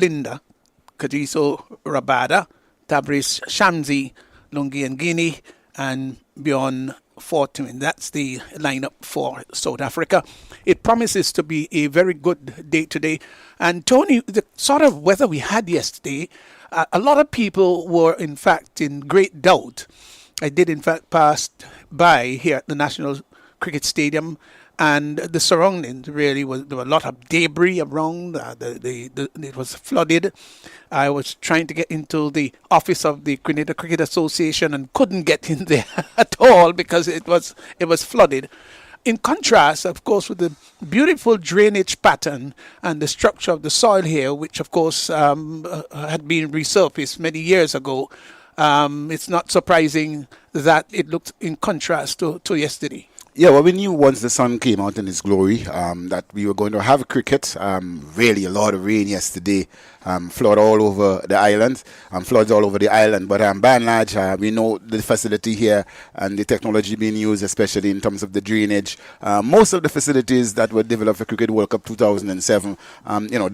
Linda, Kadiso Rabada, Tabriz Shamsi, Lungi and Guinea, and Bjorn Fortune. That's the lineup for South Africa. It promises to be a very good day today. And Tony, the sort of weather we had yesterday, a lot of people were in fact in great doubt. I did in fact pass by here at the National Cricket Stadium, and the surroundings really was, there were a lot of debris around. It was flooded. I was trying to get into the office of the Grenada Cricket Association and couldn't get in there at all because it was flooded. In contrast, of course, with the beautiful drainage pattern and the structure of the soil here, which of course had been resurfaced many years ago, it's not surprising that it looked in contrast to yesterday. Yeah, well, we knew once the sun came out in its glory that we were going to have cricket. Really, a lot of rain yesterday, flood all over the island, floods all over the island. But by and large, we know the facility here and the technology being used, especially in terms of the drainage. Most of the facilities that were developed for Cricket World Cup 2007,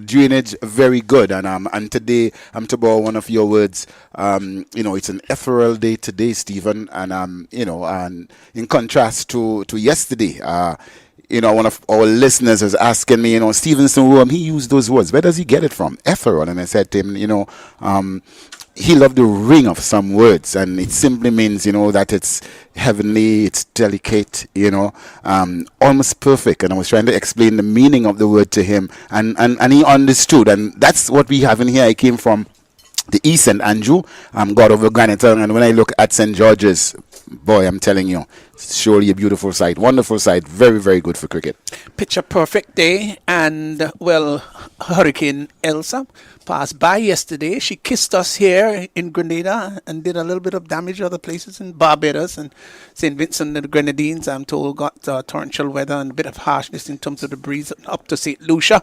drainage very good. And today, to borrow one of your words, it's an ethereal day today, Stephen. And and in contrast to yesterday, one of our listeners was asking me, Stevenson Rome, he used those words. Where does he get it from? Ethereal. And I said to him, he loved the ring of some words, and it simply means, that it's heavenly, it's delicate, almost perfect. And I was trying to explain the meaning of the word to him, and he understood. And that's what we have in here. I came from the East St. Andrew, got over Granite, and when I look at St. George's, boy, I'm telling you, it's surely a beautiful sight, wonderful sight, very, very good for cricket. Picture perfect day, and well, Hurricane Elsa passed by yesterday. She kissed us here in Grenada and did a little bit of damage other places in Barbados and St. Vincent and the Grenadines. I'm told got torrential weather and a bit of harshness in terms of the breeze up to St. Lucia.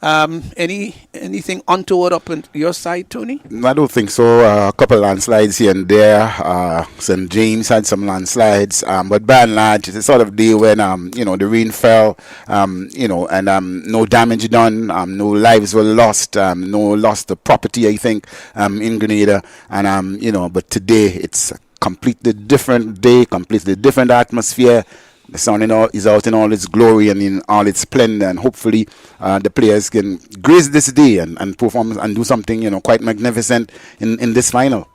Anything untoward up on your side, Tony? I don't think so. A couple landslides here and there. St. James had some landslides, but by and large, it's a sort of day when the rain fell, and no damage done, no lives were lost, no loss of property, I think, in Grenada, and but today it's a completely different day, completely different atmosphere. The sun is out in all its glory and in all its splendor, and hopefully the players can grace this day and perform and do something quite magnificent in this final.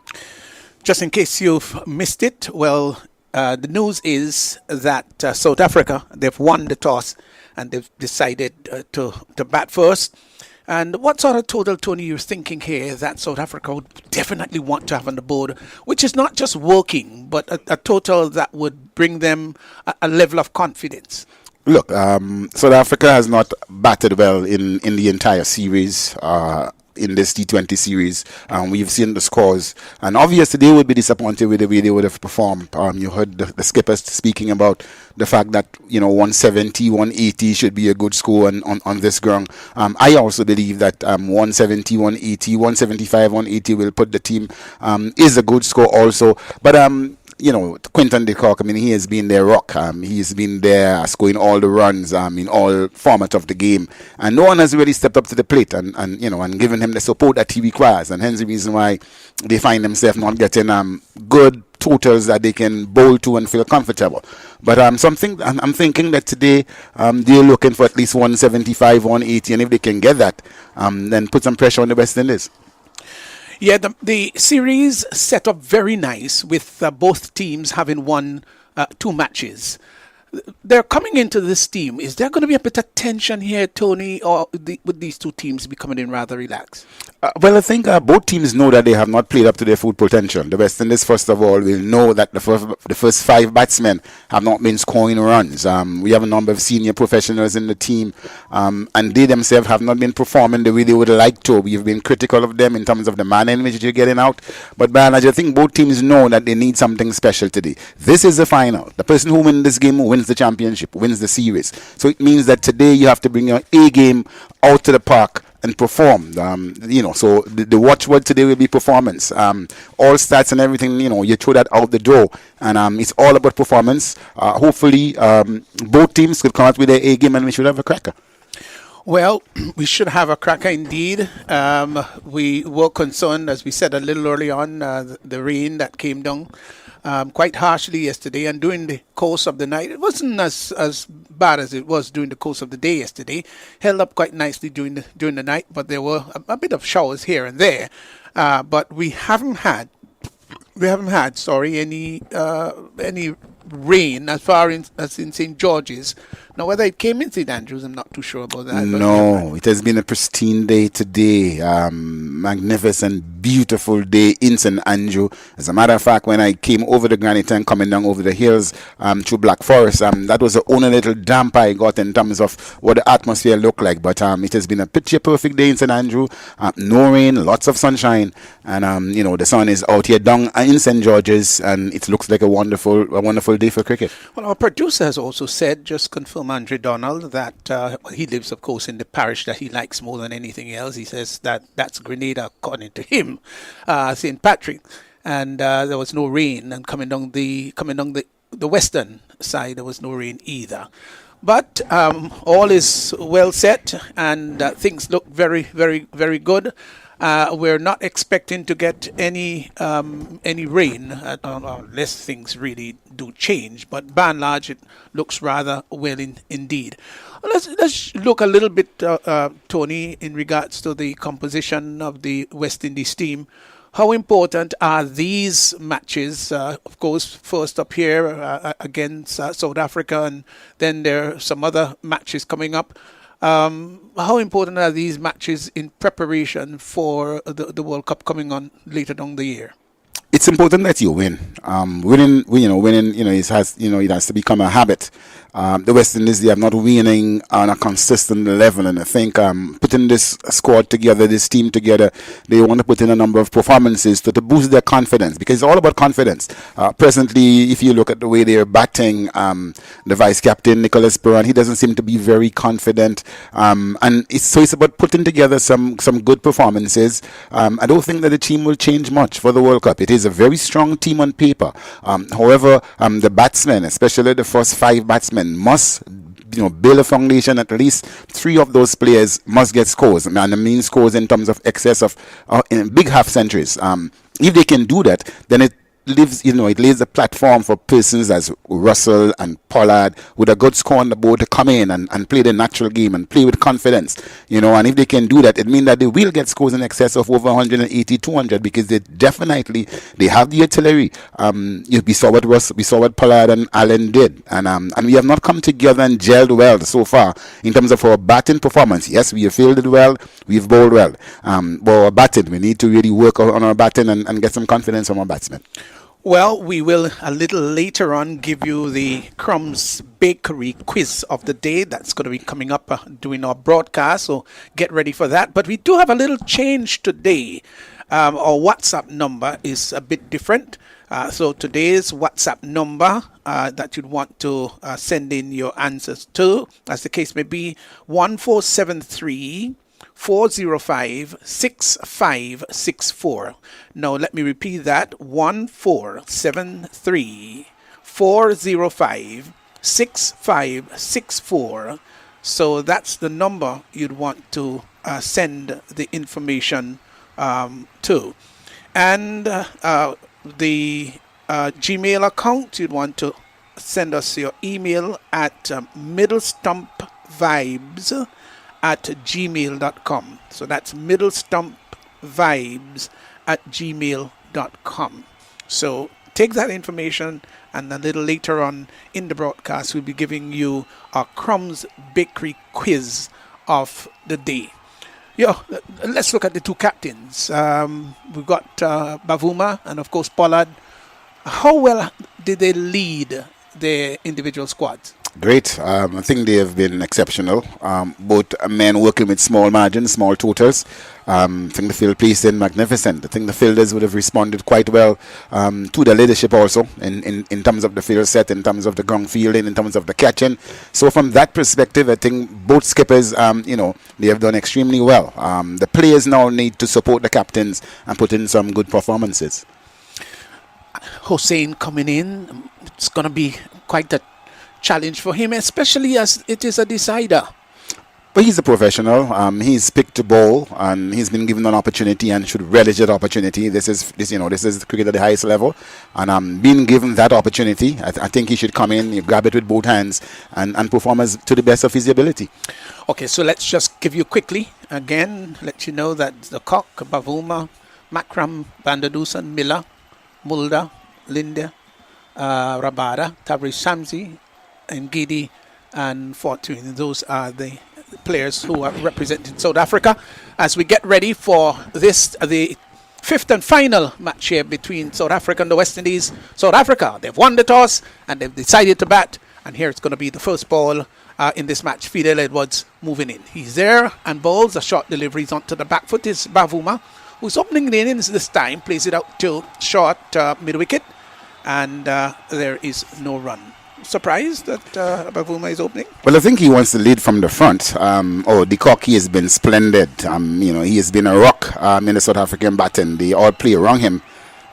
Just in case you've missed it, well, the news is that South Africa, they've won the toss and they've decided to bat first. And what sort of total, Tony, you're thinking here that South Africa would definitely want to have on the board, which is not just working, but a total that would bring them a level of confidence? Look, South Africa has not batted well in the entire series. In this T20 series, we've seen the scores, and obviously they would be disappointed with the way they would have performed. You heard the skippers speaking about the fact that 170, 180 should be a good score on this ground. I also believe that 170, 180, 175, 180 will put the team is a good score also. But Quinton de Kock, he has been their rock. He's been there scoring all the runs in all formats of the game. And no one has really stepped up to the plate and given him the support that he requires. And hence the reason why they find themselves not getting good totals that they can bowl to and feel comfortable. But I'm thinking that today they're looking for at least 175, 180. And if they can get that, then put some pressure on the West Indies. Yeah, the series set up very nice with both teams having won 2 matches. They're coming into this team. Is there going to be a bit of tension here, Tony, or with these two teams becoming in rather relaxed? Well, I think both teams know that they have not played up to their full potential. The West Indies, first of all, will know that the first 5 batsmen have not been scoring runs. We have a number of senior professionals in the team, and they themselves have not been performing the way they would like to. We've been critical of them in terms of the manner in which they're getting out. But by and large, I think both teams know that they need something special today. This is the final. The person who wins this game wins the championship, wins the series. So it means that today you have to bring your A game out to the park and perform. So the watchword today will be performance. All stats and everything, you throw that out the door, and it's all about performance. Hopefully, both teams could come out with their A game and we should have a cracker. Well, we should have a cracker indeed. We were concerned, as we said a little early on, the rain that came down quite harshly yesterday, and during the course of the night, it wasn't as bad as it was during the course of the day yesterday. Held up quite nicely during the night, but there were a bit of showers here and there. But we haven't had any rain as far as in St. George's. Now, whether it came in St. Andrews, I'm not too sure about that. No, it has been a pristine day today. Magnificent, beautiful day in St. Andrew. As a matter of fact, when I came over the granite and coming down over the hills through Black Forest, that was the only little damp I got in terms of what the atmosphere looked like. But it has been a picture perfect day in St. Andrew. No rain, lots of sunshine, and the sun is out here down in St. George's, and it looks like a wonderful day for cricket. Well, our producer has also said, just confirm Andre Donald, that he lives, of course, in the parish that he likes more than anything else. He says that's Grenada, according to him, St. Patrick, and there was no rain. And coming down the western side, there was no rain either. But all is well set, and things look very, very, very good. We're not expecting to get any rain unless things really do change. But by and large, it looks rather well indeed. Let's look a little bit, Tony, in regards to the composition of the West Indies team. How important are these matches? Of course, first up here against South Africa, and then there are some other matches coming up. How important are these matches in preparation for the World Cup coming on later down the year? It's important that you win. Winning, it has to become a habit. The West Indies, they are not winning on a consistent level, and I think putting this squad together, this team together, they want to put in a number of performances to boost their confidence, because it's all about confidence. Presently, if you look at the way they're batting, the vice captain Nicholas Puran, he doesn't seem to be very confident, and it's about putting together some good performances. I don't think that the team will change much for the World Cup. It is a very strong team on paper. However, the batsmen, especially the first 5 batsmen, must build a foundation. At least 3 of those players must get scores, and I mean scores in terms of excess of in big half centuries. If they can do that, then it lays a platform for persons as Russell and Pollard with a good score on the board to come in and play the natural game and play with confidence. And if they can do that, it means that they will get scores in excess of over 180, 200, because they have the artillery. We saw what Pollard and Allen did, and we have not come together and gelled well so far in terms of our batting performance. Yes, we have fielded well, we've bowled well, but our batting, we need to really work on our batting and get some confidence from our batsmen. Well, we will a little later on give you the Crumbs Bakery quiz of the day. That's going to be coming up during our broadcast, so get ready for that. But we do have a little change today. Our WhatsApp number is a bit different. So today's WhatsApp number that you'd want to send in your answers to, as the case may be, 1473 405 6564. Now let me repeat that: 1473 405 6564. So that's the number you'd want to send the information to. And the Gmail account, you'd want to send us your email at middlestumpvibes@gmail.com. So that's middlestumpvibes@gmail.com. So take that information, and a little later on in the broadcast, we'll be giving you our Crumbs Bakery quiz of the day. Let's look at the 2 captains. We've got Bavuma and, of course, Pollard. How well did they lead their individual squads? Great. I think they have been exceptional. Both men working with small margins, small totals. I think the field piece is magnificent. I think the fielders would have responded quite well to the leadership also in terms of the field set, in terms of the ground fielding, in terms of the catching. So from that perspective, I think both skippers, they have done extremely well. The players now need to support the captains and put in some good performances. Hossein coming in, it's going to be quite a challenge for him, especially as it is a decider. But he's a professional. He's picked to bowl, and he's been given an opportunity and should relish that opportunity. This is cricket at the highest level, and being given that opportunity, I think he should come in, grab it with both hands, and perform as to the best of his ability. Okay, so let's just give you quickly again, let you know that the Cock, Bavuma, Makram, Bandadusan, Miller, Mulda, Linde, Rabada, Tabriz Shamsi, Ngidi, and Fortune. Those are the players who are representing South Africa as we get ready for this, the fifth and final match here between South Africa and the West Indies. South Africa, they've won the toss and they've decided to bat, and here it's going to be the first ball in this match. Fidel Edwards moving in. He's there and bowls a short deliveries onto the back foot. Is Bavuma, who's opening the innings this time, plays it out to short mid-wicket, and there is no run. Surprised that Bavuma is opening? Well, I think he wants to lead from the front. De Kock, he has been splendid. He has been a rock in the South African batting. They all play around him.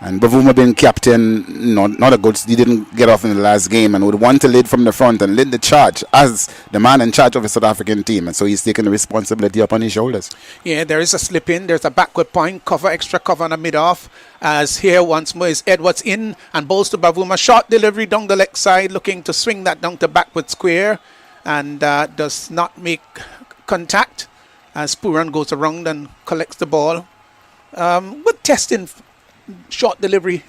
And Bavuma being captain, not a good. He didn't get off in the last game and would want to lead from the front and lead the charge as the man in charge of the South African team. And so he's taking the responsibility upon his shoulders. Yeah, there is a slip in. There's a backward point, extra cover on the mid-off. As here once more is Edwards in and bowls to Bavuma. Short delivery down the leg side, looking to swing that down to backward square, and does not make contact as Puran goes around and collects the ball. With testing short delivery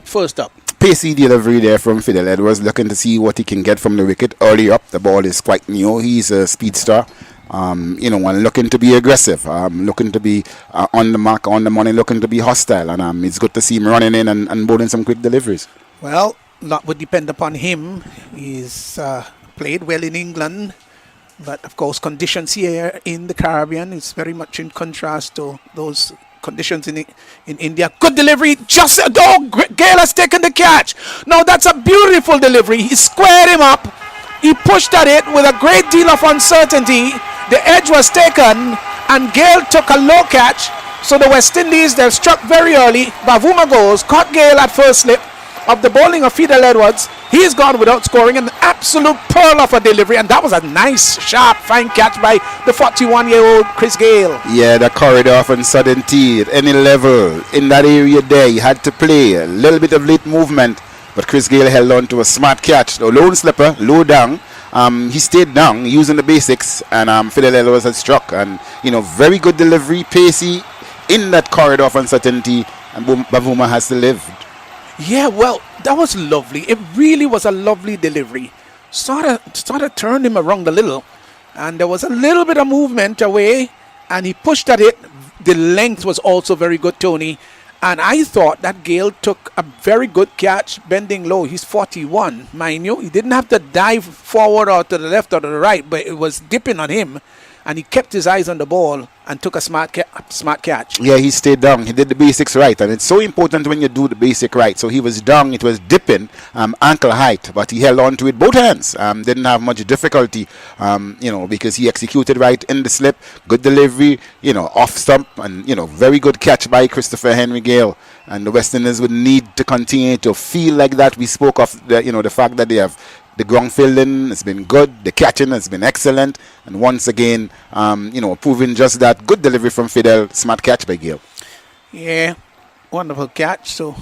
first up. Pacey delivery there from Fidel Edwards, looking to see what he can get from the wicket early up. The ball is quite new. He's a speedster. And looking to be aggressive, looking to be on the mark, on the money, looking to be hostile. And it's good to see him running in and bowling some quick deliveries. Well, lot would depend upon him. He's played well in England, but of course conditions here in the Caribbean is very much in contrast to those conditions in India. Good delivery, Gale has taken the catch. Now that's a beautiful delivery. He squared him up. He pushed at it with a great deal of uncertainty. The edge was taken and Gale took a low catch. So the West Indies, they've struck very early. Bavuma goes, caught Gale at first slip of the bowling of Fidel Edwards. He's gone without scoring, an absolute pearl of a delivery, and that was a nice, sharp, fine catch by the 41-year-old Chris Gale. Yeah, the corridor of uncertainty at any level in that area there. He had to play a little bit of late movement, but Chris Gale held on to a smart catch. The lone slipper, low down. He stayed down using the basics, and Fidel Edwards had struck. And, very good delivery, pacey in that corridor of uncertainty, and Bavuma has to live. Yeah, well, that was lovely. It really was a lovely delivery. Sort of turned him around a little, and there was a little bit of movement away, and he pushed at it. The length was also very good, Tony. And I thought that Gale took a very good catch, bending low. He's 41, mind you. He didn't have to dive forward or to the left or to the right, but it was dipping on him. And he kept his eyes on the ball and took a smart catch. Yeah, he stayed down. He did the basics right. And it's so important when you do the basic right. So he was down. It was dipping, ankle height. But he held on to it both hands. Didn't have much difficulty, because he executed right in the slip. Good delivery, off stump. And, very good catch by Christopher Henry Gale. And the West Indies would need to continue to feel like that. We spoke of the fact that they have the ground fielding has been good, the catching has been excellent, and once again, proving just that. Good delivery from Fidel, smart catch by Gale. Yeah, wonderful catch. So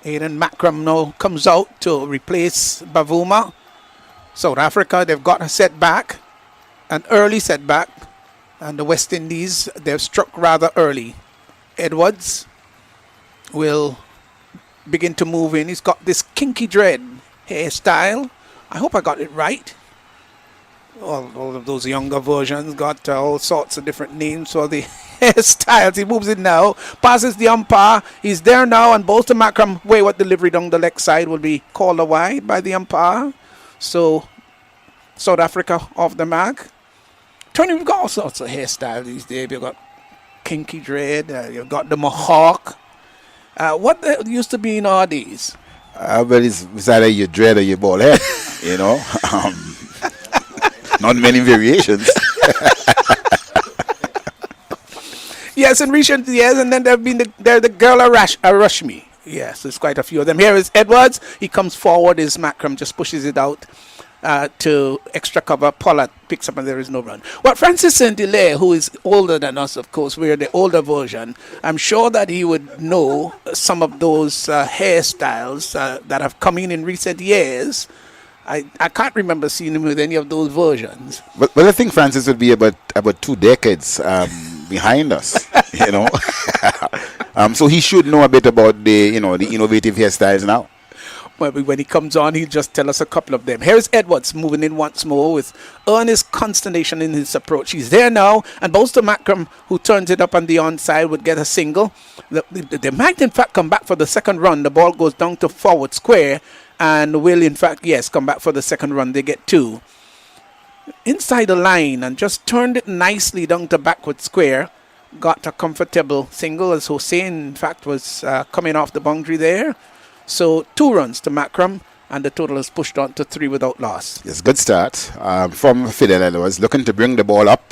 Aiden Makram now comes out to replace Bavuma. South Africa, they've got a setback, an early setback, and the West Indies, they've struck rather early. Edwards will begin to move in. He's got this kinky dread hairstyle. I hope I got it right. All of those younger versions got all sorts of different names for the hairstyles. He moves it now, passes the umpire. He's there now, and Bolton Makram wayward delivery down the leg side will be called wide by the umpire. So South Africa off the mark. Tony, we've got all sorts of hairstyles these days. You've got kinky dread. You've got the mohawk. What used to be nowadays? But it's either your dread or your bald head, Not many variations. Yes, in recent years, and then there have been the girl Rashmi. Yes, there's quite a few of them. Here is Edwards. He comes forward. His Makram just pushes it out. to extra cover. Pollard picks up and there is no run. Well, Francis Saint-Hilaire, who is older than us, of course, we're the older version. I'm sure that he would know some of those hairstyles that have come in recent years. I can't remember seeing him with any of those versions. But I think Francis would be about 2 decades behind us, you know. So he should know a bit about the innovative hairstyles now. Well, when he comes on, he'll just tell us a couple of them. Here's Edwards moving in once more with earnest consternation in his approach. He's there now, and Bolster Macram, who turns it up on the onside, would get a single. They might, in fact, come back for the second run. The ball goes down to forward square, and will, in fact, yes, come back for the second run. They get 2. Inside the line, and just turned it nicely down to backward square. Got a comfortable single, as Hossein, in fact, was coming off the boundary there. So 2 runs to Macram, and the total is pushed on to 3 without loss. Yes, good start from Fidel Edwards, looking to bring the ball up,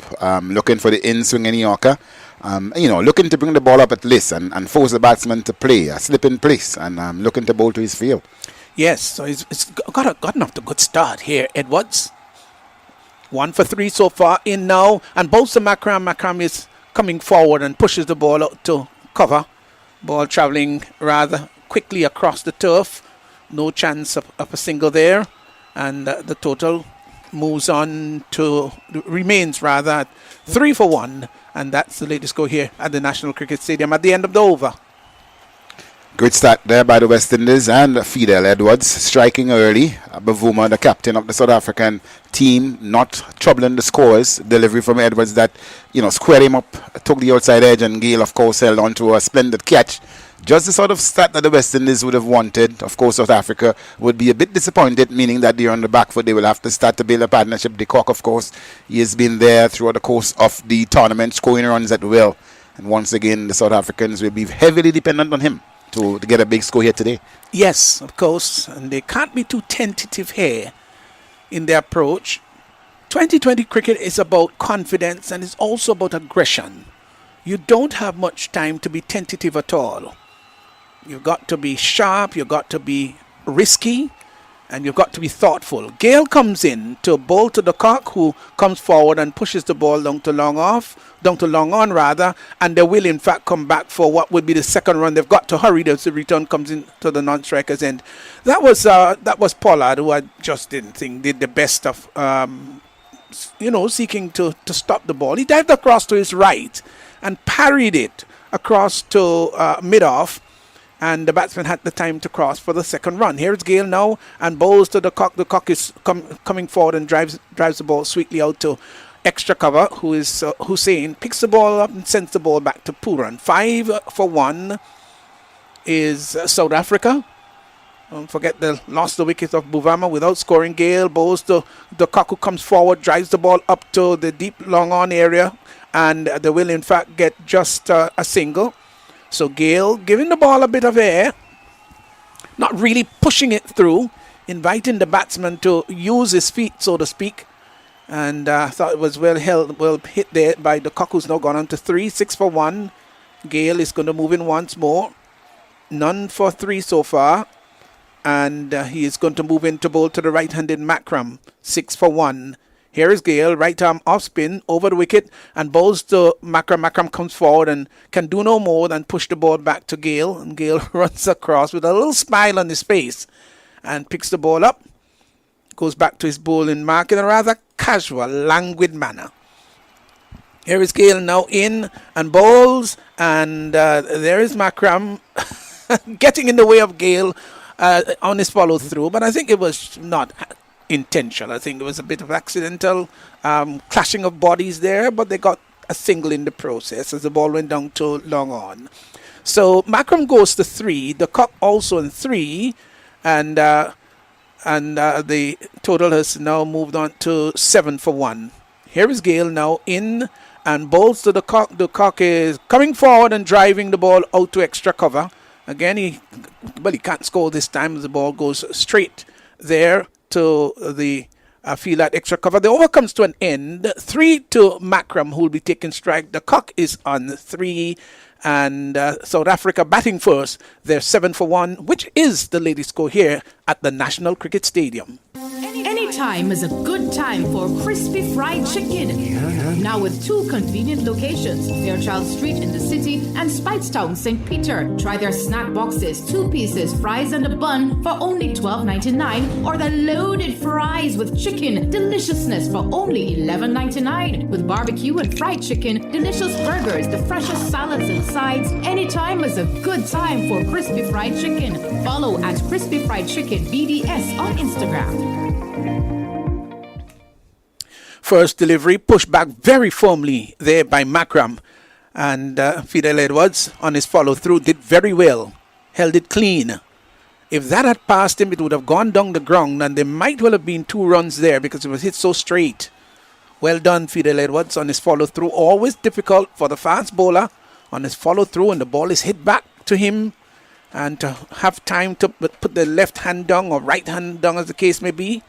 looking for the in-swing in Yorker. Looking to bring the ball up at least and force the batsman to play, slip in place, and looking to bowl to his field. Yes, so he's gotten off to a good start here, Edwards. 1 for 3 so far in now, and Bolster Macram. Macram is coming forward and pushes the ball out to cover. Ball travelling rather quickly across the turf. No chance of a single there, and the total remains at 3 for 1, and that's the latest score here at the National Cricket Stadium at the end of the over. Good start there by the West Indies, and Fidel Edwards striking early. Bavuma, the captain of the South African team, not troubling the scores. Delivery from Edwards that squared him up, took the outside edge, and Gale, of course, held on to a splendid catch. Just the sort of start that the West Indies would have wanted. Of course, South Africa would be a bit disappointed, meaning that they're on the back foot. They will have to start to build a partnership. De Kock, of course, he has been there throughout the course of the tournament, scoring runs at will. And once again, the South Africans will be heavily dependent on him to get a big score here today. Yes, of course. And they can't be too tentative here in their approach. 2020 cricket is about confidence, and it's also about aggression. You don't have much time to be tentative at all. You've got to be sharp, you've got to be risky, and you've got to be thoughtful. Gale comes in to bowl to De Kock, who comes forward and pushes the ball down to long on, and they will in fact come back for what would be the second run. They've got to hurry as the return comes in to the non-striker's end. That was Pollard, who I just didn't think did the best of seeking to stop the ball. He dived across to his right and parried it across to mid-off, and the batsman had the time to cross for the second run. Here's Gale now, and bowls to De Kock. De Kock is coming forward and drives the ball sweetly out to extra cover, who is Hussein. Picks the ball up and sends the ball back to Pooran. 5 for 1 is South Africa. Don't forget they lost the wicket of Buvama without scoring. Gale bowls to De Kock, who comes forward, drives the ball up to the deep long on area, and they will in fact get just a single. So Gale giving the ball a bit of air, not really pushing it through, inviting the batsman to use his feet, so to speak. And I thought it was well hit there by De Kock, who's now gone on to 3. 6 for 1. Gale is going to move in once more. None for 3 so far. And he is going to move in to bowl to the right-handed Macram. 6 for 1. Here is Gale, right arm off spin, over the wicket, and bowls to Macram. Macram comes forward and can do no more than push the ball back to Gale. And Gale runs across with a little smile on his face and picks the ball up. Goes back to his bowling mark in a rather casual, languid manner. Here is Gale now in and bowls, and there is Macram getting in the way of Gale on his follow through. But I think it was not intentional. I think it was a bit of accidental clashing of bodies there, but they got a single in the process as the ball went down to long on. So Macram goes to 3, De Kock also in 3, and the total has now moved on to 7 for 1. Here is Gale now in and bowls to De Kock. De Kock is coming forward and driving the ball out to extra cover. Again, he can't score this time as the ball goes straight there to the field at extra cover. The over comes to an end. 3 to Macram, who will be taking strike. De Kock is on 3, and South Africa batting first. They're 7 for 1, which is the latest score here at the National Cricket Stadium. Anytime is a good time for crispy fried chicken. Now with 2 convenient locations, Fairchild Street in the city and Speightstown, St. Peter. Try their snack boxes, 2 pieces, fries and a bun for only $12.99, or the loaded fries with chicken deliciousness for only $11.99. With barbecue and fried chicken, delicious burgers, the freshest salads and sides. Anytime is a good time for crispy fried chicken. Follow at Crispy Fried Chicken BDS on Instagram. First delivery pushed back very firmly there by Makram, and Fidel Edwards on his follow-through did very well, held it clean. If that had passed him, it would have gone down the ground, and there might well have been 2 runs there because it was hit so straight. Well done, Fidel Edwards on his follow-through. Always difficult for the fast bowler on his follow-through, and the ball is hit back to him, and to have time to put the left hand down or right hand down, as the case may be.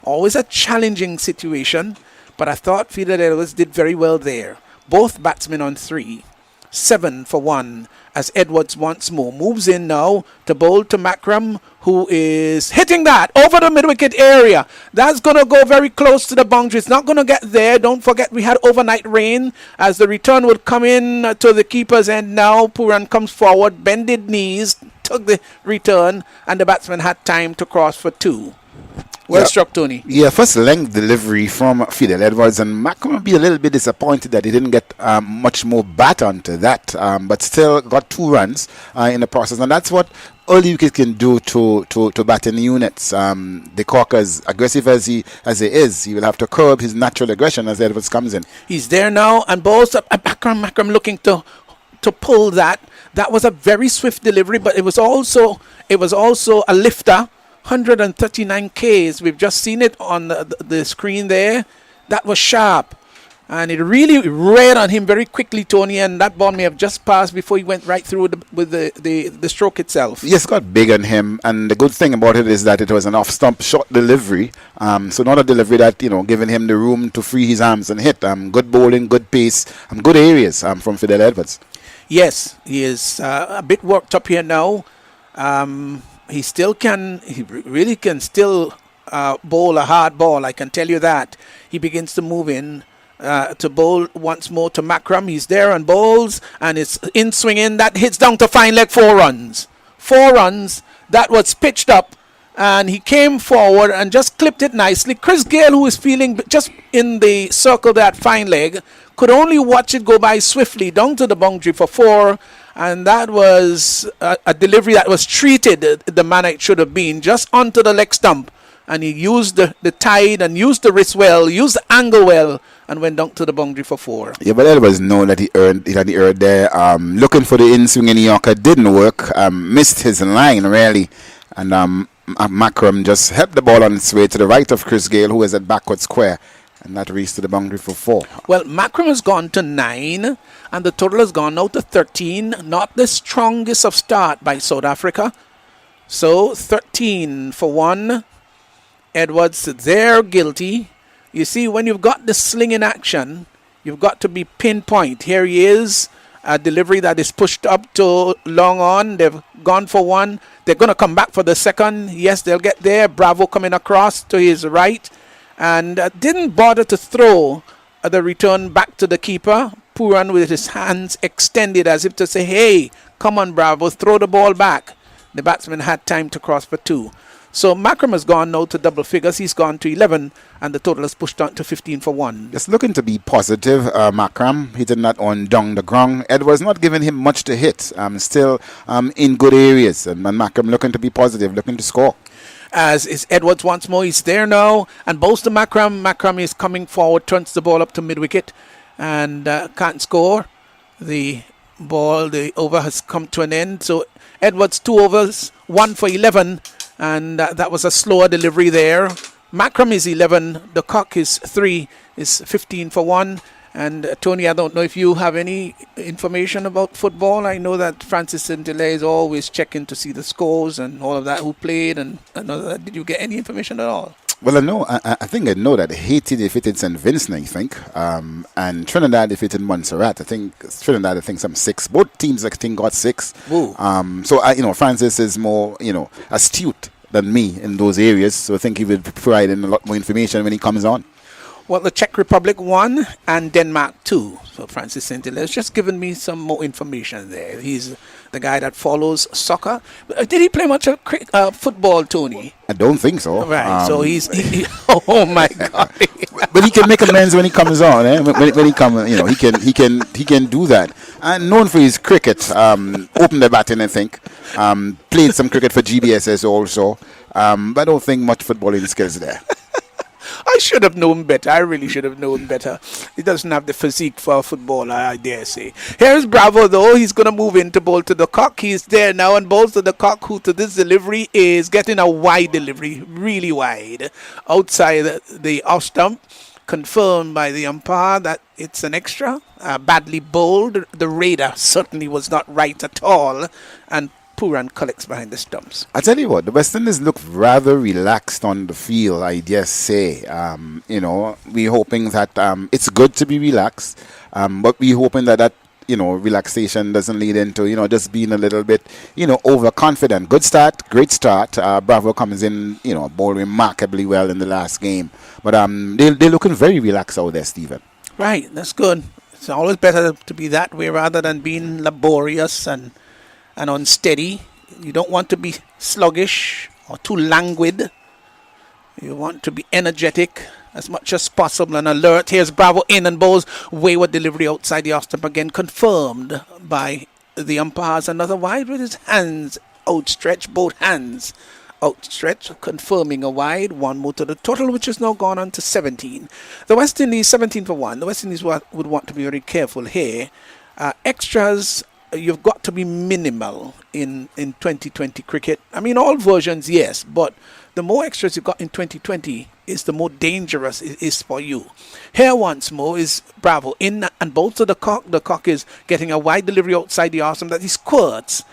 Always a challenging situation. But I thought Fidel Edwards did very well there. Both batsmen on 3. 7 for 1 as Edwards once more moves in now to bowl to Makram, who is hitting that over the mid-wicket area. That's going to go very close to the boundary. It's not going to get there. Don't forget we had overnight rain as the return would come in to the keeper's end now. Pooran comes forward, bended knees, took the return, and the batsman had time to cross for 2. Well struck, Tony. Yeah, first length delivery from Fidel Edwards, and Mac will be a little bit disappointed that he didn't get much more bat onto that, but still got 2 runs in the process, and that's what early wicket can do to batting units. The Corker, as aggressive as he is, he will have to curb his natural aggression as Edwards comes in. He's there now, and balls Makram looking to pull that. That was a very swift delivery, but it was also a lifter. 139 Ks. We've just seen it on the screen there. That was sharp. And it really read on him very quickly, Tony, and that ball may have just passed before he went right through with the stroke itself. Yes, got big on him, and the good thing about it is that it was an off-stump short delivery. So not a delivery that, giving him the room to free his arms and hit. Good bowling, good pace, good areas from Fidel Edwards. Yes, he is a bit worked up here now. He really can still bowl a hard ball, I can tell you that. He begins to move in to bowl once more to Makram. He's there and bowls, and it's in swinging. That hits down to fine leg, 4 runs. 4 runs. That was pitched up, and he came forward and just clipped it nicely. Chris Gale, who is feeling just in the circle that fine leg, could only watch it go by swiftly down to the boundary for 4. And that was a delivery that was treated the manner it should have been, just onto the leg stump. And he used the tide and used the wrist well, used the angle well, and went down to the boundary for 4. Yeah, but Edwards know that he earned there. Looking for the in-swing in Yorker didn't work. Missed his line, really. And Makram just helped the ball on its way to the right of Chris Gale, who is at backward square. And that reached to the boundary for 4. Well, Makram has gone to 9, and the total has gone now to 13. Not the strongest of start by South Africa. So 13 for 1. Edwards there, guilty. You see, when you've got the sling in action, you've got to be pinpoint. Here he is, a delivery that is pushed up to long on. They've gone for 1. They're going to come back for the second. Yes, they'll get there. Bravo coming across to his right. And didn't bother to throw the return back to the keeper. Pooran with his hands extended as if to say, hey, come on, Bravo, throw the ball back. The batsman had time to cross for 2. So Makram has gone now to double figures. He's gone to 11, and the total is pushed on to 15 for 1. Just looking to be positive, Makram hitting that on down the ground. Edwards not giving him much to hit. Still in good areas, and Makram looking to be positive, looking to score. As is Edwards once more. He's there now and bowls to Makram. Makram is coming forward, turns the ball up to mid-wicket and can't score. The over has come to an end. So Edwards 2 overs, 1 for 11, and that was a slower delivery there. Makram is 11, the Cock is 3, is 15 for 1. And Tony, I don't know if you have any information about football. I know that Francis Sintele is always checking to see the scores and all of that, who played and all of that. Did you get any information at all? Well, I think I know that Haiti defeated St. Vincent, I think, and Trinidad defeated Montserrat. I think Trinidad, some 6. Both teams, I think, got 6. So, Francis is more, astute than me in those areas, so I think he will provide a lot more information when he comes on. Well, the Czech Republic won and Denmark 2. So Francis St-Hilaire has just given me some more information there. He's the guy that follows soccer. Did he play much of football, Tony? I don't think so. Right. So he oh my God. But he can make amends when he comes on. When he comes, he can do that. And known for his cricket, opened the batting, I think. Played some cricket for GBSS also. But I don't think much footballing skills there. I should have known better. I really should have known better. He doesn't have the physique for a footballer, I dare say. Here's Bravo, though. He's going to move in to bowl to the cock. He's there now and bowls to the cock, who to this delivery is getting a wide delivery, really wide, outside the off stump. Confirmed by the umpire that it's an extra. Badly bowled. The radar certainly was not right at all. And Pooran collects behind the stumps. I tell you what, the West Indies look rather relaxed on the field, I dare say. We're hoping that it's good to be relaxed, but we're hoping that relaxation doesn't lead into, just being a little bit, overconfident. Good start, great start. Bravo comes in, bowled remarkably well in the last game. But they're looking very relaxed out there, Stephen. Right, that's good. It's always better to be that way rather than being laborious and unsteady. You don't want to be sluggish or too languid. You want to be energetic as much as possible and alert. Here's Bravo in and bowls wayward delivery outside the off stump again, confirmed by the umpires. Another wide with his hands outstretched, both hands outstretched, confirming a wide. One more to the total, which has now gone on to 17. The West Indies 17 for 1. The West Indies would want to be very careful here. Extras, you've got to be minimal in 2020 cricket. I mean, all versions, yes, but the more extras you've got in 2020 is the more dangerous it is for you. Here once more is Bravo in and both to the cock. The cock is getting a wide delivery outside the arm that he squirts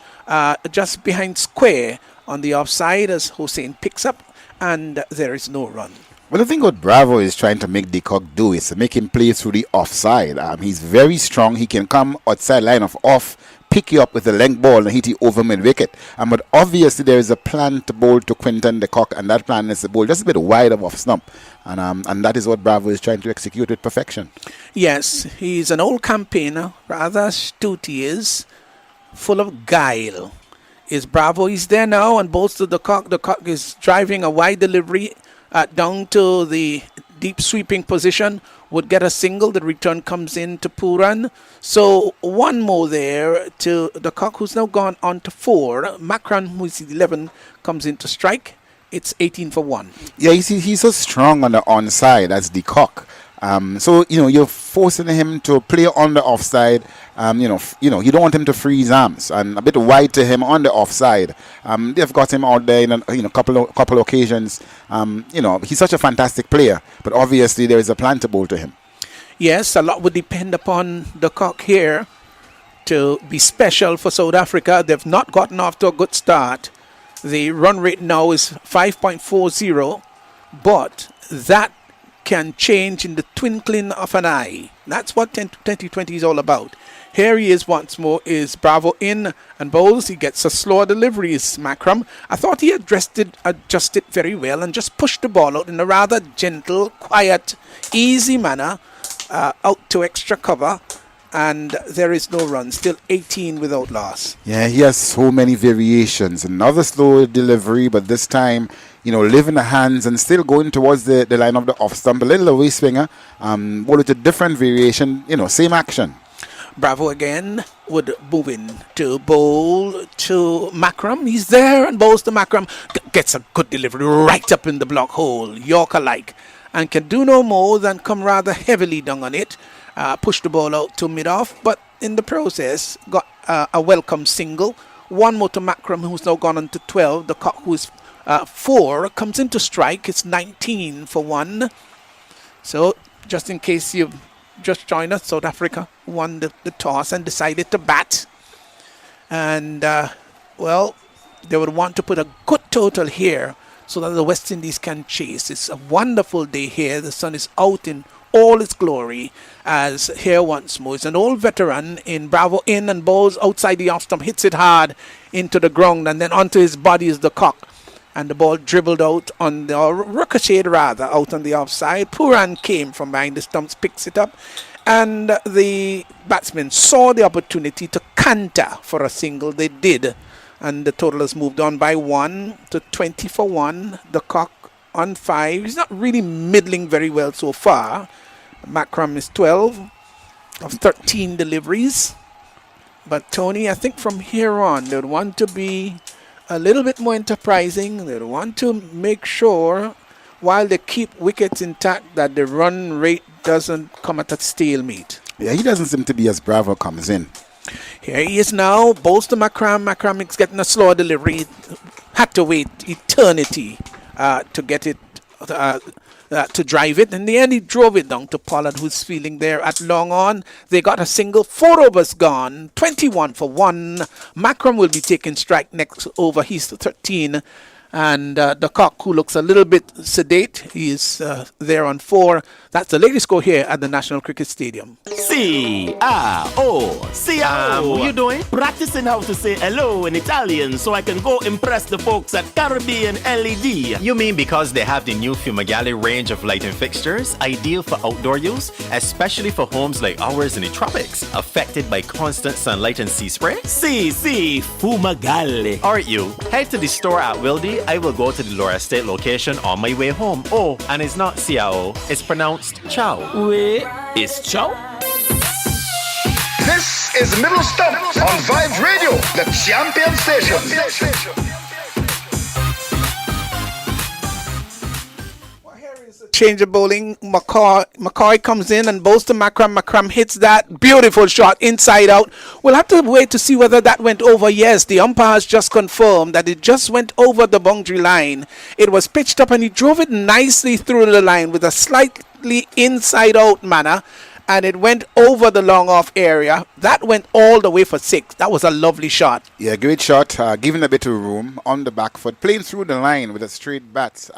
just behind square on the offside as Hossein picks up, and there is no run. Well, I think what Bravo is trying to make the cock do is to make him play through the offside. He's very strong. He can come outside line of off, pick you up with a length ball and hit you over mid-wicket. But obviously there is a plan to bowl to Quinton de Kock, and that plan is to bowl just a bit wide of off stump. And that is what Bravo is trying to execute with perfection. Yes, he's an old campaigner, rather astute he is, full of guile. Is Bravo, he's there now and bowls to the cock. The cock is driving a wide delivery down to the deep sweeping position, would get a single. The return comes in to Pooran. So one more there to the cock, who's now gone on to 4. Macron, who's 11, comes in to strike. It's 18 for 1. Yeah, you see, he's so strong on the onside as the cock. So you're forcing him to play on the offside. You don't want him to freeze arms, and a bit wide to him on the offside. They've got him out there in a couple occasions. He's such a fantastic player, but obviously there is a plan to bowl to him. Yes, a lot would depend upon the cock here to be special for South Africa. They've not gotten off to a good start. The run rate now is 5.40, but that can change in the twinkling of an eye. That's what 2020 is all about. Here he is once more, is Bravo in and bowls. He gets a slower delivery, is Macram. I thought he adjusted very well and just pushed the ball out in a rather gentle, quiet, easy manner out to extra cover. And there is no run. Still 18 without loss. Yeah, he has so many variations. Another slow delivery, but this time, leaving the hands and still going towards the line of the off stump. A little away swinger. But with a different variation, same action. Bravo again would move in to bowl to Macram. He's there and bowls to Macram. Gets a good delivery right up in the block hole, Yorker-like. And can do no more than come rather heavily down on it. Push the ball out to mid-off, but in the process got a welcome single. One more to Macram, who's now gone on to 12. The cock, who's 4, comes into strike. It's 19 for 1. So just in case you've just joined us, South Africa won the toss and decided to bat. And, they would want to put a good total here so that the West Indies can chase. It's a wonderful day here. The sun is out in all its glory, as here once more is an old veteran in Bravo in and bowls outside the off stump, hits it hard into the ground, and then onto his body is the cock. and the ball dribbled out on the, or ricocheted rather, out on the offside. Puran came from behind the stumps, picks it up, and the batsman saw the opportunity to canter for a single. They did, and the total has moved on by 1 to 20 for 1. The Cock on 5. He's not really middling very well so far. Macram is 12 of 13 deliveries. But Tony, I think from here on, they'd want to be a little bit more enterprising. They'd want to make sure, while they keep wickets intact, that the run rate doesn't come at a stalemate. Yeah, he doesn't seem to be as Bravo comes in. Here he is now, bowls to Macram. Macram is getting a slower delivery. Had to wait eternity to get it, to drive it. In the end, he drove it down to Pollard, who's feeling there at long on. They got a single. 4 overs gone. 21 for 1. Macram will be taking strike next over. He's 13. And the Cock, who looks a little bit sedate, he's there on 4. That's the latest score here at the National Cricket Stadium. C-R-O, C-R-O. What you doing? Practicing how to say hello in Italian so I can go impress the folks at Caribbean LED. You mean because they have the new Fumagalli range of lighting fixtures, ideal for outdoor use, especially for homes like ours in the tropics, affected by constant sunlight and sea spray? Fumagalli. Alright you, head to the store at Wildy. I will go to the Laura Estate location on my way home. Oh, and it's not CRO, it's pronounced Chow. Wait, it's Chow? This is Middle Stump on Vibes Radio, the champion station. Change of bowling. McCoy comes in and bowls to Macram. Macram hits that beautiful shot inside out. We'll have to wait to see whether that went over. Yes, the umpire has just confirmed that it just went over the boundary line. It was pitched up and he drove it nicely through the line with a slightly inside out manner, and it went over the long off area. That went all the way for 6. That was a lovely shot. Yeah, great shot. Giving a bit of room on the back foot, playing through the line with a straight bat.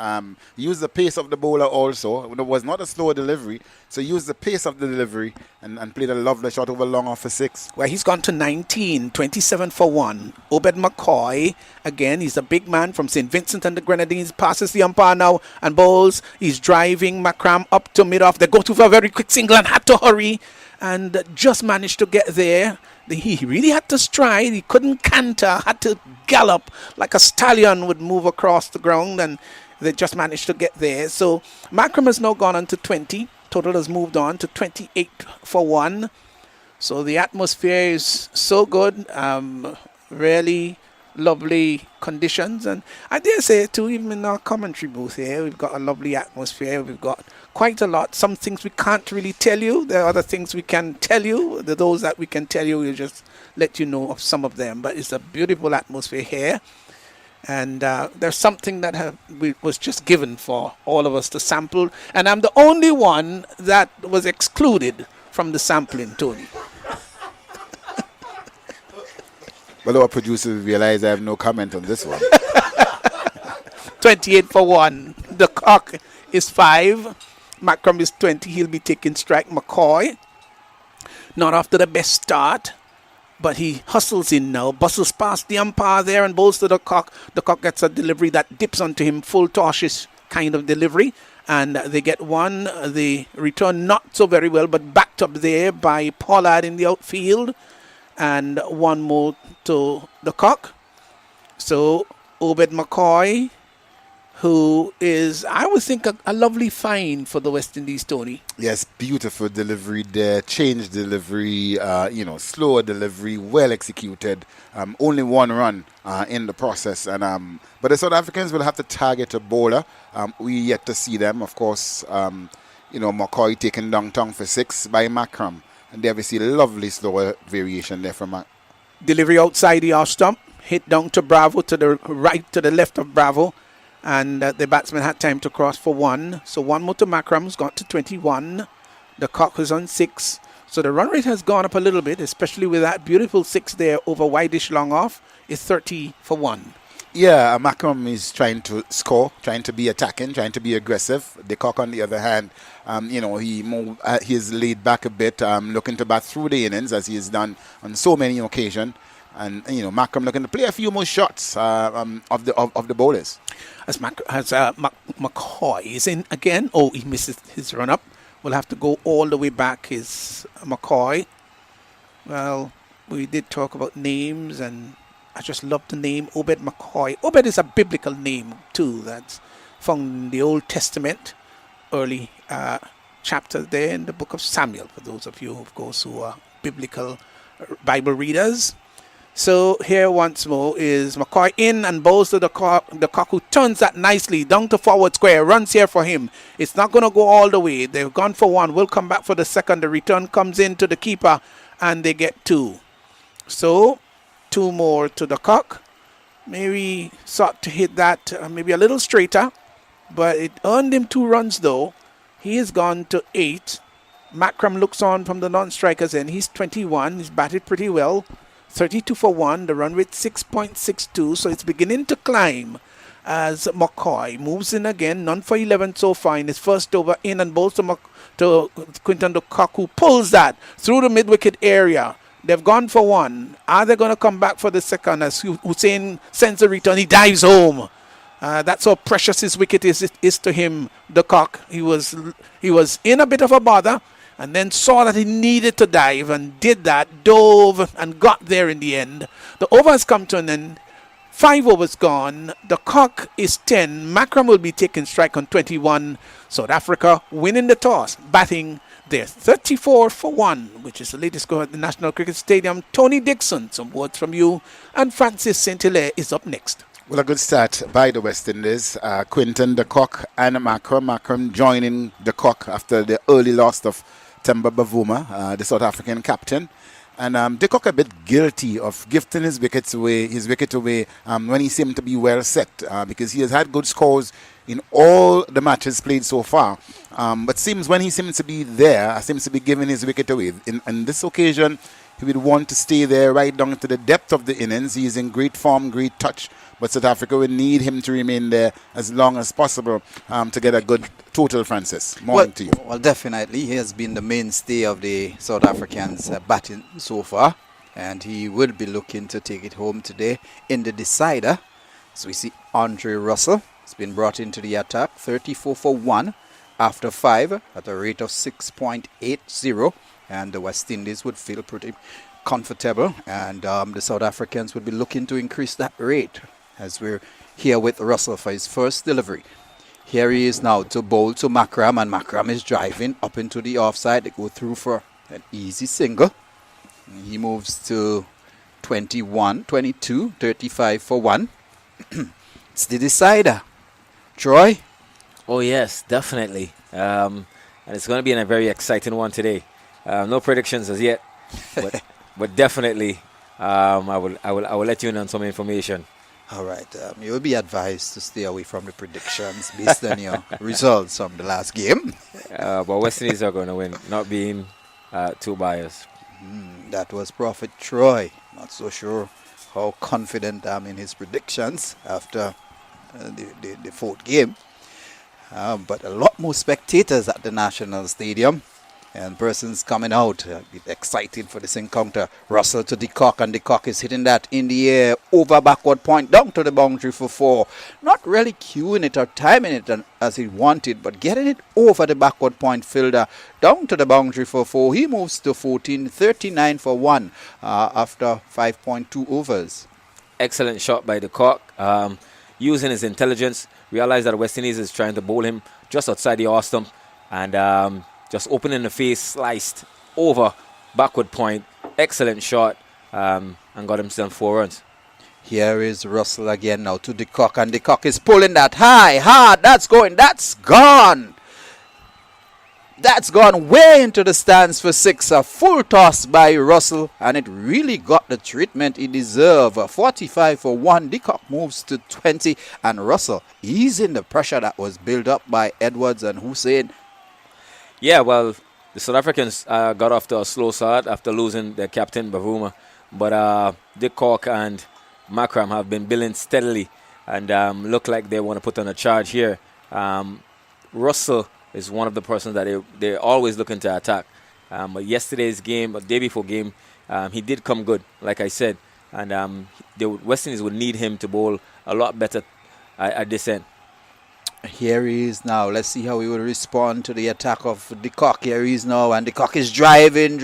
Used the pace of the bowler also. It was not a slow delivery, so used the pace of the delivery and played a lovely shot over long off for 6. Well, he's gone to 19, 27 for 1. Obed McCoy, again, he's a big man from St. Vincent and the Grenadines, passes the umpire now and bowls. He's driving Macram up to mid-off. They go to for a very quick single and had to hurry and just managed to get there. He really had to stride. He couldn't canter, had to gallop like a stallion would move across the ground, and they just managed to get there. So Macram has now gone on to 20. Total has moved on to 28 for 1. So the atmosphere is so good. Really lovely conditions, and I dare say too, even in our commentary booth here, we've got a lovely atmosphere. We've got quite a lot. Some things we can't really tell you. There are other things we can tell you. Those that we can tell you, we'll just let you know of some of them. But it's a beautiful atmosphere here, and there's something that was just given for all of us to sample, and I'm the only one that was excluded from the sampling, Tony. Well, our producers realize I have no comment on this one. 28 for 1. The Cock is 5. Macram is 20. He'll be taking strike. McCoy, not after the best start, but he hustles in now, bustles past the umpire there and bowls to the Cock. The Cock gets a delivery that dips onto him, full toshish kind of delivery, and they get one. The return not so very well, but backed up there by Pollard in the outfield, and one more to the Cock. So Obed McCoy, who is, I would think, a lovely find for the West Indies, Tony. Yes, beautiful delivery there, change delivery, slower delivery, well executed. Only one run in the process, and but the South Africans will have to target a bowler. We yet to see them, of course. McCoy taken downtown for 6 by Macram. And there we see lovely slower variation there from Mac. Delivery outside the off stump, hit down to Bravo, to the right, to the left of Bravo. And the batsman had time to cross for 1. So one more to Macram, who's got to 21. The Cock was on 6. So the run rate has gone up a little bit, especially with that beautiful 6 there over wideish long off. It's 30 for 1. Yeah, Macram is trying to score, trying to be attacking, trying to be aggressive. The Cock, on the other hand, he's laid back a bit, looking to bat through the innings, as he has done on so many occasions. And Macram looking to play a few more shots of the bowlers. As McCoy is in again. Oh, he misses his run up. We'll have to go all the way back. Is McCoy. Well, we did talk about names, and I just love the name Obed McCoy. Obed is a biblical name too. That's found in the Old Testament, early chapter there in the book of Samuel. For those of you, of course, who are biblical Bible readers. So here once more is McCoy in and bowls to the cock, who turns that nicely down to forward square. Runs here for him. It's not going to go all the way. They've gone for one. We'll come back for the second. The return comes in to the keeper and they get two. So 2 more to the cock. Maybe sought to hit that maybe a little straighter, but it earned him 2 runs though. He has gone to 8. Macram looks on from the non-strikers end. He's 21. He's batted pretty well. 32 for 1. The run rate 6.62. So it's beginning to climb as McCoy moves in again. None for 11 so far in his first over. In and bowls to Quinton de Kock, who pulls that through the mid-wicket area. They've gone for 1. Are they going to come back for the second? As Hussain sends a return, he dives home. That's how precious his wicket is to him, de Kock. He was in a bit of a bother, and then saw that he needed to dive and did that, dove and got there in the end. The over has come to an end. 5 overs gone. The Kock is 10. Macram will be taking strike on 21. South Africa winning the toss, batting there 34 for 1, which is the latest score at the National Cricket Stadium. Tony Dixon, some words from you, and Francis St. Hilaire is up next. Well, a good start by the West Indies. Quinton de Kock and Macram joining de Kock after the early loss of Temba Bavuma, the South African captain. And de Kock a bit guilty of gifting his wicket away when he seemed to be well set, because he has had good scores in all the matches played so far. But seems when he seems to be there, seems to be giving his wicket away. In this occasion, he would want to stay there right down to the depth of the innings. He is in great form, great touch. But South Africa would need him to remain there as long as possible to get a good total, Francis. Morning to you. Well, definitely. He has been the mainstay of the South Africans batting so far. And he will be looking to take it home today in the decider. So we see Andre Russell has been brought into the attack. 34 for 1 after 5 at a rate of 6.80. And the West Indies would feel pretty comfortable. And the South Africans would be looking to increase that rate. As we're here with Russell for his first delivery. Here he is now to bowl to Macram, and Macram is driving up into the offside. They go through for an easy single. And he moves to 21, 22, 35 for 1. It's the decider. Troy? Oh yes, definitely. And it's going to be a very exciting one today. No predictions as yet, but definitely I will let you in on some information. All right. You will be advised to stay away from the predictions based on your results from the last game. But West Indies are going to win, not being too biased. That was Prophet Troy. Not so sure how confident I'm in his predictions after the 4th game. But a lot more spectators at the National Stadium. And persons coming out excited for this encounter. Russell to de Kock, and de Kock is hitting that in the air over backward point down to the boundary for 4. Not really cueing it or timing it as he wanted, but getting it over the backward point fielder down to the boundary for 4. He moves to 14, 39 for 1 after 5.2 overs. Excellent shot by de Kock. Using his intelligence, realized that West Indies is trying to bowl him just outside the off stump, and just opening the face, sliced over backward point. Excellent shot, and got himself 4 runs. Here is Russell again now to de Kock, and de Kock is pulling that high, hard. That's gone. That's gone way into the stands for 6. A full toss by Russell, and it really got the treatment he deserved. 45 for 1. De Kock moves to 20, and Russell easing the pressure that was built up by Edwards and Hussain. Yeah, well, the South Africans got off to a slow start after losing their captain, Bavuma. But de Kock and Macram have been billing steadily and look like they want to put on a charge here. Russell is one of the persons that they're always looking to attack. But yesterday's game, or day before game, he did come good, like I said. and the West Indies would need him to bowl a lot better at this end. Here he is now. Let's see how he will respond to the attack of De Kock. Here he is now, and De Kock is driving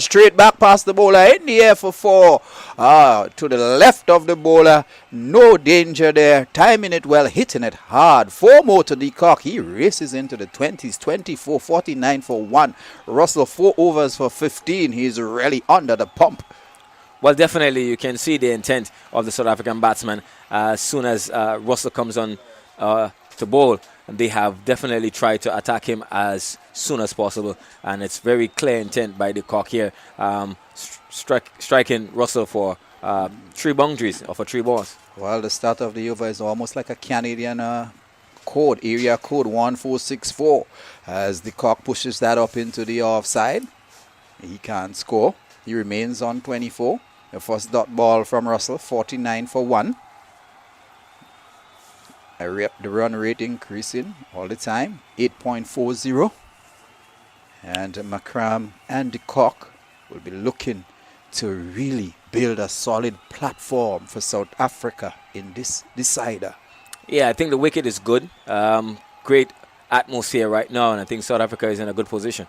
straight back past the bowler in the air for 4. To the left of the bowler. No danger there. Timing it well, hitting it hard. 4 more to De Kock. He races into the 20s. 24, 49 for 1. Russell 4 overs for 15. He's really under the pump. Well, definitely you can see the intent of the South African batsman. As soon as Russell comes on to bowl, they have definitely tried to attack him as soon as possible, and it's very clear intent by De Kock here, striking Russell for 3 boundaries or for 3 balls. Well, the start of the over is almost like a Canadian code, area code 1464, as De Kock pushes that up into the offside. He can't score. He remains on 24. The first dot ball from Russell, 49 for 1. The run rate increasing all the time, 8.40. And Makram and De Kock will be looking to really build a solid platform for South Africa in this decider. Yeah, I think the wicket is good. Great atmosphere right now, and I think South Africa is in a good position.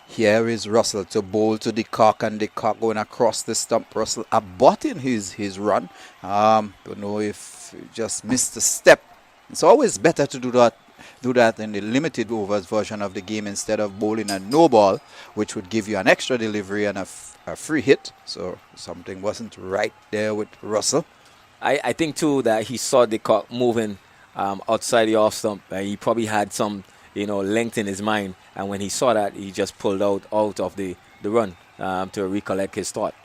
Here is Russell to bowl to De Kock, and De Kock going across the stump. Russell aborting his run. Don't know if he just missed a step. It's always better to do that in the limited overs version of the game instead of bowling a no ball, which would give you an extra delivery and a free hit. So something wasn't right there with Russell. I think too that he saw De Kock moving outside the off stump. He probably had some length in his mind, and when he saw that, he just pulled out of the run to recollect his thoughts.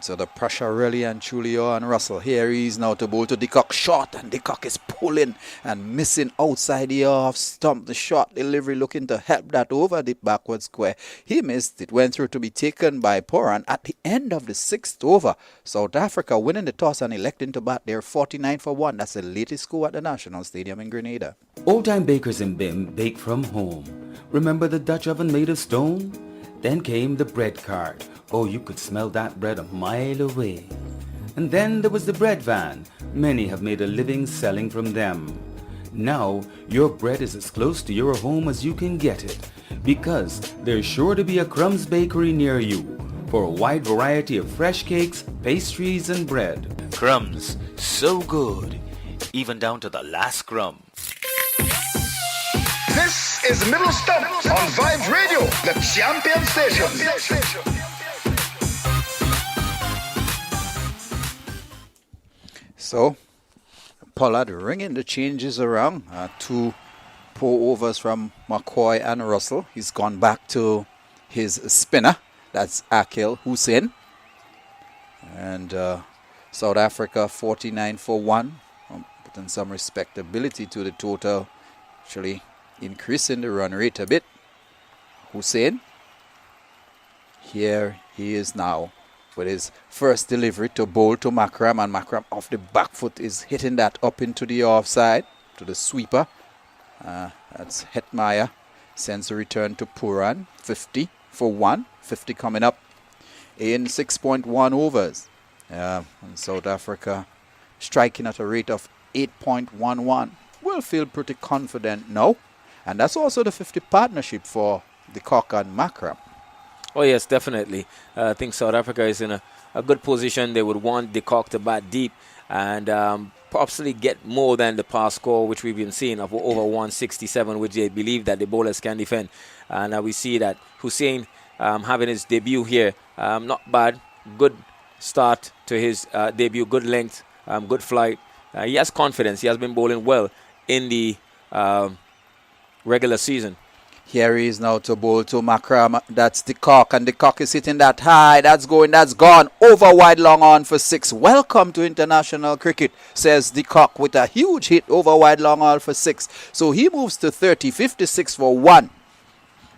So the pressure really and truly on Russell. Here he is now to bowl to De Kock. Short, and De Kock is pulling and missing outside the off stump. The short delivery looking to help that over the backward square. He missed it. Went through to be taken by Pooran at the end of the 6th over. South Africa winning the toss and electing to bat there, 49 for 1. That's the latest score at the National Stadium in Grenada. Old-time bakers in Bim bake from home. Remember the Dutch oven made of stone? Then came the bread cart. Oh, you could smell that bread a mile away. And then there was the bread van. Many have made a living selling from them. Now, your bread is as close to your home as you can get it, because there's sure to be a Crumbs bakery near you for a wide variety of fresh cakes, pastries, and bread. Crumbs, so good, even down to the last crumb. This is Middle Stump on Vibe Radio, the champion station. So, Pollard ringing the changes around. 2 poor overs from McCoy and Russell. He's gone back to his spinner. That's Akil Hussain. And South Africa 49 for 1. Putting some respectability to the total. Actually increasing the run rate a bit. Hussain. Here he is now with his first delivery to bowl to Makram, and Makram off the back foot is hitting that up into the offside to the sweeper. That's Hetmeyer. Sends a return to Pooran. 50 for 1. 50 coming up in 6.1 overs. And South Africa striking at a rate of 8.11. We'll feel pretty confident now. And that's also the 50 partnership for De Kock and Makram. Oh, yes, definitely. I think South Africa is in a good position. They would want De Kock to bat deep and possibly get more than the past score, which we've been seeing, of over 167, which they believe that the bowlers can defend. And we see that Hussain having his debut here, not bad. Good start to his debut, good length, good flight. He has confidence. He has been bowling well in the regular season. Here he is now to bowl to Makram. That's De Kock, and De Kock is hitting that high. That's going, that's gone. Over wide, long on for 6. Welcome to international cricket, says De Kock with a huge hit over wide, long on for 6. So he moves to 30, 56 for 1.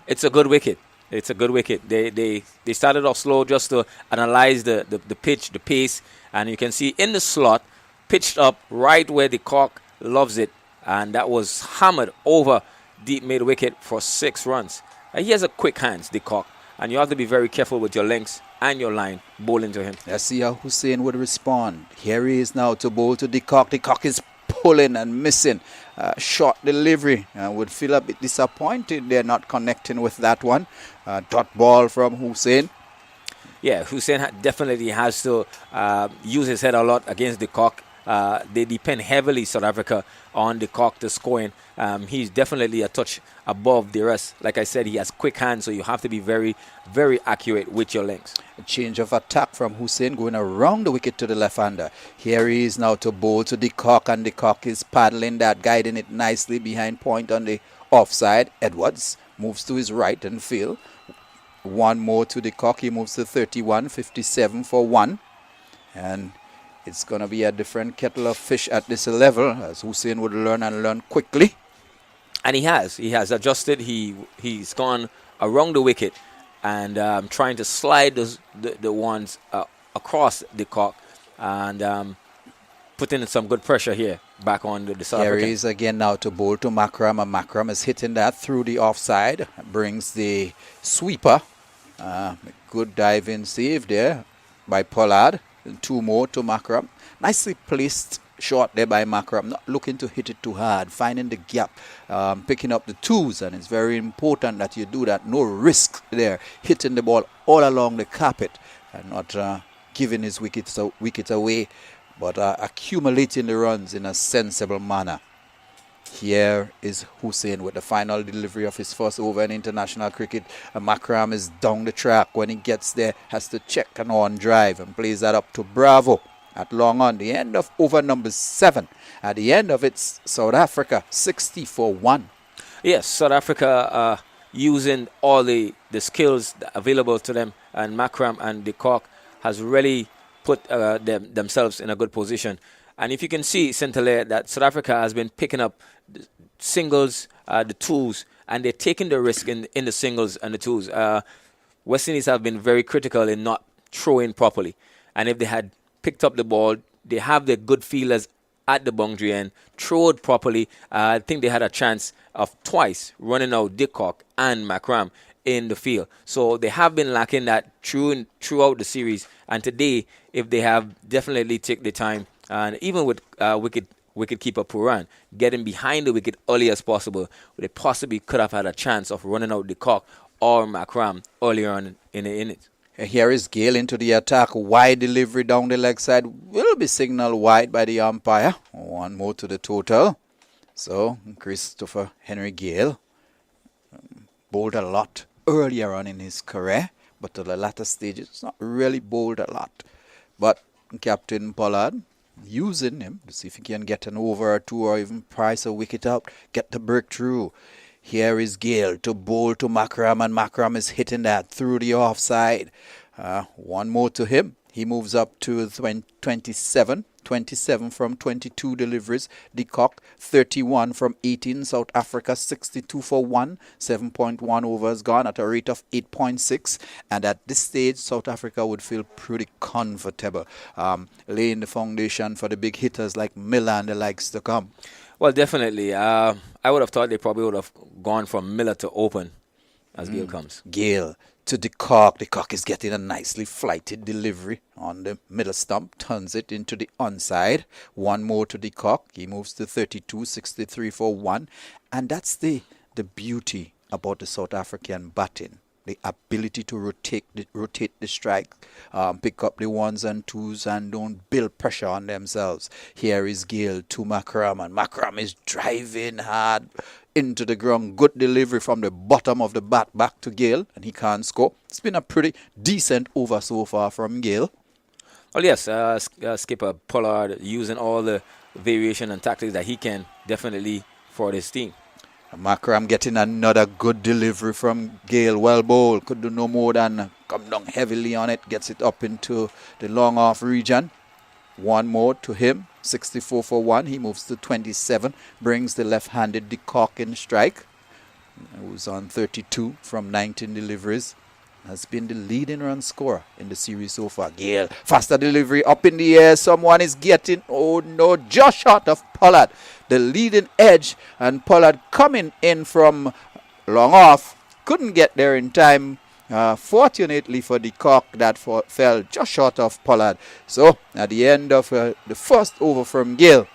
It's a good wicket. It's a good wicket. They started off slow just to analyze the pitch, the pace, and you can see in the slot, pitched up right where De Kock loves it, and that was hammered over deep mid wicket for 6 runs. He has a quick hands, De Kock, and you have to be very careful with your lengths and your line bowling to him. Let's see how Hussein would respond. Here he is now to bowl to De Kock. De Kock is pulling and missing. Short delivery. Would feel a bit disappointed they're not connecting with that one. Dot ball from Hussein. Yeah, Hussein definitely has to use his head a lot against De Kock. They depend heavily, South Africa, on De Kock to scoring. He's definitely a touch above the rest. Like I said, he has quick hands, so you have to be very, very accurate with your lengths. A change of attack from Hussein going around the wicket to the left-hander. Here he is now to bowl to De Kock, and De Kock is paddling that, guiding it nicely behind point on the offside. Edwards moves to his right and field. One more to De Kock. He moves to 31, 57 for one. And it's going to be a different kettle of fish at this level, as Hussein would learn and learn quickly. And he has adjusted. He's gone around the wicket and trying to slide the ones across De Kock and putting some good pressure here back on the South African. Here he is again now to bowl to Makram, and Makram is hitting that through the offside. Brings the sweeper. Good diving save there by Pollard. Two more to Makram. Nicely placed shot there by Makram. Not looking to hit it too hard. Finding the gap. Picking up the twos. And it's very important that you do that. No risk there. Hitting the ball all along the carpet. And not giving his wickets away. But accumulating the runs in a sensible manner. Here is Hussein with the final delivery of his first over in international cricket. Makram is down the track. When he gets there, has to check an on drive and plays that up to Bravo at long on. The end of over number 7. At the end of it, South Africa 60 for 1. Yes, South Africa using all the skills available to them, and Makram and De Kock has really put themselves in a good position. And if you can see, Centelaire, that South Africa has been picking up the singles, the twos, and they're taking the risk in the singles and the twos. West Indies have been very critical in not throwing properly. And if they had picked up the ball, they have the good feelers at the boundary and throw it properly. I think they had a chance of twice running out De Kock and Makram in the field. So they have been lacking that throughout the series. And today, if they have definitely take the time, and even with wicket keeper Puran getting behind the wicket early as possible, they possibly could have had a chance of running out De Kock or Makram earlier on in the innings. Here is Gale into the attack. Wide delivery down the leg side will be signaled wide by the umpire. One more to the total. So Christopher Henry Gale bowled a lot earlier on in his career, but to the latter stages, it's not really bowled a lot. But Captain Pollard using him to see if he can get an over or two or even price a wicket out, get the breakthrough. Here is Gale to bowl to Makram, and Makram is hitting that through the offside. One more to him. He moves up to 27 from 22 deliveries. De Kock 31 from 18. South Africa 62 for 1. 7.1 overs gone at a rate of 8.6. And at this stage, South Africa would feel pretty comfortable, laying the foundation for the big hitters like Miller and the likes to come. Well, definitely. I would have thought they probably would have gone from Miller to open as Gale comes. Gale to De Kock. De Kock is getting a nicely flighted delivery on the middle stump. Turns it into the onside. One more to De Kock. He moves to 32, 63 for 1. And that's the beauty about the South African batting. The ability to rotate the strike, pick up the ones and twos, and don't build pressure on themselves. Here is Gale to Makram, and Makram is driving hard into the ground. Good delivery from the bottom of the bat back to Gale, and he can't score. It's been a pretty decent over so far from Gale. Well, yes, skipper Pollard using all the variation and tactics that he can definitely for this team. Makram getting another good delivery from Gale. Well bowled. Could do no more than come down heavily on it. Gets it up into the long off region. One more to him. 64 for 1. He moves to 27. Brings the left-handed De Kock in strike. Who's on 32 from 19 deliveries. Has been the leading run scorer in the series so far. Gale, faster delivery up in the air. Someone is getting, oh no, just short of Pollard. The leading edge, and Pollard coming in from long off. Couldn't get there in time. Fortunately for the cock, that fell just short of Pollard. So at the end of the first over from Gill,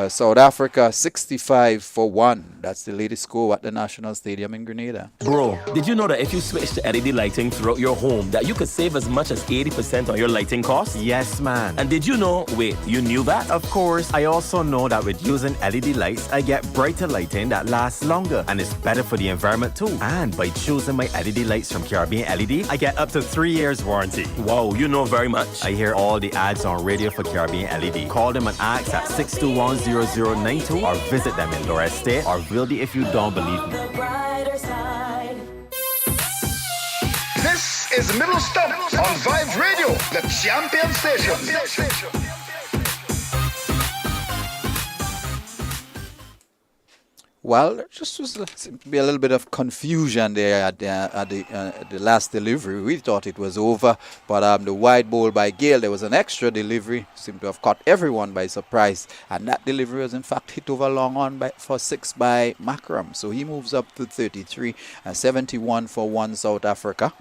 South Africa 65-1. That's the latest score at the National Stadium in Grenada. Bro, did you know that if you switch to LED lighting throughout your home, that you could save as much as 80% on your lighting costs? Yes, man. And did you know, wait, you knew that? Of course, I also know that with using LED lights, I get brighter lighting that lasts longer and is better for the environment too. And by choosing my LED lights from Caribbean LED, I get up to 3 years warranty. Wow, you know very much. I hear all the ads on radio for Caribbean LED. Call them and ask at 621-0092 or visit them in Lorette State or Wildy if you don't believe me. This is Middle Stump on Vibe Radio, the champion station. Well, there just seemed to be a little bit of confusion there at the last delivery. We thought it was over, but the wide ball by Gale, there was an extra delivery, seemed to have caught everyone by surprise, and that delivery was in fact hit over long on for 6 by Makram. So he moves up to 33 and 71-1 South Africa.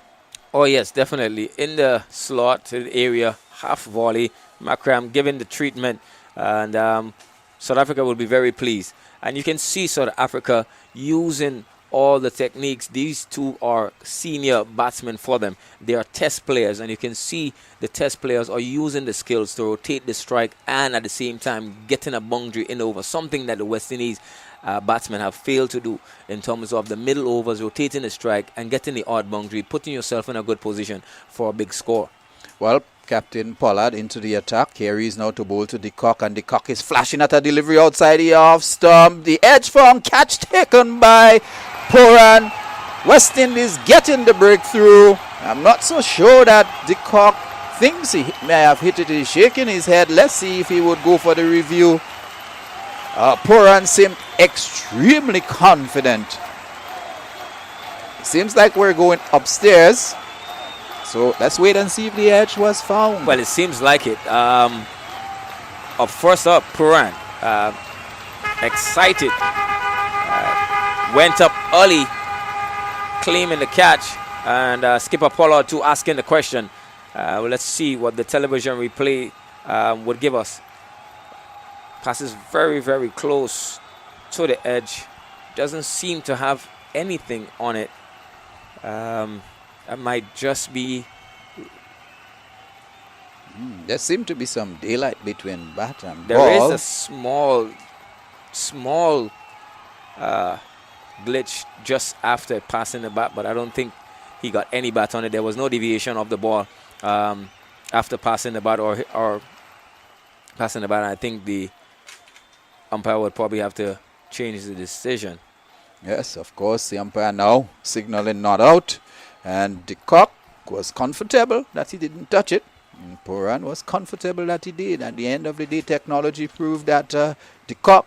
Oh yes, definitely in the slot area, half volley. Makram given the treatment, and South Africa will be very pleased. And you can see South Africa using all the techniques. These two are senior batsmen for them. They are test players, and you can see the test players are using the skills to rotate the strike and at the same time getting a boundary in over, something that the West Indies batsmen have failed to do in terms of the middle overs, rotating the strike and getting the odd boundary, putting yourself in a good position for a big score. Well, Captain Pollard into the attack. Here he is now to bowl to De Kock, and De Kock is flashing at a delivery outside the off stump. The edge from catch taken by Poran. West Indies getting the breakthrough. I'm not so sure that De Kock thinks he may have hit it. He's shaking his head. Let's see if he would go for the review. Poran seemed extremely confident. It seems like we're going upstairs. So let's wait and see if the edge was found. Well, it seems like it. First up, Puran, excited, went up early, claiming the catch, and Skipper Pollard too asking the question. Well, let's see what the television replay would give us. Passes very, very close to the edge. Doesn't seem to have anything on it. That might just be... There seemed to be some daylight between bat and there ball. There is a small glitch just after passing the bat, but I don't think he got any bat on it. There was no deviation of the ball after passing the bat or passing the bat. I think the umpire would probably have to change the decision. Yes, of course, the umpire now signaling not out. And De Kock was comfortable that he didn't touch it. And Poran was comfortable that he did. At the end of the day, technology proved that De Kock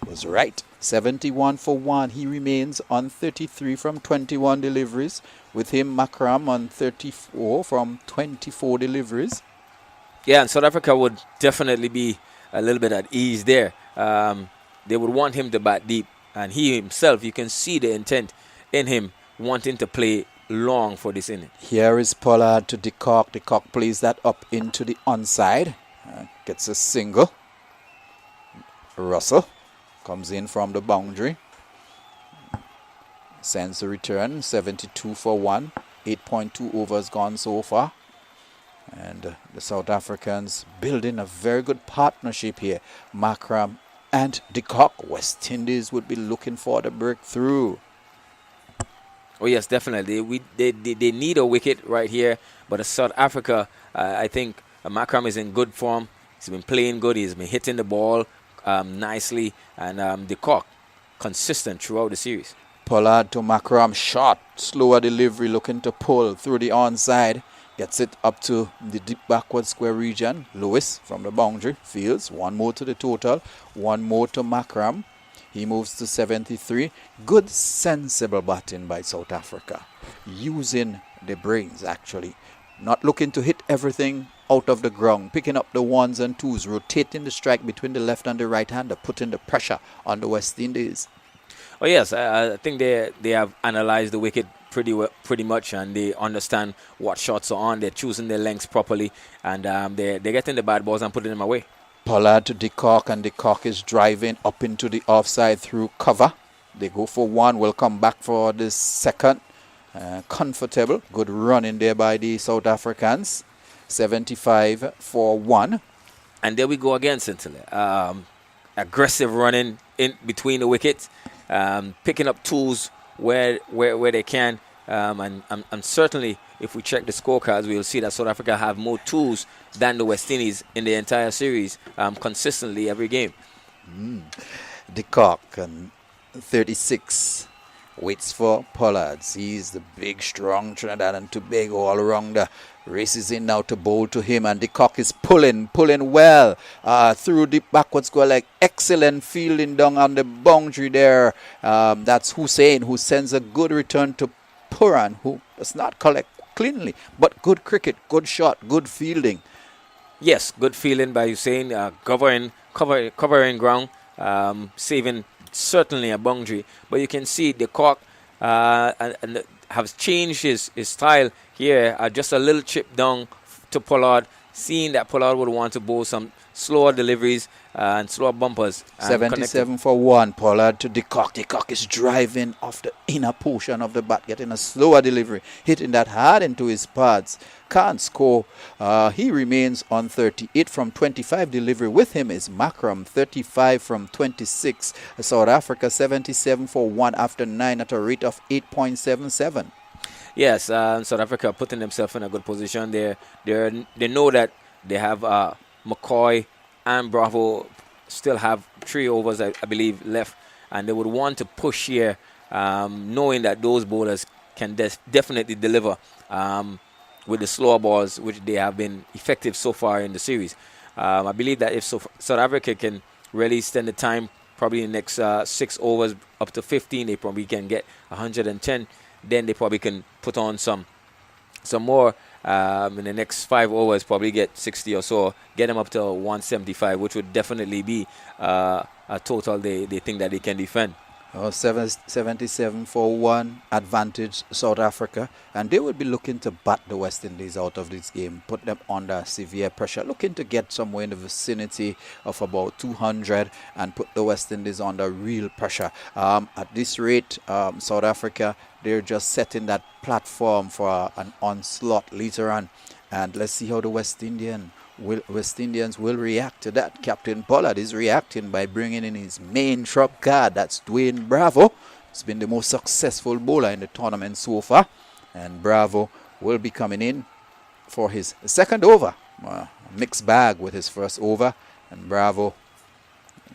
was right. 71-1. He remains on 33 from 21 deliveries. With him, Makram on 34 from 24 deliveries. Yeah, and South Africa would definitely be a little bit at ease there. They would want him to bat deep. And he himself, you can see the intent in him wanting to play long for this inning. Here is Pollard to De Kock. De Kock plays that up into the onside. Gets a single. Russell comes in from the boundary. Sends a return. 72-1. 8.2 overs gone so far. And the South Africans building a very good partnership here. Makram and De Kock. West Indies would be looking for the breakthrough. Oh yes, definitely. They need a wicket right here. But South Africa, I think Makram is in good form. He's been playing good. He's been hitting the ball nicely. And De Kock, consistent throughout the series. Pollard to Makram. Shot. Slower delivery, looking to pull through the onside. Gets it up to the deep backward square region. Lewis from the boundary. Fields. One more to the total. One more to Makram. He moves to 73. Good, sensible batting by South Africa. Using the brains, actually. Not looking to hit everything out of the ground. Picking up the ones and twos. Rotating the strike between the left and the right hander. Putting the pressure on the West Indies. Oh, yes. I think they have analyzed the wicket pretty much, and they understand what shots are on. They're choosing their lengths properly, and they're getting the bad balls and putting them away. Pollard to de Kock, and de Kock is driving up into the offside through cover. They go for one, will come back for the second. Comfortable. Good run in there by the South Africans. 75 for 1. And there we go again, Scintilla. Aggressive running in between the wickets, picking up tools where they can. And certainly, if we check the scorecards, we'll see that South Africa have more tools than the West Indies in the entire series, consistently every game. De Kock, and 36, waits for Pollard. He's the big, strong Trinidad and Tobago all-rounder. Races in now to bowl to him, and de Kock is pulling well through the backwards goal, like excellent fielding down on the boundary there. That's Hussein, who sends a good return to Puran, who does not collect cleanly, but good cricket, good shot, good fielding. Yes, good fielding by Hussein, covering ground, saving certainly a boundary. But you can see de Kock and has changed his style here. Just a little chip down to Pollard, seeing that Pollard would want to bowl some slower deliveries and slower bumpers. 77 for 1. Pollard to de Kock. De Kock is driving off the inner portion of the bat, getting a slower delivery, hitting that hard into his pads. Can't score. He remains on 38 from 25. Delivery with him is Makram, 35 from 26. South Africa 77 for 1 after 9 at a rate of 8.77. Yes, South Africa putting themselves in a good position. They know that they have McCoy and Bravo still have 3 overs, I believe, left, and they would want to push here, knowing that those bowlers can definitely deliver with the slower balls, which they have been effective so far in the series. I believe that if South Africa can really spend the time, probably in the next 6 overs up to 15, they probably can get 110. Then they probably can put on some more in the next 5 overs, probably get 60 or so, get them up to 175, which would definitely be a total they think that they can defend. 77 for 1 advantage South Africa, and they will be looking to bat the West Indies out of this game, put them under severe pressure, looking to get somewhere in the vicinity of about 200 and put the West Indies under real pressure. At this rate, South Africa, they're just setting that platform for an onslaught later on, and let's see how the West Indians will react to that. Captain Pollard is reacting by bringing in his main trump card. That's Dwayne Bravo. He's been the most successful bowler in the tournament so far, and Bravo will be coming in for his second over. A mixed bag with his first over, and Bravo,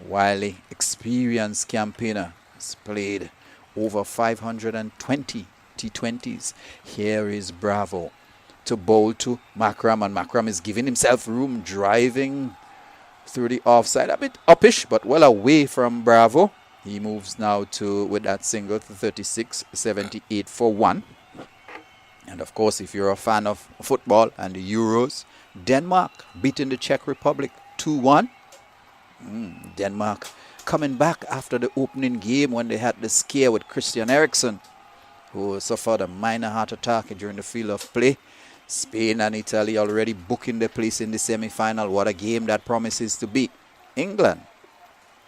wily, experienced campaigner, has played over 520 T20s. Here is Bravo to bowl to Makram, and Makram is giving himself room, driving through the offside, a bit uppish but well away from Bravo. He moves now with that single to 36, 78 for 1. And of course, if you're a fan of football and the Euros, Denmark beating the Czech Republic 2-1. Denmark coming back after the opening game when they had the scare with Christian Eriksen, who suffered a minor heart attack during the field of play. Spain and Italy already booking their place in the semi-final. What a game that promises to be. England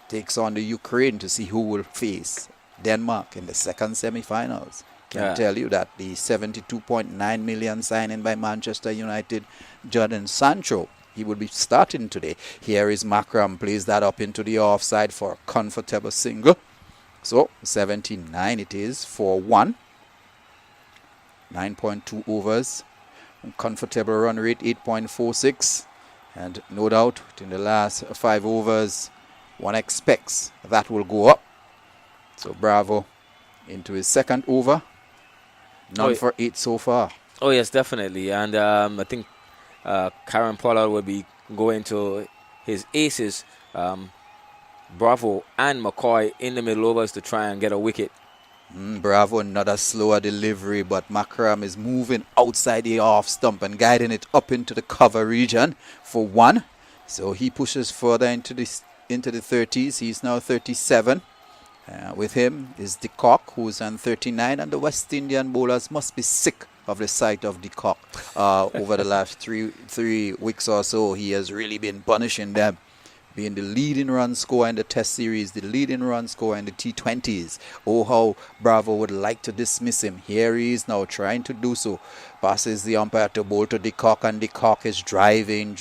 takes on the Ukraine to see who will face Denmark in the second semi-finals. Can tell you that the 72.9 million signing by Manchester United, Jadon Sancho, he will be starting today. Here is Makram, plays that up into the offside for a comfortable single. So 79 it is for 1. 9.2 overs. Comfortable run rate 8.46, and no doubt in the last 5 overs one expects that will go up. So Bravo into his second over, none for 8 so far. Oh yes, definitely, and I think Karen Pollard will be going to his aces, Bravo and McCoy in the middle overs to try and get a wicket. Bravo, another slower delivery, but Makram is moving outside the off stump and guiding it up into the cover region for 1. So he pushes further into the 30s. He's now 37, With him is De Kock, who's on 39, and the West Indian bowlers must be sick of the sight of De Kock. Over the last three weeks or so, he has really been punishing them, being the leading run scorer in the Test series, the leading run scorer in the T20s. Oh, how Bravo would like to dismiss him. Here he is now trying to do so. Passes the umpire to bowl to De Kock, and De Kock is driving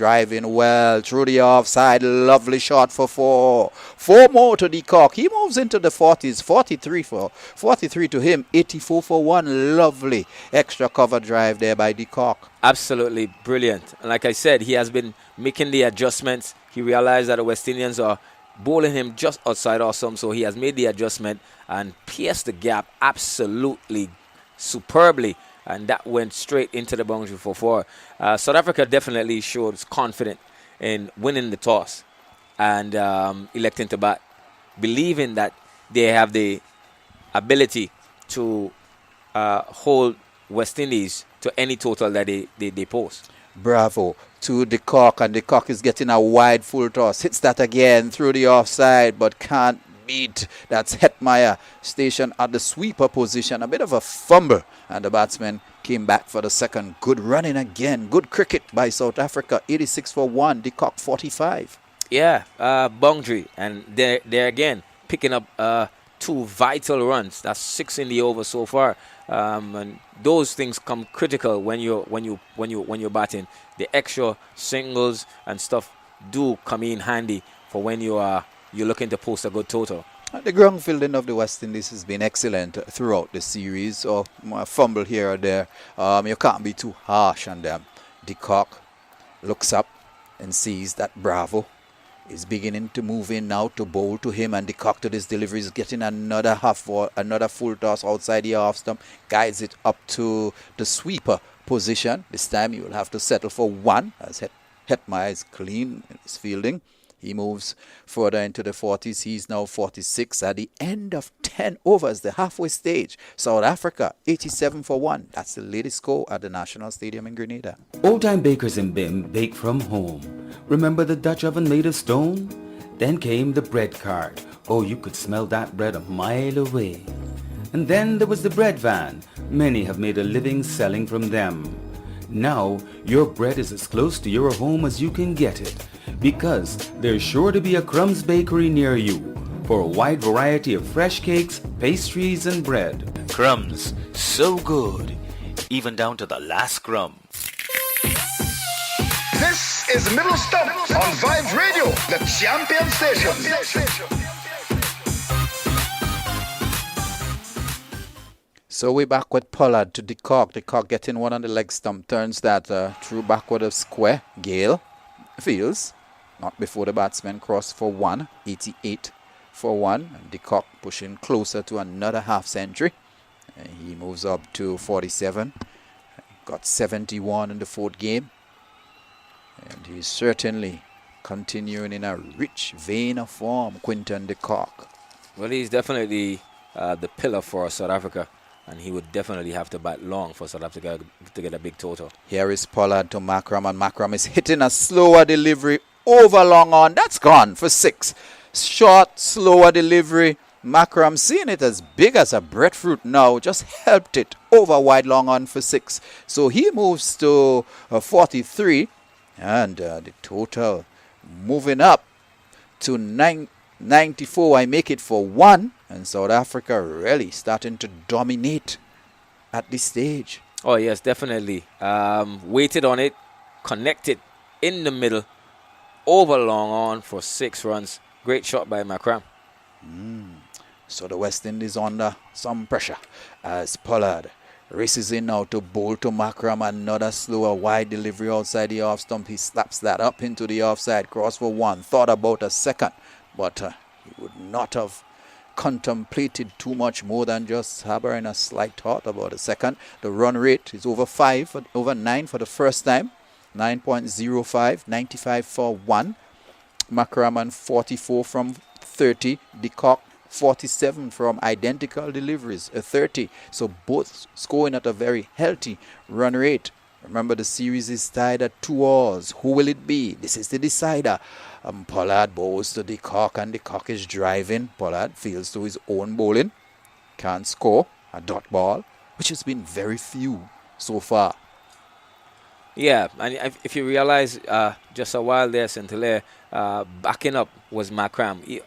well through the offside. Lovely shot for 4. 4 more to De Kock. He moves into the 40s. 43 to him. 84 for 1. Lovely extra cover drive there by De Kock. Absolutely brilliant. And like I said, he has been making the adjustments. He realized that the West Indians are bowling him just outside awesome, so he has made the adjustment and pierced the gap absolutely superbly, and that went straight into the boundary for 4. South Africa definitely showed confidence in winning the toss and electing to bat, believing that they have the ability to hold West Indies to any total that they post. Bravo to De Kock, and De Kock is getting a wide full toss. Hits that again through the offside, but can't beat. That's Hetmeyer stationed at the sweeper position. A bit of a fumble, and the batsman came back for the second. Good running again. Good cricket by South Africa. 86 for 1. De Kock 45. Yeah, boundary, and they're again picking up 2 vital runs. That's 6 in the over so far. And those things come critical when you're batting. The extra singles and stuff do come in handy for when you're looking to post a good total. The ground fielding of the West Indies has been excellent throughout the series. So a fumble here or there. You can't be too harsh on them. De Kock looks up and sees that Bravo is beginning to move in now to bowl to him, and De Kock to this delivery is getting another full toss outside the off stump, guides it up to the sweeper position. This time he will have to settle for 1 as Hetmeyer is clean in his fielding. He moves further into the 40s. He's now 46 at the end of 10 overs, the halfway stage. South Africa 87 for 1. That's the latest score at the National Stadium in Grenada. Old-time bakers in Bim bake from home. Remember the Dutch oven made of stone? Then came the bread cart. Oh, you could smell that bread a mile away. And then there was the bread van. Many have made a living selling from them. Now, your bread is as close to your home as you can get it, because there's sure to be a Crumbs bakery near you for a wide variety of fresh cakes, pastries, and bread. Crumbs, so good, even down to the last crumb. This is Middle Stump on Vibe Radio, the champion station. So we're back with Pollard to De Kock. De Kock getting one on the leg stump. Turns that through backward of square. Gale fields. Not before the batsman crossed for 1. 88 for 1. And De Kock pushing closer to another half century. He moves up to 47. Got 71 in the 4th game. And he's certainly continuing in a rich vein of form, Quinton De Kock. Well, he's definitely the pillar for South Africa. And he would definitely have to bat long for South Africa to get a big total. Here is Pollard to Makram, and Makram is hitting a slower delivery over long on. That's gone for 6. Short, slower delivery. Makram seeing it as big as a breadfruit now. Just helped it over wide long on for 6. So he moves to 43. And the total moving up to 94. I make it for 1. And South Africa really starting to dominate at this stage. Oh, yes, definitely. Waited on it, connected in the middle, over long on for 6 runs. Great shot by Makram. So the West Indies under some pressure as Pollard races in now to bowl to Makram. Another slower wide delivery outside the off stump. He slaps that up into the offside. Cross for 1. Thought about a second, but he would not have contemplated too much more than just harboring a slight thought about a second. The run rate is over 9 for the first time. 9.05, 95 for 1. Makram 44 from 30. De Kock 47 from identical deliveries, a 30. So both scoring at a very healthy run rate. Remember, the series is tied at 2 hours. Who will it be? This is the decider. Pollard bowls to the cock, and the cock is driving. Pollard fields to his own bowling. Can't score. A dot ball, which has been very few so far. Yeah, and if you realize just a while there, St-Hilaire, backing up was Macram. He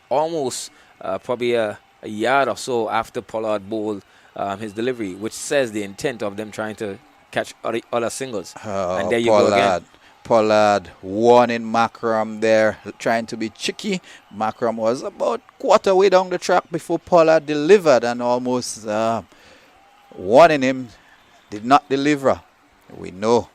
almost probably a yard or so after Pollard bowled his delivery, which says the intent of them trying to catch other singles. And there you go again. Pollard warning Macram there, trying to be cheeky. Macram was about quarter way down the track before Pollard delivered, and almost warning him, did not deliver. We know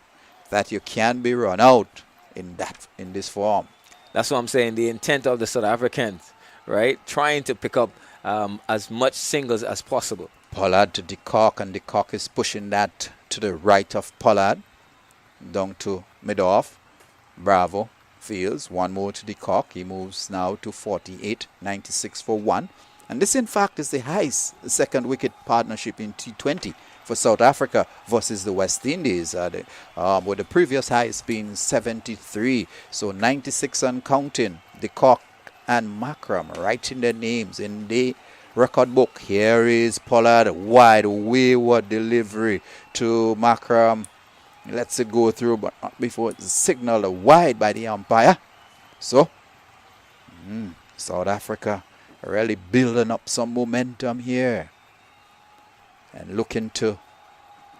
that you can be run out in this form. That's what I'm saying. The intent of the South Africans, right? Trying to pick up as much singles as possible. Pollard to the cock, and the cock is pushing that to the right of Pollard, down to mid-off. Bravo fields one more to the cock. He moves now to 48, 96 for 1. And this, in fact, is the highest second wicket partnership in T20 for South Africa versus the West Indies, with the previous highest being 73. So 96 and counting. The cock and Macram writing their names in the record book. Here is Pollard, wide wayward delivery to Macram. Lets it go through, but not before it's signaled wide by the umpire. So, South Africa really building up some momentum here and looking to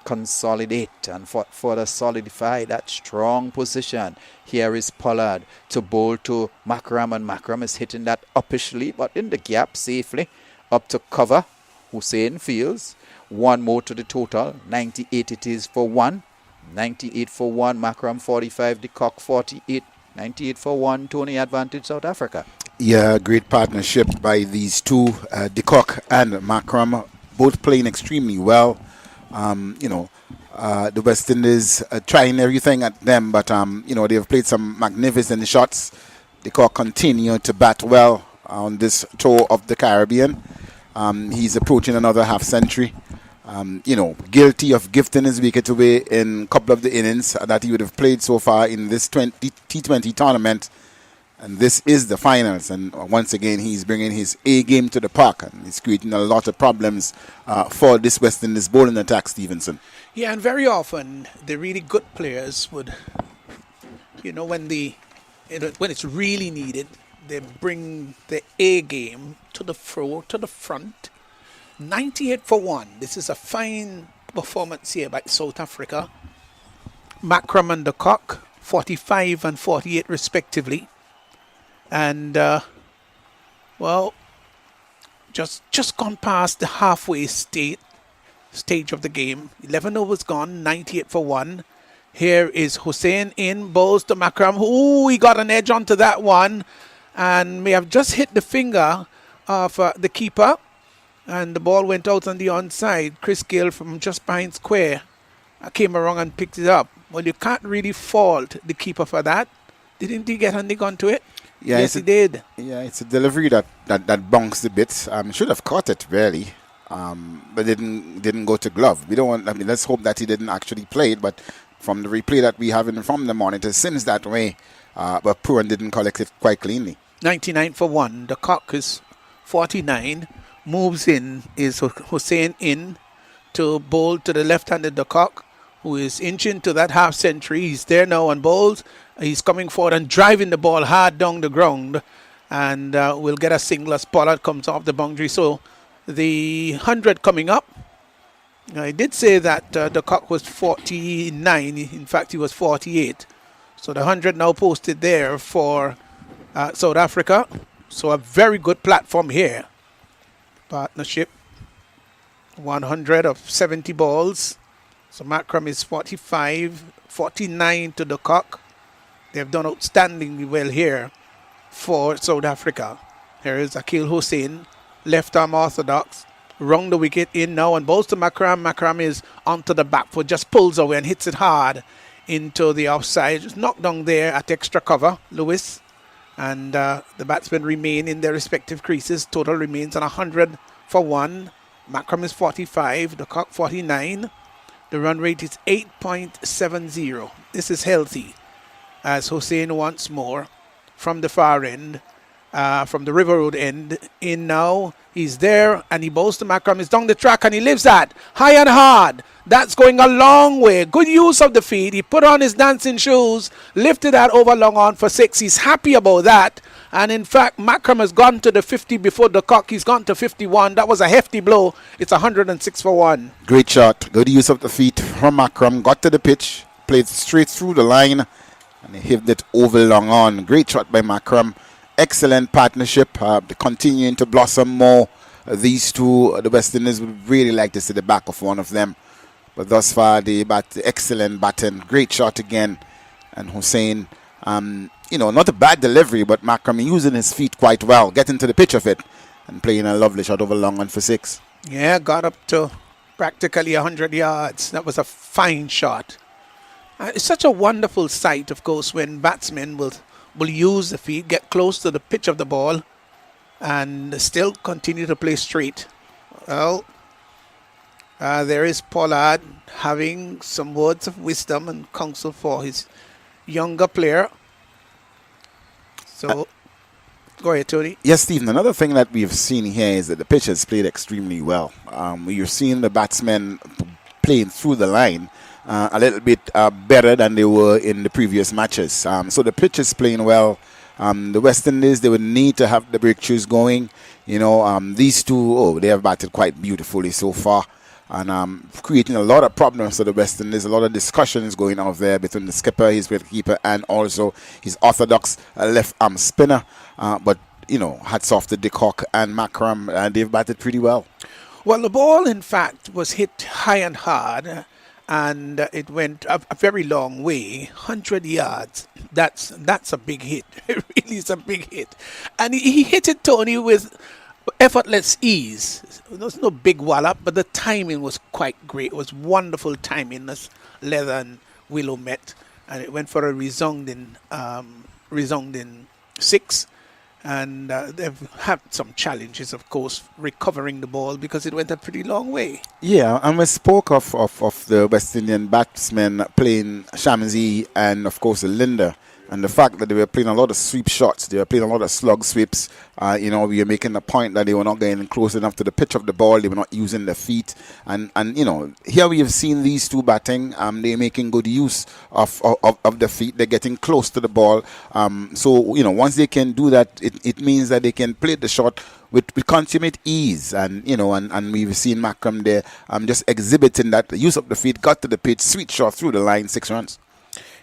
consolidate and further solidify that strong position. Here is Pollard to bowl to Macram, and Macram is hitting that uppishly, but in the gap safely up to cover. Hussein fields one more to the total. 98 it is for 1. 98 for 1, Macram 45, the cock 48. 98 for 1, Tony advantage South Africa. Yeah, great partnership by these two, de Kock and Macram, both playing extremely well. The West Indies trying everything at them, but they've played some magnificent shots. De Kock continue to bat well on this tour of the Caribbean. He's approaching another half century. Guilty of gifting his wicket away in a couple of the innings that he would have played so far in this T20 tournament. And this is the finals. And once again, he's bringing his A game to the park. And he's creating a lot of problems for this West Indies bowling attack, Stevenson. Yeah, and very often the really good players would, when it's really needed, they bring the A game to the front. 98 for 1. This is a fine performance here by South Africa. Macram and de Kock, 45 and 48 respectively. And, just gone past the halfway stage of the game. 11 overs gone, 98 for 1. Here is Hussein in, bowls to Macram. Ooh, he got an edge onto that one. And may have just hit the finger of the keeper. And the ball went out on the onside. Chris Gill from just behind square came around and picked it up. Well, you can't really fault the keeper for that. Didn't he get a nick onto it? Yeah, yes, he did. Yeah, it's a delivery that bounced a bit. Should have caught it, really. But didn't go to glove. Let's hope that he didn't actually play it. But from the replay that we have from the monitor, it seems that way. But Puran didn't collect it quite cleanly. 99 for 1. The cock is 49. Moves in is Hussein in to bowl to the left-handed de Kock, who is inching to that half century. He's there now on bowls. He's coming forward and driving the ball hard down the ground, and we'll get a single as Pollard comes off the boundary. So the 100 coming up. I did say that de Kock was 49. In fact, he was 48. So the 100 now posted there for South Africa. So a very good platform here. Partnership 100 of 70 balls. So Macram is 45, 49 to de Kock. They've done outstandingly well here for South Africa. Here is Akil Hussein, left arm orthodox, round the wicket in now and bowls to Macram. Macram is onto the back foot, just pulls away and hits it hard into the offside. Just knocked down there at extra cover, Lewis. And the batsmen remain in their respective creases. Total remains on 100 for 1. Macram is 45. De Kock 49. The run rate is 8.70. This is healthy. As Hussein once more from the far end, from the River Road end. In now, he's there, and he bowls to Macram. He's down the track, and he lives that high and hard. That's going a long way. Good use of the feet. He put on his dancing shoes, lifted that over long on for 6. He's happy about that. And in fact, Macram has gone to the 50 before the cock. He's gone to 51. That was a hefty blow. It's 106 for 1. Great shot. Good use of the feet from Macram. Got to the pitch, played straight through the line, and he hit it over long on. Great shot by Macram. Excellent partnership. Continuing to blossom more. These two, the West Indies would really like to see the back of one of them. But thus far, they bat excellent batting. Great shot again. And Hussein, not a bad delivery, but Macram using his feet quite well, getting to the pitch of it and playing a lovely shot over long on for 6. Yeah, got up to practically 100 yards. That was a fine shot. It's such a wonderful sight, of course, when batsmen will use the feet, get close to the pitch of the ball, and still continue to play straight. Well, there is Pollard having some words of wisdom and counsel for his younger player. So, go ahead, Tony. Yes, Stephen. Another thing that we've seen here is that the pitch has played extremely well. You're seeing the batsmen playing through the line a little bit better than they were in the previous matches. So the pitch is playing well. The West Indies, they would need to have the breakthroughs going. These two, they have batted quite beautifully so far. And creating a lot of problems for the West Indies. A lot of discussions going on there between the skipper, his wicketkeeper, and also his orthodox left arm spinner. But hats off to Dick Hawk and Macram. They've batted pretty well. Well, the ball, in fact, was hit high and hard, and it went a very long way, 100 yards. That's a big hit. It really is a big hit. And he hit it, Tony, with effortless ease. There was no big wallop, but the timing was quite great. It was wonderful timing as Leather and Willow met, and it went for a resounding 6. And they've had some challenges, of course, recovering the ball because it went a pretty long way. Yeah, and we spoke of the West Indian batsmen playing Shamsi and, of course, Linda. And the fact that they were playing a lot of sweep shots, they were playing a lot of slug sweeps. We were making the point that they were not getting close enough to the pitch of the ball. They were not using their feet. And here we have seen these two batting. They're making good use of the feet. They're getting close to the ball. Once they can do that, it means that they can play the shot with consummate ease. And we've seen Macram there just exhibiting that use of the feet, got to the pitch, sweet shot through the line, 6 runs.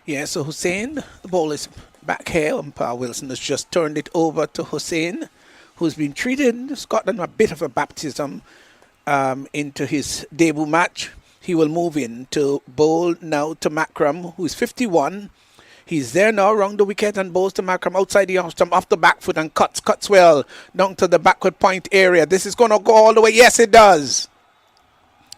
Yeah, so Hussein, the ball is back here. Umpire Wilson has just turned it over to Hussein, who's been treated in Scotland a bit of a baptism into his debut match. He will move in to bowl now to Macram, who's 51. He's there now around the wicket and bowls to Macram outside the off stump, off the back foot, and cuts well down to the backward point area. This is going to go all the way. Yes, it does.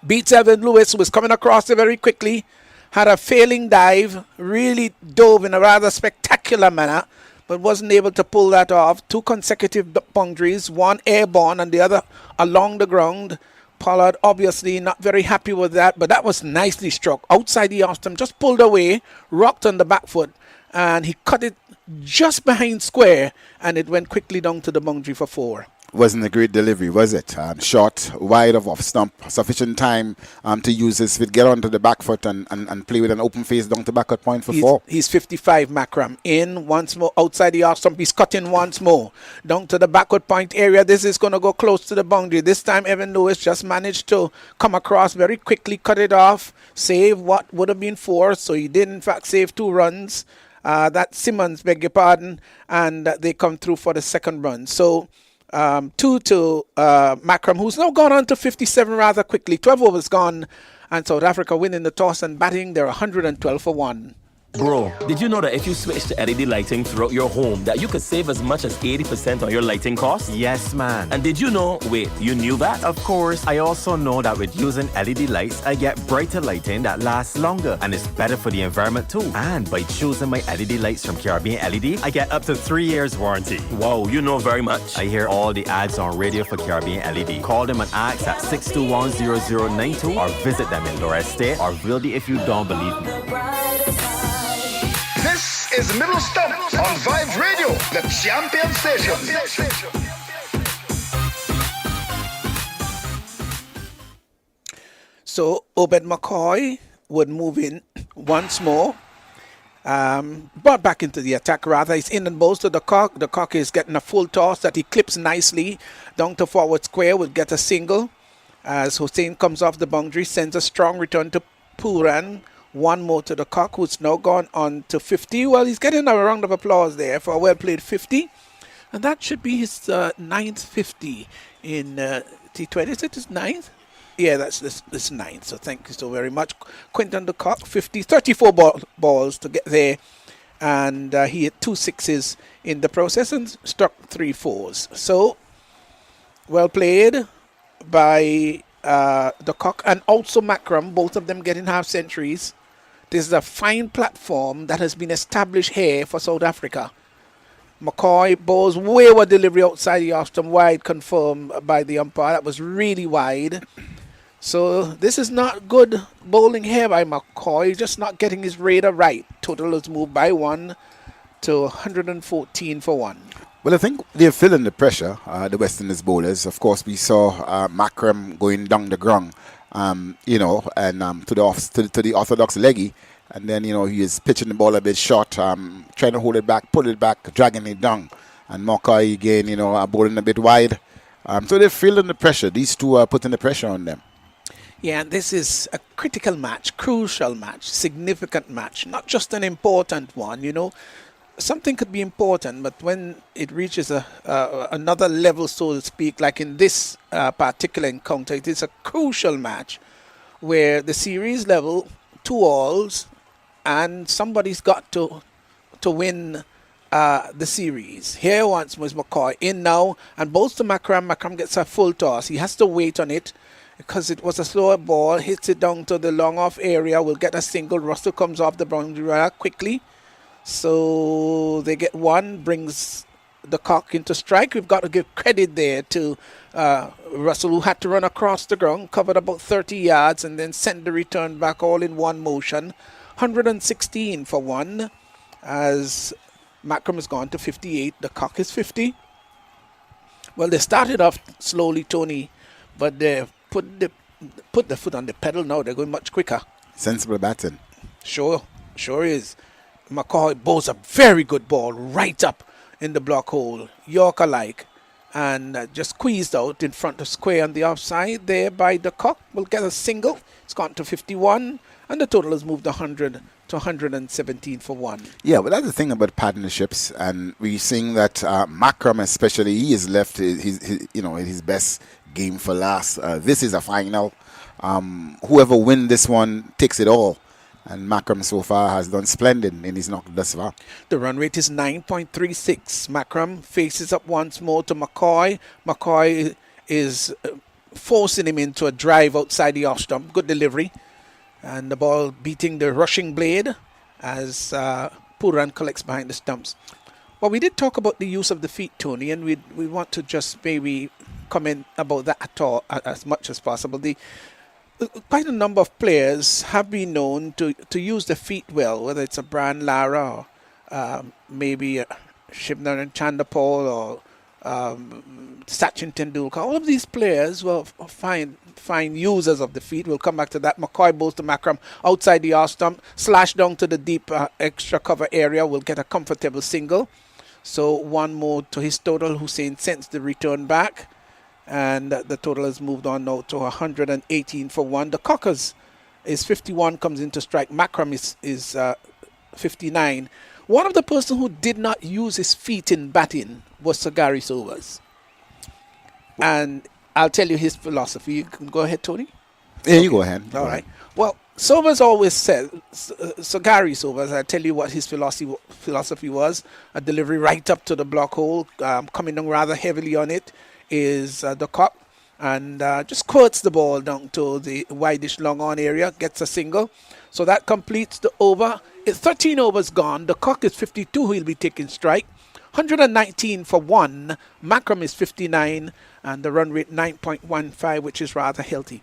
Beats Evan Lewis, who was coming across it very quickly. Had a failing dive, really dove in a rather spectacular manner, but wasn't able to pull that off. 2 consecutive boundaries, one airborne and the other along the ground. Pollard obviously not very happy with that, but that was nicely struck. Outside the off stump, just pulled away, rocked on the back foot, and he cut it just behind square, and it went quickly down to the boundary for 4. Wasn't a great delivery, was it? Short, wide of off stump, sufficient time to use his feet, get onto the back foot and play with an open face down to backward point for 4. He's 55, Macram. In once more, outside the off stump, he's cutting once more. Down to the backward point area. This is going to go close to the boundary. This time, Evan Lewis just managed to come across very quickly, cut it off, save what would have been 4. So he did, in fact, save 2 runs. That's Simmons, beg your pardon. And they come through for the 2nd run. So 2 to Macram, who's now gone on to 57 rather quickly. 12 overs gone, and South Africa winning the toss and batting. They're 112 for 1. Bro, did you know that if you switch to LED lighting throughout your home, that you could save as much as 80% on your lighting costs? Yes, man. And did you know, you knew that? Of course, I also know that with using LED lights, I get brighter lighting that lasts longer and is better for the environment too. And by choosing my LED lights from Caribbean LED, I get up to 3 years warranty. Wow, you know very much. I hear all the ads on radio for Caribbean LED. Call them and ask at 621-0092 or visit them in Laura Estate or Wildy if you don't believe me. This is Middle Stump on Vibe Radio, the champion station. So Obed McCoy would move in once more. Brought back into the attack rather. He's in and bowls to the cock. The cock is getting a full toss that he clips nicely down to forward square. Will get a single as Hussein comes off the boundary, sends a strong return to Puran. One more to the cock, who's now gone on to 50. Well, he's getting a round of applause there for a well-played 50. And that should be his ninth 50 in T20. Is it his ninth? Yeah, that's this ninth. So thank you so very much. Quinton de Kock, 50, 34 balls to get there. And he hit 2 sixes in the process and struck 3 fours. So, well played by de Kock and also Macram, both of them getting half centuries. This is a fine platform that has been established here for South Africa. McCoy bowls wayward delivery outside the off stump, wide confirmed by the umpire. That was really wide. So this is not good bowling here by McCoy, just not getting his radar right. Total is moved by 1 to 114 for 1. Well, I think they're feeling the pressure, the West Indies bowlers. Of course, we saw Macram going down the ground, and to the orthodox leggy. And then, he is pitching the ball a bit short, trying to hold it back, pull it back, dragging it down. And McCoy, again, are bowling a bit wide. So they're feeling the pressure. These two are putting the pressure on them. Yeah, and this is a critical match, crucial match, significant match, not just an important one, Something could be important, but when it reaches another level, so to speak, like in this particular encounter, it is a crucial match where the series level 2-alls and somebody's got to win the series. Here once was McCoy in now and bowls to Macram. Macram gets a full toss. He has to wait on it because it was a slower ball, hits it down to the long off area, will get a single. Russell comes off the boundary rather quickly. So they get one, brings the cock into strike. We've got to give credit there to Russell, who had to run across the ground, covered about 30 yards, and then send the return back all in one motion. 116 for 1, as Macram has gone to 58. The cock is 50. Well, they started off slowly, Tony, but they put the foot on the pedal now. They're going much quicker. Sensible batting. Sure is. McCoy bowls a very good ball right up in the block hole, Yorker-like, and just squeezed out in front of square on the offside there by the cock. Will get a single. It's gone to 51, and the total has moved 100 to 117 for 1. Yeah, but that's the thing about partnerships, and we're seeing that Macram especially, he has left his best game for last. This is a final. Whoever wins this one takes it all. And Macram so far has done splendid in his knock thus far. The run rate is 9.36. Macram faces up once more to McCoy. McCoy is forcing him into a drive outside the off stump. Good delivery. And the ball beating the rushing blade as Puran collects behind the stumps. Well, we did talk about the use of the feet, Tony, and we want to just maybe comment about that at all, as much as possible. Quite a number of players have been known to use the feet well, whether it's a Brian Lara or maybe Shivnarine Chanderpaul or Sachin Tendulkar. All of these players were fine users of the feet. We'll come back to that. McCoy bowls to Macram outside the off stump, slash down to the deep extra cover area. Will get a comfortable single. So one more to his total. Hussein sends the return back. And the total has moved on now to 118 for 1. The Cockers is 51, comes into strike. Macram is 59. One of the person who did not use his feet in batting was Sir Gary Sobers. And I'll tell you his philosophy. You can go ahead, Tony. Yeah, you go ahead. All right. Well, Sobers always said, Sir Gary Sobers, I'll tell you what his philosophy was. A delivery right up to the block hole, coming down rather heavily on it. Is the cock and just squirts the ball down to the wideish long on area, gets a single. So that completes the over. It's 13 overs gone. The cock is 52. He'll be taking strike. 119 for 1. Macram is 59 and the run rate 9.15, which is rather healthy.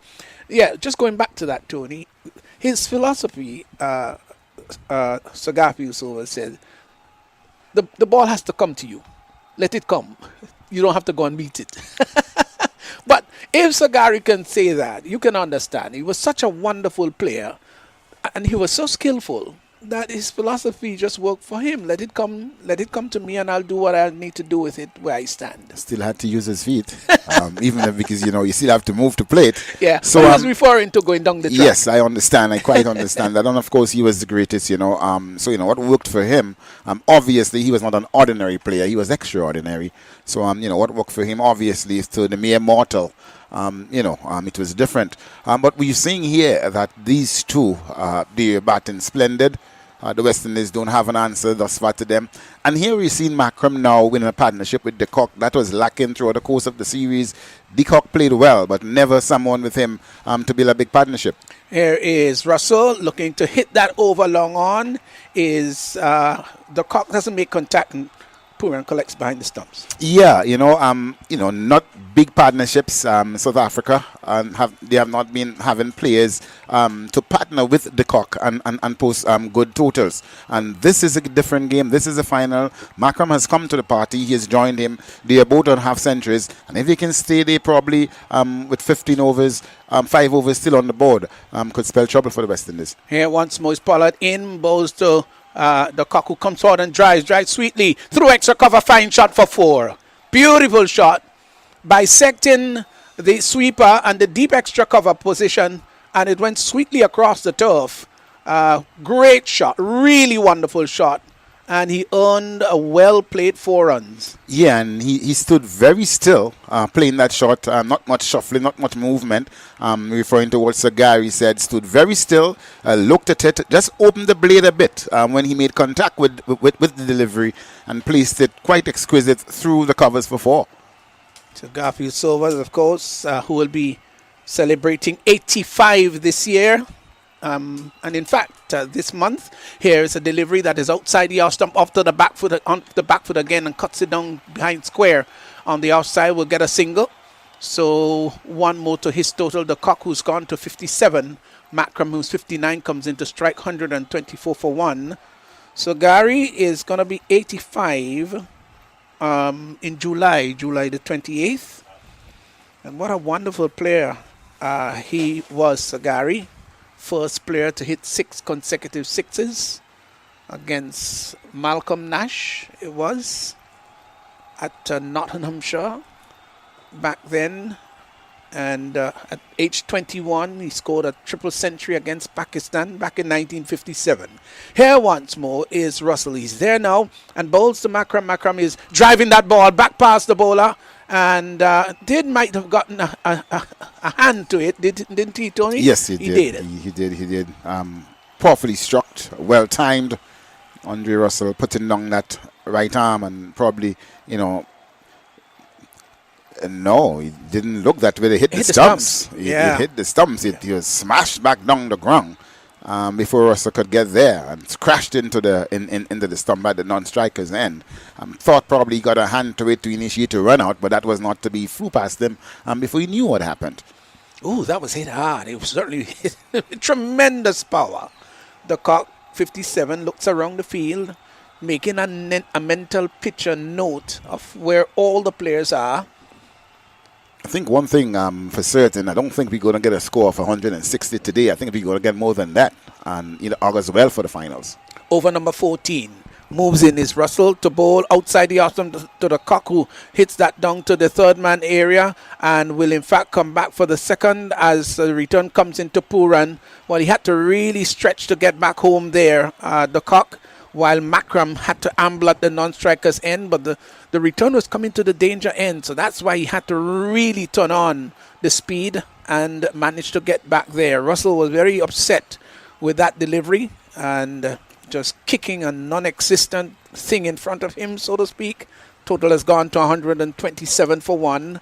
Yeah, just going back to that, Tony. His philosophy, Sagafi Usova said, the ball has to come to you. Let it come. You don't have to go and meet it. But if Sir Gary can say that, you can understand. He was such a wonderful player, and he was so skillful that his philosophy just worked for him. Let it come to me, and I'll do what I need to do with it where I stand. Still had to use his feet, because you still have to move to play it. Yeah. So he was referring to going down the track. Yes, I understand. I quite understand that. And of course, he was the greatest. So what worked for him? Obviously, he was not an ordinary player. He was extraordinary. So what worked for him obviously is to the mere mortal. It was different. But we're seeing here that these two, they're batting splendid. The West Indies don't have an answer thus far to them. And here we've seen Macram now winning a partnership with De Kock. That was lacking throughout the course of the series. De Kock played well, but never someone with him to build a big partnership. Here is Russell looking to hit that over long on. De Kock doesn't make contact, and Pooran collects behind the stumps. Yeah, not big partnerships. South Africa they have not been having players to partner with De Kock and post good totals. And this is a different game. This is a final. Macram has come to the party. He has joined him. They are both on half centuries. And if he can stay there probably with 15 overs, 5 overs still on the board, could spell trouble for the West Indies. Here once more is Pollard in, bowls to De Kock, who comes forward and drives sweetly through extra cover, fine shot for 4. Beautiful shot, bisecting the sweeper and the deep extra cover position, and it went sweetly across the turf. Great shot, really wonderful shot, and he earned a well-played 4 runs. Yeah, and he stood very still playing that shot. Not much shuffling, not much movement. Referring to what Sir Gary said, stood very still, looked at it, just opened the blade a bit when he made contact with the delivery, and placed it quite exquisite through the covers for 4. So Garfield Silvers, of course, who will be celebrating 85 this year. And in fact, this month, here is a delivery that is outside the off stump, off to the back foot, on the back foot again, and cuts it down behind square on the outside. Will get a single. So 1 more to his total. De Kock, who's gone to 57. Macram, who's 59, comes into strike, 124 for 1. So Gary is going to be 85 in July the 28th. And what a wonderful player he was, Gary. First player to hit 6 consecutive sixes against Malcolm Nash, it was, at Nottinghamshire back then. And at age 21, he scored a triple century against Pakistan back in 1957. Here once more is Russell. He's there now and bowls to Macram. Macram is driving that ball back past the bowler. And might have gotten a hand to it, didn't he, Tony? Yes, he did. He did. Powerfully struck, well timed. Andre Russell putting down that right arm, and probably, no, it didn't look that way. It hit the stumps. It hit the stumps. It was smashed back down the ground before Russell could get there, and crashed into the stump at the non-striker's end. Thought probably he got a hand to it to initiate a run out, but that was not to be. Flew past him before he knew what happened. Oh, that was hit hard. It was certainly hit tremendous power. De Kock, 57, looks around the field, making a mental picture note of where all the players are. I think one thing for certain, I don't think we're going to get a score of 160 today. I think we're going to get more than that, and it augurs well for the finals. Over number 14. Moves in is Russell to bowl outside the off stump to De Kock, who hits that down to the third man area and will in fact come back for the second as the return comes into Pooran. Well, he had to really stretch to get back home there, De Kock, while Macram had to amble at the non-striker's end, but the return was coming to the danger end, so that's why he had to really turn on the speed and managed to get back there. Russell was very upset with that delivery and just kicking a non-existent thing in front of him, so to speak. Total has gone to 127 for 1.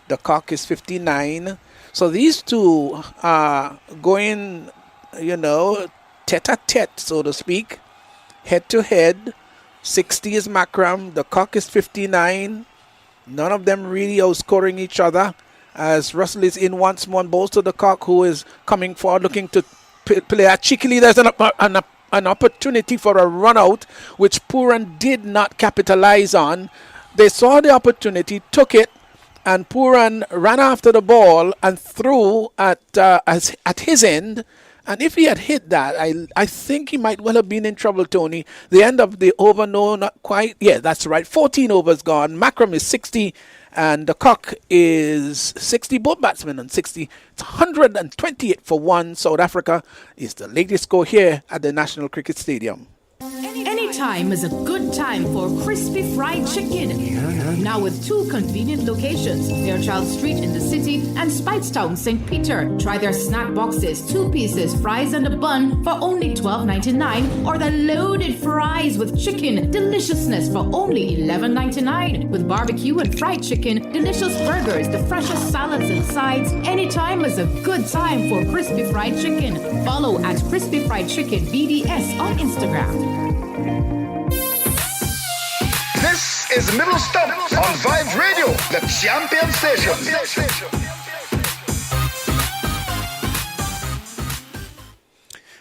De Kock is 59. So these two are going, tete-a-tete, so to speak, head-to-head. 60 is Macram. De Kock is 59. None of them really outscoring each other, as Russell is in once more and bowls to De Kock, who is coming forward looking to play cheekily. There's an an opportunity for a run out, which Puran did not capitalize on. They saw the opportunity, took it, and Puran ran after the ball and threw at his end. And if he had hit that, I think he might well have been in trouble, Tony. The end of the over, no, not quite. Yeah, that's right. 14 overs gone. Makram is 60, and the cock is 60. Both batsmen on 60. It's 128 for 1. South Africa is the latest score here at the National Cricket Stadium. Anytime is a good time for crispy fried chicken. Now with 2 convenient locations, Fairchild Street in the city and Speightstown, St. Peter. Try their snack boxes, 2 pieces, fries and a bun for only $12.99, or the loaded fries with chicken deliciousness for only $11.99. With barbecue and fried chicken, delicious burgers, the freshest salads and sides. Anytime is a good time for crispy fried chicken. Follow at Crispy Fried Chicken BDS on Instagram. This is Middle Stump on Vibe Radio, the champion station.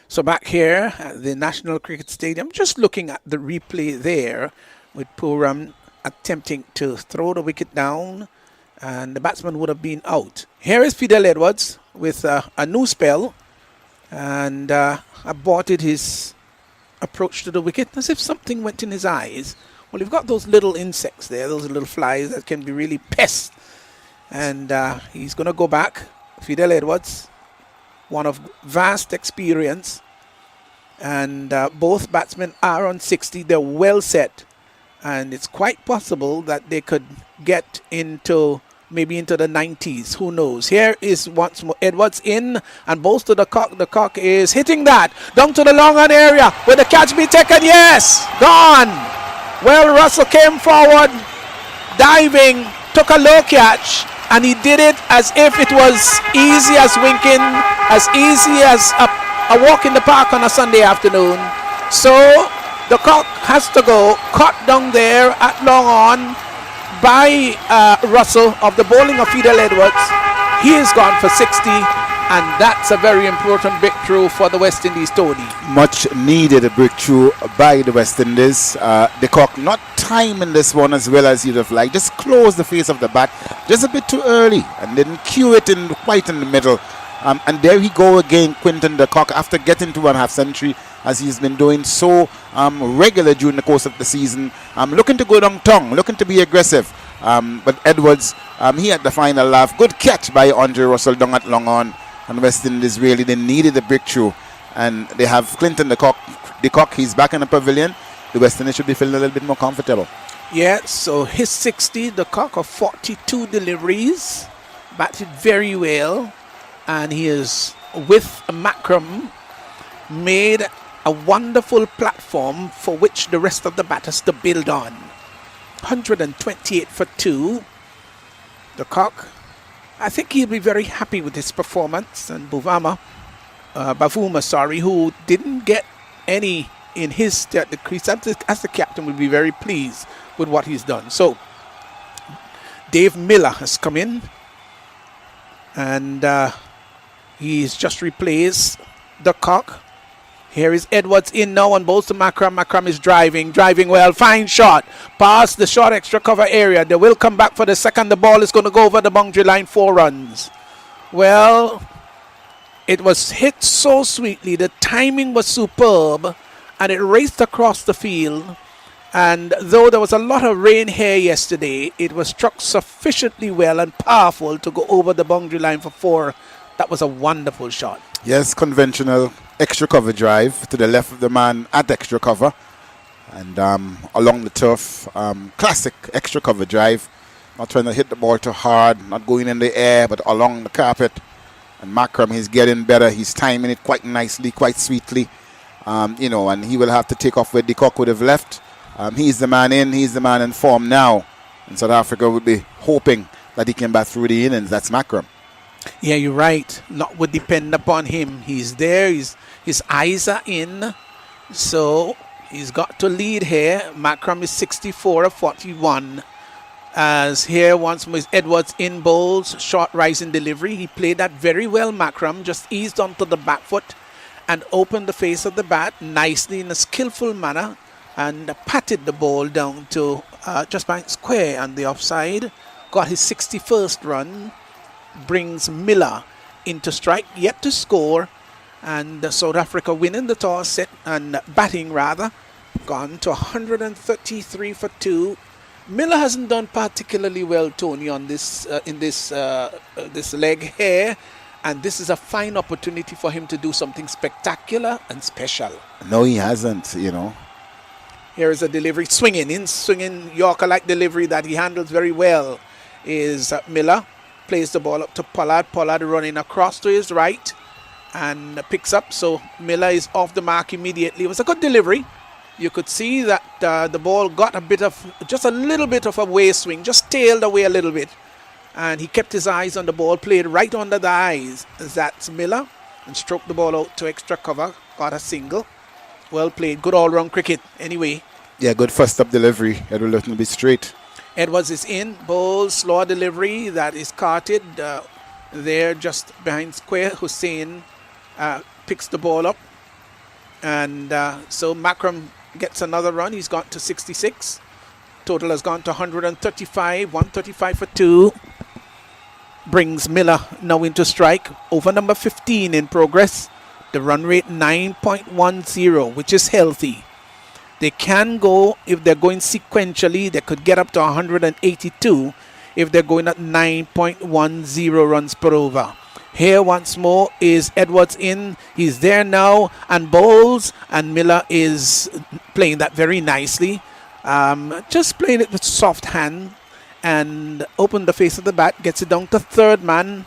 So back here at the National Cricket Stadium, just looking at the replay there with Puram attempting to throw the wicket down, and the batsman would have been out. Here is Fidel Edwards with a new spell, and aborted his approach to the wicket as if something went in his eyes. Well, you've got those little insects there, those little flies that can be really pests. And he's going to go back. Fidel Edwards, one of vast experience. And both batsmen are on 60. They're well set. And it's quite possible that they could get into maybe into the 90s. Who knows? Here is once more Edwards in and balls to the cock. The cock is hitting that down to the long on area. Will the catch be taken? Yes! Gone! Well, Russell came forward, diving, took a low catch, and he did it as if it was easy as winking, as easy as a walk in the park on a Sunday afternoon. So the cock has to go, caught down there at long on by Russell of the bowling of Fidel Edwards. He is gone for 60, and that's a very important breakthrough for the West Indies, Tony. Much needed a breakthrough by the West Indies. The cock not timing this one as well as you'd have liked. Just closed the face of the bat just a bit too early and didn't cue it in quite in the middle. And there he go again, Quinton de Kock, after getting to 1/2 century, as he's been doing so regular during the course of the season. Looking to go down tongue, looking to be aggressive. But Edwards, he had the final laugh. Good catch by Andre Russell down at long on. And West Indies really, they needed a breakthrough. And they have Clinton de Kock, he's back in the pavilion. The West Indies should be feeling a little bit more comfortable. Yeah, so his 60, the cock of 42 deliveries, batted very well. And he is, with Makram, made a wonderful platform for which the rest of the batters to build on. 128 for 2. The cock, I think he'll be very happy with his performance. And Bavuma, who didn't get any in his at the crease, as the captain, will be very pleased with what he's done. So Dave Miller has come in, and he's just replaced the cock. Here is Edwards in now on balls to Makram. Makram is driving well. Fine shot. Past the short extra cover area. They will come back for the second. The ball is going to go over the boundary line. 4 runs. Well, it was hit so sweetly. The timing was superb. And it raced across the field. And though there was a lot of rain here yesterday, it was struck sufficiently well and powerful to go over the boundary line for 4. That was a wonderful shot. Yes, conventional extra cover drive to the left of the man at extra cover. And along the turf, classic extra cover drive. Not trying to hit the ball too hard, not going in the air, but along the carpet. And Makram, he's getting better. He's timing it quite nicely, quite sweetly. And he will have to take off where de Kock would have left. He's the man in, he's the man in form now. And South Africa would be hoping that he can bat through the innings. That's Makram. Yeah, you're right. Lot would depend upon him. He's there. His eyes are in. So he's got to lead here. Makram is 64 of 41. As here once more is Edwards in bowls. Short rising delivery. He played that very well, Makram. Just eased onto the back foot and opened the face of the bat nicely in a skillful manner and patted the ball down to just behind square on the offside. Got his 61st run, brings Miller into strike, yet to score, and South Africa winning the toss set and batting rather, gone to 133 for 2. Miller hasn't done particularly well, Tony, on this this leg here, and this is a fine opportunity for him to do something spectacular and special. No, he hasn't, you know. Here is a delivery, swinging Yorker-like delivery that he handles very well. Is Miller, plays the ball up to Pollard. Pollard running across to his right and picks up. So Miller is off the mark immediately. It was a good delivery. You could see that the ball got just a little bit of a way swing, just tailed away a little bit. And he kept his eyes on the ball, played right under the eyes. That's Miller, and stroked the ball out to extra cover. Got a single. Well played. Good all-round cricket anyway. Yeah, good first-up delivery. It will little bit straight. Edwards is in. Ball, slow delivery that is carted there just behind square. Hussain picks the ball up. And so Makram gets another run. He's got to 66. Total has gone to 135. 135 for 2. Brings Miller now into strike. Over number 15 in progress. The run rate 9.10, which is healthy. They can go, if they're going sequentially, they could get up to 182 if they're going at 9.10 runs per over. Here once more is Edwards in. He's there now and bowls, and Miller is playing that very nicely. Just playing it with soft hand and open the face of the bat, gets it down to third man.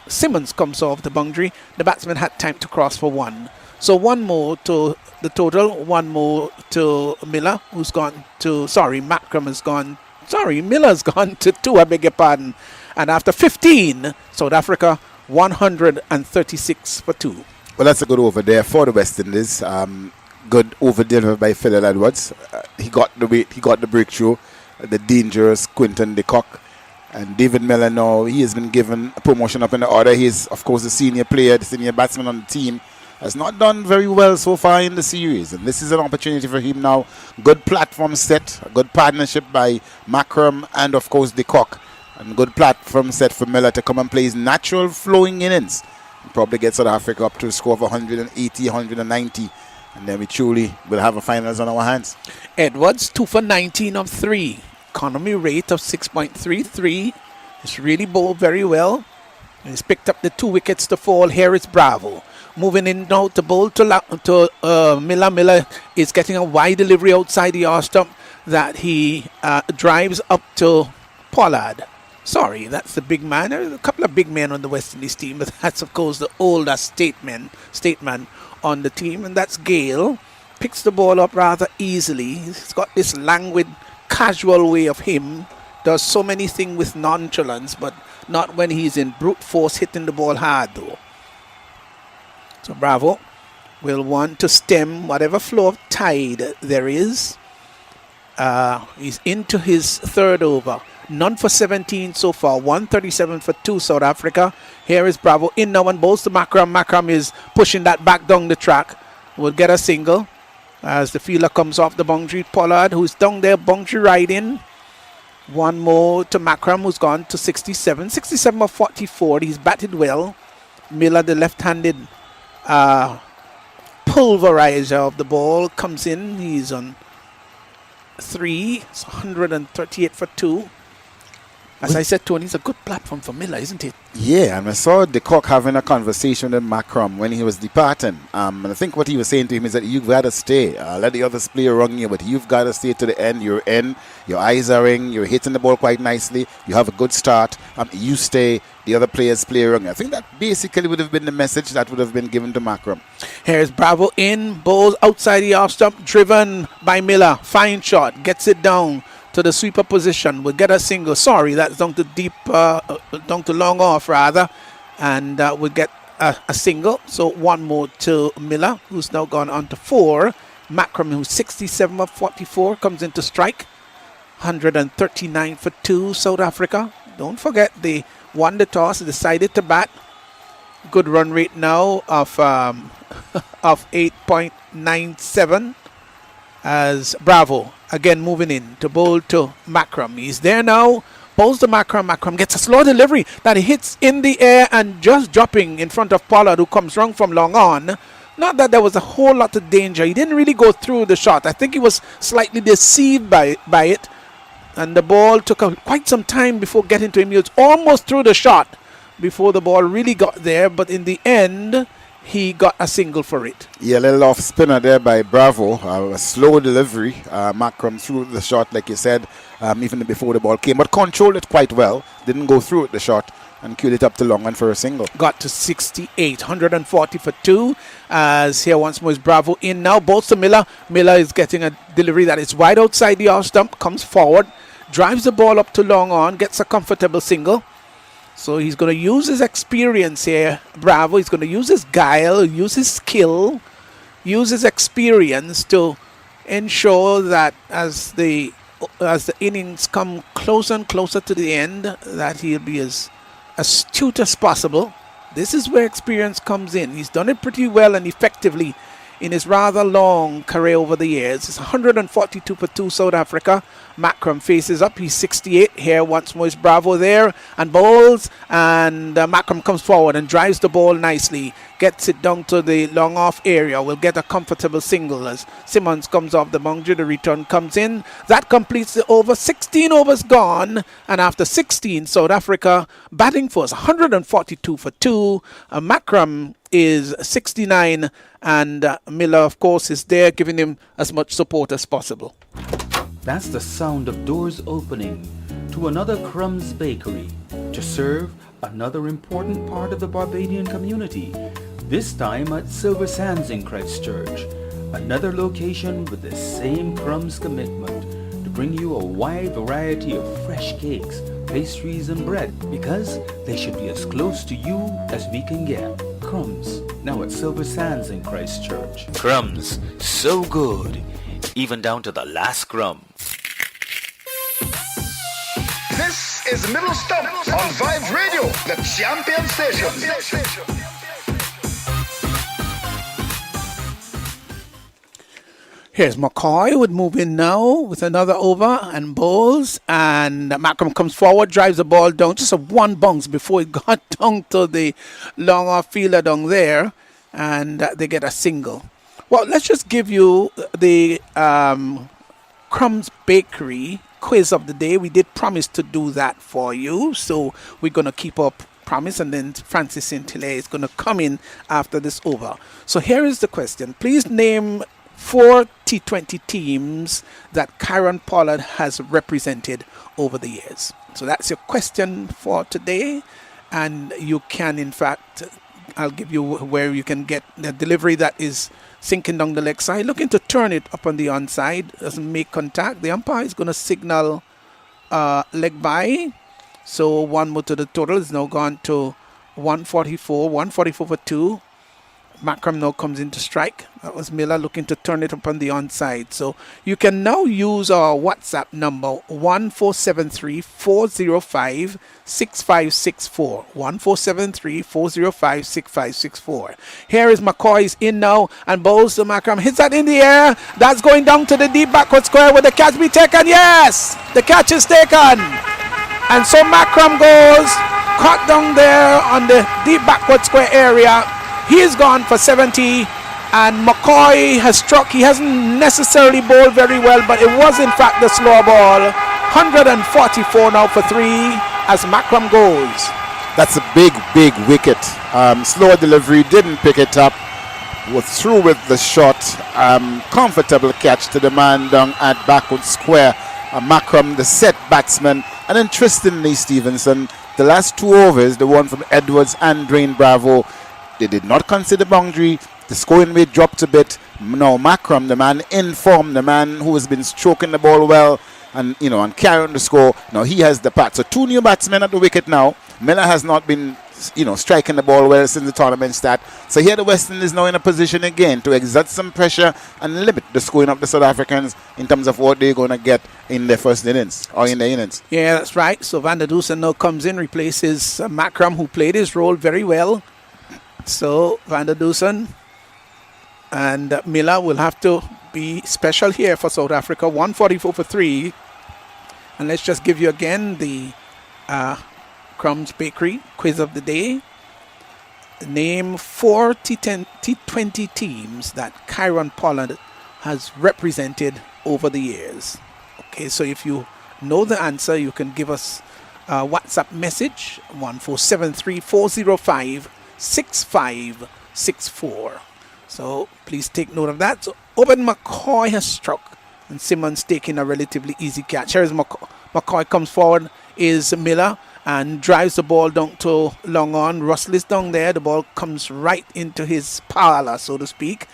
Simmons comes off the boundary. The batsman had time to cross for 1. So 1 more to the total, 1 more to Miller, who's gone to, Makram has gone, Miller's gone to 2, I beg your pardon. And after 15, South Africa 136 for 2. Well, that's a good over there for the West Indies. Good over delivered by Phil Edwards. He got the weight, he got the breakthrough. The dangerous Quinton de Kock. And David Miller now, he has been given a promotion up in the order. He is, of course, the senior player, the senior batsman on the team. Has not done very well so far in the series, and this is an opportunity for him now. Good platform set, a good partnership by Makram and of course de Kock, and good platform set for Miller to come and play his natural flowing innings and probably get South Africa up to a score of 180, 190, and then we truly will have a finals on our hands. Edwards 2 for 19 of 3, economy rate of 6.33. He's really bowled very well. He's picked up the 2 wickets to fall. Here is Bravo. Moving in now to bowl to Miller. Miller is getting a wide delivery outside the arse stump that he drives up to Pollard. That's the big man. There are a couple of big men on the West Indies team, but that's, of course, the older statesman on the team, and that's Gale. Picks the ball up rather easily. He's got this languid, casual way of him. Does so many things with nonchalance, but not when he's in brute force hitting the ball hard, though. So Bravo will want to stem whatever flow of tide there is. He's into his third over. None for 17 so far. 137 for 2 South Africa. Here is Bravo in now and bowls to Makram. Makram is pushing that back down the track. Will get a single as the fielder comes off the boundary. Pollard, who's down there, boundary riding. 1 more to Makram, who's gone to 67. 67 of 44. He's batted well. Miller, the left-handed pulverizer of the ball, comes in. He's on 3. It's 138 for 2. As I said, Tony, it's a good platform for Miller, isn't it? Yeah, and I saw de Kock having a conversation with Makram when he was departing. And I think what he was saying to him is that you've got to stay. Let the others play around you, but you've got to stay to the end. You're in. Your eyes are in. You're hitting the ball quite nicely. You have a good start. You stay. The other players play around you. I think that basically would have been the message that would have been given to Makram. Here's Bravo in. Bowls outside the off stump. Driven by Miller. Fine shot. Gets it down to the sweeper position. Will get a single. That's down to deep, down to long off rather, and we'll get a single. So 1 more to Miller, who's now gone on to 4. Makram, who's 67 of 44, comes into strike. 139 for 2 South Africa. Don't forget they won the toss, decided to bat, good run rate now of of 8.97 as Bravo again moving in to bowl to Makram. He's there now. Bowls to Makram. Makram gets a slow delivery that he hits in the air and just dropping in front of Pollard, who comes wrong from long on. Not that there was a whole lot of danger. He didn't really go through the shot. I think he was slightly deceived by it. And the ball took quite some time before getting to him. He was almost through the shot before the ball really got there. But in the end, he got a single for it. Yeah, a little off spinner there by Bravo. A slow delivery. Makram threw the shot, like you said, even before the ball came. But controlled it quite well. Didn't go through it, the shot. And queued it up to long one for a single. Got to 68, 140 for 2. As here once more is Bravo in now. Balls to Miller. Miller is getting a delivery that is wide outside the off stump. Comes forward. Drives the ball up to long on. Gets a comfortable single. So he's going to use his experience here. Bravo. He's going to use his guile. Use his skill. Use his experience to ensure that as the innings come closer and closer to the end, that he'll be as astute as possible. This is where experience comes in. He's done it pretty well and effectively in his rather long career over the years. It's 142 for 2 South Africa. Makram faces up. He's 68. Here once more is Bravo there and bowls. And Makram comes forward and drives the ball nicely. Gets it down to the long off area. Will get a comfortable single as Simmons comes off the boundary. The return comes in. That completes the over. 16 overs gone. And after 16, South Africa batting first. 142 for 2. Makram is 69. And Miller, of course, is there giving him as much support as possible. That's the sound of doors opening to another Crumbs bakery to serve another important part of the Barbadian community, this time at Silver Sands in Christchurch, another location with the same Crumbs commitment to bring you a wide variety of fresh cakes, pastries and bread, because they should be as close to you as we can get. Crumbs, now at Silver Sands in Christchurch. Crumbs, so good, even down to the last crumb. This is Middle Stump on Vibe Radio, the champion station. Here's McCoy would move in now with another over and bowls. And Makram comes forward, drives the ball down. Just a one bounce before it got down to the long off fielder down there. And they get a single. Well, let's just give you the Crumbs Bakery quiz of the day. We did promise to do that for you. So we're going to keep up promise. And then Francis St-Hilaire is going to come in after this over. So here is the question. Please name 4 T20 teams that Kieron Pollard has represented over the years. So that's your question for today. And you can, in fact, I'll give you where you can get the delivery that is sinking down the leg side. Looking to turn it up on the onside. Doesn't make contact. The umpire is going to signal leg by. So one more to the total. Is now gone to 144. 144 for 2. Makram now comes into strike. That was Miller looking to turn it up on the onside. So you can now use our WhatsApp number 1473-405-6564. 1473-405-6564. Here is McCoy's in now and bowls to Makram. Hits that in the air. That's going down to the deep backward square. Will the catch be taken? Yes! The catch is taken. And so Makram goes caught down there on the deep backward square area. He is gone for 70, and McCoy has struck. He hasn't necessarily bowled very well, but it was in fact the slow ball. 144 now for 3 as Makram goes. That's a big wicket. Slow delivery, didn't pick it up. Was through with the shot. Comfortable catch to the man down at backward square. Makram, the set batsman. And interestingly, Stevenson, the last 2 overs, the one from Edwards and Drain Bravo, they did not consider boundary. The scoring rate dropped a bit. Now Makram, the man in form, the man who has been stroking the ball well and and carrying the score. Now he has the pat. So 2 new batsmen at the wicket now. Miller has not been striking the ball well since the tournament start. So here the West Indies now in a position again to exert some pressure and limit the scoring of the South Africans in terms of what they're going to get in their first innings or in their innings. Yeah, that's right. So Van der Dusen now comes in, replaces Makram, who played his role very well. So Van der Dusen and Miller will have to be special here for South Africa. 144 for 3. And let's just give you again the Crumbs Bakery quiz of the day. Name 4 T20 teams that Kyron Pollard has represented over the years. Okay, so if you know the answer, you can give us a WhatsApp message 14734056564. So please take note of that. So Obed McCoy has struck and Simmons taking a relatively easy catch. Here is McCoy comes forward, is Miller, and drives the ball down to long on. Russell is down there. The ball comes right into his parlor, so to speak,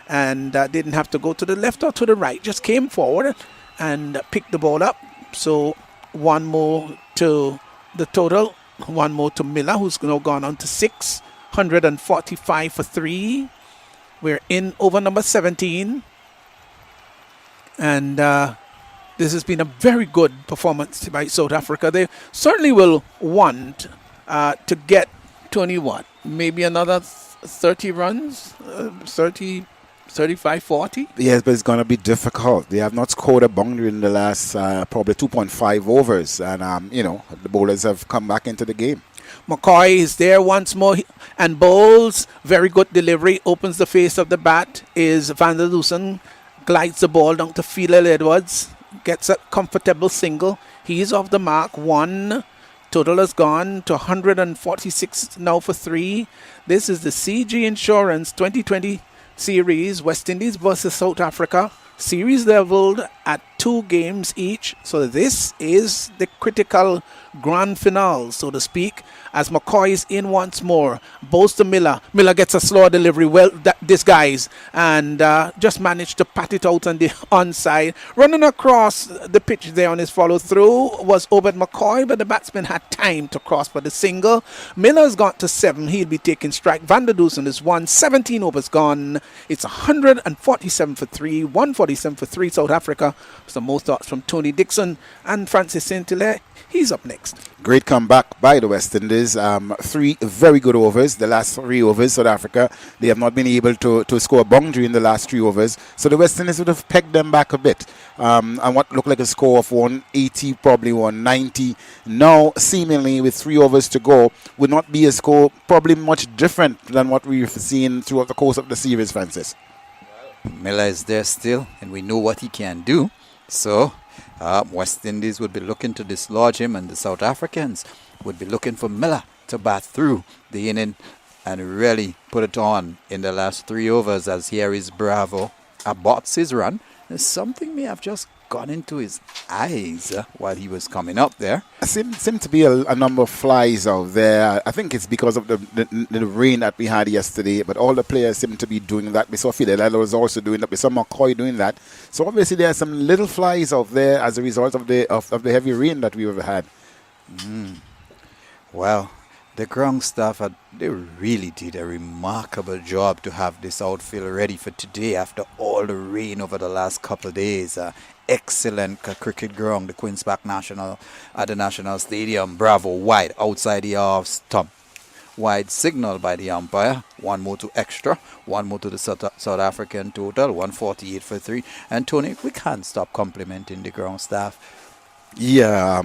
and didn't have to go to the left or to the right. Just came forward and picked the ball up. So one more to the total. One more to Miller, who's now gone on to 645 for 3. We're in over number 17. And this has been a very good performance by South Africa. They certainly will want to get 21, maybe another 30 runs, 30, 35, 40. Yes, but it's going to be difficult. They have not scored a boundary in the last probably 2.5 overs. And, the bowlers have come back into the game. McCoy is there once more and bowls. Very good delivery. Opens the face of the bat is Van der Dusen. Glides the ball down to Philel Edwards. Gets a comfortable single. He's off the mark. 1. Total has gone to 146 now for 3. This is the CG Insurance 2020 series. West Indies versus South Africa. Series leveled at 2 games each. So this is the critical grand finale, so to speak, as McCoy is in once more. Bows to Miller. Miller gets a slower delivery. Well disguised. And just managed to pat it out on the onside. Running across the pitch there on his follow through was Obed McCoy, but the batsman had time to cross for the single. Miller's got to 7. He'll be taking strike. Van der Dusen is 1. 17 overs gone. It's 147 for 3. 147 for 3 South Africa. Some more thoughts from Tony Dixon and Francis Saint-Hilaire. He's up next. Great comeback by the West Indies. 3 very good overs. The last 3 overs, South Africa, they have not been able to score a boundary in the last 3 overs. So the West Indies would have pegged them back a bit. And what looked like a score of 180, probably 190. Now, seemingly with 3 overs to go, would not be a score probably much different than what we've seen throughout the course of the series, Francis. Miller is there still, and we know what he can do. So West Indies would be looking to dislodge him, and the South Africans would be looking for Miller to bat through the inning and really put it on in the last 3 overs, as here is Bravo aborts his run. And something may have just gone into his eyes while he was coming up there. Seemed to be a number of flies out there. I think it's because of the rain that we had yesterday, but all the players seem to be doing that. We saw Fidel was also doing that. We saw McCoy doing that. So obviously there are some little flies out there as a result of the heavy rain that we've had. Well, the ground staff, they really did a remarkable job to have this outfield ready for today after all the rain over the last couple of days. Excellent cricket ground, the Queen's Park National at the National Stadium. Bravo wide outside the off stump. Wide signal by the umpire. 1 more to extra. 1 more to the South African total. 148 for 3. And Tony, we can't stop complimenting the ground staff. Yeah,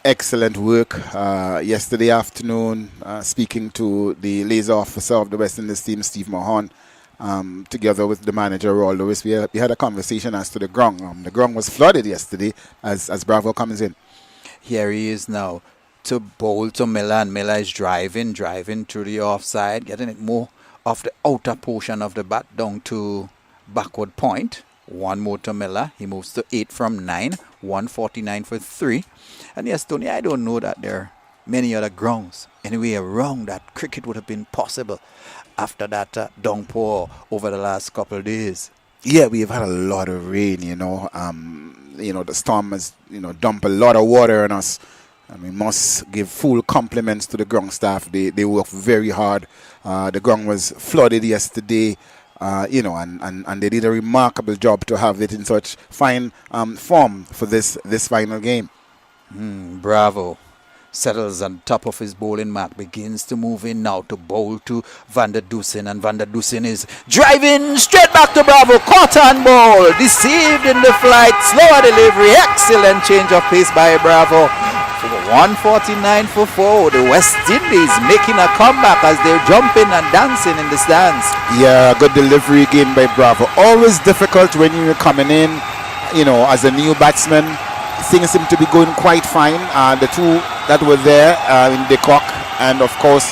excellent work yesterday afternoon, speaking to the liaison officer of the West Indies team, Steve Mahon, together with the manager, Roy Lewis. We had a conversation as to the ground. The ground was flooded yesterday as Bravo comes in. Here he is now to bowl to Miller, and Miller is driving through the offside, getting it more off the outer portion of the bat down to backward point. 1 more to Miller. He moves to 8 from 9. 149 for 3. And yes, Tony, I don't know that there are many other grounds anyway around that cricket would have been possible after that downpour over the last couple of days. Yeah, we've had a lot of rain, the storm has, dumped a lot of water on us. And we must give full compliments to the ground staff. They worked very hard. The ground was flooded yesterday. And they did a remarkable job to have it in such fine form for this final game. Bravo settles on top of his bowling mark, begins to move in now to bowl to Van der Dusen, and Van der Dusen is driving straight back to Bravo, caught on ball, deceived in the flight, slower delivery, excellent change of pace by Bravo. 149 for 4, the West Indies making a comeback as they're jumping and dancing in the stands. Yeah, good delivery again by Bravo. Always difficult when you're coming in, as a new batsman. Things seem to be going quite fine. The two that were there in the cock, and of course,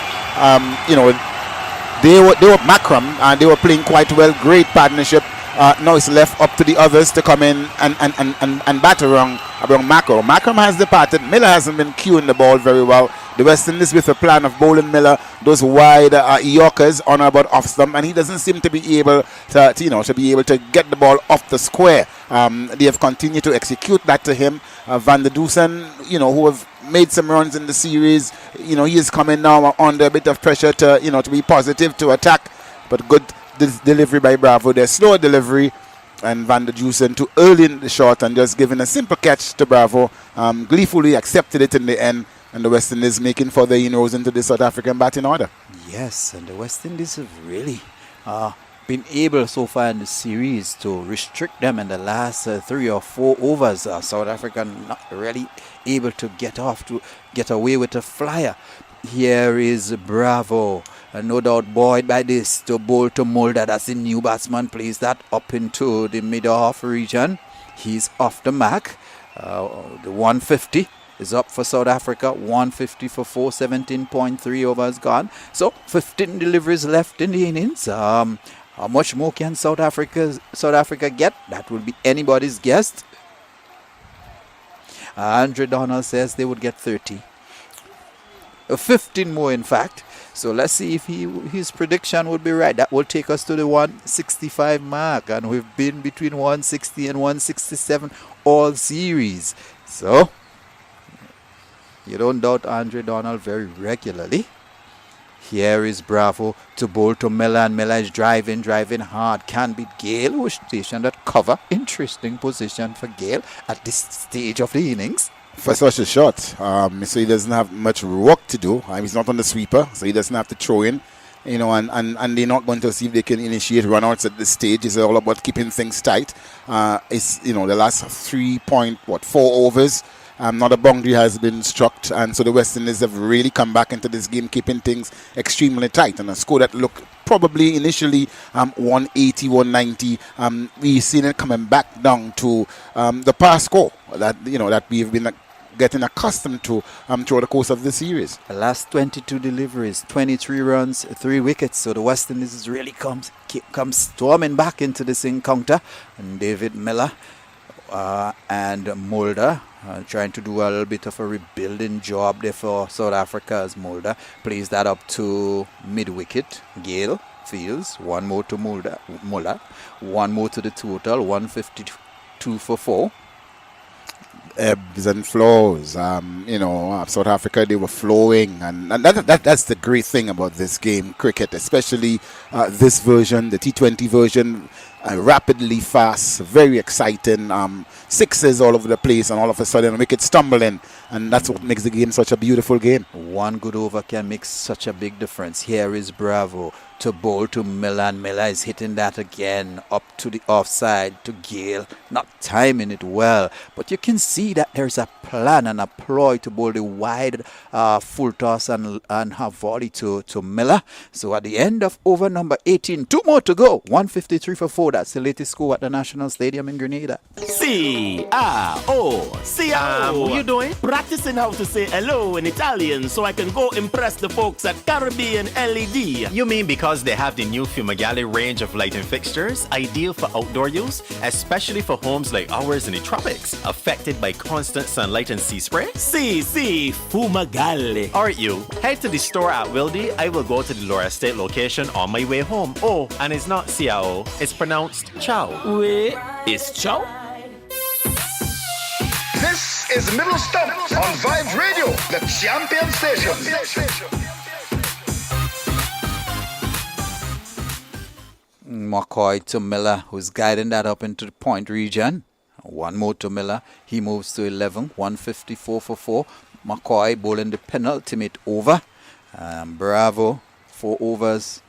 they were Makram, and they were playing quite well. Great partnership. Now it's left up to the others to come in and bat around Makram. Makram has departed. Miller hasn't been cueing the ball very well. The West Indies with a plan of bowling Miller those wide Yorkers on about off stump, and he doesn't seem to be able to get the ball off the square. They have continued to execute that to him. Van der Dusen, who have made some runs in the series, he is coming now under a bit of pressure to be positive, to attack, but good delivery by Bravo. Their slow delivery, and Van der Dusen too early in the shot and just giving a simple catch to Bravo. Gleefully accepted it in the end, and the West Indies making further inroads into the South African batting order. Yes, and the West Indies have really been able so far in the series to restrict them in the last 3 or 4 overs. South Africa not really able to get away with a flyer. Here is Bravo. No doubt buoyed by this to bowl to Mulder. That's the new batsman. Plays that up into the mid-off region. He's off the mark. The 150 is up for South Africa. 150 for 4. 17.3 overs gone. So 15 deliveries left in the innings. How much more can South Africa get? That will be anybody's guess. Andre Donald says they would get 30. 15 more, in fact. So let's see if his prediction would be right. That will take us to the 165 mark, and we've been between 160 and 167 all series. So you don't doubt Andre Donald very regularly. Here is Bravo to bowl to Miller, and Miller is driving hard. Can beat Gale, who is stationed at cover. Interesting position for Gale at this stage of the innings. For such a shot, so he doesn't have much work to do. He's not on the sweeper, so he doesn't have to throw in. And they're not going to see if they can initiate runouts at this stage. It's all about keeping things tight. It's the last 3.4 overs. Not a boundary has been struck, and so the West Indies have really come back into this game, keeping things extremely tight. And a score that looked probably initially 180, 190. We've seen it coming back down to the past score that we've been getting accustomed to throughout the course of the series. The last 22 deliveries, 23 runs, 3 wickets. So the West Indies really comes storming back into this encounter. And David Miller and Mulder trying to do a little bit of a rebuilding job there for South Africa, as Mulder plays that up to mid-wicket. Gale fields, one more to Mulder, one more to the total, 152 for 4. Ebbs and flows. South Africa, they were flowing, and that's the great thing about this game, cricket, especially this version, the T20 version. Rapidly fast, very exciting, sixes all over the place, and all of a sudden wickets stumbling, and that's what makes the game such a beautiful game. One good over can make such a big difference. Here is Bravo to bowl to Miller, and Miller is hitting that again up to the offside to Gale, not timing it well, but you can see that there's a plan and a ploy to bowl the wide full toss and have volley to Miller. So at the end of over number 18, 2 more to go, 153 for 4. That's the latest score at the National Stadium in Grenada. C-R-O. What you doing? Practicing how to say hello in Italian so I can go impress the folks at Caribbean LED. You mean because they have the new Fumagale range of lighting fixtures, ideal for outdoor use, especially for homes like ours in the tropics, affected by constant sunlight and sea spray? Fumagale. Aren't you? Head to the store at Windies. I will go to the Laura Estate location on my way home. Oh, and it's not Ciao, it's pronounced Chow. Wait, is Chow? This is Middle Stump on Vibe Radio, the champion station. McCoy to Miller, who's guiding that up into the point region. One more to Miller. He moves to 11, 154 for 4. McCoy bowling the penultimate over. Bravo, 4 overs,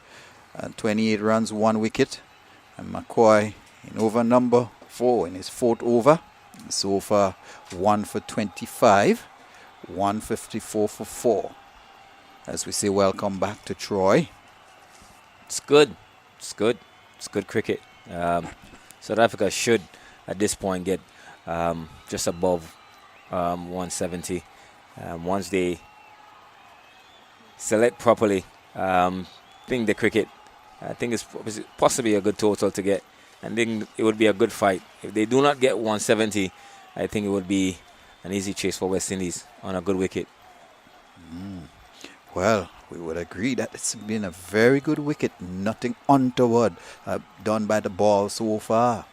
28 runs, 1 wicket. And McCoy in over number 4 in his 4th over. So far, 1 for 25, 154 for 4. As we say, welcome back to Troy. It's good. It's good. It's good cricket. South Africa should, at this point, get just above 170. Once they select properly, I think the cricket, I think it's possibly a good total to get. I think it would be a good fight. If they do not get 170, I think it would be an easy chase for West Indies on a good wicket. Well, we would agree that it's been a very good wicket. Nothing untoward done by the ball so far.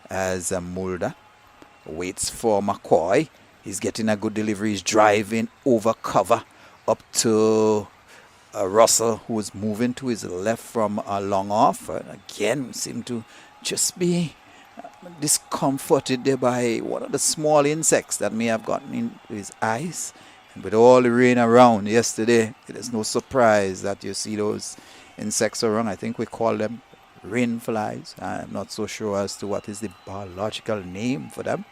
As Mulder waits for McCoy. He's getting a good delivery. He's driving over cover up to Russell, who is moving to his left from a long off. Again, seem to just be discomforted there by one of the small insects that may have gotten into his eyes. And with all the rain around yesterday, it is no surprise that you see those insects around. I think we call them rain flies. I'm not so sure as to what is the biological name for them.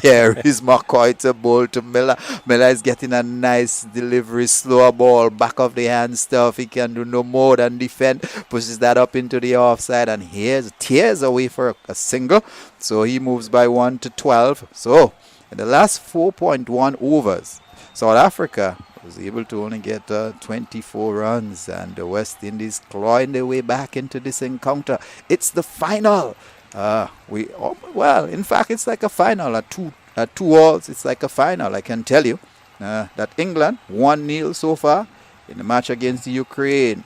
Here is McCoy to bowl to Miller. Miller is getting a nice delivery, slower ball, back of the hand stuff. He can do no more than defend. Pushes that up into the offside, and here's tears away for a single. So he moves by 1 to 12. So in the last 4.1 overs, South Africa was able to only get 24 runs, and the West Indies clawing their way back into this encounter. It's the final. In fact, it's like a final at 2-2 it's like a final. I can tell you that England 1-0 so far in the match against the Ukraine.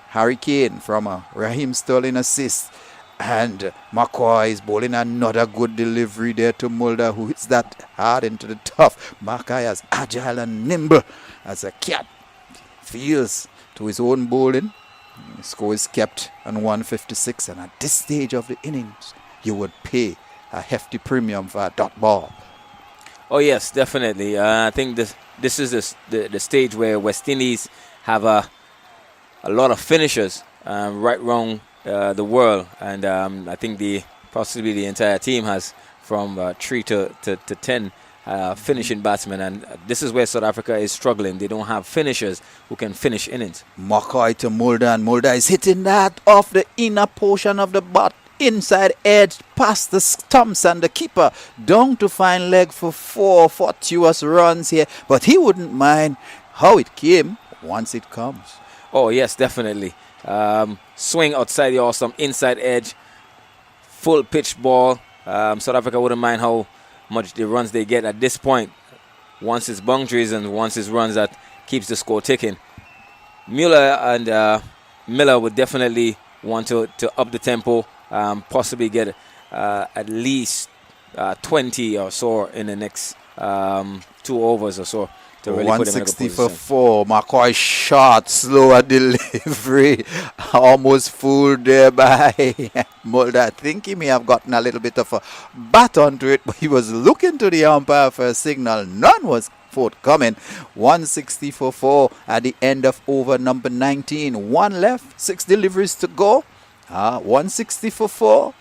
Harry Kane from a Raheem Sterling assist, and McCoy is bowling another good delivery there to Mulder, who hits that hard into the tough. McCoy is agile and nimble as a cat, feels to his own bowling. The score is kept on 156, and at this stage of the innings, you would pay a hefty premium for a dot ball. Oh yes, definitely. I think this is the stage where West Indies have a lot of finishers right round the world, and I think possibly the entire team has from 3 to 10 finishing batsmen, and this is where South Africa is struggling. They don't have finishers who can finish innings. McCoy to Mulder, and Mulder is hitting that off the inner portion of the bat, inside edge, past the stumps and the keeper, down to fine leg for 4 fortuitous runs here. But he wouldn't mind how it came once it comes. Oh yes, definitely. Swing outside the awesome, inside edge, full pitch ball. South Africa wouldn't mind how much the runs they get at this point. Once it's boundaries and once it's runs, that keeps the score ticking. Mueller and Miller would definitely want to up the tempo, possibly get at least 20 or so in the next 2 overs or so. To really 160 for 4. McCoy shot, slower delivery, almost fooled there by Mulder. I think he may have gotten a little bit of a bat onto it, but he was looking to the umpire for a signal. None was forthcoming. 160 for 4 at the end of over number 19. 1 left, 6 deliveries to go. 160 for 4.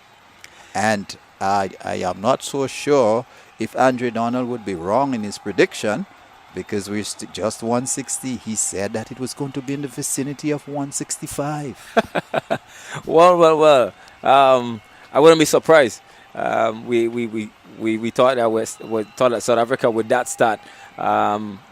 And I am not so sure if Andre Donald would be wrong in his prediction, because we're just 160. He said that it was going to be in the vicinity of 165. Well. I wouldn't be surprised. We thought that South Africa with that start,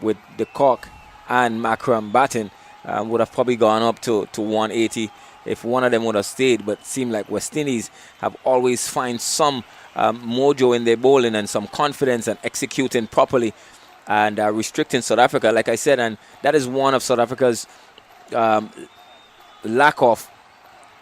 with the Cork and Macram batting, would have probably gone up to 180 if one of them would have stayed. But it seemed like West Indies have always find some mojo in their bowling and some confidence and executing properly, and restricting South Africa, like I said, and that is one of South Africa's lack of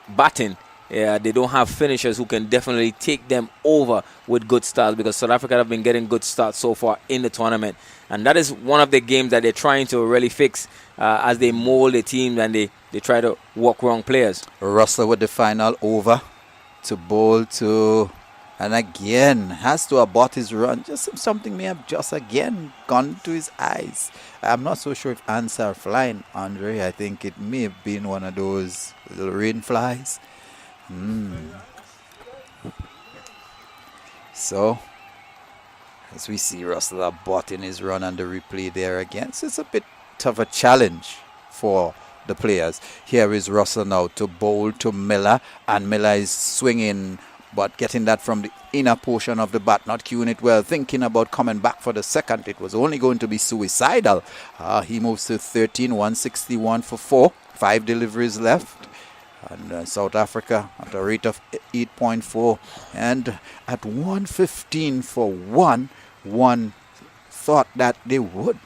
batting. They don't have finishers who can definitely take them over with good starts, because South Africa have been getting good starts so far in the tournament, and that is one of the games that they're trying to really fix as they mold the team and they try to walk wrong players. Russell with the final over to bowl to And again, has to abort his run. Just something may have just again gone to his eyes. I'm not so sure if ants are flying, Andre. I think it may have been one of those little rain flies. So, as we see Russell aborting his run on the replay there again. So it's a bit of a challenge for the players. Here is Russell now to bowl to Miller. And Miller is swinging, but getting that from the inner portion of the bat, not cueing it well, thinking about coming back for the second. It was only going to be suicidal. He moves to 13, 161 for 4. 5 deliveries left. And South Africa at a rate of 8.4. And at 115 for 1, one thought that they would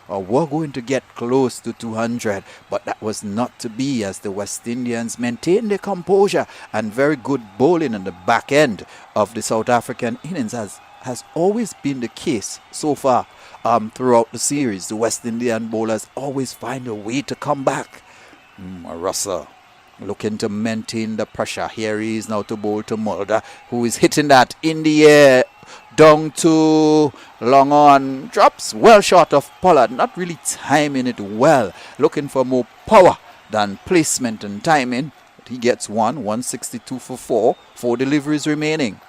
or were going to get close to 200, but that was not to be, as the West Indians maintained their composure, and very good bowling on the back end of the South African innings, as has always been the case so far throughout the series. The West Indian bowlers always find a way to come back. Russell looking to maintain the pressure. Here he is now to bowl to Mulder, who is hitting that in the air. Down to long on, drops well short of Pollard, not really timing it well, looking for more power than placement and timing. But he gets 162 for 4, 4 deliveries remaining.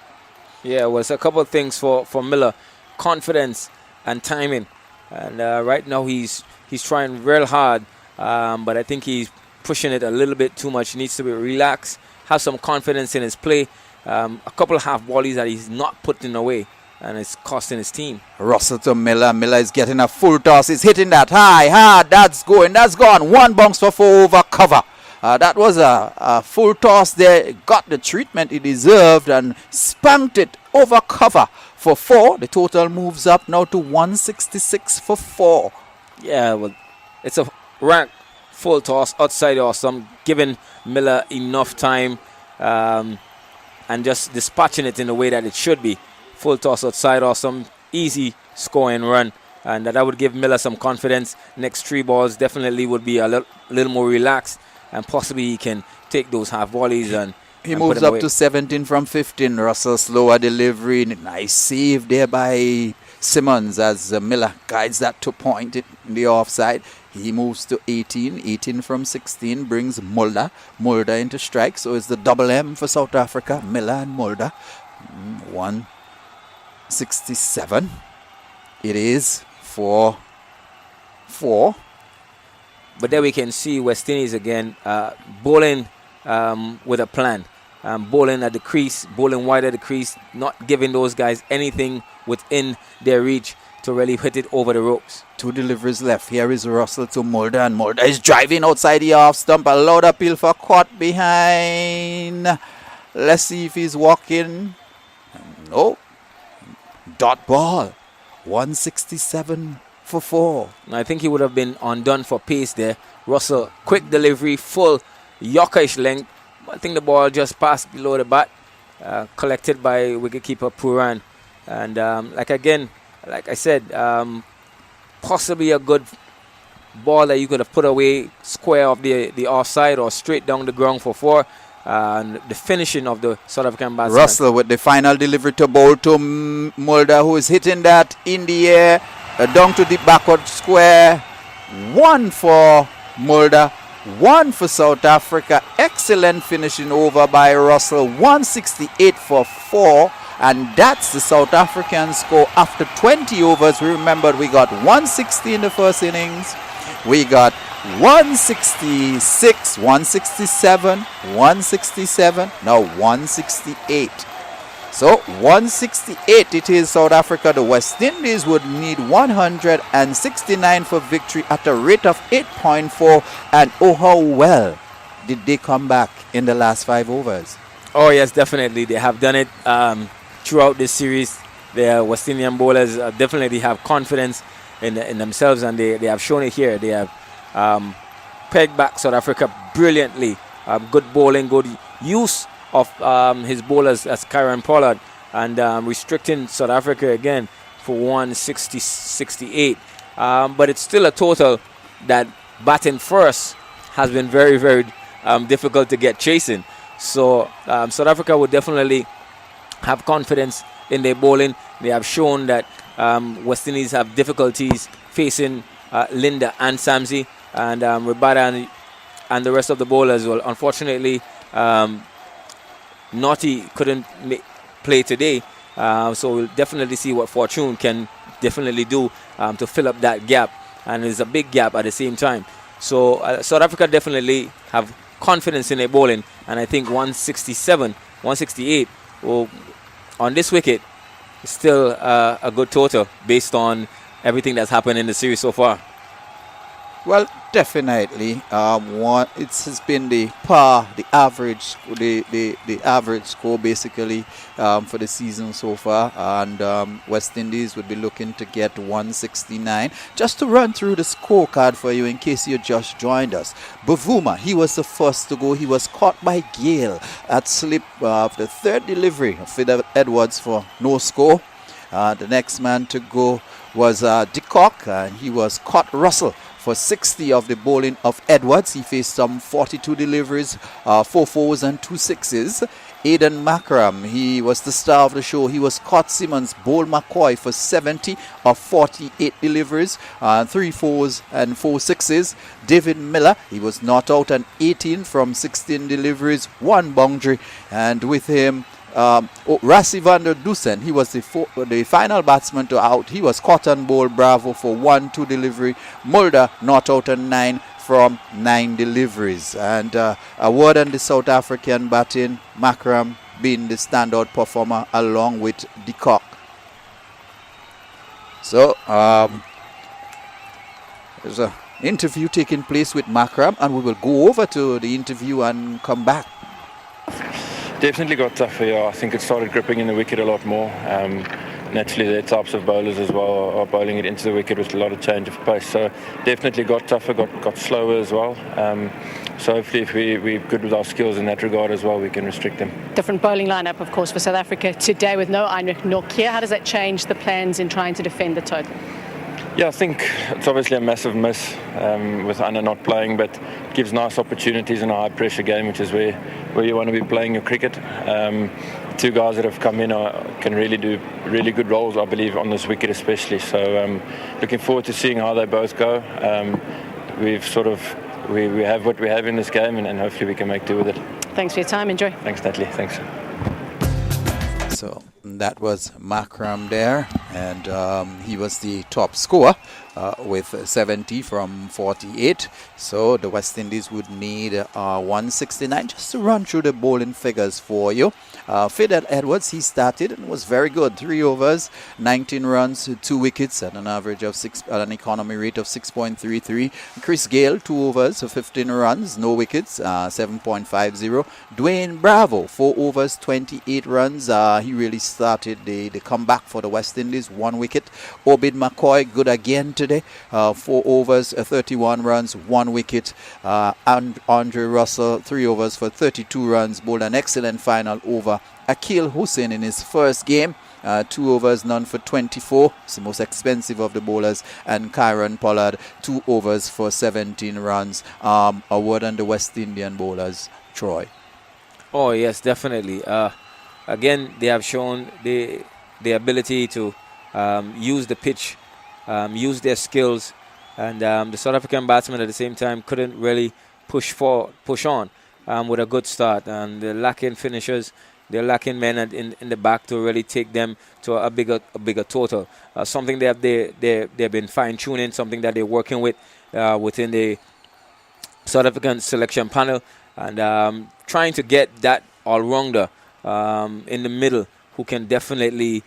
Yeah, well, it's a couple of things for Miller, confidence and timing. And right now he's trying real hard, but I think he's pushing it a little bit too much. He needs to be relaxed, have some confidence in his play. A couple of half volleys that he's not putting away, and it's costing his team. Russell to Miller. Miller is getting a full toss. He's hitting that high, hard. That's going. That's gone. 1 bounce for 4 over cover. That was a full toss there. It got the treatment it deserved and spanked it over cover for 4. The total moves up now to 166 for 4. Yeah, well, it's a rank full toss outside awesome, giving Miller enough time and just dispatching it in the way that it should be. Full toss outside awesome, easy scoring run, and that would give Miller some confidence. Next 3 balls definitely would be a little more relaxed, and possibly he can take those half volleys and he moves up to 17 from 15. Russell slower delivery. Nice save there by Simmons as Miller guides that to point in the offside. He moves to 18. 18 from 16 brings Mulder. Mulder into strike. So it's the double M for South Africa. Miller and Mulder. 167. It is for 4. But there we can see West Indies again bowling with a plan. Bowling at the crease, bowling wide at the crease, not giving those guys anything within their reach to really hit it over the ropes. 2 deliveries left. Here is Russell to Mulder, and Mulder is driving outside the off stump. A loud appeal for caught behind. Let's see if he's walking. No. Dot ball. 167 for 4. I think he would have been undone for pace there. Russell, quick delivery, full Yorkish length. I think the ball just passed below the bat, collected by wicketkeeper Puran. And like I said, possibly a good ball that you could have put away square of the offside or straight down the ground for 4. And the finishing of the South African batsman. Russell with the final delivery to bowl to Mulder, who is hitting that in the air, down to the backward square. 1 for Mulder, 1 for South Africa. Excellent finishing over by Russell. 168 for 4. And that's the South African score after 20 overs. We remembered we got 160 in the first innings. We got 166, 167, 167, now 168. So 168 it is South Africa. The West Indies would need 169 for victory at a rate of 8.4. And oh, how well did they come back in the last 5 overs? Oh yes, definitely. They have done it throughout this series. The West Indian bowlers definitely have confidence in themselves, and they have shown it here. They have pegged back South Africa brilliantly. Good bowling, good use of his bowlers as Kieran Pollard, and restricting South Africa again for 168. But it's still a total that batting first has been very, very difficult to get chasing. So South Africa would definitely have confidence in their bowling. They have shown that West Indies have difficulties facing Linda and Samsi and Rabada and the rest of the bowlers. Well, unfortunately, Naughty couldn't play today, so we'll definitely see what Fortune can definitely do to fill up that gap, and it's a big gap at the same time. So South Africa definitely have confidence in their bowling, and I think 167, 168 on this wicket is still a good total based on everything that's happened in the series so far. Well, definitely. It has been the average, the average score basically for the season so far, and West Indies would be looking to get 169. Just to run through the scorecard for you in case you just joined us. Bavuma, he was the first to go. He was caught by Gale at slip of the third delivery of Edwards for no score. The next man to go was De Kock, and he was caught Russell for 60 of the bowling of Edwards. He faced some 42 deliveries, 4 fours and 2 sixes. Aidan Makram, he was the star of the show. He was caught Simmons, bowled McCoy for 70 of 48 deliveries, 3 fours and 4 sixes. David Miller, he was not out on 18 from 16 deliveries, 1 boundary, and with him Rassi van der Dusen, he was the final batsman to out. He was caught and bowled Bravo for 1-2 delivery. Mulder not out on 9 from 9 deliveries. And a word on the South African batting, Makram being the standout performer along with De Kock. So there's an interview taking place with Makram, and we will go over to the interview and come back. Definitely got tougher, yeah. I think it started gripping in the wicket a lot more. Naturally, their types of bowlers as well are bowling it into the wicket with a lot of change of pace. So definitely got tougher, got slower as well. So hopefully if we're good with our skills in that regard as well, we can restrict them. Different bowling lineup, of course, for South Africa today with no Heinrich Nortje. How does that change the plans in trying to defend the total? Yeah, I think it's obviously a massive miss with Anna not playing, but it gives nice opportunities in a high-pressure game, which is where you want to be playing your cricket. 2 guys that have come in can really do really good roles, I believe, on this wicket especially. So looking forward to seeing how they both go. We have what we have in this game, and hopefully we can make do with it. Thanks for your time. Enjoy. Thanks, Natalie. Thanks. So that was Makram there, and he was the top scorer with 70 from 48. So the West Indies would need 169. Just to run through the bowling figures for you. Fidel Edwards, he started and was very good. 3 overs, 19 runs, 2 wickets at an average of an economy rate of 6.33. Chris Gale, 2 overs, 15 runs, no wickets, 7.50. Dwayne Bravo, 4 overs, 28 runs. He really started the comeback for the West Indies, 1 wicket. Obid McCoy, good again today, 4 overs, 31 runs, 1 wicket. And Andre Russell, 3 overs for 32 runs, bowled an excellent final over. Akil Hussain in his first game, 2 overs, none for 24. It's the most expensive of the bowlers. And Kyron Pollard, 2 overs for 17 runs. A word on the West Indian bowlers, Troy. Oh, yes, definitely. Again, they have shown the ability to use the pitch, use their skills, and the South African batsmen at the same time couldn't really push on with a good start. And they're lacking finishers. They're lacking men in the back to really take them to a bigger total. Something they've been fine-tuning, something that they're working with within the South African selection panel, and trying to get that all-rounder in the middle who can definitely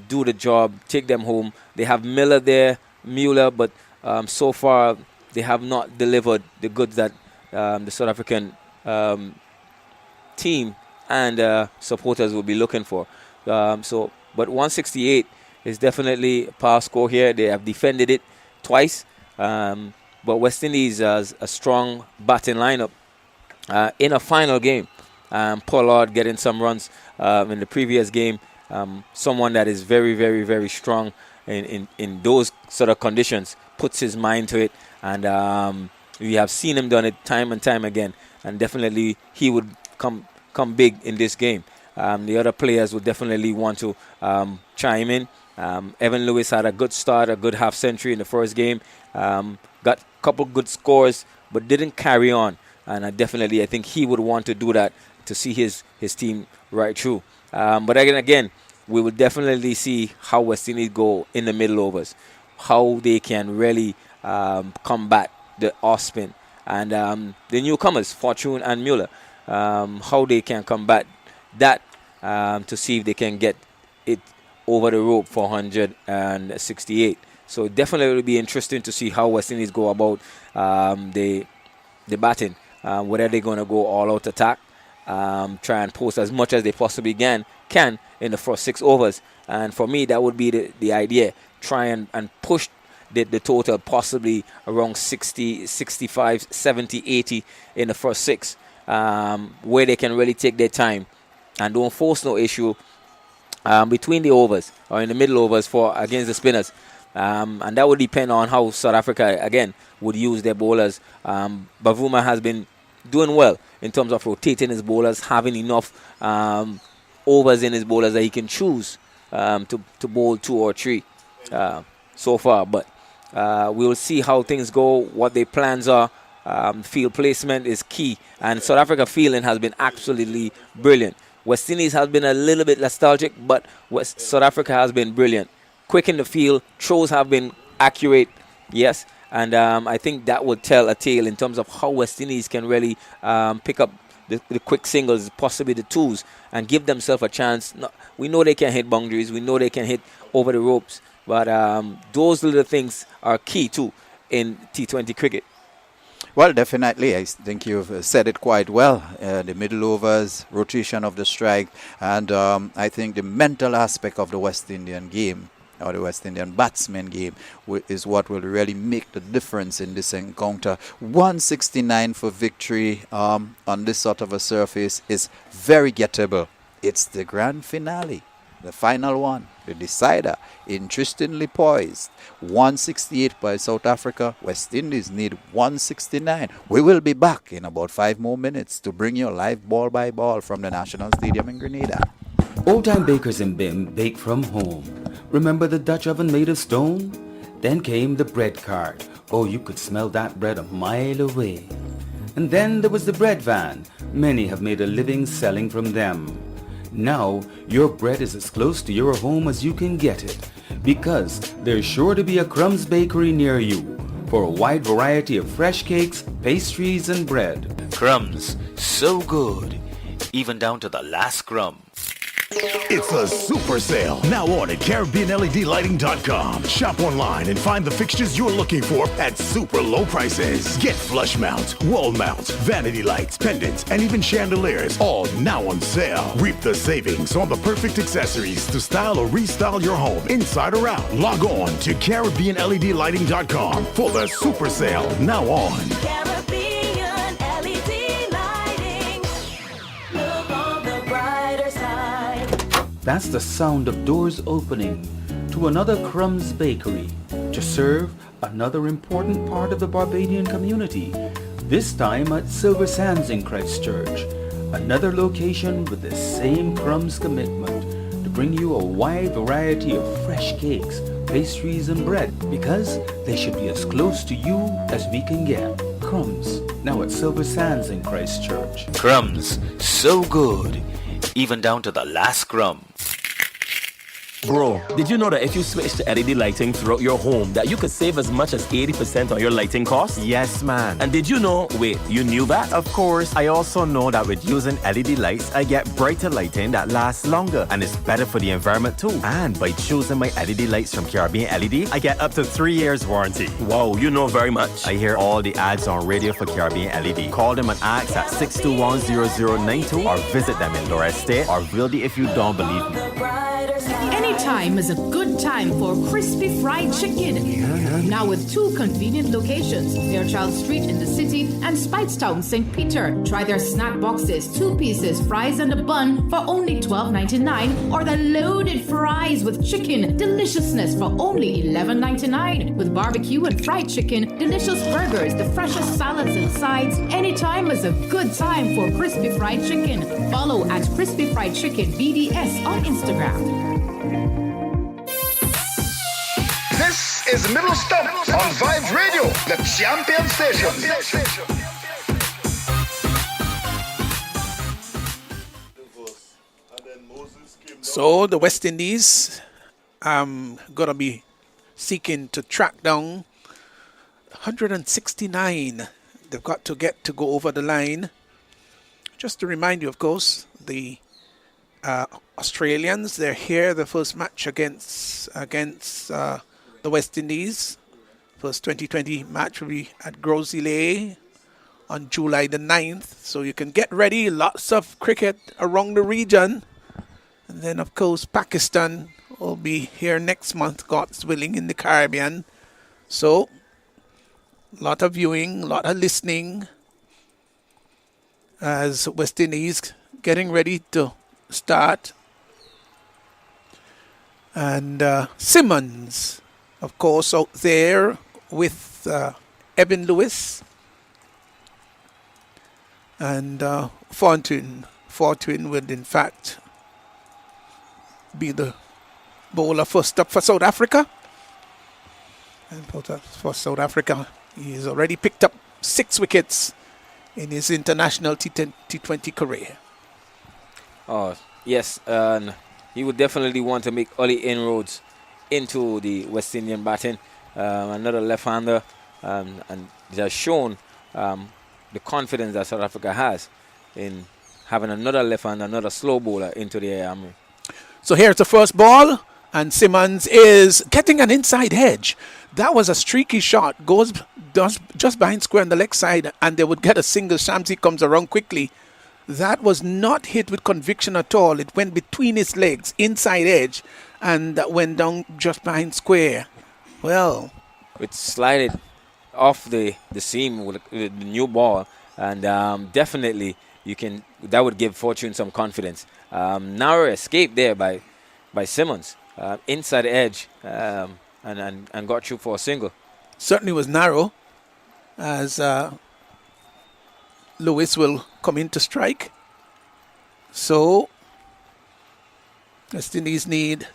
do the job, take them home. They have Miller there, Mueller, but so far they have not delivered the goods that the South African team and supporters will be looking for. But 168 is definitely a power score here. They have defended it twice, but West Indies has a strong batting lineup in a final game. Pollard getting some runs in the previous game. Someone that is very, very, very strong in those sort of conditions, puts his mind to it, and we have seen him done it time and time again, and definitely he would come big in this game. the other players will definitely want to chime in. Evan Lewis had a good start, a good half century in the first game. Got a couple good scores, but didn't carry on. And I think he would want to do that to see his team right through. But again, we will definitely see how West Indies go in the middle overs, how they can really combat the off spin. And the newcomers, Fortune and Mueller, how they can combat that to see if they can get it over the rope for 168. So definitely it will be interesting to see how West Indies go about the batting. Whether they're going to go all-out attack, try and post as much as they possibly can in the first 6 overs. And for me, that would be the idea. Try and push the total possibly around 60, 65, 70, 80 in the first 6, where they can really take their time and don't force no issue between the overs or in the middle overs against the spinners. And that would depend on how South Africa, again, would use their bowlers. Bavuma has been doing well in terms of rotating his bowlers, having enough overs in his bowlers that he can choose to bowl 2 or 3 so far. But we will see how things go, what their plans are. Field placement is key. And South Africa fielding has been absolutely brilliant. West Indies has been a little bit nostalgic, but South Africa has been brilliant. Quick in the field, throws have been accurate, yes. And I think that would tell a tale in terms of how West Indies can really pick up the quick singles, possibly the 2s, and give themselves a chance. No, we know they can hit boundaries. We know they can hit over the ropes. But those little things are key, too, in T20 cricket. Well, definitely. I think you've said it quite well. The middle overs, rotation of the strike, and I think the mental aspect of the West Indian game, or the West Indian batsman game, is what will really make the difference in this encounter. 169 for victory on this sort of a surface is very gettable. It's the grand finale, the final one, the decider, interestingly poised. 168 by South Africa. West Indies need 169. We will be back in about 5 more minutes to bring you live ball by ball from the National Stadium in Grenada. Old-time bakers in Bim bake from home. Remember the Dutch oven made of stone? Then came the bread cart. Oh, you could smell that bread a mile away. And then there was the bread van. Many have made a living selling from them. Now, your bread is as close to your home as you can get it, because there's sure to be a Crumbs bakery near you for a wide variety of fresh cakes, pastries, and bread. Crumbs, so good, even down to the last crumb. It's a super sale now on at CaribbeanLEDlighting.com. Shop online and find the fixtures you're looking for at super low prices. Get flush mounts, wall mounts, vanity lights, pendants, and even chandeliers, all now on sale. Reap the savings on the perfect accessories to style or restyle your home inside or out. Log on to CaribbeanLEDlighting.com for the super sale now on. That's the sound of doors opening to another Crumbs bakery to serve another important part of the Barbadian community, this time at Silver Sands in Christchurch, another location with the same Crumbs commitment to bring you a wide variety of fresh cakes, pastries, and bread, because they should be as close to you as we can get. Crumbs, now at Silver Sands in Christchurch. Crumbs, so good, even down to the last crumb. Bro, did you know that if you switch to LED lighting throughout your home, that you could save as much as 80% on your lighting costs? Yes, man. And did you know, wait, you knew that? Of course, I also know that with using LED lights, I get brighter lighting that lasts longer and is better for the environment too. And by choosing my LED lights from Caribbean LED, I get up to 3 years warranty. Wow, you know very much. I hear all the ads on radio for Caribbean LED. Call them and ask at 621-0092 or visit them in Laura Estate or Wildy if you don't believe me. Anytime is a good time for crispy fried chicken. Now with 2 convenient locations, Fairchild Street in the city and Speightstown, St. Peter. Try their snack boxes, 2 pieces, fries and a bun for only $12.99, or the loaded fries with chicken deliciousness for only $11.99. With barbecue and fried chicken, delicious burgers, the freshest salads and sides. Anytime is a good time for crispy fried chicken. Follow at Crispy Fried Chicken BDS on Instagram. This is Middle Stump on Vibes Radio, the champion station. So the West Indies gonna be seeking to track down 169. They've got to go over the line. Just to remind you, of course, the Australians, they're here. The first match against the West Indies. First 2020 match will be at Grosile on July the 9th. So you can get ready. Lots of cricket around the region. And then, of course, Pakistan will be here next month, God's willing, in the Caribbean. So, a lot of viewing, a lot of listening as West Indies getting ready to start. And Simmons, of course, out there with Evan Lewis and Fortune. Fortune would, in fact, be the bowler first up for South Africa. And for South Africa, he's already picked up 6 wickets in his international T20 career. Oh, yes, and he would definitely want to make early inroads into the West Indian batting. Another left-hander, and it has shown the confidence that South Africa has in having another left-hander, another slow bowler into the air. So here's the first ball, and Simmons is getting an inside edge. That was a streaky shot, goes just behind square on the leg side, and they would get a single. Shamsi comes around quickly. That was not hit with conviction at all. It went between his legs, inside edge, and that went down just behind square. Well, it slided off the seam with the new ball, and definitely that would give Fortune some confidence. Narrow escape there by Simmons, inside edge, and got through for a single. Certainly was narrow, as Lewis will come in to strike. So West Indies need,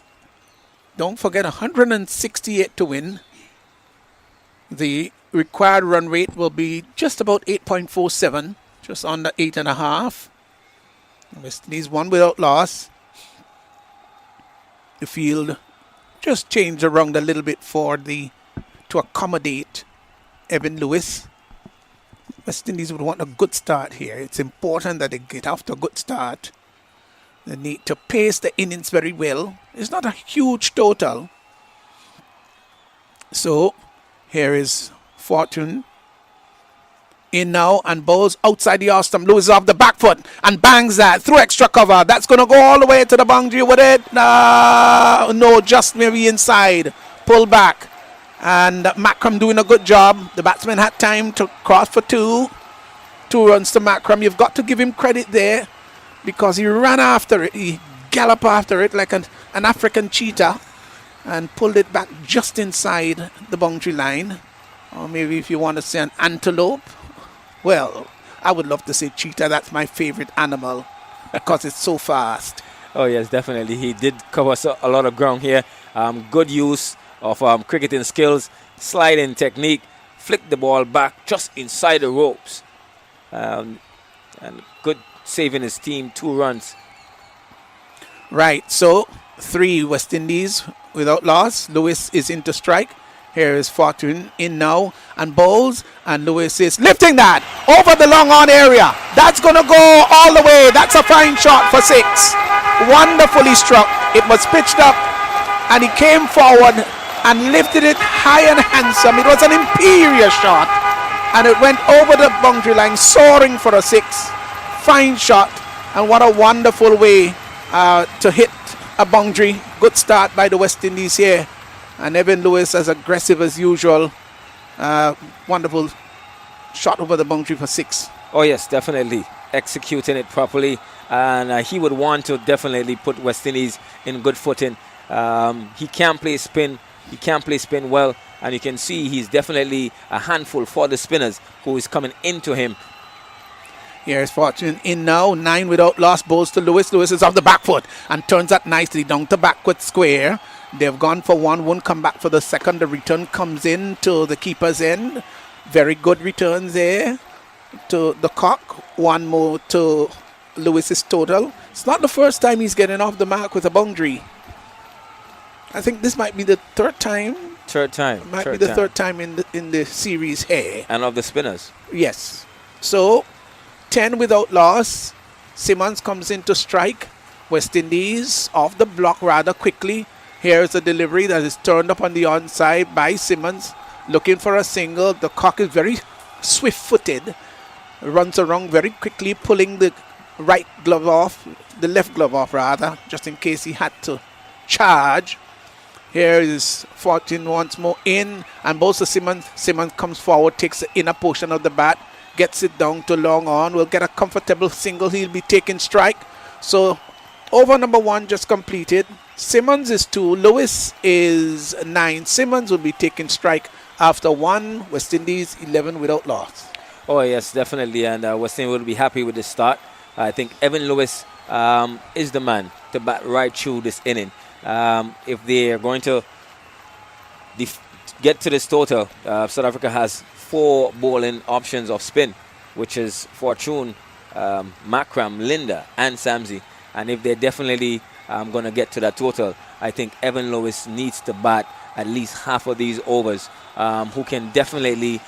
don't forget, 168 to win. The required run rate will be just about 8.47, just under 8.5. West Indies won without loss. The field just changed around a little bit to accommodate Evan Lewis. West Indies would want a good start here. It's important that they get off to a good start. They need to pace the innings very well. It's not a huge total. So here is Fortune in now and bowls outside the off stump. Lewis off the back foot and bangs that through extra cover. That's going to go all the way to the boundary with it. No, just maybe inside. Pull back. And Makram doing a good job. The batsman had time to cross for 2. 2 runs to Makram. You've got to give him credit there because he ran after it. He galloped after it like an African cheetah and pulled it back just inside the boundary line. Or maybe if you want to say an antelope. Well, I would love to say cheetah. That's my favorite animal because it's so fast. Oh, yes, definitely. He did cover a lot of ground here. Good use of cricketing skills, sliding technique, flick the ball back just inside the ropes. And good saving his team, 2 runs. Right, so 3 West Indies without loss. Lewis is into strike. Here is Fortune in now and bowls, and Lewis is lifting that over the long on area. That's going to go all the way. That's a fine shot for 6. Wonderfully struck. It was pitched up, and he came forward and lifted it high and handsome. It was an imperious shot, and it went over the boundary line, soaring for a 6. Fine shot, and what a wonderful way to hit a boundary. Good start by the West Indies here. And Evan Lewis as aggressive as usual. Wonderful shot over the boundary for 6. Oh yes, definitely executing it properly, and he would want to definitely put West Indies in good footing. He can play spin. He can play spin well, and you can see he's definitely a handful for the spinners who is coming into him. Here's Fortune in now. 9 without loss. Bowls to Lewis. Lewis is off the back foot and turns that nicely down to backward square. They've gone for one. Won't come back for the second. The return comes in to the keeper's end. Very good returns there to the cock. One more to Lewis's total. It's not the first time he's getting off the mark with a boundary. I think this might be the third time. Third time in the series here. And of the spinners. Yes. So 10 without loss. Simmons comes in to strike. West Indies off the block rather quickly. Here's a delivery that is turned up on the onside by Simmons. Looking for a single. The cock is very swift-footed. Runs around very quickly, pulling the right glove off. The left glove off, rather, just in case he had to charge. Here is Fortune once more in. And both to Simmons. Simmons comes forward, takes the inner portion of the bat. Gets it down to long on. Will get a comfortable single. He'll be taking strike. So over number 1 just completed. Simmons is 2. Lewis is 9. Simmons will be taking strike after 1. West Indies 11 without loss. Oh yes, definitely. And West Indies will be happy with the start. I think Evan Lewis is the man to bat right through this inning. If they are going to get to this total, South Africa has 4 bowling options of spin, which is Fortune, Makram, Linda, and Samsi. And if they're definitely going to get to that total, I think Evan Lewis needs to bat at least half of these overs, who can definitely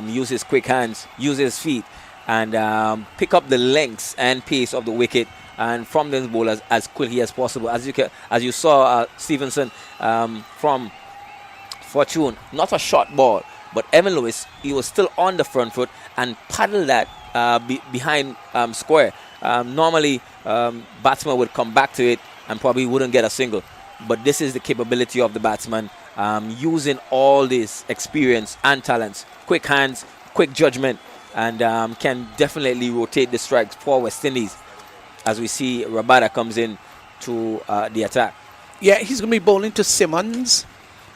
use his quick hands, use his feet, and pick up the lengths and pace of the wicket, and from those bowlers as quickly as possible. As you saw Stevenson from Fortune, not a short ball, but Evan Lewis, he was still on the front foot and paddled that behind square. Normally, batsman would come back to it and probably wouldn't get a single. But this is the capability of the batsman, using all this experience and talents, quick hands, quick judgment, and can definitely rotate the strikes for West Indies. As we see, Rabada comes in to the attack. Yeah, he's going to be bowling to Simmons.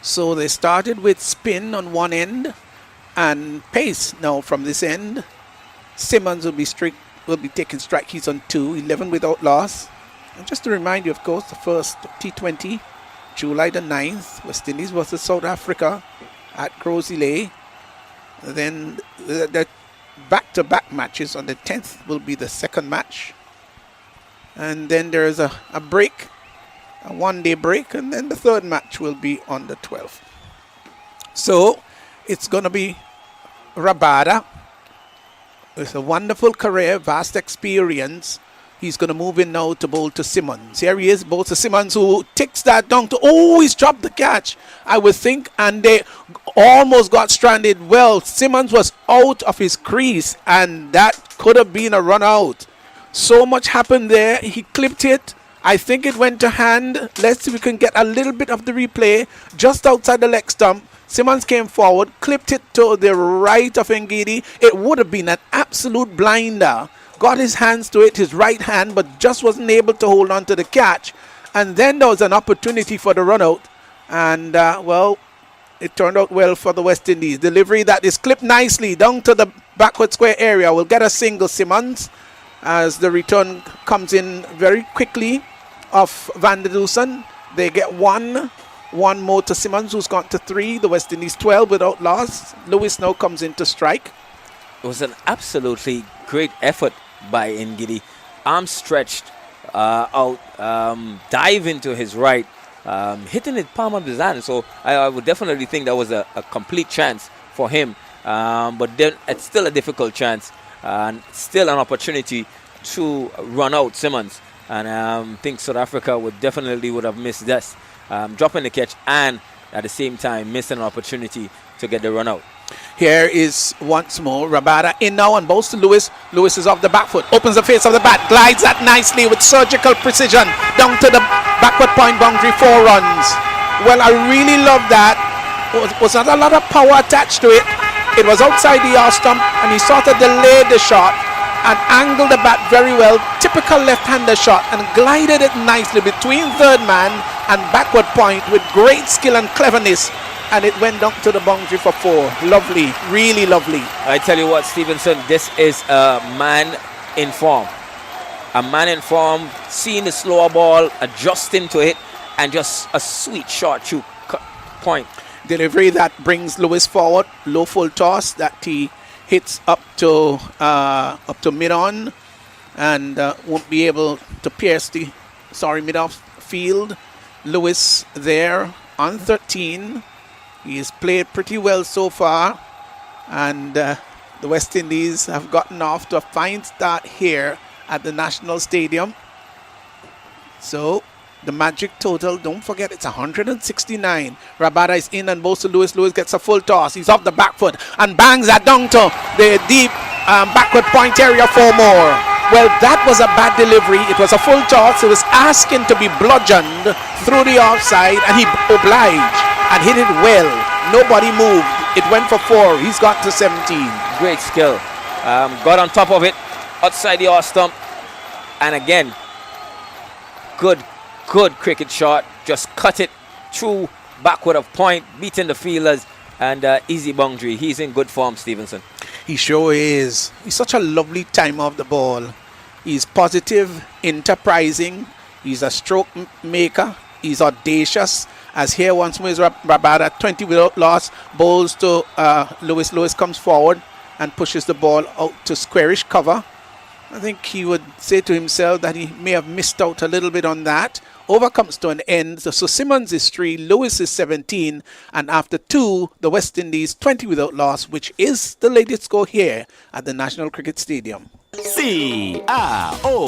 So they started with spin on one end and pace now from this end. Simmons will be taking strike. He's on 2, 11 without loss. And just to remind you, of course, the first T20, July the 9th, West Indies versus South Africa at Crozile. Then the back-to-back matches on the 10th will be the second match. And then there is a break, a one-day break, and then the third match will be on the 12th. So it's going to be Rabada. It's a wonderful career, vast experience. He's going to move in now to bowl to Simmons. Here he is, bowl to Simmons, who takes that down to, he's dropped the catch, I would think, and they almost got stranded. Well, Simmons was out of his crease, and that could have been a run out. So much happened there. He clipped it. I think it went to hand. Let's see if we can get a little bit of the replay. Just outside the leg stump, Simmons came forward, clipped it to the right of Ngidi. It would have been an absolute blinder. Got his hands to it, his right hand, but just wasn't able to hold on to the catch. And then there was an opportunity for the run out. And, it turned out well for the West Indies. Delivery that is clipped nicely down to the backward square area. Will get a single, Simmons, as the return comes in very quickly of Van der Dusen. They get one more to Simmons, who's gone to 3. The West Indies 12 without loss. Lewis now comes in to strike. It was an absolutely great effort by Ngidi. Arm stretched out, dive into his right, hitting it palm of his hand. So I would definitely think that was a complete chance for him. But then it's still a difficult chance. And still an opportunity to run out Simmons. And I think South Africa would have missed this. Dropping the catch and at the same time missing an opportunity to get the run out. Here is once more Rabada in now and bowls to Lewis. Lewis is off the back foot, opens the face of the bat, glides that nicely with surgical precision down to the Backward point boundary, 4 runs. Well, I really love that. Was not a lot of power attached to it. It was outside the off stump, and he sort of delayed the shot and angled the bat very well. Typical left-hander shot, and glided it nicely between third man and backward point with great skill and cleverness. And it went down to the boundary for 4. Lovely, really lovely. I tell you what, Stevenson, this is a man in form. A man in form, seeing the slower ball, adjusting to it, and just a sweet short shoot point. Delivery that brings Lewis forward, low full toss that he hits up to mid-on, and won't be able to pierce the mid-off field. Lewis there on 13. He has played pretty well so far, and the West Indies have gotten off to a fine start here at the National Stadium. So the magic total, don't forget, it's 169. Rabada is in and bows to Lewis. Lewis gets a full toss. He's off the back foot and bangs that down to the deep backward point area for more. Well, that was a bad delivery. It was a full toss. It was asking to be bludgeoned through the offside, and he obliged and hit it well. Nobody moved. It went for 4. He's got to 17. Great skill. Got on top of it, outside the off stump, and again, good cricket shot. Just cut it through backward of point, beating the fielders, and easy boundary. He's in good form, Stevenson. He sure is. He's such a lovely time of the ball. He's positive, enterprising. He's a stroke maker. He's audacious. As here once more is Rabada, 20 without loss, bowls to Lewis. Lewis comes forward and pushes the ball out to squarish cover. I think he would say to himself that he may have missed out a little bit on that. Over comes to an end. So Simmons is 3, Lewis is 17, and after 2, the West Indies 20 without loss, which is the latest score here at the National Cricket Stadium. C-R-O.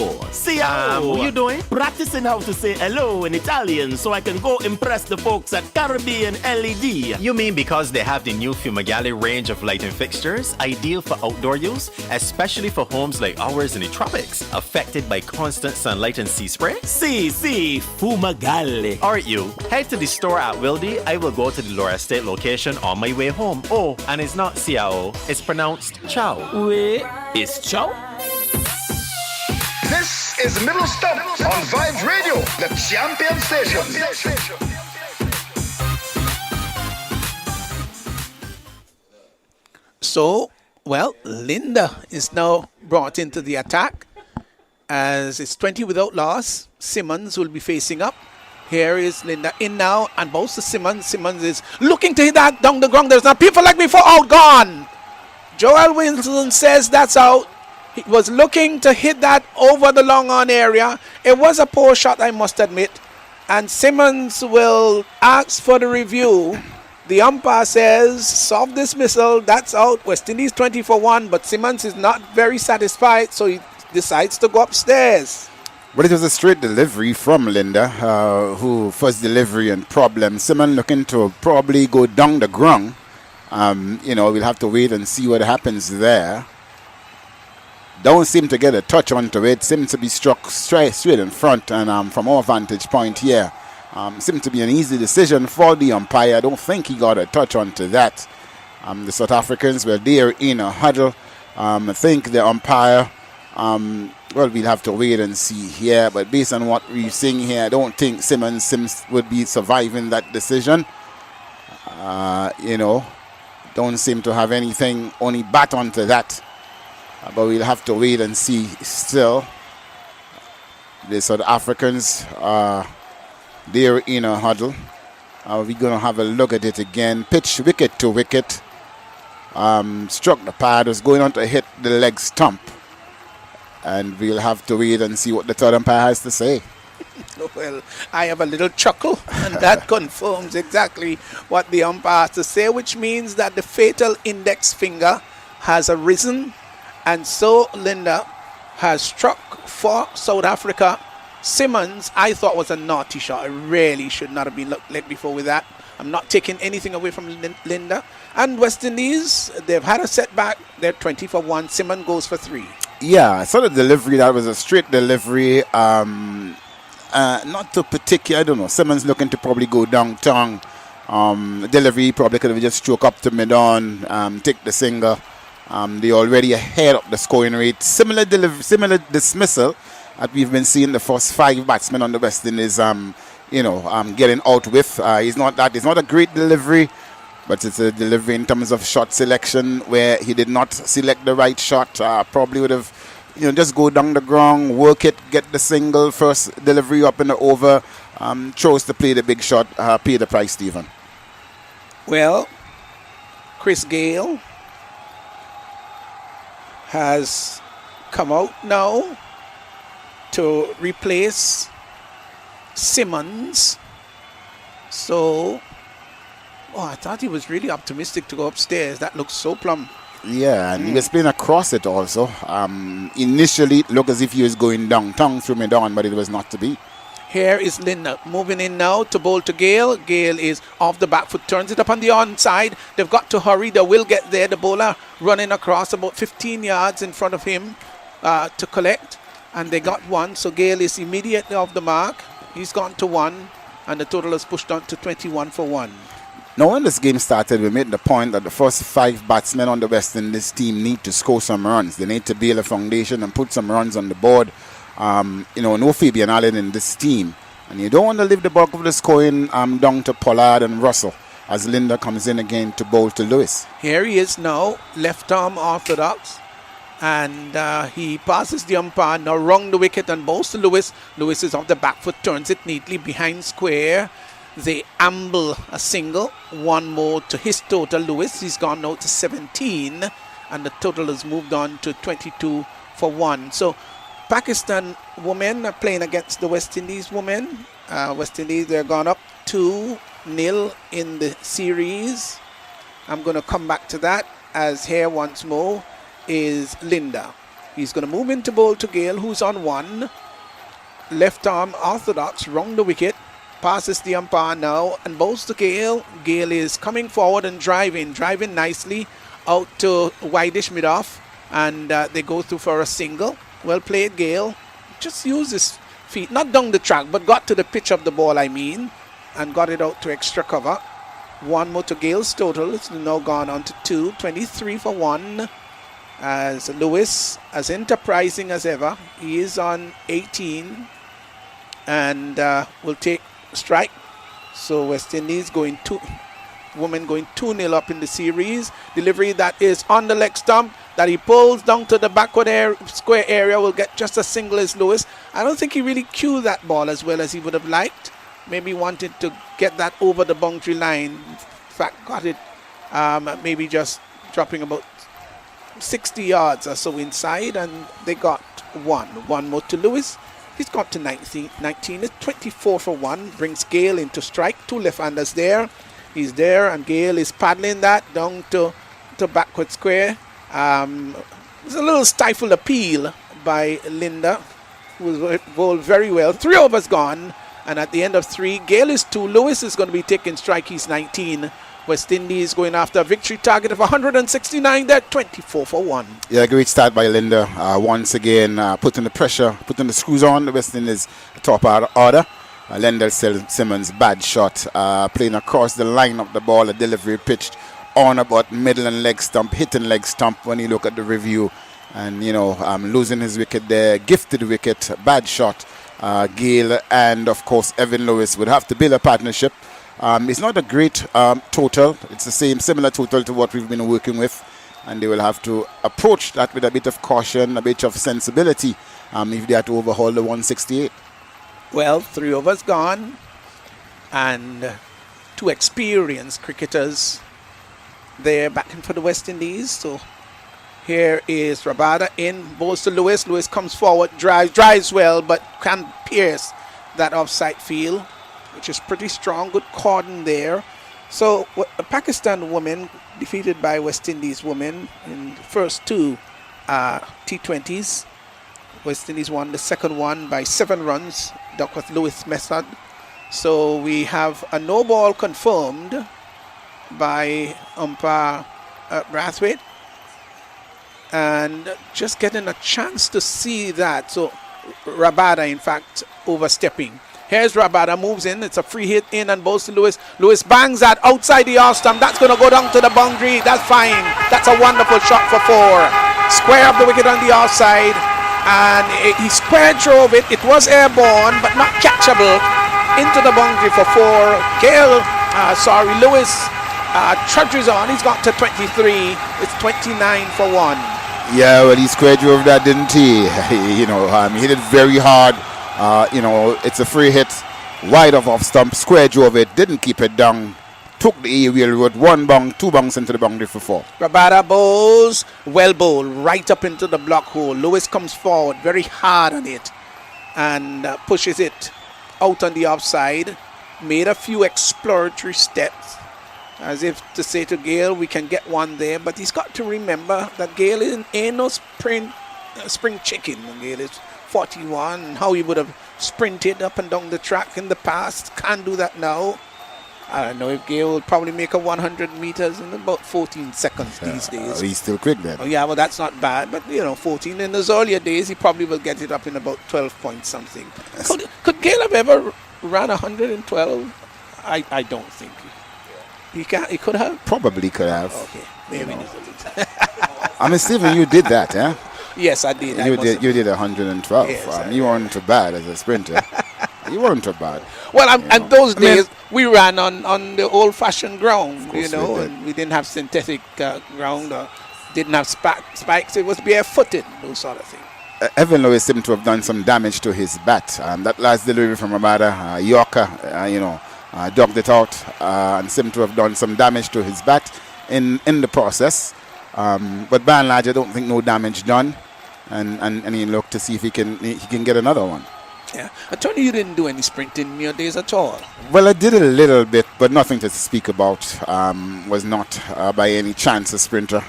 What you doing? Practicing how to say hello in Italian so I can go impress the folks at Caribbean LED. You mean because they have the new Fumagale range of lighting fixtures, ideal for outdoor use, especially for homes like ours in the tropics, affected by constant sunlight and sea spray? Fumagale. Alright you, head to the store at Windies. I will go to the Laura Estate location on my way home. Oh, and it's not Ciao, it's pronounced Chow. Wait, it's Chow? This is Middle Stump on Vibes Radio, the champion station. So, well, Linda is now brought into the attack as it's 20 without loss. Simmons will be facing up. Here is Linda in now and bows to Simmons. Simmons is looking to hit that down the ground. There's not people like me for out, gone. Joel Wilson says that's out. He was looking to hit that over the long on area. It was a poor shot, I must admit. And Simmons will ask for the review. The umpire says, soft dismissal, that's out. West Indies 20 for 1, but Simmons is not very satisfied, so he decides to go upstairs. Well, it was a straight delivery from Linda, who first delivery and problem. Simmons looking to probably go down the ground. We'll have to wait and see what happens there. Don't seem to get a touch onto it. Seems to be struck straight in front, and from our vantage point here, seemed to be an easy decision for the umpire. I don't think he got a touch onto that. The South Africans were there in a huddle. I think the umpire, we'll have to wait and see here. But based on what we're seeing here, I don't think Sims would be surviving that decision. Don't seem to have anything, only bat onto that. But we'll have to wait and see still. The South Africans are there in a huddle. We're going to have a look at it again. Pitch wicket to wicket. Struck the pad, was going on to hit the leg stump. And we'll have to wait and see what the third umpire has to say. Well, I have a little chuckle, and that confirms exactly what the umpire has to say, which means that the fatal index finger has arisen. And so Linda has struck for South Africa. Simmons, I thought, was a naughty shot. I really should not have been let before with that. I'm not taking anything away from Linda. And West Indies, they've had a setback. They're 20 for 1. Simmons goes for 3. Yeah, I saw the delivery. That was a straight delivery. not too particular. I don't know. Simmons looking to probably go downtown. Delivery probably could have just struck up to mid-on, take the single. They already ahead of the scoring rate. Similar dismissal that we've been seeing the first 5 batsmen on the West Indies, getting out with. It's not a great delivery, but it's a delivery in terms of shot selection where he did not select the right shot. Probably would have, just go down the ground, work it, get the single, first delivery up in the over. Chose to play the big shot, pay the price, Stephen. Well, Chris Gayle has come out now to replace Simmons. So, I thought he was really optimistic to go upstairs. That looks so plumb. Yeah, and he was playing across it also. Initially, it looked as if he was going downtown through mid-on, but it was not to be. Here is Linda moving in now to bowl to Gayle. Gayle is off the back foot, turns it up on the onside. They've got to hurry. They will get there. The bowler running across about 15 yards in front of him to collect. And they got one. So Gayle is immediately off the mark. He's gone to 1. And the total is pushed on to 21 for 1. Now, when this game started, we made the point that the first 5 batsmen on the West Indies team need to score some runs. They need to build a foundation and put some runs on the board. No Fabian Allen in this team. And you don't want to leave the bulk of the scoring down to Pollard and Russell as Linda comes in again to bowl to Lewis. Here he is now, left arm orthodox. And he passes the umpire, now wrong the wicket and bowls to Lewis. Lewis is off the back foot, turns it neatly behind square. They amble a single. 1 more to his total, Lewis. He's gone now to 17. And the total has moved on to 22 for 1. So Pakistan women are playing against the West Indies women. West Indies, they're gone up 2-0 in the series. I'm going to come back to that as here once more is Linda. He's going to move into bowl to Gayle, who's on 1. Left arm orthodox, wrong the wicket. Passes the umpire now and bowls to Gayle. Gayle is coming forward and driving nicely out to wideish mid-off. And they go through for a single. Well played, Gayle. Just used his feet, not down the track, but got to the pitch of the ball, and got it out to extra cover. 1 more to Gayle's total. It's now gone on to 2. 23 for 1. As Lewis, as enterprising as ever, he is on 18 and will take strike. So West Indies women going 2-0 up in the series. Delivery that is on the leg stump that he pulls down to the backward square area will get just as single as Lewis. I don't think he really cued that ball as well as he would have liked. Maybe wanted to get that over the boundary line. In fact, got it maybe just dropping about 60 yards or so inside, and they got 1. 1 more to Lewis. He's got to 19. It's 24 for 1. Brings Gayle into strike. 2 left-handers there. He's there, and Gayle is paddling that down to backward square. It's a little stifled appeal by Linda, who bowled very well. 3 overs gone, and at the end of 3, Gayle is 2. Lewis is going to be taking strike. He's 19. West Indies going after a victory target of 169. They're 24 for 1. Yeah, great start by Linda. Once again, putting the pressure, putting the screws on the West Indies top order. Lendl Simmons, bad shot, playing across the line of the ball, a delivery pitched on about middle and leg stump, hitting leg stump when you look at the review. And, losing his wicket there, gifted wicket, bad shot. Gayle and, of course, Evan Lewis would have to build a partnership. It's not a great total. It's the similar total to what we've been working with. And they will have to approach that with a bit of caution, a bit of sensibility if they have to overhaul the 168. Well, 3 overs gone. And 2 experienced cricketers there batting for the West Indies. So here is Rabada in, bowls to Lewis. Lewis comes forward, drives well, but can't pierce that offside field, which is pretty strong. Good cordon there. So Pakistan women defeated by West Indies women in the first 2 T20s. West Indies won the second one by 7 runs, Duckworth Lewis method. So we have a no ball confirmed by umpire Brathwaite, and just getting a chance to see that. So Rabada, in fact, overstepping. Here's Rabada, moves in. It's a free hit in and goes to Lewis. Lewis bangs that outside the off stump. That's going to go down to the boundary. That's fine. That's a wonderful shot for 4. Square up the wicket on the offside. And he square drove it. It was airborne, but not catchable. Into the boundary for 4. Lewis trudges on. He's got to 23. It's 29 for 1. Yeah, well, he square drove that, didn't he? He hit it very hard. It's a free hit, wide off stump, square drove it, didn't keep it down, took the aerial road, 1 bung, 2 bungs into the boundary for 4. Rabada bowls, well bowled, right up into the block hole. Lewis comes forward, very hard on it, and pushes it out on the offside. Made a few exploratory steps, as if to say to Gale, we can get one there, but he's got to remember that Gale ain't no spring chicken. Gale is 41, how he would have sprinted up and down the track in the past. Can't do that now. I don't know if Gale will probably make a 100 meters in about 14 seconds these days. He's still quick then. Oh, yeah, well, that's not bad. But, 14 in his earlier days, he probably will get it up in about 12 point something. Could Gale have ever ran 112? I don't think he could have. Probably could have. Okay, maybe. I mean, Stephen, you did that, yeah? Yes, I did. You did 112. Yes, you weren't too bad as a sprinter. You weren't too bad. Well, and those days we ran on the old-fashioned ground, and we didn't have synthetic ground or didn't have spikes. It was barefooted, those sort of things. Evan Lewis seemed to have done some damage to his bat. That last delivery from Rabada, Yorker, dogged it out and seemed to have done some damage to his bat in the process. But by and large, I don't think no damage done. And he looked to see if he can get another one. Yeah, I told you didn't do any sprinting in your days at all. Well, I did a little bit, but nothing to speak about. Was not by any chance a sprinter.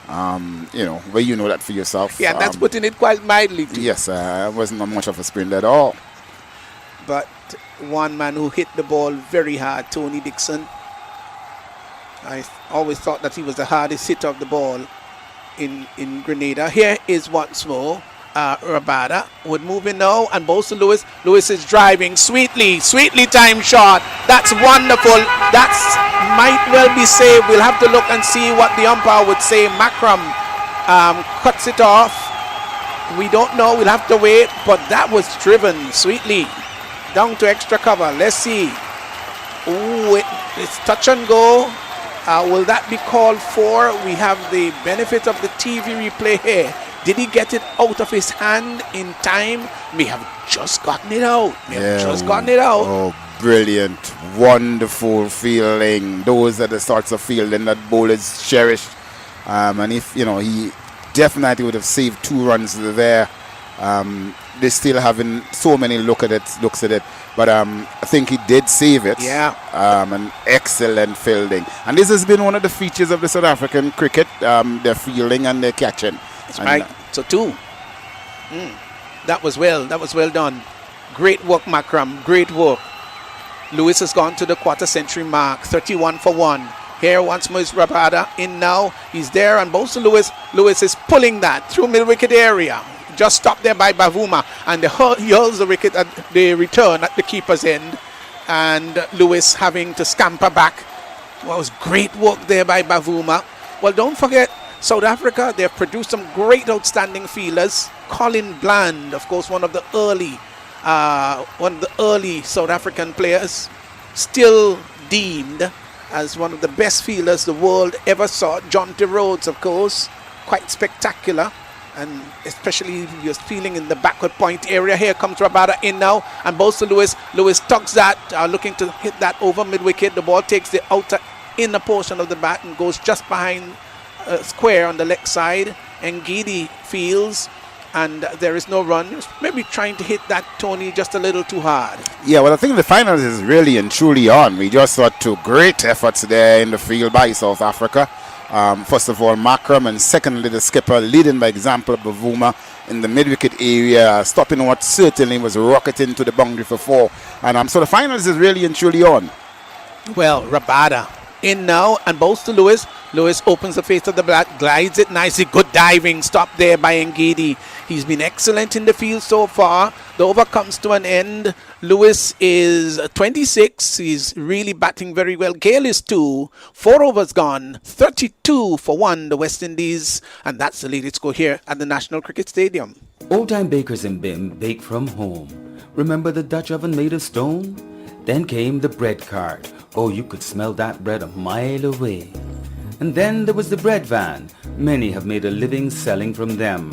Well, you know that for yourself. Yeah, that's putting it quite mildly too. Yes, I wasn't much of a sprinter at all. But one man who hit the ball very hard, Tony Dixon. I always thought that he was the hardest hitter of the ball in Grenada. Here is once more Rabada would move in now and bows to Lewis. Lewis is driving sweetly time shot. That's wonderful. That's might well be saved. We'll have to look and see what the umpire would say. Makram cuts it off. We don't know. We'll have to wait. But that was driven sweetly down to extra cover. Let's see. Ooh, it's touch and go. Will that be called for? We have the benefit of the TV replay here. Did he get it out of his hand in time? We have just gotten it out. Oh, brilliant. Wonderful feeling. Those are the sorts of feeling that bowlers cherish. And if, he definitely would have saved 2 runs there. They're still having so many looks at it. But I think he did save it. Yeah. An excellent fielding. And this has been one of the features of the South African cricket, their fielding and their catching. That's right. So 2. That was well done. Great work, Makram. Great work. Lewis has gone to the quarter century mark. 31 for 1. Here once more is Rabada in now. He's there and bows to Lewis. Lewis is pulling that through mid-wicket area. Just stopped there by Bavuma, and he hurls the wicket at the return at the keeper's end, and Lewis having to scamper back. Well, it was great work there by Bavuma. Well, don't forget, South Africa, they've produced some great outstanding fielders. Colin Bland, of course, one of the early South African players, still deemed as one of the best fielders the world ever saw. Jonty Rhodes, of course, quite spectacular. And especially you're feeling in the backward point area. Here comes Rabada in now and bows to Lewis. Lewis tucks that, looking to hit that over mid-wicket. The ball takes the outer inner portion of the bat and goes just behind square on the leg side. Ngidi fields and there is no run. Maybe trying to hit that, Tony, just a little too hard. Yeah, well, I think the finals is really and truly on. We just saw 2 great efforts there in the field by South Africa. First of all, Makram, and secondly, the skipper leading by example, Bavuma in the mid-wicket area, stopping what certainly was rocketing to the boundary for 4. And so the finals is really and truly on. Well, Rabada in now and bowls to Lewis. Lewis opens the face of the bat, glides it nicely. Good diving stop there by Ngidi. He's been excellent in the field so far. The over comes to an end. Lewis is 26. He's really batting very well. Gale is 2. 4 overs gone. 32 for 1, the West Indies. And that's the latest score here at the National Cricket Stadium. Old-time bakers in Bim bake from home. Remember the Dutch oven made of stone? Then came the bread cart. Oh, you could smell that bread a mile away. And then there was the bread van. Many have made a living selling from them.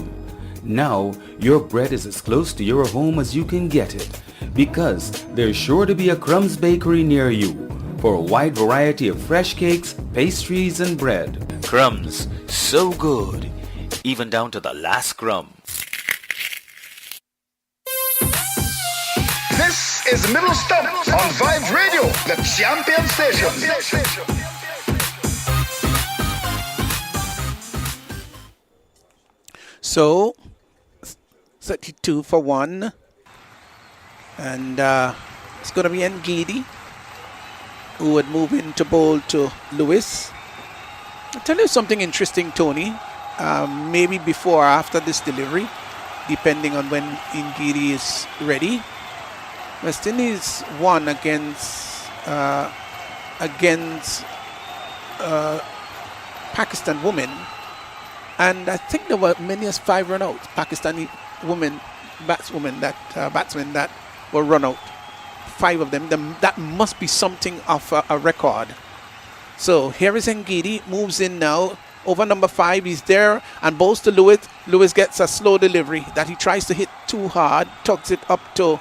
Now, your bread is as close to your home as you can get it, because there's sure to be a Crumbs bakery near you for a wide variety of fresh cakes, pastries, and bread. Crumbs, so good, even down to the last crumb. This is Middle Stump on Vibe Radio, the champion station. So, 32 for 1. And it's going to be Ngidi who would move into bowl to Lewis. I'll tell you something interesting, Tony. Maybe before or after this delivery, depending on when Ngidi is ready. West Indies won against Pakistan women, and I think there were many as 5 run outs. Pakistani batswomen that were run out. 5 of them. That must be something of a record. So here is Ngidi, moves in now. Over number 5, he's there and bowls to Lewis. Lewis gets a slow delivery that he tries to hit too hard, tugs it up to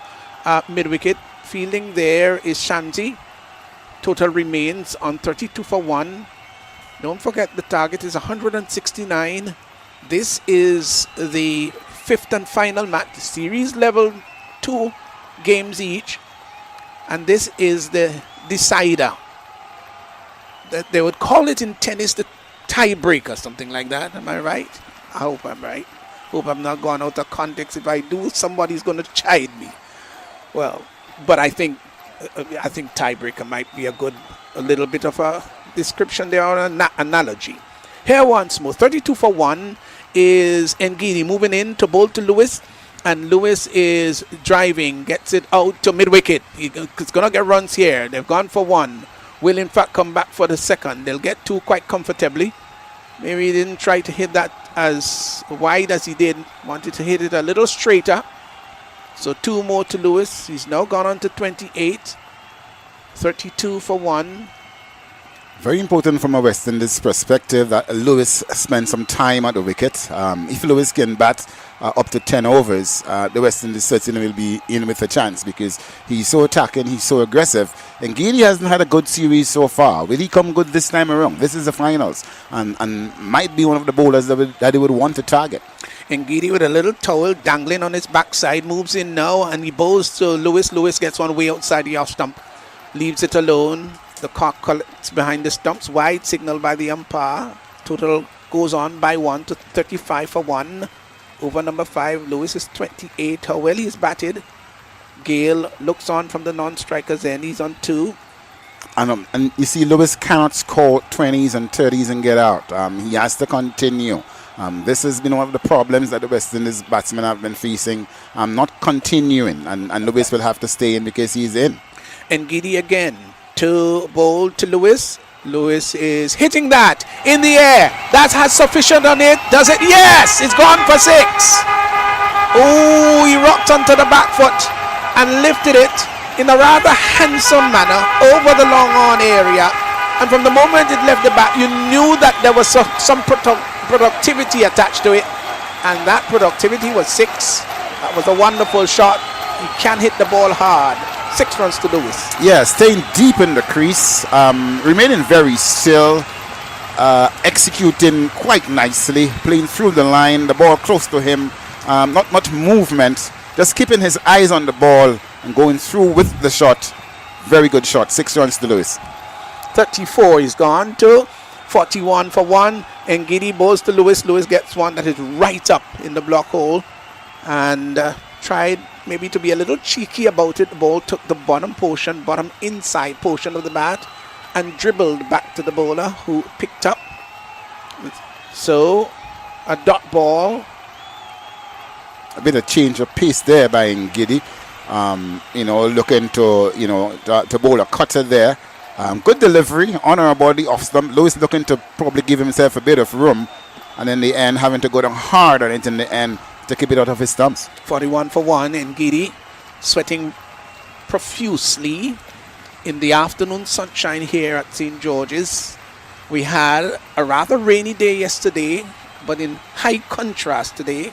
mid-wicket. Fielding there is Shamsi. Total remains on 32 for 1. Don't forget the target is 169. This is the 5th and final match. Series level 2 games each. And this is the decider. They would call it in tennis the tiebreaker, something like that. Am I right? I hope I'm right. Hope I'm not going out of context. If I do, somebody's going to chide me. Well, but I think tiebreaker might be a little bit of a description there, or an analogy. Here once more, 32 for 1 is Ngidi moving in to bowl to Lewis, and Lewis is driving, gets it out to mid-wicket. He's going to get runs here. They've gone for 1. Will in fact come back for the second. They'll get 2 quite comfortably. Maybe he didn't try to hit that as wide as he did. Wanted to hit it a little straighter. So 2 more to Lewis. He's now gone on to 28. 32 for 1. Very important from a West Indies perspective that Lewis spend some time at the wicket. If Lewis can bat up to 10 overs, the West Indies certainly will be in with a chance, because he's so attacking, he's so aggressive. And Guinea hasn't had a good series so far. Will he come good this time around? This is the finals, and might be one of the bowlers that he would want to target. Ngidi with a little towel dangling on his backside moves in now, and he bowls to Lewis. Lewis gets one way outside the off stump, leaves it alone. The cock collects behind the stumps. Wide signal by the umpire. Total goes on by 1 to 35 for 1. Over number 5, Lewis is 28. How well he's batted. Gale looks on from the non-strikers end. He's on 2. And you see, Lewis cannot score 20s and 30s and get out. He has to continue. This has been one of the problems that the West Indies batsmen have been facing. Not continuing, and Lewis will have to stay in because he's in. Ngidi again to bowl to Lewis. Lewis is hitting that in the air. That has sufficient on it. Does it? Yes! It's gone for 6. Oh, he rocked onto the back foot and lifted it in a rather handsome manner over the long on area. And from the moment it left the bat, you knew that there was some productivity attached to it. And that productivity was 6. That was a wonderful shot. He can hit the ball hard. 6 runs to Lewis. Yeah, staying deep in the crease, remaining very still, executing quite nicely, playing through the line, the ball close to him, not much movement, just keeping his eyes on the ball and going through with the shot. Very good shot. 6 runs to Lewis. 34 is gone to 41 for 1. Ngidi bowls to Lewis. Lewis gets one that is right up in the block hole, and tried maybe to be a little cheeky about it. The ball took the bottom inside portion of the bat and dribbled back to the bowler who picked up. So a dot ball. A bit of change of pace there by Ngidi. Looking to bowl a cutter there. Good delivery, on our body, off stump. Lewis looking to probably give himself a bit of room, and in the end having to go down hard on it in the end to keep it out of his stumps. 41 for 1 in Ngidi, sweating profusely in the afternoon sunshine here at St. George's. We had a rather rainy day yesterday, but in high contrast today,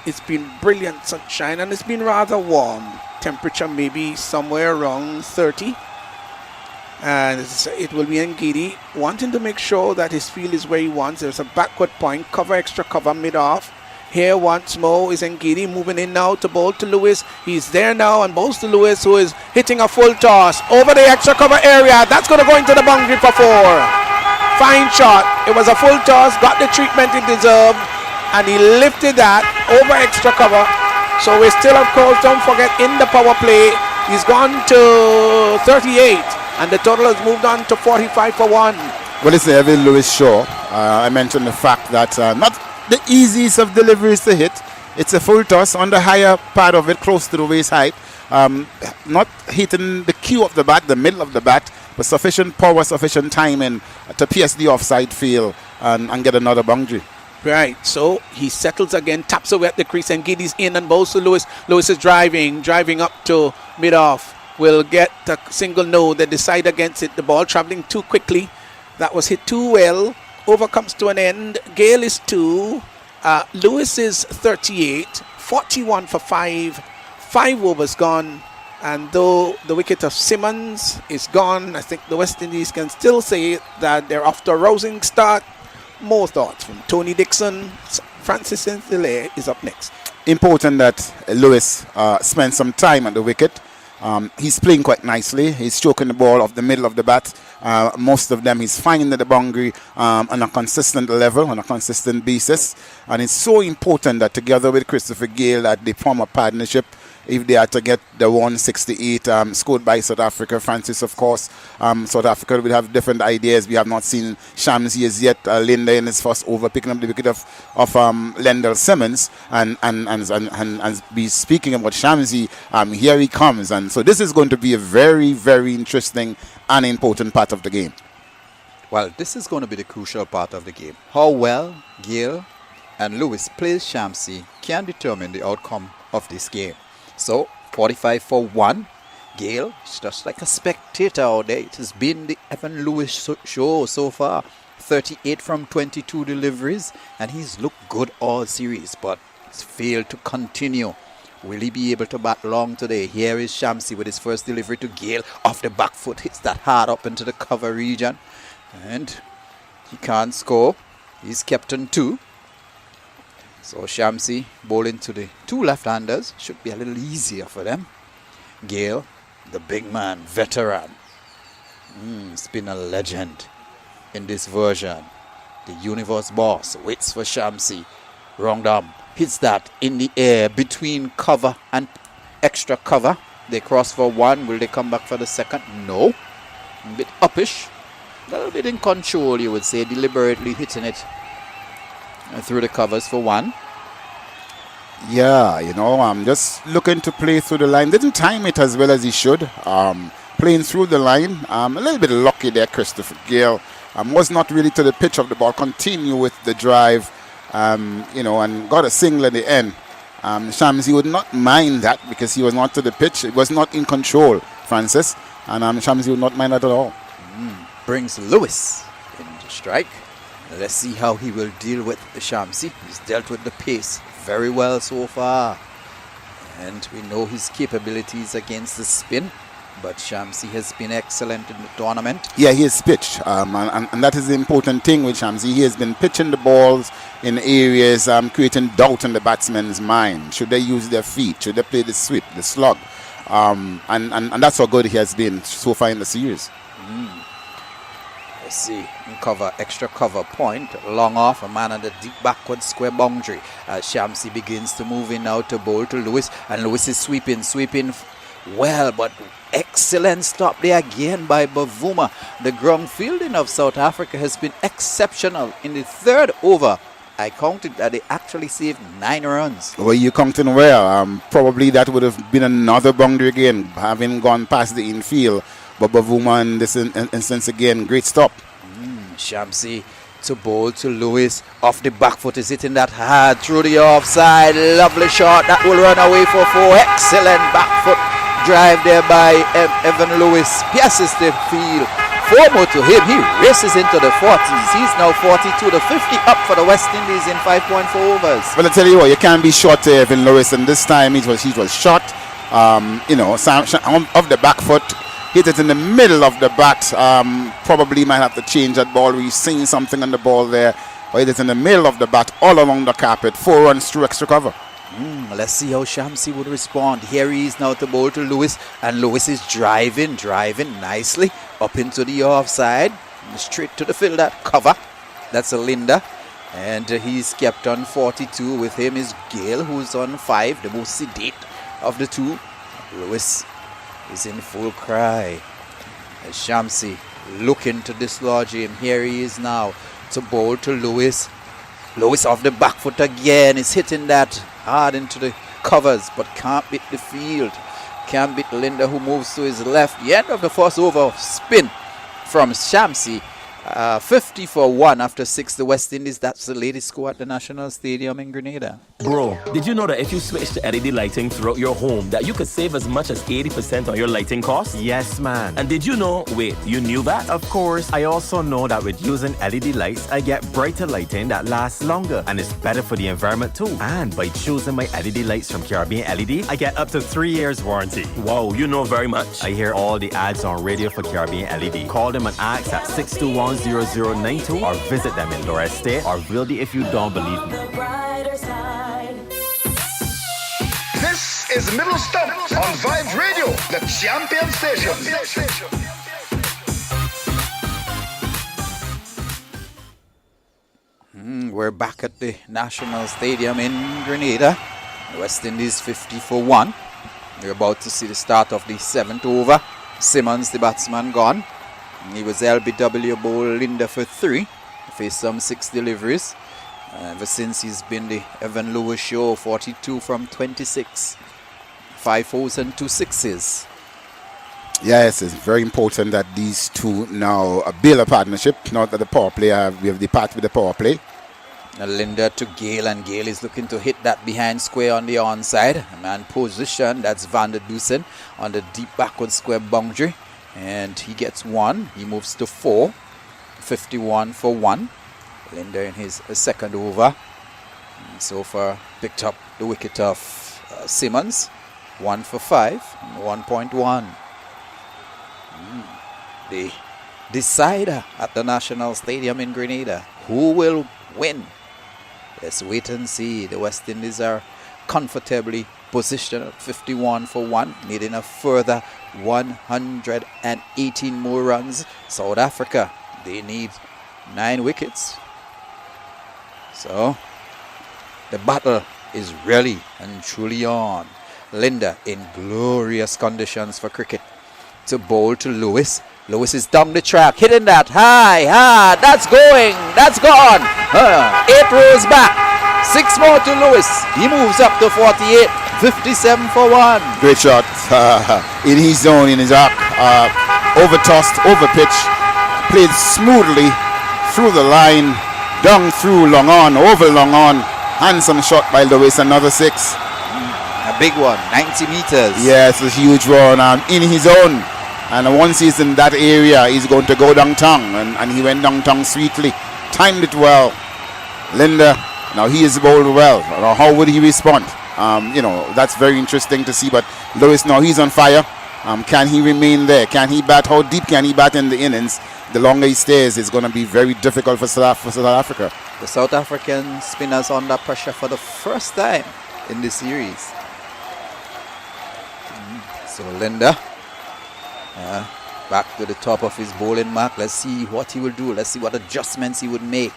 it's been brilliant sunshine and it's been rather warm. Temperature maybe somewhere around 30. And it will be Ngidi wanting to make sure that his field is where he wants. There's a backward point, cover, extra cover, mid-off. Here once more is Ngidi moving in now to bowl to Lewis. He's there now and bowls to Lewis, who is hitting a full toss over the extra cover area. That's going to go into the boundary for 4. Fine shot. It was a full toss, got the treatment it deserved, and he lifted that over extra cover. So we still, of course, don't forget, in the power play, he's gone to 38, and the total has moved on to 45 for 1. Well, it's Evan Lewis Shaw. I mentioned the fact that not the easiest of deliveries to hit. It's a full toss on the higher part of it, close to the waist height. Not hitting the cue of the bat, the middle of the bat, but sufficient power, sufficient timing to pierce the offside field and get another boundary. Right, so he settles again, taps away at the crease, and Giddy's in and bowls to Lewis. Lewis is driving up to mid-off. Will get a single no. They decide against it. The ball travelling too quickly. That was hit too well. Over comes to an end. Gale is 2. Lewis is 38. 41 for 5. 5 overs gone. And though the wicket of Simmons is gone, I think the West Indies can still say that they're off to a rousing start. More thoughts from Tony Dixon. Francis Sinclair is up next. Important that Lewis spend some time at the wicket. He's playing quite nicely. He's stroking the ball off the middle of the bat. Most of them he's finding the boundary on a consistent level, on a consistent basis. And it's so important that together with Christopher Gale that they form a partnership. If they are to get the 168 scored by South Africa, Francis, of course, South Africa will have different ideas. We have not seen Shamsi as yet. Linda in his first over picking up the wicket of Lendl Simmons, and be speaking about Shamsi. Here he comes, and so this is going to be a very, very interesting and important part of the game. Well, this is going to be the crucial part of the game. How well Gale and Lewis plays Shamsi can determine the outcome of this game. So, 45 for 1. Gale is just like a spectator out there. It has been the Evan Lewis show so far. 38 from 22 deliveries. And he's looked good all series, but he's failed to continue. Will he be able to bat long today? Here is Shamsi with his first delivery to Gale. Off the back foot, hits that hard up into the cover region. And he can't score. He's kept on 2. So Shamsi bowling to the 2 left-handers. Should be a little easier for them. Gale, the big man, veteran. It's been a legend in this version. The universe boss waits for Shamsi. Wrong arm. Hits that in the air between cover and extra cover. They cross for 1. Will they come back for the second? No. A bit uppish. A little bit in control, you would say. Deliberately hitting it through the covers for 1. Yeah, I'm just looking to play through the line. Didn't time it as well as he should. Playing through the line. A little bit lucky there, Christopher Gale. Was not really to the pitch of the ball. Continue with the drive, and got a single at the end. Shamsi would not mind that because he was not to the pitch. It was not in control, Francis. And Shamsi would not mind that at all. Brings Lewis into strike. Let's see how he will deal with Shamsi. He's dealt with the pace very well so far. And we know his capabilities against the spin. But Shamsi has been excellent in the tournament. Yeah, he has pitched. And that is the important thing with Shamsi. He has been pitching the balls in areas, creating doubt in the batsman's mind. Should they use their feet? Should they play the sweep, the slug? And that's how good he has been so far in the series. Let's see, cover, extra cover point, long off, a man on the deep backward square boundary. As Shamsi begins to move in now to bowl to Lewis, and Lewis is sweeping well, but excellent stop there again by Bavuma. The ground fielding of South Africa has been exceptional. In the third over, I counted that they actually saved 9 runs. Well, you counting well. Probably that would have been another boundary again, having gone past the infield. But Bavuma in this instance again, great stop. Shamsi to bowl to Lewis. Off the back foot is hitting that hard through the offside. Lovely shot. That will run away for 4. Excellent back foot drive there by Evan Lewis. Pierces the field. 4 more to him. He races into the 40s. He's now 42 to 50 up for the West Indies in 5.4 overs. Well, I tell you what, you can't be short to Evan Lewis, and this time he was shot. Off the back foot. Hit it in the middle of the bat. Probably might have to change that ball. We've seen something on the ball there. But hit it in the middle of the bat, all along the carpet. 4 runs through extra cover. Let's see how Shamsi would respond. Here he is now to bowl to Lewis. And Lewis is driving nicely up into the offside. Straight to the field, that cover. That's a Linda. And he's kept on 42. With him is Gale, who's on 5, the most sedate of the two. Lewis is in full cry. Shamsi looking to dislodge him. Here he is now to bowl to Lewis. Lewis off the back foot again. Is hitting that hard into the covers, but can't beat the field. Can't beat Linda, who moves to his left. The end of the first over, spin from Shamsi. 50 for 1 after 6. The West Indies, that's the latest score at the National Stadium in Grenada. Bro, did you know that if you switch to LED lighting throughout your home, that you could save as much as 80% on your lighting costs? Yes, man. And did you know, wait, you knew that? Of course, I also know that with using LED lights, I get brighter lighting that lasts longer and is better for the environment too. And by choosing my LED lights from Caribbean LED, I get up to 3 years warranty. Wow, you know very much. I hear all the ads on radio for Caribbean LED. Call them and ask at 621-0092 or visit them in Lower Estate or Wildy if you don't believe me. This is Middle Stump on Vibe Radio, the champion station. We're back at the National Stadium in Grenada. West Indies 50 for 1. We're about to see the start of the 7th over. Simmons, the batsman, gone. He was LBW bowl Linda for 3. Faced some 6 deliveries. Ever since he's been the Evan Lewis show, 42 from 26. 5 fours and 2 sixes. Yes, it's very important that these two now build a partnership. Now that the power play, we have the part with the power play. Linda to Gale, and Gale is looking to hit that behind square on the onside. Man position, that's Van der Dusen on the deep backward square boundary. And he gets 1. He moves to 4. 51 for 1. Linda in his second over. And so far picked up the wicket of Simmons. 1 for 5. 1.1. The decider at the National Stadium in Grenada. Who will win? Let's wait and see. The West Indies are comfortably positioned at 51 for 1, needing a further 118 more runs. South Africa, they need 9 wickets. So the battle is really and truly on. Linda in glorious conditions for cricket to bowl to Lewis. Lewis is down the track, hitting that high, that's going, that's gone. 8 rows back, 6 more to Lewis. He moves up to 48, 57 for 1. Great shot in his zone, in his arc, over-tossed, over-pitch, played smoothly through the line, down through long on, over long on. Handsome shot by Lewis, another 6. A big one, 90 meters. Yes, a huge one in his own. And once he's in that area, he's going to go downtown. And he went downtown sweetly. Timed it well. Linda, now he is bowled well. How would he respond? That's very interesting to see. But Lewis, now he's on fire. Can he remain there? Can he bat? How deep can he bat in the innings? The longer he stays, it's going to be very difficult for South Africa. The South African spinners under pressure for the first time in this series. So Linda, back to the top of his bowling mark. Let's see what he will do. Let's see what adjustments he would make.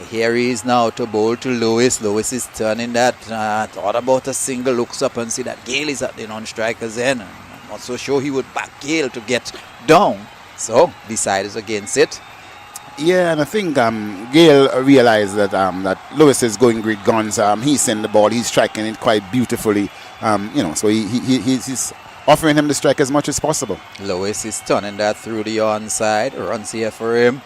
Here he is now to bowl to Lewis. Lewis is turning that. Thought about a single. Looks up and see that Gale is at the non-striker's end. Not so sure he would back Gale to get down. So decided against it. Yeah, and I think Gale realized that that Lewis is going great guns. He's sending the ball. He's striking it quite beautifully. So he's offering him to strike as much as possible. Lewis is turning that through the onside. Runs here for him.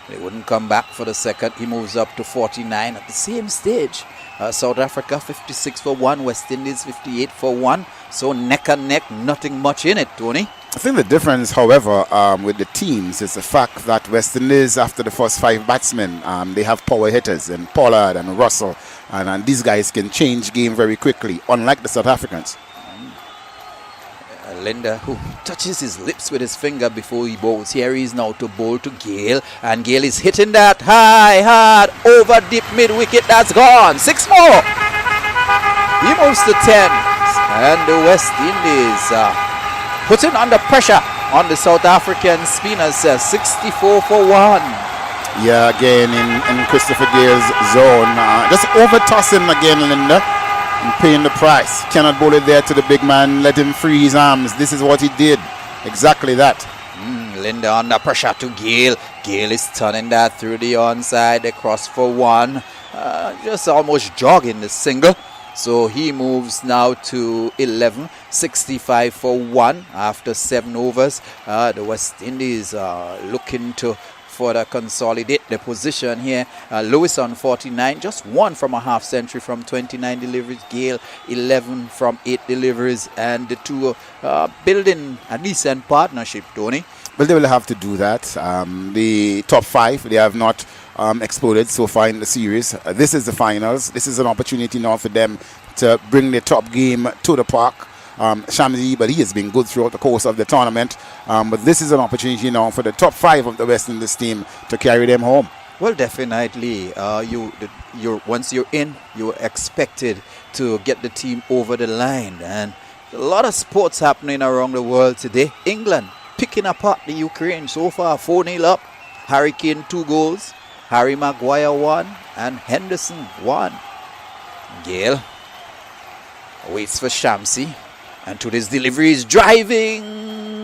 They wouldn't come back for the second. He moves up to 49 at the same stage. South Africa 56 for 1. West Indies 58 for 1. So neck and neck, nothing much in it, Tony. I think the difference, however, with the teams is the fact that West Indies, after the first 5 batsmen, they have power hitters and Pollard and Russell, and these guys can change game very quickly, unlike the South Africans. Linda, who touches his lips with his finger before he bowls. Here he is now to bowl to Gale, and Gale is hitting that high, hard, over deep mid-wicket. That's gone. 6 more. He moves to 10, and the West Indies putting under pressure on the South African spinners. 64 for 1. Yeah, again in Christopher Gale's zone. Just over-tossing again, Linda. And paying the price. Cannot bowl it there to the big man. Let him free his arms. This is what he did. Exactly that. Linda under pressure to Gale. Gale is turning that through the onside. They cross for 1. Just almost jogging the single. So he moves now to 11. 65 for 1 after 7 overs. The West Indies looking to further consolidate the position here. Lewis on 49, just 1 from a half century from 29 deliveries. Gale 11 from 8 deliveries, and the two building a decent partnership, Tony. Well, they will have to do that. The top 5, they have not exploded so far in the series. This is the finals. This is an opportunity now for them to bring their top game to the park. Shamsi, but he has been good throughout the course of the tournament. But this is an opportunity now for the top 5 of the West Indies team to carry them home. Well, definitely. Once you're in, you're expected to get the team over the line. And a lot of sports happening around the world today. England picking apart the Ukraine so far, 4-0 up. Harry Kane 2 goals. Harry Maguire 1 and Henderson 1. Gale waits for Shamsi. And to this delivery, he's driving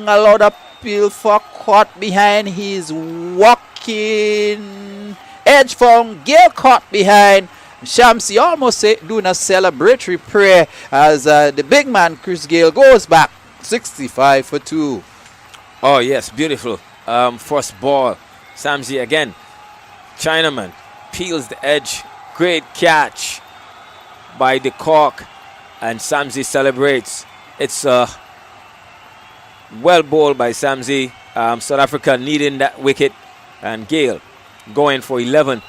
a lot uphill for caught behind. He's walking edge from Gale, caught behind. Shamsi almost doing a celebratory prayer as the big man Chris Gale goes back. 65 for 2. Oh yes, beautiful. First ball, Shamsi again. Chinaman peels the edge. Great catch by the cork, and Shamsi celebrates. It's well bowled by Shamsi. South Africa needing that wicket, and Gale going for 11,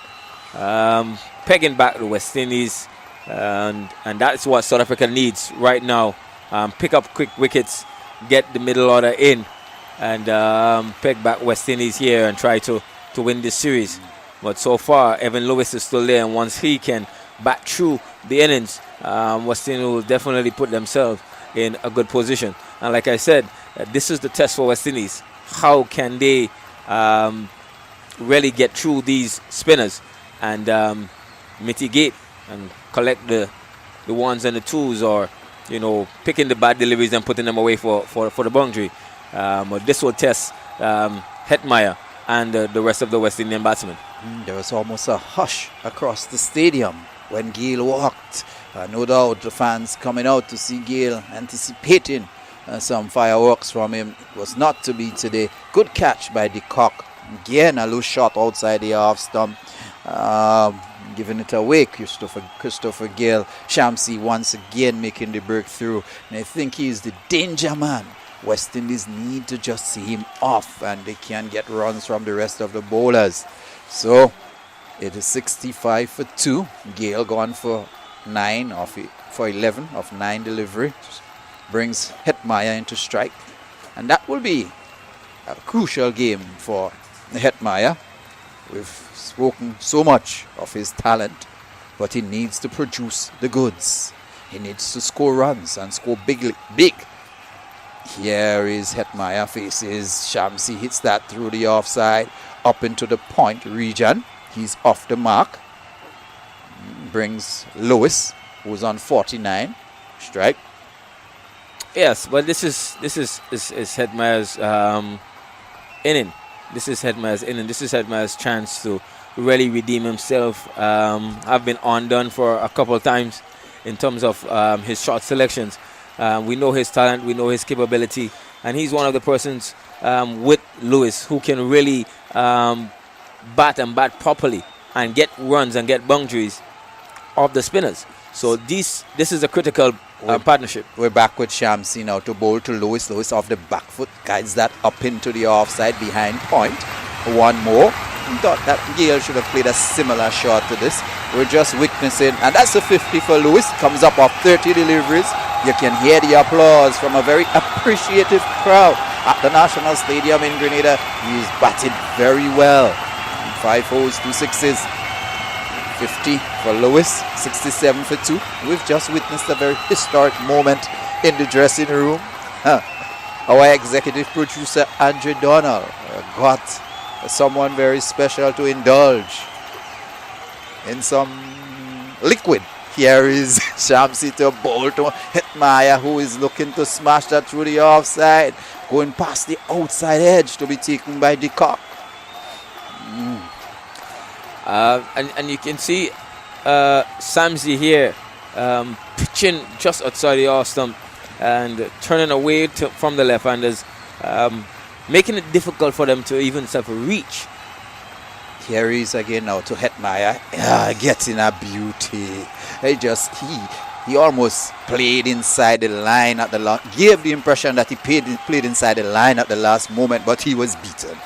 pegging back the West Indies, and that's what South Africa needs right now. Pick up quick wickets, get the middle order in, and peg back West Indies here and try to win this series. But so far, Evan Lewis is still there, and once he can bat through the innings, West Indies will definitely put themselves in a good position. And like I said, this is the test for West Indies. How can they really get through these spinners and mitigate and collect the 1s and the 2s, or picking the bad deliveries and putting them away for the boundary. But this will test Hetmeyer and the rest of the West Indian batsmen. There was almost a hush across the stadium when Gale walked. No doubt the fans coming out to see Gale, anticipating some fireworks from him. It was not to be today. Good catch by de Kock. Again, a loose shot outside the half stump. Giving it away, Christopher Gale. Shamsi once again making the breakthrough. And I think he's the danger man. West Indies need to just see him off, and they can get runs from the rest of the bowlers. So it is 65 for 2. Gale gone for 11 of 9 delivery. Brings Hetmeyer into strike. And that will be a crucial game for Hetmeyer. We've spoken so much of his talent, but he needs to produce the goods. He needs to score runs and score big. Here is Hetmeyer, faces Shamsi, hits that through the offside, up into the point region. He's off the mark. Brings Lewis, who's on 49. Strike. Yes, but this is Hetmeyer's inning. This is Hetmeyer's inning. This is Hetmeyer's chance to really redeem himself. I've been undone for a couple of times in terms of his shot selections. We know his talent, we know his capability, and he's one of the persons with Lewis who can really bat properly and get runs and get boundaries of the spinners. So this is a critical partnership. We're back with Shamsi now to bowl to Lewis. Lewis off the back foot, guides that up into the offside behind point. One more. Thought that Gale should have played a similar shot to this. We're just witnessing, and that's a 50 for Lewis. Comes up off 30 deliveries. You can hear the applause from a very appreciative crowd at the National Stadium in Grenada. He's batted very well. 5 fours, 2 sixes. 50 for Lewis, 67 for 2. We've just witnessed a very historic moment in the dressing room. Our executive producer, Andrew Donald, got someone very special to indulge in some liquid. Here is Shamsi to bowl to Hetmeyer, who is looking to smash that through the offside, going past the outside edge to be taken by De Kock. And you can see Samsi here pitching just outside the off stump and turning away from the left-handers, making it difficult for them to even reach. Here he is again now to Hetmeyer. Getting a beauty. He almost played inside the line at the last. Gave the impression that he played inside the line at the last moment, but he was beaten.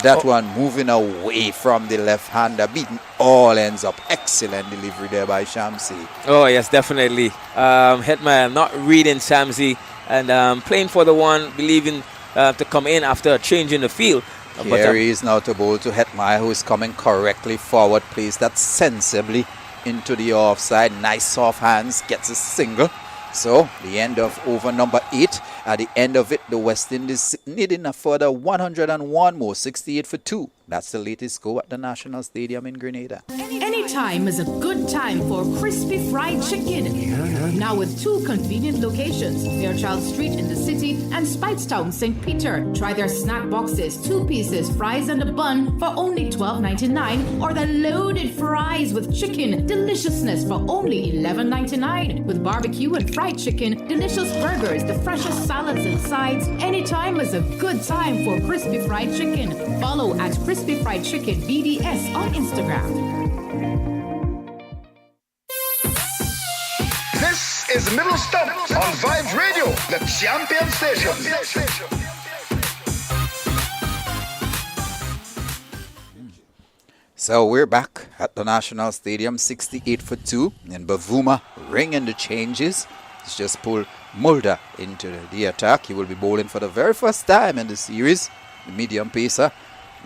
That one moving away from the left-hander, beating all ends up. Excellent delivery there by Shamsi. Oh, yes, definitely. Hetmeyer not reading Shamsi and playing for the one, believing to come in after a change in the field. Here he is now to bowl to Hetmeyer, who is coming correctly forward. Plays that sensibly into the offside. Nice soft hands, gets a single. So, the end of over number 8. At the end of it, the West Indies needing a further 101 more, 68 for 2. That's the latest score at the National Stadium in Grenada. Any time is a good time for crispy fried chicken. Now with 2 convenient locations, Fairchild Street in the city and Speightstown, St. Peter. Try their snack boxes, 2 pieces, fries and a bun for only $12.99, or the loaded fries with chicken deliciousness for only $11.99. With barbecue and fried chicken, delicious burgers, the freshest salads and sides. Anytime is a good time for crispy fried chicken. Follow at Crispy Fried Chicken BDS on Instagram. This is Middle Stump on Vibes Radio, the champion station. So we're back at the National Stadium, 68 for 2, and Bavuma ringing the changes. He's just pulled Mulder into the attack. He will be bowling for the very first time in the series, the medium pacer.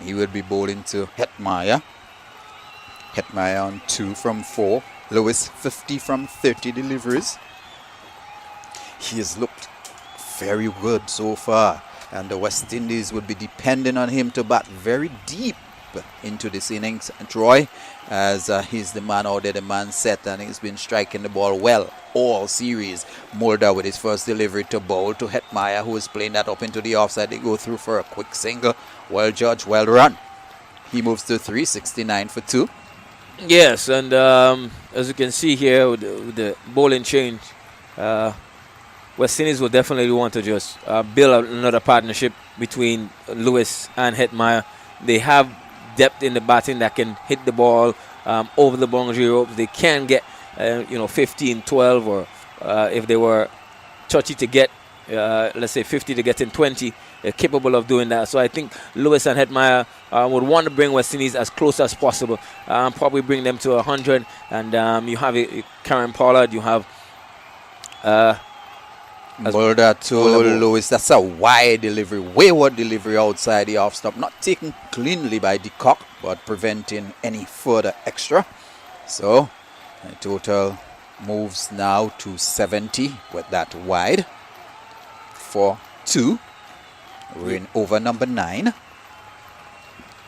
He will be bowling to Hetmeyer. Hetmeyer on 2 from 4. Lewis 50 from 30 deliveries. He has looked very good so far, and the West Indies would be depending on him to bat very deep into this innings. And Troy, as he's the man out there, the man set, and he's been striking the ball well all series. Mulder with his first delivery to bowl to Hetmeyer, who is playing that up into the offside. They go through for a quick single. Well judged, well run. He moves to 369 for 2. Yes, and as you can see here with the bowling change, West Indies will definitely want to just build another partnership between Lewis and Hetmeyer. They have depth in the batting that can hit the ball over the boundary ropes. They can get 15, 12, or if they were 30 to get, let's say 50 to get in 20, they're capable of doing that. So I think Lewis and Hetmeyer would want to bring West Indies as close as possible, probably bring them to 100. And you have Karen Pollard, you have Mulder to Lewis. That's a wide delivery, wayward delivery outside the off stump. Not taken cleanly by De Kock, but preventing any further extra. So the total moves now to 70 with that wide for 2. We're in over number 9.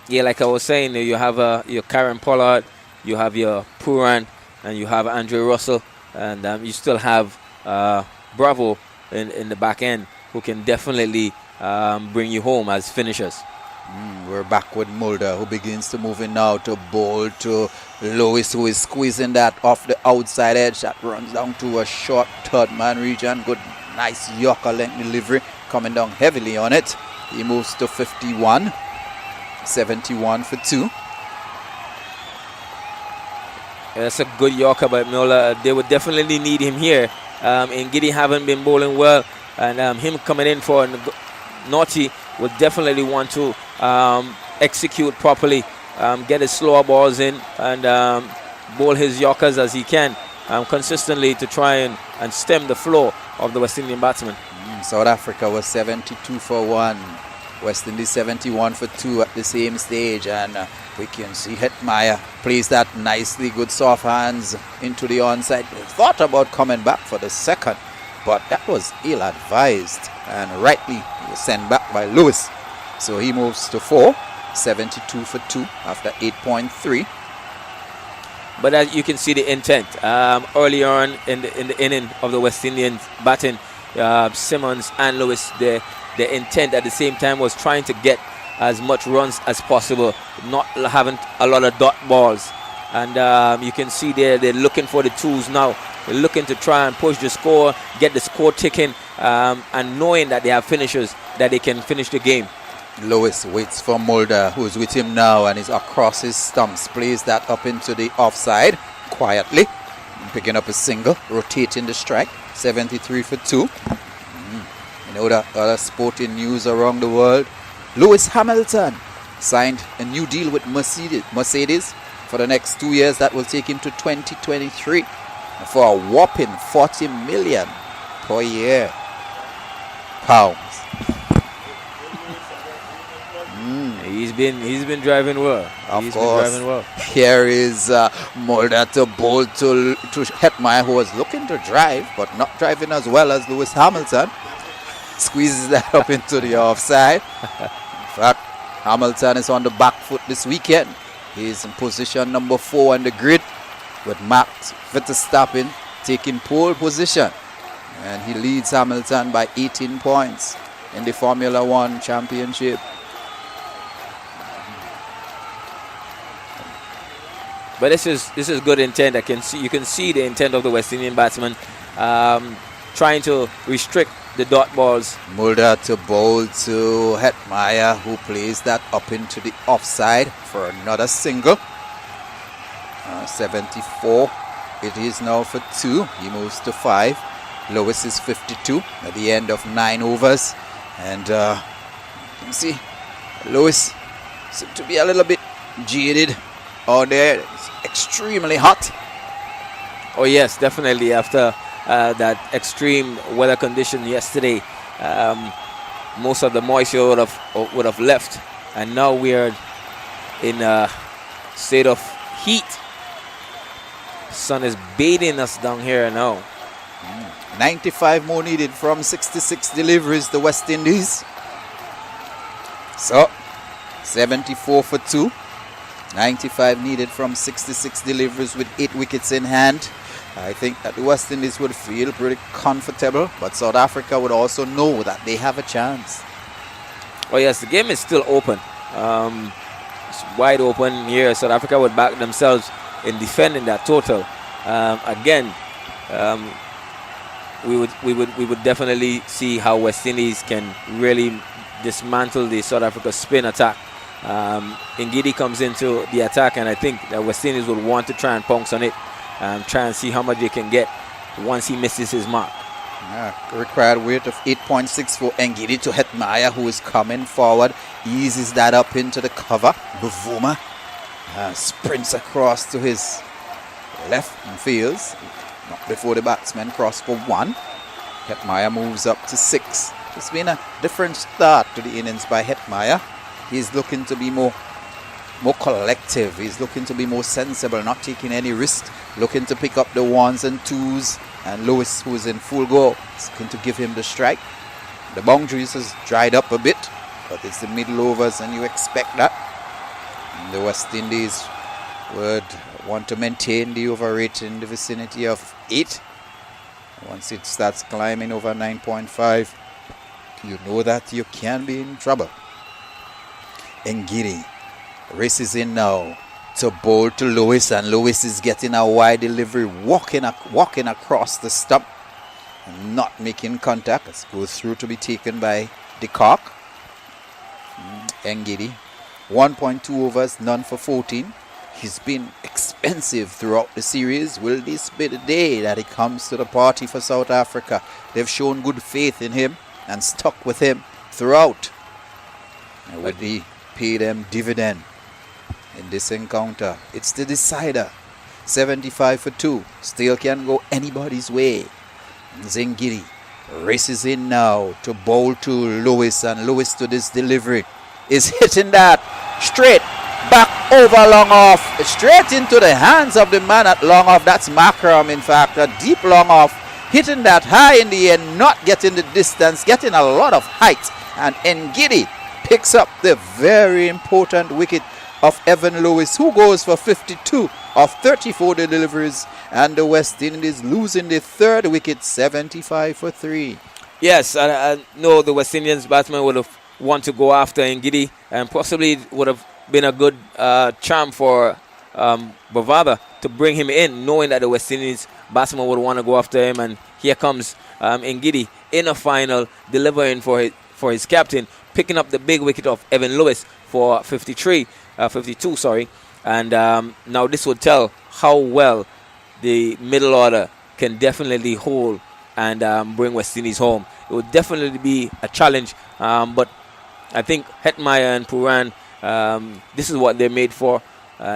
Yeah, like I was saying, you have your Karen Pollard, you have your Puran, and you have Andre Russell, and you still have Bravo in the back end who can definitely bring you home as finishers. We're back with Mulder, who begins to move in now to bowl to Lewis, who is squeezing that off the outside edge. That runs down to a short third man region. Good, nice Yorker length delivery coming down heavily on it. He moves to 51, 71 for 2. That's a good Yorker by Muller. They would definitely need him here. And Giddy haven't been bowling well, and him coming in for Naughty would definitely want to execute properly, get his slower balls in, and bowl his Yorkers as he can consistently to try and stem the flow of the West Indian batsmen. South Africa was 72 for 1. West Indies 71 for 2 at the same stage, and we can see Hetmeyer plays that nicely, good soft hands into the onside. Thought about coming back for the second, but that was ill-advised, and rightly he was sent back by Lewis. So he moves to 4, 72 for 2 after 8.3. But as you can see the intent early on in the inning of the West Indians batting, Simmons and Lewis, the intent at the same time was trying to get as much runs as possible, not having a lot of dot balls. And you can see they're looking for the twos now. They're looking to try and push the score, get the score ticking, and knowing that they have finishers that they can finish the game. Lewis waits for Mulder, who's with him now and is across his stumps. Plays that up into the offside quietly, picking up a single, rotating the strike. 73 for 2. In other sporting news around the world, Lewis Hamilton signed a new deal with Mercedes for the next 2 years. That will take him to 2023 for a whopping 40 million per year pounds. He's been driving well. Of course. Here is Mulder to bowl to Hetmeyer, who was looking to drive but not driving as well as Lewis Hamilton. Squeezes that up into the offside. In fact, Hamilton is on the back foot this weekend. He's in position number 4 on the grid, with Max Verstappen taking pole position. And he leads Hamilton by 18 points in the Formula One Championship. But this is good intent. You can see the intent of the West Indian batsman, trying to restrict the dot balls. Mulder to bowl to Hetmeyer, who plays that up into the offside for another single. 74 it is now for 2. He moves to 5. Lewis is 52 at the end of 9 overs. And you can see Lewis seems to be a little bit jaded out there. It's extremely hot. Oh yes, definitely. After that extreme weather condition yesterday, most of the moisture would have left, and now we're in a state of heat. Sun is bathing us down here now. 95 more needed from 66 deliveries, the West Indies. So 74 for 2. 95 needed from 66 deliveries with 8 wickets in hand. I think that the West Indies would feel pretty comfortable, but South Africa would also know that they have a chance. Oh yes, the game is still open. It's wide open here. South Africa would back themselves in defending that total. Again, we would definitely see how West Indies can really dismantle the South Africa spin attack. Ngidi comes into the attack, and I think that West Indies would want to try and pounce on it, try and see how much they can get once he misses his mark. Required weight of 8.6 for Ngidi to Hetmeyer, who is coming forward, eases that up into the cover. Bavuma sprints across to his left and fields, not before the batsman cross for 1. Hetmeyer moves up to 6. It's been a different start to the innings by Hetmeyer. He's looking to be more collective. He's looking to be more sensible, not taking any risk, looking to pick up the 1s and 2s. And Lewis, who is in full go, is going to give him the strike. The boundaries has dried up a bit, but it's the middle overs, and you expect that. And the West Indies would want to maintain the over rate in the vicinity of 8. Once it starts climbing over 9.5, you know that you can be in trouble. Ngidi races in now to bowl to Lewis, and Lewis is getting a wide delivery, walking across the stump, not making contact. It goes through to be taken by the cock. Ngidi, 1.2 overs, none for 14. He's been expensive throughout the series. Will this be the day that he comes to the party for South Africa? They've shown good faith in him and stuck with him throughout. And will he pay them dividend in this encounter? It's the decider. 75 for 2. Still can go anybody's way. Ngidi races in now to bowl to Lewis, and Lewis to this delivery is hitting that straight back over long off, straight into the hands of the man at long off. That's Makram, in fact, a deep long off, hitting that high in the air, not getting the distance, getting a lot of height. And Ngidi picks up the very important wicket of Evan Lewis, who goes for 52 of 34 deliveries, and the West Indies losing the third wicket, 75 for 3. Yes, I know the West Indians batsman would have wanted to go after Ngidi, and possibly would have been a good charm for Bavada to bring him in, knowing that the West Indies batsman would want to go after him. And here comes Ngidi in a final, delivering for his captain, picking up the big wicket of Evan Lewis for 52. And now this would tell how well the middle order can definitely hold and bring West Indies home. It would definitely be a challenge, but I think Hetmyer and Puran, this is what they're made for.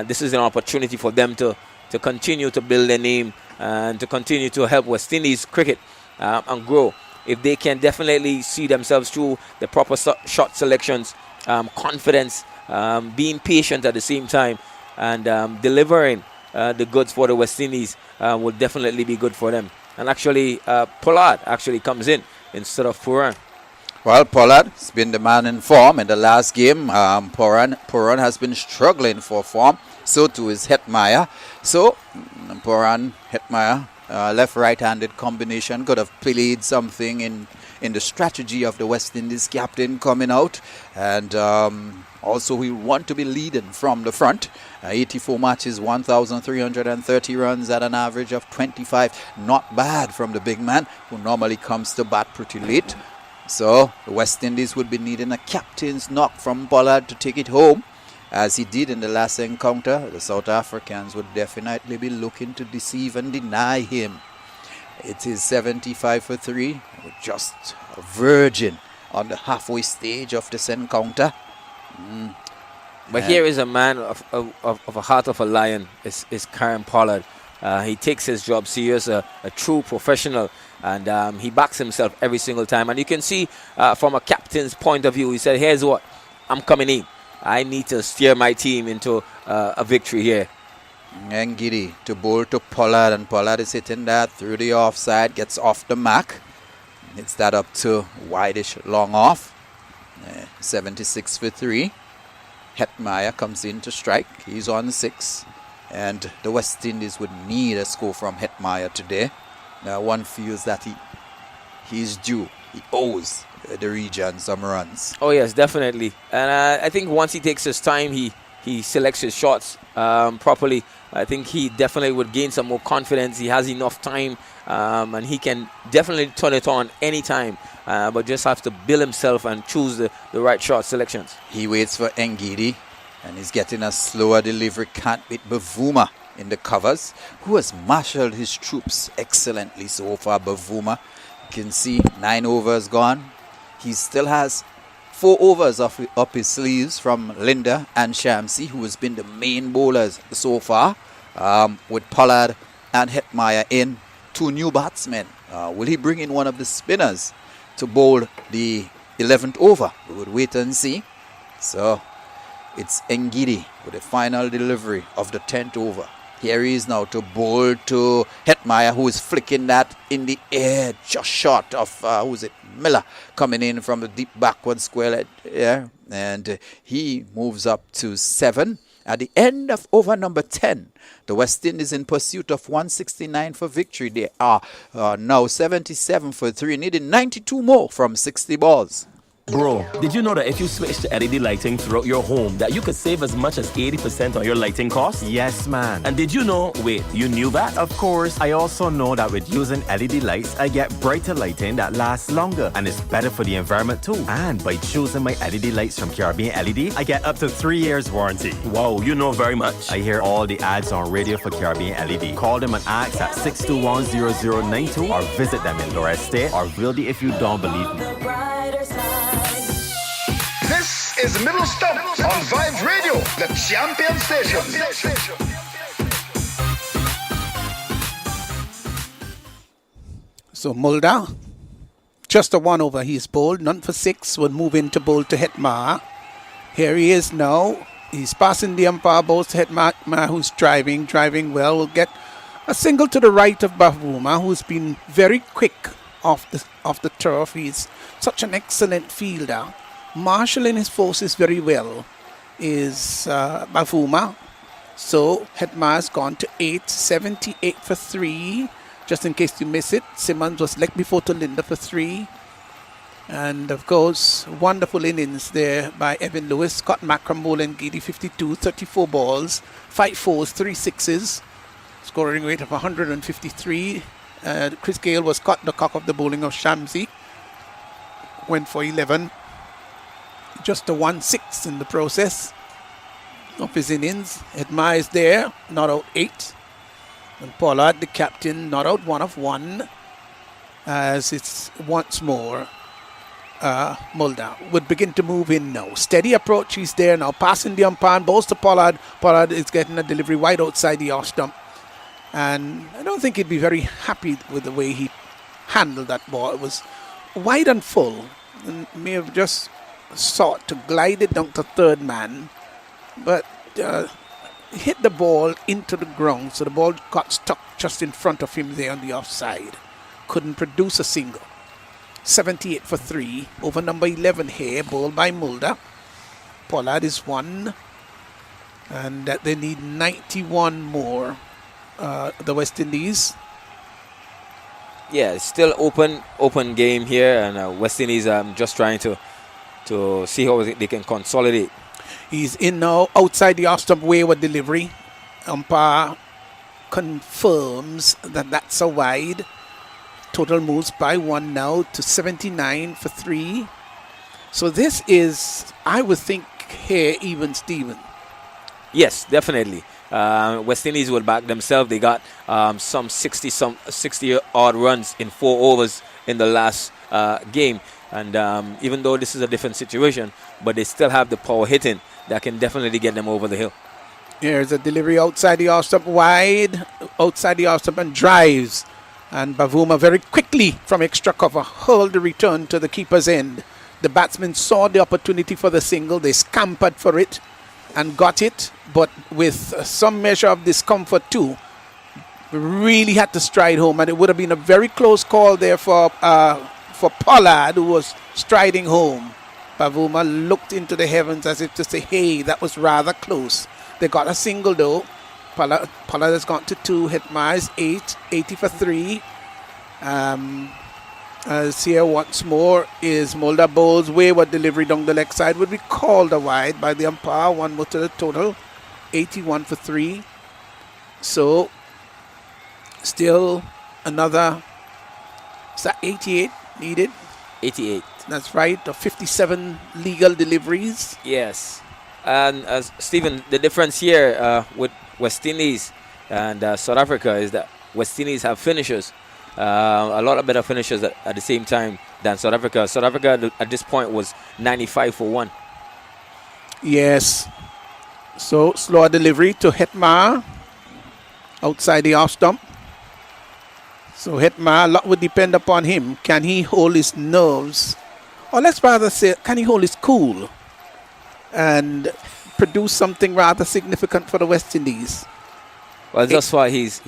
This is an opportunity for them to continue to build their name and to continue to help West Indies cricket and grow. If they can definitely see themselves through the proper shot selections, confidence, being patient at the same time, and delivering the goods for the West Indies will definitely be good for them. And actually, Pollard actually comes in instead of Puran. Well, Pollard has been the man in form in the last game. Puran has been struggling for form. So too is Hetmyer. So Puran, Hetmyer, left-right-handed combination could have played something in the strategy of the West Indies captain coming out. And also we want to be leading from the front. 84 matches, 1,330 runs at an average of 25. Not bad from the big man, who normally comes to bat pretty late. So the West Indies would be needing a captain's knock from Pollard to take it home, as he did in the last encounter. The South Africans would definitely be looking to deceive and deny him. It is 75 for 3, just verging on the halfway stage of this encounter. But here is a man of a heart of a lion, is Karen Pollard. He takes his job serious, a true professional, and he backs himself every single time. And you can see from a captain's point of view, he said, here's what, I'm coming in. I need to steer my team into a victory here. Ngidi to bowl to Pollard, and Pollard is hitting that through the offside, gets off the mark. Hits that up to wideish long off. 76 for 3. Hetmyer comes in to strike. He's on 6. And the West Indies would need a score from Hetmyer today. Now one feels that he's due. He owes the region some runs. Oh yes, definitely. And I think once he takes his time, he selects his shots properly. I think he definitely would gain some more confidence. He has enough time, and he can definitely turn it on anytime. But just have to build himself and choose the right shot selections. He waits for Ngidi, and he's getting a slower delivery. Can't beat Bavuma in the covers, who has marshaled his troops excellently so far. Bavuma, you can see 9 overs gone. He still has 4 overs up his sleeves from Linda and Shamsi, who has been the main bowlers so far, with Pollard and Hetmyer in. 2 new batsmen. Will he bring in one of the spinners to bowl the 11th over? We would wait and see. So it's Ngidi with the final delivery of the 10th over. Here he is now to bowl to Hetmyer, who is flicking that in the air, just short of, Miller, coming in from the deep backward square there. And he moves up to 7. At the end of over number 10, the West Indies in pursuit of 169 for victory. They are now 77 for 3, needing 92 more from 60 balls. Bro, did you know that if you switch to LED lighting throughout your home, that you could save as much as 80% on your lighting costs? Yes, man. And did you know, wait, you knew that? Of course, I also know that with using LED lights, I get brighter lighting that lasts longer and is better for the environment too. And by choosing my LED lights from Caribbean LED, I get up to 3 years warranty. Wow, you know very much. I hear all the ads on radio for Caribbean LED. Call them and ask at 621-0092 or visit them in Laura Estate or Wildy if you don't believe me. This is Middle Stump on Vibes Radio, the champion station. So Mulder, just a 1 over. He's bowled, none for 6. Will move in to bowl to Hetmar. Here he is now. He's passing the umpire, bowls to Hetmar, who's driving well. Will get a single to the right of Bavuma, who's been very quick off the turf. He's such an excellent fielder. Marshalling his forces very well is Bavuma. So Hetmar's gone to 8, 78 for 3. Just in case you miss it, Simmons was leg before to Linda for 3. And of course, wonderful innings there by Evan Lewis, Scott Macram bowling Giddy 52, 34 balls, 5 fours, 3 sixes, scoring rate of 153. Chris Gale was caught the cock of the bowling of Shamsi, went for 11. Just a 1-6 in the process of his innings. Hetmar is there, not out 8. And Pollard, the captain, not out 1 of 1. As it's once more Mulder would begin to move in now. Steady approach, he's there now, passing the umpire, balls to Pollard. Pollard is getting a delivery wide outside the off stump. And I don't think he'd be very happy with the way he handled that ball. It was wide and full, and may have just sought to glide it down to third man, but hit the ball into the ground, so the ball got stuck just in front of him there on the offside. Couldn't produce a single. 78 for 3 over number 11 here, bowled by Mulder. Pollard is 1, and that they need 91 more, the West Indies. Yeah, it's still open game here, and West Indies just trying to see how they can consolidate. He's in now, outside the off stump, wayward delivery. Umpire confirms that that's a wide. Total moves by 1 now to 79 for 3. So this is, I would think, here even Steven. Yes, definitely. West Indies will back themselves. They got some 60 odd runs in 4 overs in the last game. And even though this is a different situation, but they still have the power hitting that can definitely get them over the hill. Here's a delivery outside the off stump, wide, outside the off stump, and drives. And Bavuma very quickly from extra cover hurled the return to the keeper's end. The batsmen saw the opportunity for the single. They scampered for it and got it, but with some measure of discomfort too. Really had to stride home, and it would have been a very close call there for Pollard, who was striding home. Bavuma looked into the heavens as if to say, hey, that was rather close. They got a single though. Pollard has gone to 2. Hetmar is 8, 80 for 3. As here once more is Mulder bowls wayward delivery down the leg side, would be called a wide by the umpire. 1 more to the total, 81 for 3. So still another, is that 88 needed? 88. That's right, of 57 legal deliveries. Yes. And as Stephen, the difference here with West Indies and South Africa is that West Indies have finishers, a lot of better finishers at the same time than South Africa. South Africa at this point was 95 for 1. Yes. So slower delivery to Hetmar outside the off stump. So Hetmar, a lot would depend upon him. Can he hold his nerves? Or let's rather say, can he hold his cool and produce something rather significant for the West Indies? Well, that's why he's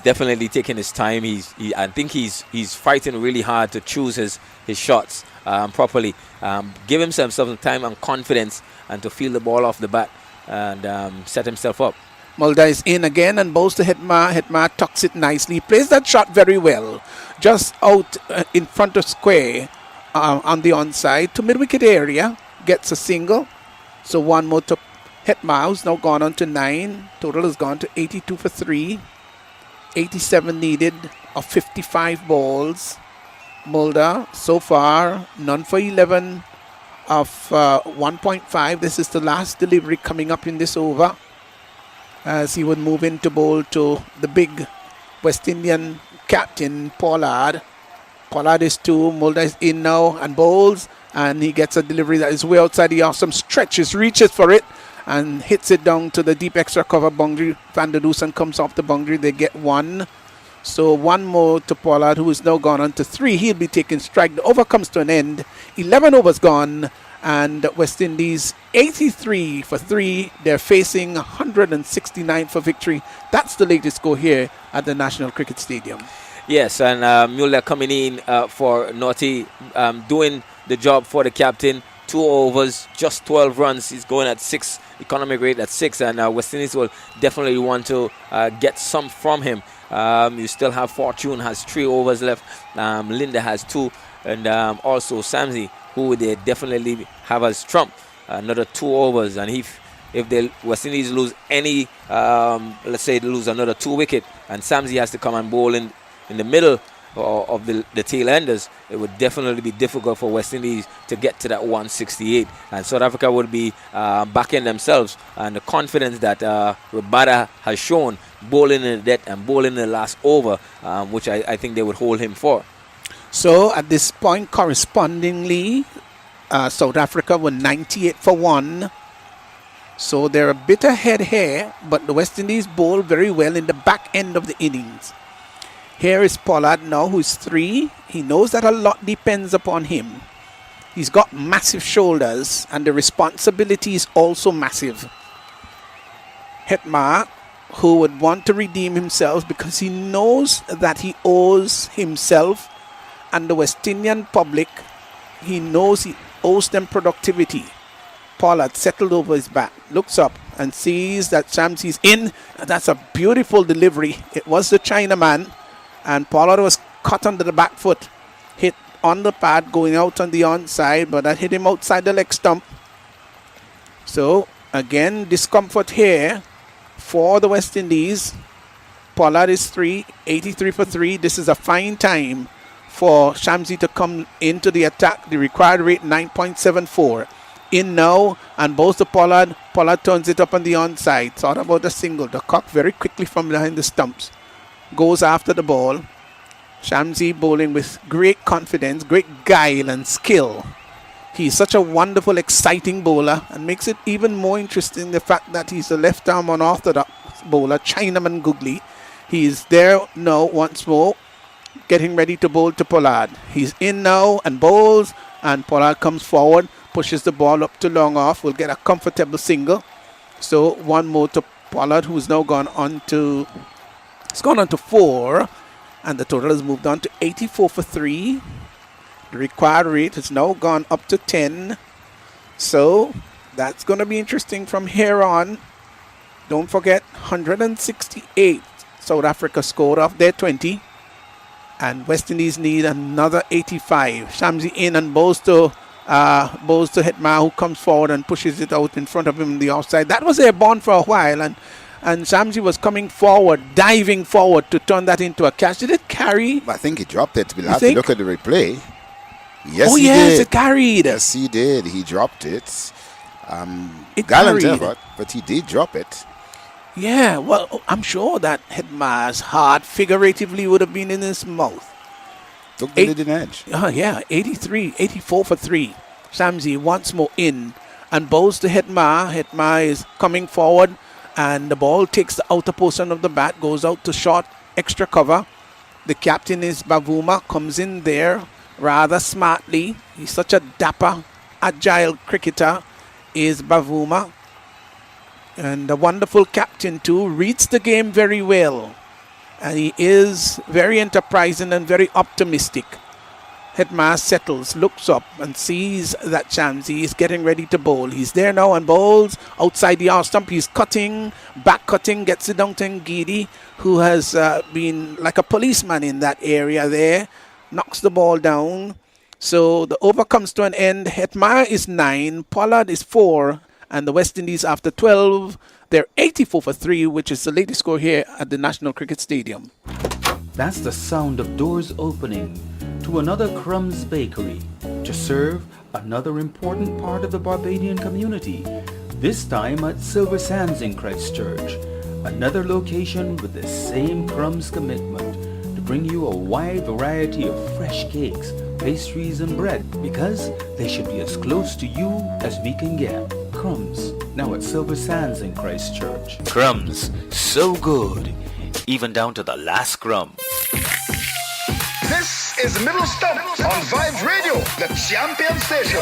definitely taking his time. I think he's fighting really hard to choose his shots properly. Give himself some time and confidence, and to feel the ball off the bat. and set himself up. Mulder is in again and bowls to Hetma. Hetma tucks it nicely. He plays that shot very well. Just out in front of square on the onside to mid-wicket area. Gets a single. So one more to Hetma, who's now gone on to 9. Total has gone to 82 for 3. 87 needed of 55 balls. Mulder, so far, none for 11 of 1.5. This is the last delivery coming up in this over, as he would move in to bowl to the big West Indian captain, Pollard. Pollard is 2. Mulder is in now and bowls, and he gets a delivery that is way outside the awesome stretches, reaches for it, and hits it down to the deep extra cover boundary. Van der Dusen comes off the boundary. They get 1. So one more to Pollard, who is now gone on to 3. He'll be taking strike. The over comes to an end. 11 overs gone. And West Indies 83 for 3. They're facing 169 for victory. That's the latest score here at the National Cricket Stadium. Yes, and Muller coming in for Naughty, doing the job for the captain. 2 overs, just 12 runs. He's going at 6, economic rate at 6, and West Indies will definitely want to get some from him. You still have Fortune has 3 overs left. Linda has 2, and also Samsey, who they definitely have as trump, another 2 overs. And if the West Indies lose any, let's say they lose another 2 wicket, and Samsey has to come and bowl in the middle of the tail enders, it would definitely be difficult for West Indies to get to that 168. And South Africa would be backing themselves, and the confidence that Rabada has shown bowling in the death and bowling in the last over, which I think they would hold him for. So at this point, correspondingly, South Africa were 98 for 1. So they're a bit ahead here, but the West Indies bowl very well in the back end of the innings. Here is Pollard now, who's 3. He knows that a lot depends upon him. He's got massive shoulders, and the responsibility is also massive. Hetma, who would want to redeem himself because he knows that he owes himself and the West Indian public, he knows he owes them productivity. Pollard settled over his bat, looks up and sees that Shamsi's in. That's a beautiful delivery. It was the Chinaman, and Pollard was caught under the back foot, hit on the pad going out on the onside, but that hit him outside the leg stump. So again, discomfort here for the West Indies. Pollard is 3, 83 for 3. This is a fine time for Shamsi to come into the attack. The required rate 9.74. In now and bows to Pollard. Pollard turns it up on the onside. Thought about a single. The cock very quickly from behind the stumps. Goes after the ball. Shamsi bowling with great confidence, great guile and skill. He's such a wonderful, exciting bowler, and makes it even more interesting the fact that he's a left-arm unorthodox bowler, Chinaman Googly. He's there now once more, getting ready to bowl to Pollard. He's in now and bowls, and Pollard comes forward, pushes the ball up to long off, will get a comfortable single. So one more to Pollard, who's now gone on to 4, and the total has moved on to 84 for 3. The required rate has now gone up to 10. So that's going to be interesting from here on. Don't forget, 168 South Africa scored off their 20. And West Indies need another 85. Shamsi in and bows to Hetma, who comes forward and pushes it out in front of him on the offside. That was airborne for a while, and Shamsi was coming forward, diving forward to turn that into a catch. Did it carry? I think he dropped it. We'll have to look at the replay. Yes, he did. It carried. Yes, he did. He dropped it. It gallant carried. effort, but he did drop it. Yeah, well, I'm sure that Hetma's heart figuratively would have been in his mouth. Took the leading edge. Yeah, 84 for 3. Shamsi once more in and bows to Hetma. Hetma is coming forward, and the ball takes the outer portion of the bat, goes out to short extra cover. The captain is Bavuma, comes in there rather smartly. He's such a dapper, agile cricketer, is Bavuma. And a wonderful captain too, reads the game very well. And he is very enterprising and very optimistic. Hetma settles, looks up and sees that Shamsi is getting ready to bowl. He's there now and bowls outside the off stump. He's cutting, back cutting, gets it down to Ngidi, who has been like a policeman in that area there. Knocks the ball down. So the over comes to an end. Hetma is 9, Pollard is 4, and the West Indies after 12, they're 84 for 3, which is the latest score here at the National Cricket Stadium. That's the sound of doors opening to another Crumbs Bakery to serve another important part of the Barbadian community, this time at Silver Sands in Christchurch, another location with the same Crumbs commitment to bring you a wide variety of fresh cakes, pastries and bread, because they should be as close to you as we can get. Crumbs, now at Silver Sands in Christchurch. Crumbs, so good, even down to the last crumb. This is Middle Stump on Vibe Radio, the champion station.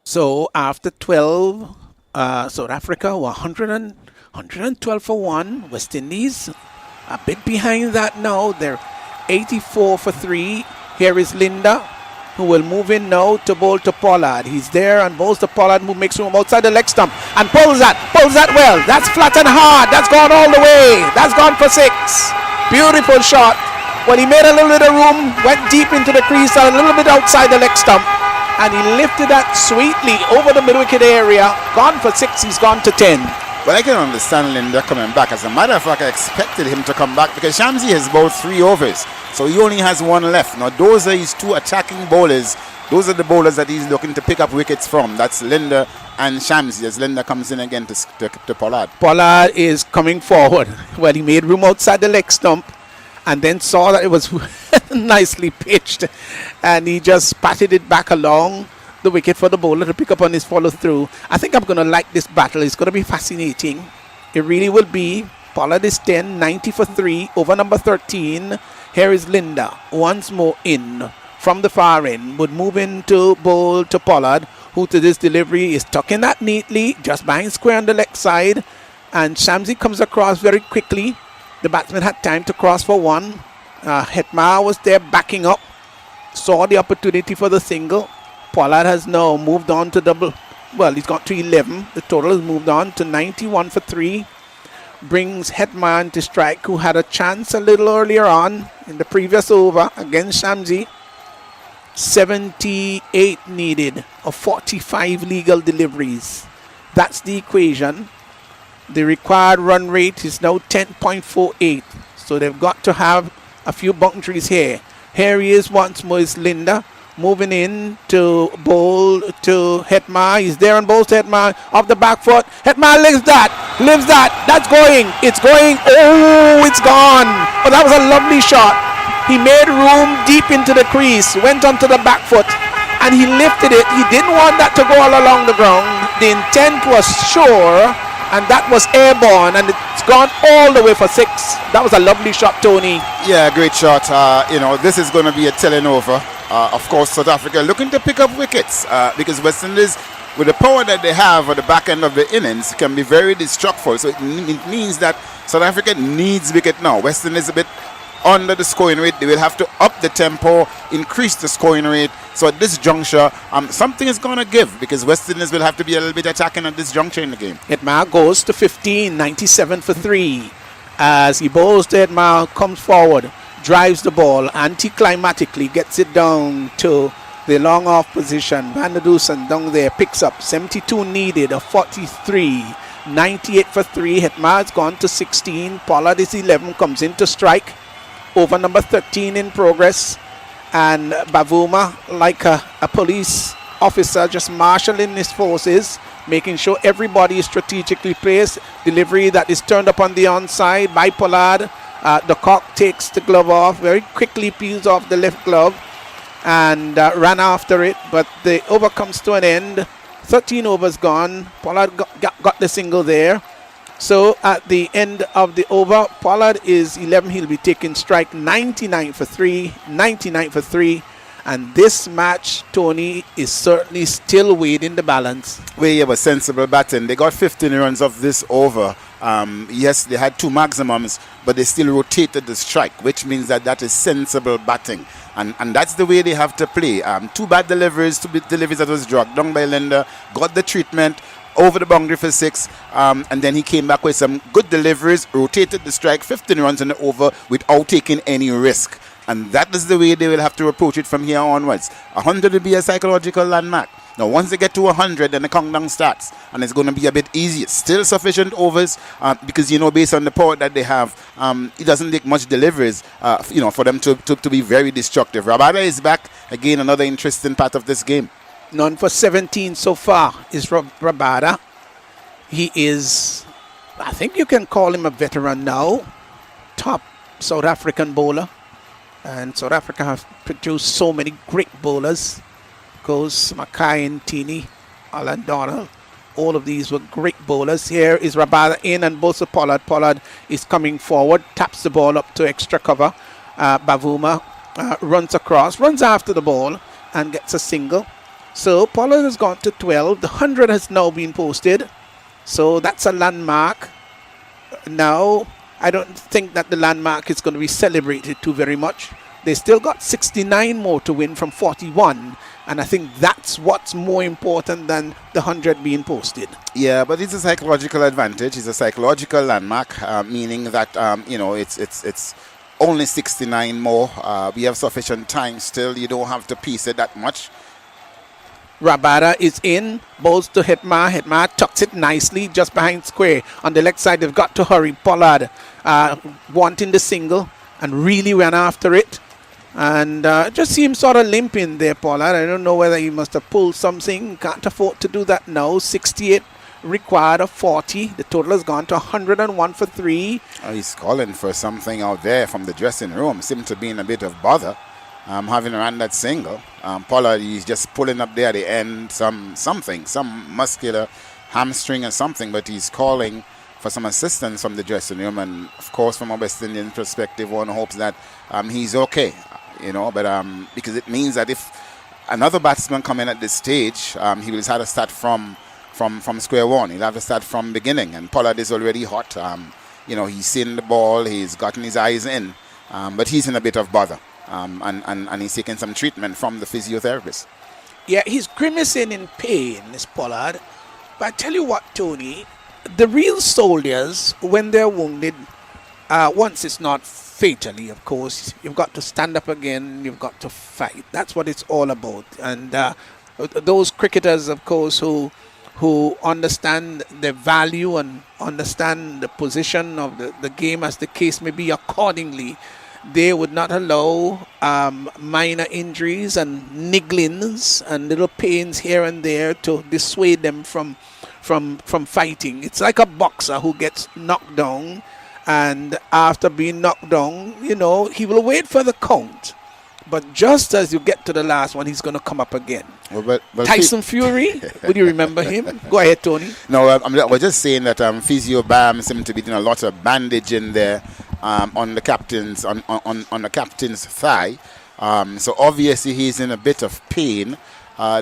So after 12, South Africa were 112 for 1. West Indies a bit behind that now. They're 84 for 3. Here is Linda, who will move in now to bowl to Pollard. He's there and bowls to Pollard, who makes room outside the leg stump and pulls that well. That's flat and hard. That's gone all the way. That's gone for 6. Beautiful shot. Well, he made a little bit of room, went deep into the crease and a little bit outside the leg stump, and he lifted that sweetly over the mid-wicket area. Gone for 6. He's gone to 10. Well, I can understand Linda coming back. As a matter of fact, I expected him to come back because Shamsi has bowled 3 overs. So he only has 1 left. Now, those are his 2 attacking bowlers. Those are the bowlers that he's looking to pick up wickets from. That's Linda and Shamsi, as Linda comes in again to Pollard. Pollard is coming forward. Well, he made room outside the leg stump and then saw that it was nicely pitched. And he just patted it back along the wicket for the bowler to pick up on his follow through. I think I'm going to like this battle. It's going to be fascinating. It really will be. Pollard is 10, 90 for 3, over number 13. Here is Linda, once more in from the far end, would move in to bowl to Pollard, who to this delivery is tucking that neatly, just behind square on the leg side. And Shamsi comes across very quickly. The batsman had time to cross for 1. Hetma was there backing up, saw the opportunity for the single. Pollard has now moved on to double. Well, he's got to 11. The total has moved on to 91 for 3. Brings Hetman to strike, who had a chance a little earlier on in the previous over against Shamsi. 78 needed of 45 legal deliveries. That's the equation. The required run rate is now 10.48. So they've got to have a few boundaries here. Here he is once more, is Linda. Moving in to bowl to Hetma. He's there and bowls to Hetma off the back foot. Hetma lives that. That's going. It's going. Oh, it's gone. But that was a lovely shot. He made room deep into the crease, went onto the back foot, and he lifted it. He didn't want that to go all along the ground. The intent was sure, and that was airborne, and it's gone all the way for 6. That was a lovely shot, Tony. Yeah, great shot. This is going to be a telling over. Of course, South Africa looking to pick up wickets because West Indies, with the power that they have at the back end of the innings, can be very destructive. So it means that South Africa needs wicket now. West Indies a bit under the scoring rate. They will have to up the tempo, increase the scoring rate. So at this juncture, something is going to give because West Indies will have to be a little bit attacking at this juncture in the game. Hetma goes to 15, 97 for 3. As he bowls to Hetma, comes forward, drives the ball anticlimatically, gets it down to the long off position. Van der Dusen down there picks up 72 needed of 43, 98 for 3. Hetma has gone to 16. Pollard is 11, comes in to strike. Over number 13 in progress. And Bavuma, like a police officer, just marshalling his forces, making sure everybody is strategically placed. Delivery that is turned up on the onside by Pollard. The cock takes the glove off, very quickly peels off the left glove and ran after it, but the over comes to an end. 13 overs gone. Pollard got the single there. So at the end of the over, Pollard is 11. He'll be taking strike 99 for 3, 99 for 3. And this match, Tony, is certainly still weighed in the balance. We have a sensible batting. They got 15 runs of this over. Yes, they had 2 maximums, but they still rotated the strike, which means that is sensible batting. And that's the way they have to play. 2 bad deliveries, 2 deliveries that was dragged down by Linda, got the treatment, over the boundary for 6, and then he came back with some good deliveries, rotated the strike, 15 runs in the over without taking any risk. And that is the way they will have to approach it from here onwards. 100 will be a psychological landmark. Now, once they get to 100, then the countdown starts, and it's going to be a bit easier. Still sufficient overs, because, based on the power that they have, it doesn't take much deliveries, for them to be very destructive. Rabada is back. Again, another interesting part of this game. None for 17 so far is Rabada. He is, I think you can call him a veteran now. Top South African bowler. And South Africa have produced so many great bowlers. Goes Mackay and Tini, Alan Donald. All of these were great bowlers. Here is Rabada in and Bosa Pollard. Pollard is coming forward, taps the ball up to extra cover. Bavuma runs across, runs after the ball and gets a single. So Pollard has gone to 12. The 100 has now been posted. So that's a landmark. Now, I don't think that the landmark is going to be celebrated too very much. They still got 69 more to win from 41. And I think that's what's more important than the 100 being posted. Yeah, but it's a psychological advantage. It's a psychological landmark, meaning that, it's only 69 more. We have sufficient time still. You don't have to piece it that much. Rabada is in, bowls to Hetma. Hetma tucks it nicely just behind square. On the leg side, they've got to hurry. Pollard wanting the single and really went after it. And just seems sort of limping there, Pollard. I don't know whether he must have pulled something. Can't afford to do that now. 68 required of 40. The total has gone to 101 for 3. He's calling for something out there from the dressing room. Seemed to be in a bit of bother. Having ran that single. Pollard is just pulling up there at the end some muscular hamstring or something, but he's calling for some assistance from the dressing room. And of course, from a West Indian perspective, one hopes that he's okay, but because it means that if another batsman come in at this stage, he will have to start from square one. He'll have to start from beginning, and Pollard is already hot. He's seen the ball, he's gotten his eyes in, but he's in a bit of bother. And he's taking some treatment from the physiotherapist. Yeah, he's grimacing in pain, this Pollard. But I tell you what, Tony, the real soldiers, when they're wounded, once it's not fatally, of course, you've got to stand up again, you've got to fight. That's what it's all about. And those cricketers, of course, who understand the value and understand the position of the game as the case may be accordingly, they would not allow minor injuries and nigglings and little pains here and there to dissuade them from fighting. It's like a boxer who gets knocked down, and after being knocked down, he will wait for the count. But just as you get to the last one, he's going to come up again. Well, Tyson Fury, would you remember him? Go ahead, Tony. No, we're just saying that Physio Bam seemed to be doing a lot of bandaging there. On the captain's thigh, so obviously he's in a bit of pain.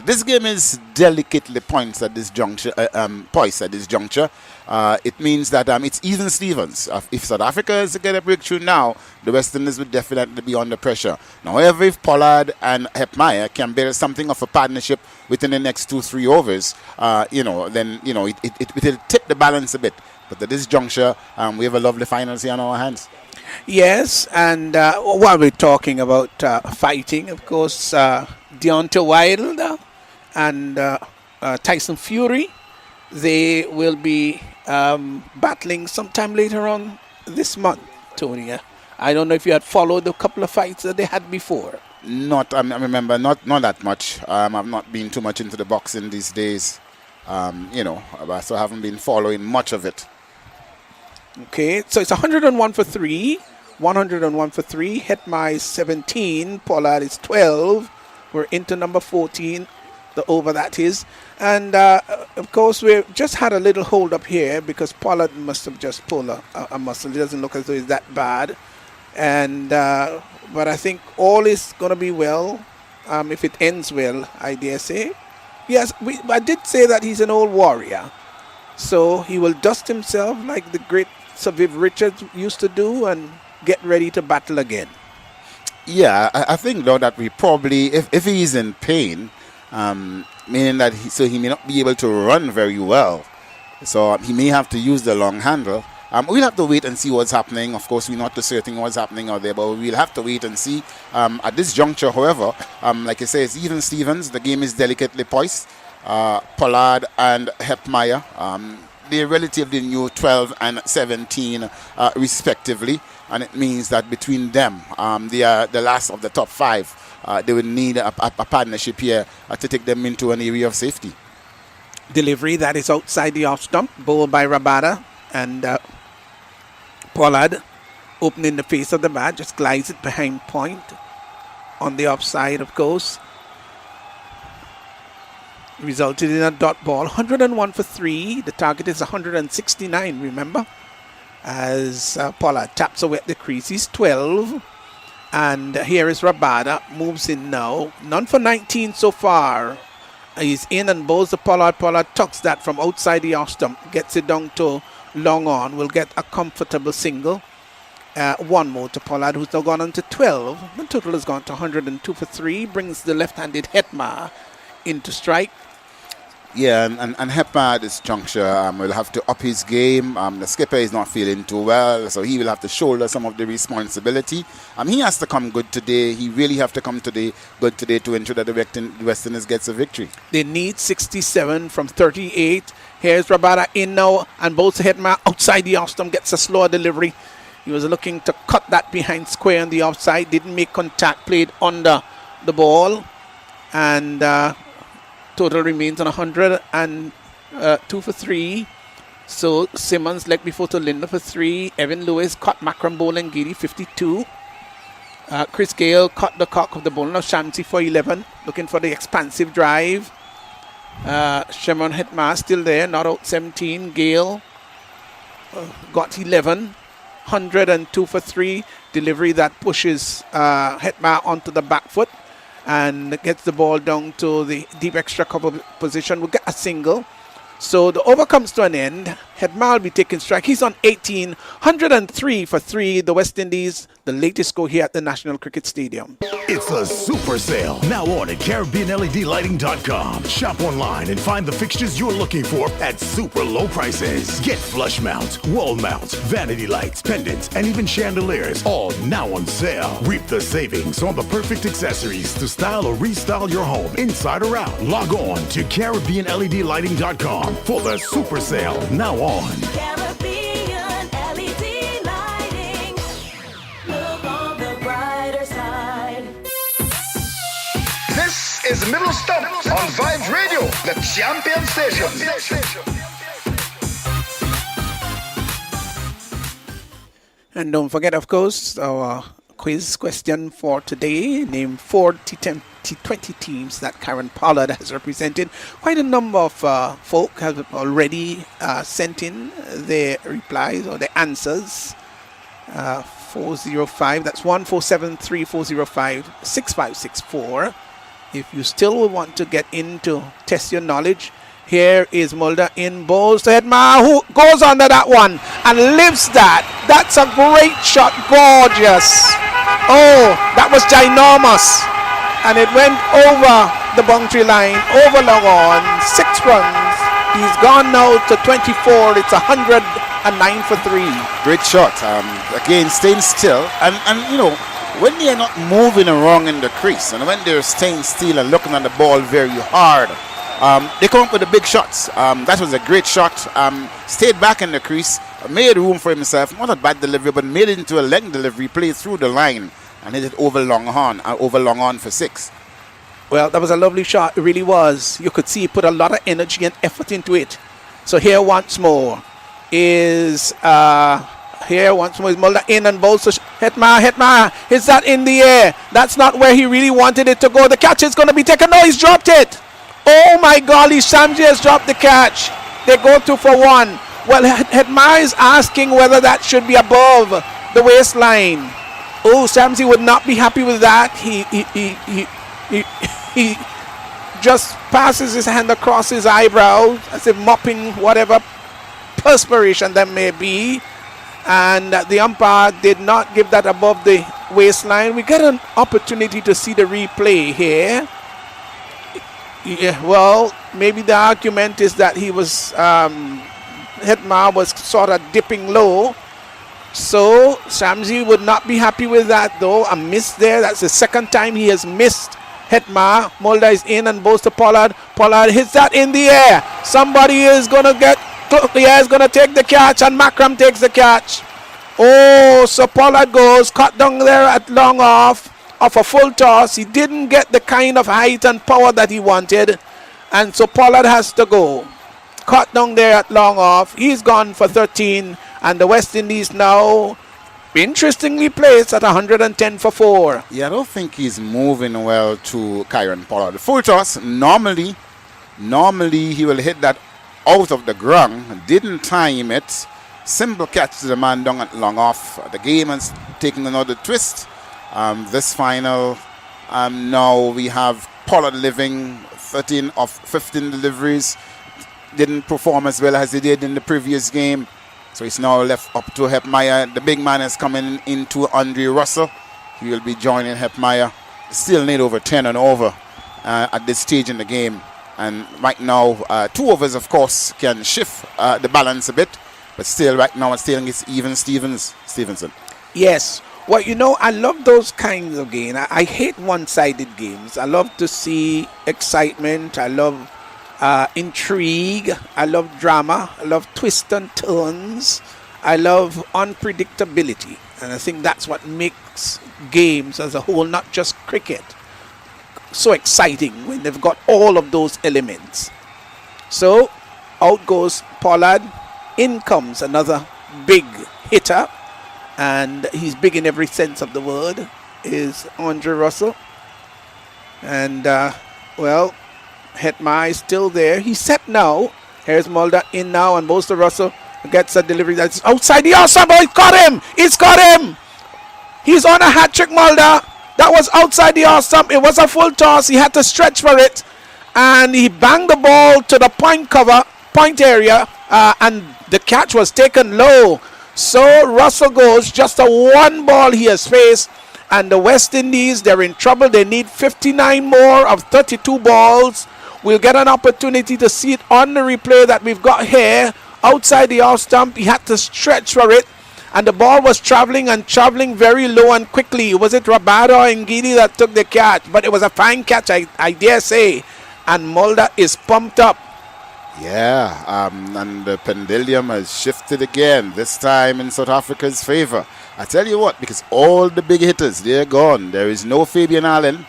This game is delicately poised at this juncture. It means that it's even Stevens. If South Africa is to get a breakthrough now, the West Indies would definitely be under pressure. However, if Pollard and Hepmeyer can build something of a partnership within the next 2-3 overs, then it will tip the balance a bit. But at this juncture, we have a lovely finals here on our hands. Yes, and while we're talking about fighting, of course, Deontay Wilder and Tyson Fury, they will be battling sometime later on this month, Tony. I don't know if you had followed a couple of fights that they had before. I remember not that much. I've not been too much into the boxing these days, so I haven't been following much of it. Okay, so it's 101 for 3. 101 for 3. Hetma is 17. Pollard is 12. We're into number 14. The over that is. And, of course, we've just had a little hold up here because Pollard must have just pulled a muscle. It doesn't look as though it's that bad. And but I think all is going to be well. if it ends well, I dare say. Yes, I did say that he's an old warrior. So he will dust himself like the great Sir Viv Richards used to do and get ready to battle again. Yeah, I think though that we probably, if he is in pain, meaning that he may not be able to run very well, so he may have to use the long handle. We'll have to wait and see what's happening. Of course, we're not too certain what's happening out there, but we'll have to wait and see. At this juncture, however, like I say, it's even Stevens. The game is delicately poised. Pollard and Hepmeyer, they're relatively new, 12 and 17 respectively, and it means that between them, they are the last of the top 5. They will need a partnership here to take them into an area of safety. Delivery that is outside the off stump, bowled by Rabada, and Pollard opening the face of the bat, just glides it behind point on the offside, of course. Resulted in a dot ball, 101 for 3. The target is 169, remember, as Pollard taps away at the crease. He's 12. And here is Rabada, moves in now. None for 19 so far. He's in and bowls the Pollard. Pollard tucks that from outside the off stump, gets it down to long on. Will get a comfortable single. One more to Pollard, who's now gone on to 12. The total has gone to 102 for 3. Brings the left-handed Hetma into strike. Yeah, and Hepma at this juncture will have to up his game. The skipper is not feeling too well, so he will have to shoulder some of the responsibility. He has to come good today. He really have to come good today to ensure that the West Indies gets a victory. They need 67 from 38. Here's Rabada in now, and both Hepma outside the off stump gets a slower delivery. He was looking to cut that behind square on the offside. Didn't make contact, played under the ball, and total remains on 102 for 3. So Simmons leg before to Linda for 3. Evan Lewis caught Makram bowling Giri 52. Chris Gale caught the cock of the bowling of Shamsi for 11. Looking for the expansive drive. Shimon Hetma still there, not out 17. Gale got 11. 102 for 3. Delivery that pushes Hetma onto the back foot and gets the ball down to the deep extra cover position. We'll get a single. So the over comes to an end. Hetma will be taking strike. He's on 18. 103 for 3. The West Indies, the latest score here at the National Cricket Stadium. It's a super sale. Now on at CaribbeanLEDlighting.com. Shop online and find the fixtures you're looking for at super low prices. Get flush mounts, wall mounts, vanity lights, pendants, and even chandeliers, all now on sale. Reap the savings on the perfect accessories to style or restyle your home inside or out. Log on to CaribbeanLEDlighting.com for the super sale. Now on. Caribbean LED lighting. Look on the brighter side. This is Middle Stump on Vibes Radio, the champion station. And don't forget, of course, our quiz question for today. Name 4 T20 teams that Karen Pollard has represented. Quite a number of folk have already sent in their replies or their answers. 405, that's 1473-405-6564. If you still want to get into test your knowledge, here is Mulder in bowls to Hetma, who goes under that one and lifts that. That's a great shot, gorgeous. Oh, that was ginormous. And it went over the boundary line, over long on, 6 runs. He's gone now to 24. It's 109 for 3. Great shot. Again, staying still. And you know, when they are not moving around in the crease, and when they're staying still and looking at the ball very hard, they come up with the big shots. That was a great shot. Stayed back in the crease, made room for himself. Not a bad delivery, but made it into a leg delivery, played through the line, and hit it over long on for 6. Well, that was a lovely shot. It really was. You could see he put a lot of energy and effort into it. So here once more is Mulder in and bowls to Hetma. Is that in the air? That's not where he really wanted it to go. The catch is going to be taken. No, he's dropped it. Oh my golly, Shamji has dropped the catch. They go 2 for 1. Well, Hetma is asking whether that should be above the waistline. Oh, Shamsi would not be happy with that. He just passes his hand across his eyebrows as if mopping whatever perspiration there may be. And the umpire did not give that above the waistline. We get an opportunity to see the replay here. Yeah, well, maybe the argument is that he was, Hetma was sort of dipping low. So Shamsi would not be happy with that though. A miss there. That's the second time he has missed Hetma. Mulder is in and goes to Pollard. Pollard hits that in the air. Somebody is going to get is going to take the catch, and Makram takes the catch. Oh, so Pollard goes, cut down there at long off a full toss. He didn't get the kind of height and power that he wanted, and so Pollard has to go. Cut down there at long off. He's gone for 13, and the West Indies now interestingly placed at 110 for 4. Yeah, I don't think he's moving well to Kieran Pollard. Full toss, normally he will hit that out of the ground. Didn't time it. Simple catch to the man down at long off. The game is taking another twist. This final, now we have Pollard living 13 of 15 deliveries. Didn't perform as well as he did in the previous game. So it's now left up to Hepmeyer. The big man is coming into Andre Russell. He will be joining Hepmeyer. Still need over 10 and over at this stage in the game. And right now, 2 overs, of course, can shift the balance a bit. But still, right now, it's still even Stevenson. Yes. Well, you know, I love those kinds of games. I hate one-sided games. I love to see excitement. I love intrigue. I love drama. I love twists and turns. I love unpredictability. And I think that's what makes games as a whole, not just cricket, so exciting when they've got all of those elements. So out goes Pollard. In comes another big hitter, and he's big in every sense of the word, is Andre Russell. And well, Hetma is still there. He's set now. Here's Mulder in now, and Bolster Russell gets a delivery that's outside the outside. Oh, he's got him! He's got him! He's on a hat trick, Mulder. That was outside the off stump. It was a full toss. He had to stretch for it, and he banged the ball to the point area, and the catch was taken low. So Russell goes, just a one ball he has faced, and the West Indies, they're in trouble. They need 59 more of 32 balls. We'll get an opportunity to see it on the replay that we've got here. Outside the off stump, he had to stretch for it, and the ball was traveling very low and quickly. Was it Rabada or Ngidi that took the catch? But it was a fine catch, I dare say. And Mulder is pumped up. Yeah, and the pendulum has shifted again, this time in South Africa's favor. I tell you what, because all the big hitters, they're gone. There is no Fabian Allen.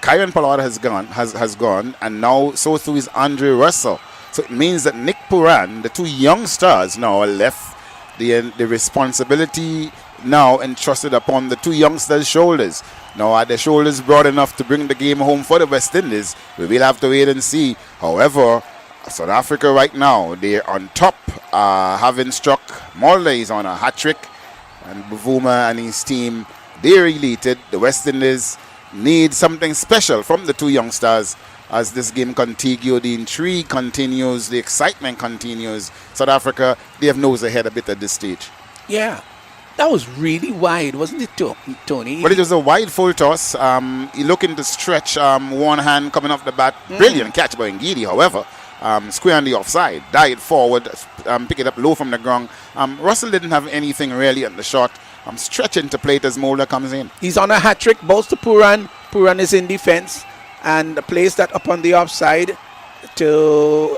Kieran Pollard has gone, and now so too is Andre Russell. So it means that Nick Puran, the 2 young stars, now are left. The responsibility now entrusted upon the 2 youngsters' shoulders. Now, are the shoulders broad enough to bring the game home for the West Indies? We will have to wait and see. However, South Africa right now, they're on top, having struck. Mulder is on a hat-trick, and Bavuma and his team, they're elated. The West Indies need something special from the 2 youngsters as this game continues. The intrigue continues, the excitement continues. South Africa, they have nose ahead a bit at this stage. Yeah, that was really wide, wasn't it, Tony? Well, it was a wide full toss. He looking to stretch one hand coming off the bat. Brilliant catch by Ngidi, however. Square on the offside, dive forward, pick it up low from the ground. Russell didn't have anything really at the shot. Stretching to plate as Mulder comes in. He's on a hat-trick, balls to Puran. Puran is in defense and plays that up on the offside to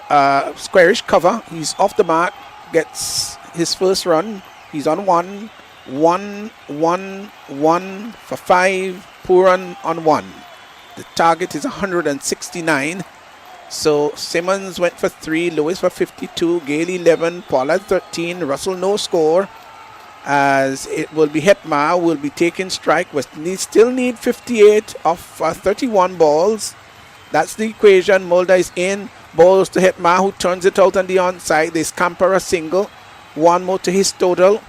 squarish cover. He's off the mark, gets his first run. He's on 1 for 5. Puran on 1. The target is 169. So Simmons went for 3, Lewis for 52, Gale 11, Pollard 13, Russell no score. As it will be Hetma will be taking strike. West Indies still need 58 of 31 balls. That's the equation. Mulder is in, balls to Hetma, who turns it out on the onside. They scamper a single, 1 more to his total.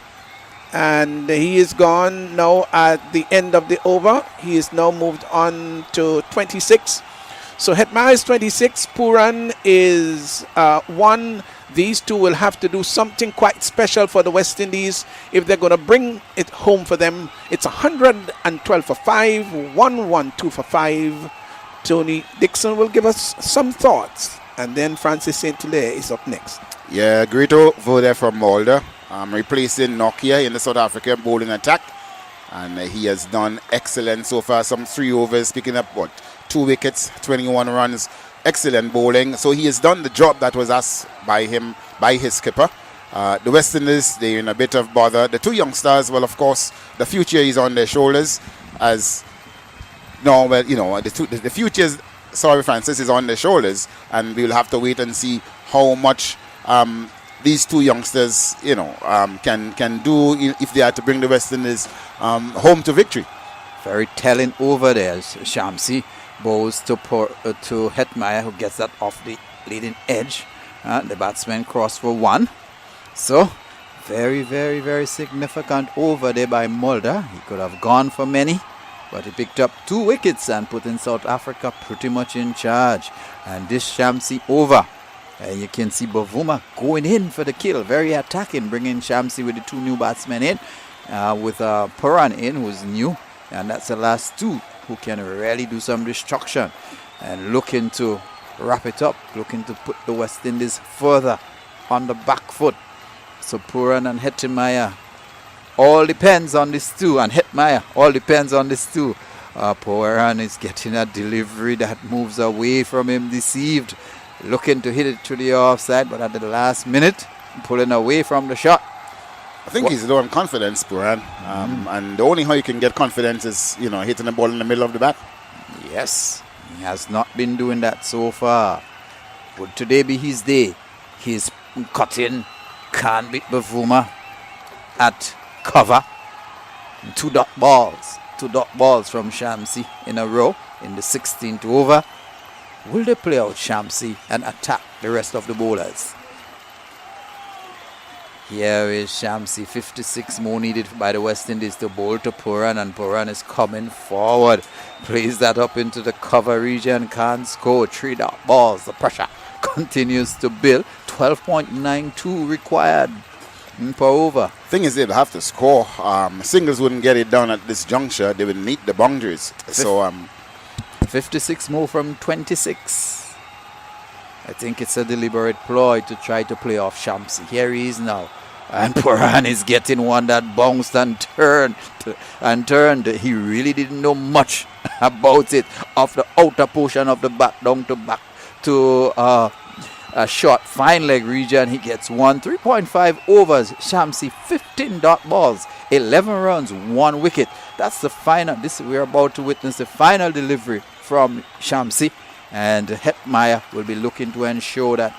And he is gone now at the end of the over. He is now moved on to 26. So Hetmaiah is 26. Pooran is 1. These two will have to do something quite special for the West Indies if they're going to bring it home for them. It's 112 for 5, 112 for 5. Tony Dixon will give us some thoughts. And then Francis St. Hilaire is up next. Yeah, great over there from Mulder. Replacing Nokia in the South African bowling attack. And he has done excellent so far. Some 3 overs, picking up, 2 wickets, 21 runs. Excellent bowling. So he has done the job that was asked by him, by his skipper. The West Indies, they're in a bit of bother. The 2 youngsters, well, of course, the future is on their shoulders. The future, Francis, is on their shoulders. And we'll have to wait and see how much these 2 youngsters, can do if they are to bring the West Indies home to victory. Very telling over there. Shamsi bowls to Hetmaiah, who gets that off the leading edge. The batsman crossed for 1. So, very, very, very significant over there by Mulder. He could have gone for many, but he picked up 2 wickets and put in South Africa pretty much in charge. And this Shamsi over. You can see Bavuma going in for the kill, very attacking, bringing Shamsi with the 2 new batsmen in, with Pooran in, who's new, and that's the last 2 who can really do some destruction and looking to wrap it up, looking to put the West Indies further on the back foot. So Pooran and Hetmaiah, all depends on this 2, and Hetmaiah, all depends on this 2. Pooran is getting a delivery that moves away from him, deceived. Looking to hit it to the offside, but at the last minute, pulling away from the shot. I think he's low on confidence, Pooran. And the only how you can get confidence is, hitting the ball in the middle of the bat. Yes, he has not been doing that so far. Would today be his day? He's cutting, can't beat Bavuma at cover. 2 dot balls. 2 dot balls from Shamsi in a row in the 16th over. Will they play out Shamsi and attack the rest of the bowlers? Here is Shamsi, 56 more needed by the West Indies to bowl to Pooran, and Pooran is coming forward. Plays that up into the cover region, can't score. 3 dot balls, the pressure continues to build. 12.92 required per over. Thing is, they'll have to score. Singles wouldn't get it done at this juncture. They would meet the boundaries. 56 more from 26. I think it's a deliberate ploy to try to play off Shamsi. Here he is now. And Pooran is getting one that bounced and turned. He really didn't know much about it. Off the outer portion of the bat, down to back to a short fine leg region. He gets 3.5 overs. Shamsi, 15 dot balls, 11 runs, 1 wicket. That's the final. We're about to witness the final delivery from Shamsi, and Hetmaiah will be looking to ensure that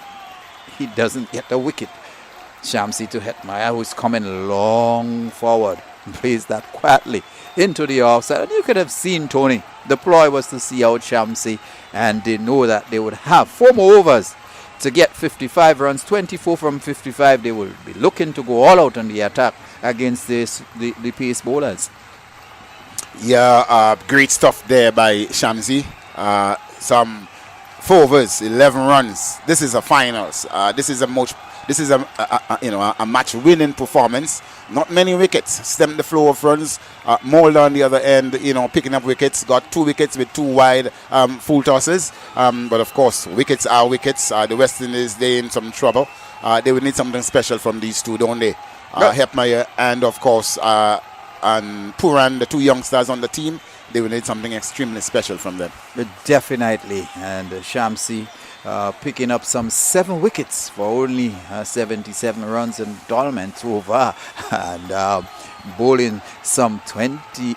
he doesn't get a wicket. Shamsi to Hetmaiah, who is coming long forward, plays that quietly into the offside. And you could have seen, Tony, the ploy was to see out Shamsi, and they know that they would have 4 more overs to get 55 runs, 24 from 55. They will be looking to go all out on the attack against the pace bowlers. Yeah, great stuff there by Shamsi. Some 4 overs, 11 runs. This is a finals. This is a match-winning performance. Not many wickets. Stemmed the flow of runs. Mulder on the other end, picking up wickets. Got 2 wickets with 2 wide full tosses. But of course, wickets are wickets. The West Indies, they're in some trouble. They would need something special from these 2, don't they? Hetmaiah and of course and Pooran, the 2 youngsters on the team, they will need something extremely special from them. Definitely. And Shamsi picking up some 7 wickets for only 77 runs and Dolmans over, and bowling some 20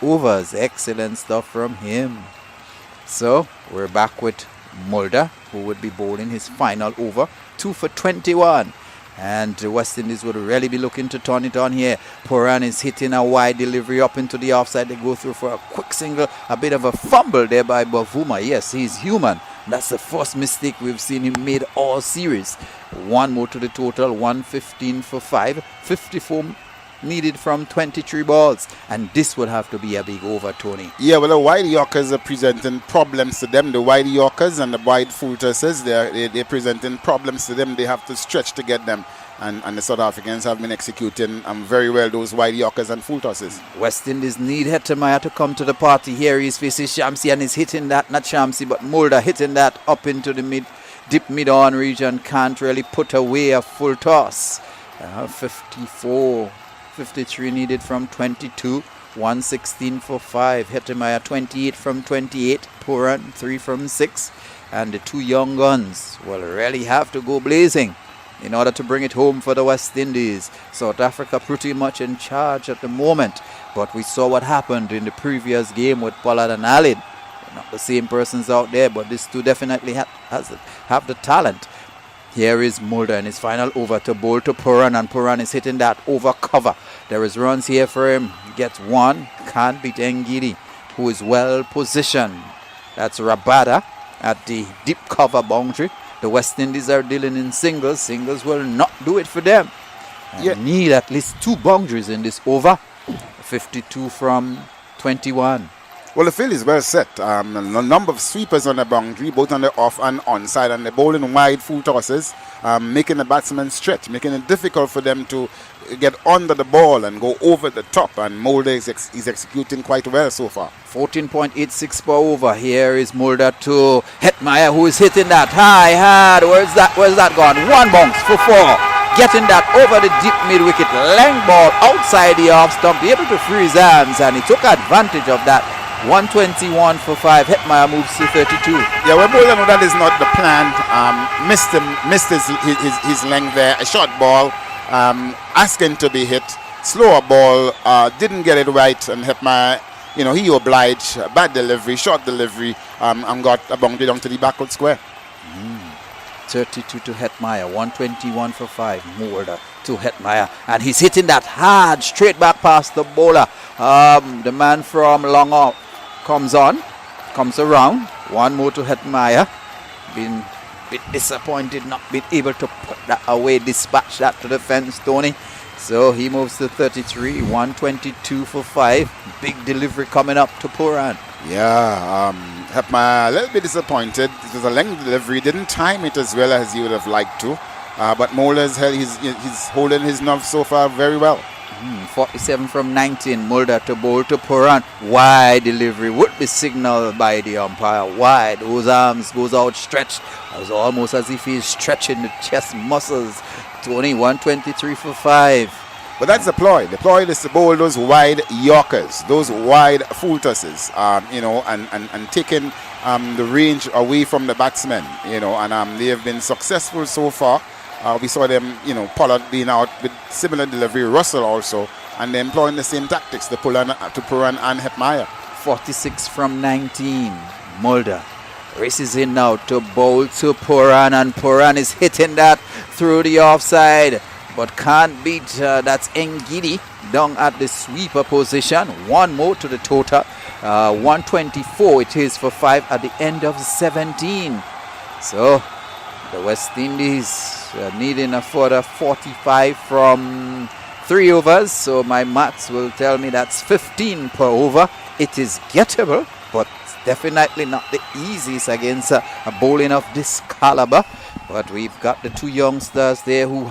overs. Excellent stuff from him. So we're back with Mulder, who would be bowling his final over, 2 for 21. And the West Indies would really be looking to turn it on here. Pooran is hitting a wide delivery up into the offside. They go through for a quick single. A bit of a fumble there by Bavuma. Yes, he's human. That's the first mistake we've seen him made all series. One more to the total, 115 for 5, 54 needed from 23 balls, and this would have to be a big over, Tony. Yeah, well, the wide Yorkers are presenting problems to them. The wide Yorkers and the wide full tosses, they're presenting problems to them. They have to stretch to get them, and the South Africans have been executing very well those wide Yorkers and full tosses. West Indies need Hettemeier to come to the party. Here he's facing Shamsi and he's hitting that, not Shamsi, but Mulder hitting that up into the deep mid-on region. Can't really put away a full toss. 53 needed from 22, 116 for 5. Hettemeier 28 from 28, Puran 3 from 6, and the two young guns will really have to go blazing in order to bring it home for the West Indies. South Africa pretty much in charge at the moment, but we saw what happened in the previous game with Pollard and Allen. Not the same persons out there, but these two definitely have the talent. Here is Mulder in his final over to bowl to Puran, and Puran is hitting that over cover. There is runs here for him. He gets one. Can't beat Ngidi, who is well positioned. That's Rabada at the deep cover boundary. The West Indies are dealing in singles. Singles will not do it for them. Need at least 2 boundaries in this over. 52 from 21. Well, the field is well set. A number of sweepers on the boundary, both on the off and on side, and they're bowling wide full tosses, making the batsmen stretch, making it difficult for them to get under the ball and go over the top. And Mulder is executing quite well so far. 14.86 per over. Here is Mulder to Hettemeier, who is hitting that high, hard. Where's that gone? One bounce for 4. Getting that over the deep mid-wicket. Length ball outside the off stump. Able to free his hands, and he took advantage of that. 121 for 5. Hettemeier moves to 32. Yeah, well, Mulder, no, that is not the plan. Missed his length there. A short ball, asking to be hit. Slower ball, didn't get it right, and Hettemeier, he obliged. Bad delivery, short delivery, and got a boundary down to the backward square. 32 to Hettemeier, 121 for 5. Mulder to Hettemeier, and he's hitting that hard straight back past the bowler. The man from long off comes around. One more to Hettemeier. Been a bit disappointed not being able to put that away, dispatch that to the fence, Tony. So he moves to 33, 122 for 5. Big delivery coming up to Puran. Yeah, Hettemeier a little bit disappointed. It was a length delivery. Didn't time it as well as he would have liked to. But Mulder's he's holding his nerve so far very well. 47 from 19. Mulder to bowl to Puran. Wide delivery would be signaled by the umpire. Wide. Those arms goes outstretched. It was almost as if he's stretching the chest muscles. 123 for 5. But that's the ploy. The ploy is to bowl those wide Yorkers, those wide full tosses, and taking the range away from the batsmen, and they have been successful so far. We saw them, Pollard being out with similar delivery, Russell also, and they're employing the same tactics to Puran and Hettemeier. 46 from 19. Mulder races in now to bowl to Puran, and Puran is hitting that through the offside, but can't beat. That's Ngidi down at the sweeper position. One more to the total. 124 it is for 5 at the end of 17. So the West Indies needing a further 45 from 3 overs. So my maths will tell me that's 15 per over. It is gettable, but definitely not the easiest against a bowling of this caliber. But we've got the 2 youngsters there who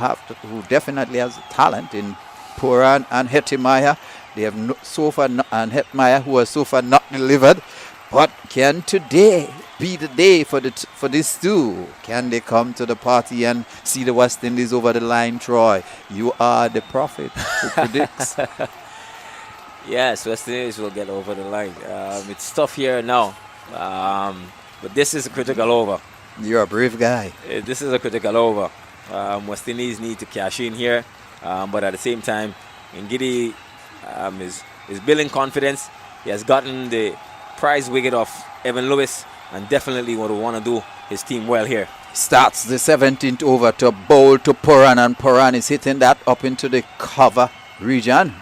definitely has talent in Puran and Hettemeier. They have and Hettemeier, who has so far not delivered. But can today be the day for these two? Can they come to the party and see the West Indies over the line, Troy? You are the prophet who predicts. Yes, West Indies will get over the line. It's tough here now, but this is a critical over. You're a brave guy. This is a critical over. West Indies need to cash in here, but at the same time, Ngidi is building confidence. He has gotten the prize wicket of Evan Lewis, and definitely would want to do his team well here. Starts the 17th over to bowl to Puran, and Puran is hitting that up into the cover region.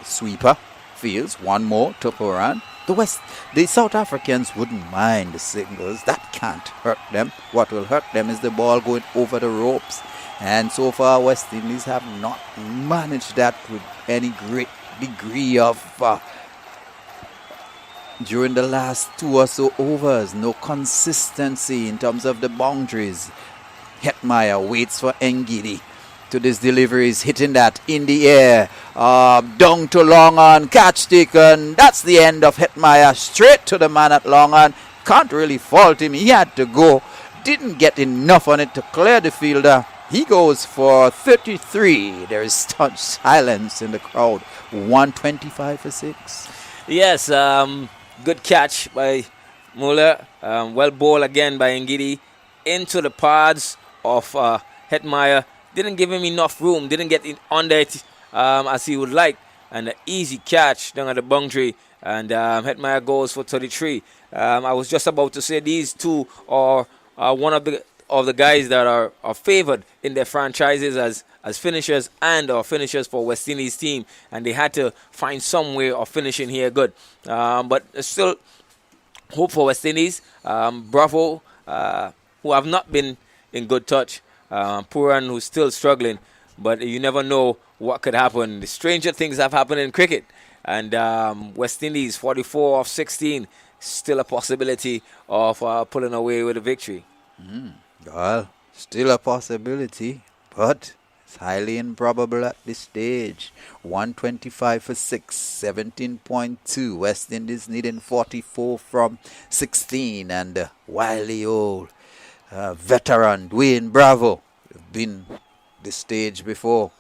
Sweeper fields. One more to Puran. The South Africans wouldn't mind the singles. That can't hurt them. What will hurt them is the ball going over the ropes. And so far, West Indies have not managed that with any great degree of during the last 2 or so overs. No consistency in terms of the boundaries. Hetmeyer waits for Ngidi to this delivery. Is hitting that in the air. Down to long on, catch taken. That's the end of Hetmeyer. Straight to the man at long on. Can't really fault him. He had to go. Didn't get enough on it to clear the fielder. He goes for 33. There is stunned silence in the crowd. 125 for 6. Yes, good catch by Muller. Well ball again by Ngidi into the pads of Hetmeyer. Didn't give him enough room. Didn't get in under it as he would like. And an easy catch down at the boundary. And Hetmeyer goes for 33. I was just about to say these two are one of the guys that are favored in their franchises as finishers and or finishers for West Indies team, and they had to find some way of finishing here good. But still hope for West Indies. Bravo, who have not been in good touch. Pooran, who's still struggling, but you never know what could happen. The stranger things have happened in cricket, and West Indies 44 of 16, still a possibility of pulling away with a victory. Well, still a possibility, but it's highly improbable at this stage. 125 for 6, 17.2. West Indies needing 44 from 16. And wily old veteran Dwayne Bravo, been this stage before,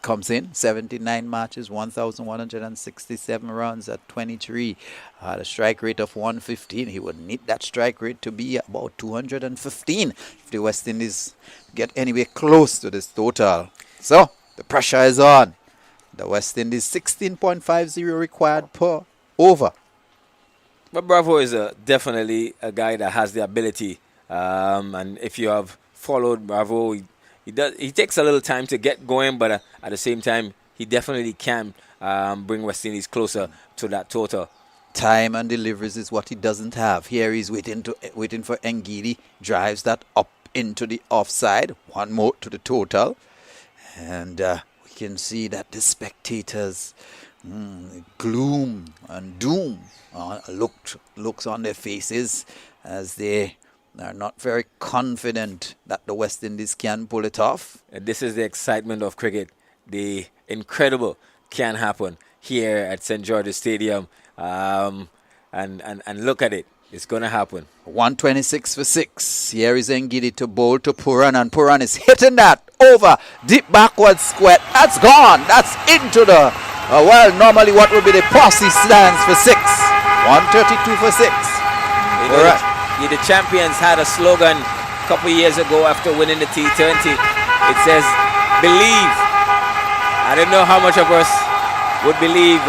comes in. 79 matches, 1,167 runs at 23. The strike rate of 115. He would need that strike rate to be about 215 if the West Indies get anywhere close to this total. So the pressure is on. The West Indies 16.50 required per over. But Bravo is definitely a guy that has the ability. And if you have followed Bravo, he takes a little time to get going, but at the same time, he definitely can bring West Indies closer to that total. Time and deliveries is what he doesn't have. Here he's waiting for Ngidi. Drives that up into the offside. One more to the total. And we can see that the spectators, gloom and doom looks on their faces as they are not very confident that the West Indies can pull it off. This is the excitement of cricket. The incredible can happen here at St. George's Stadium. And look at it. It's going to happen. 126 for 6. Here is Ngidi to bowl to Pooran, and Pooran is hitting that over deep backward square. That's gone. That's into the normally what would be the posse stands for 6. 132 for 6. The champions had a slogan a couple years ago after winning the T20. It says, believe. I don't know how much of us would believe.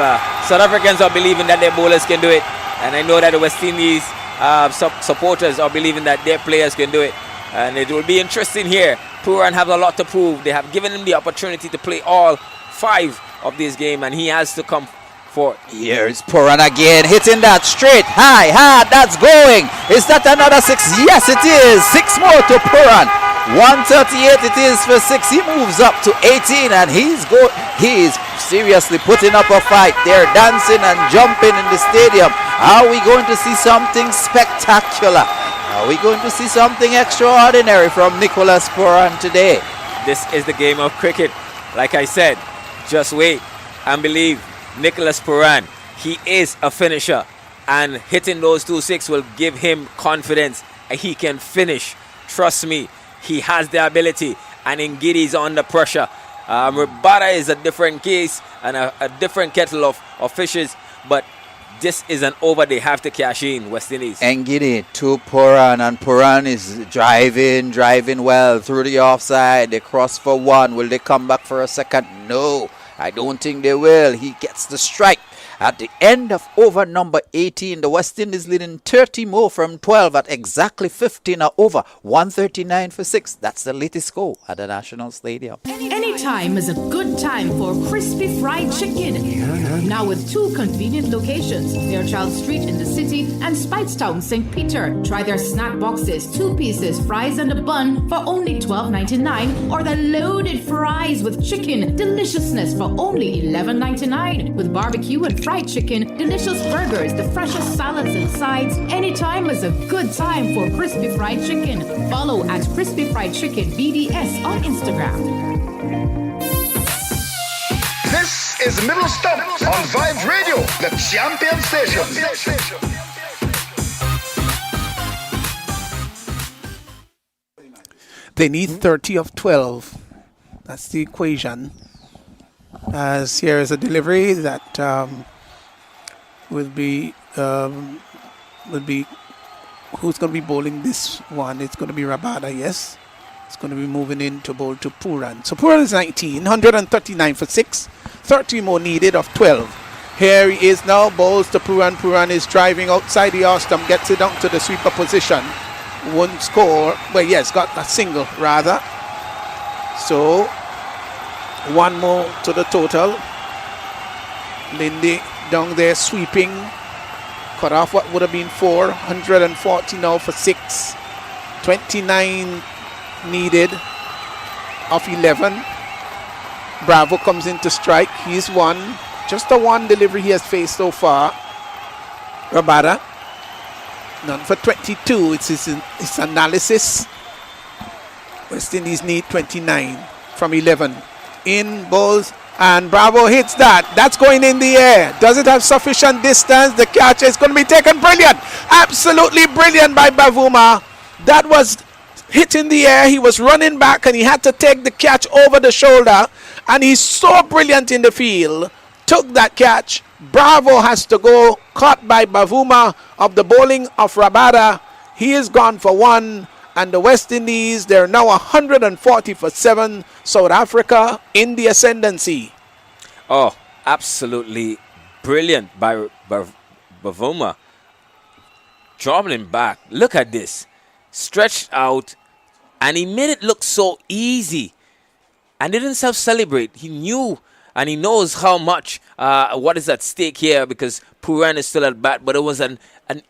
South Africans are believing that their bowlers can do it. And I know that the West Indies supporters are believing that their players can do it. And it will be interesting here. Pooran have a lot to prove. They have given him the opportunity to play all 5 of this game, and he has to come forward. Here's Pooran again, hitting that straight, high, hard, that's going. Is that another 6? Yes, it is. 6 more to Pooran. 138 it is for 6. He moves up to 18, and he's seriously putting up a fight. They're dancing and jumping in the stadium. Are we going to see something spectacular? Are we going to see something extraordinary from Nicholas Pooran today? This is the game of cricket. Like I said, just wait and believe. Nicholas Pooran, he is a finisher, and hitting those 2 6 will give him confidence. He can finish. Trust me, he has the ability, and Ngidi is under pressure. Rabada is a different case and a different kettle of fishes, but this is an over they have to cash in, West Indies. Ngidi to Pooran, and Pooran is driving well through the offside. They cross for 1. Will they come back for a second? No, I don't think they will. He gets the strike, At the end of over number 18, the West Indies leading 30 more from 12 at exactly 15 or over. 139 for 6. That's the latest score at the National Stadium. Anytime is a good time for crispy fried chicken. Now with 2 convenient locations, Fairchild Street in the city and Speightstown, St. Peter. Try their snack boxes, 2 pieces, fries and a bun for only $12.99, or the loaded fries with chicken deliciousness for only $11.99. With barbecue and fried chicken, delicious burgers, the freshest salads and sides. Anytime is a good time for crispy fried chicken. Follow at Crispy Fried Chicken BDS on Instagram. This is Middle Stump on Vibes Radio, the champion station. They need 30 of 12. That's the equation. As here is a delivery that will be who's going to be bowling this one? It's going to be Rabada, yes. It's going to be moving in to bowl to Puran. So Puran is 19, 139 for 6, 30 more needed of 12. Here he is now, bowls to Puran. Puran is driving outside the off stump, gets it down to the sweeper position. Won't score, well, yes, got a single rather. So one more to the total. Lindy down there sweeping. Cut off what would have been 4. 140 now for 6. 29 needed of 11. Bravo comes in to strike. He's 1. Just the 1 delivery he has faced so far. Rabada. None for 22. It's his analysis. West Indies need 29 from 11. In bowls, and Bravo hits that. That's going in the air. Does it have sufficient distance? The catch is going to be taken. Brilliant. Absolutely brilliant by Bavuma. That was hit in the air. He was running back and he had to take the catch over the shoulder. And he's so brilliant in the field. Took that catch. Bravo has to go. Caught by Bavuma of the bowling of Rabada. He is gone for 1. And the West Indies, they're now 140 for 7. South Africa in the ascendancy. Oh, absolutely brilliant by Bavuma. Dribbling back. Look at this. Stretched out. And he made it look so easy. And didn't self-celebrate. He knew and he knows how much, what is at stake here, because Puran is still at bat. But it was an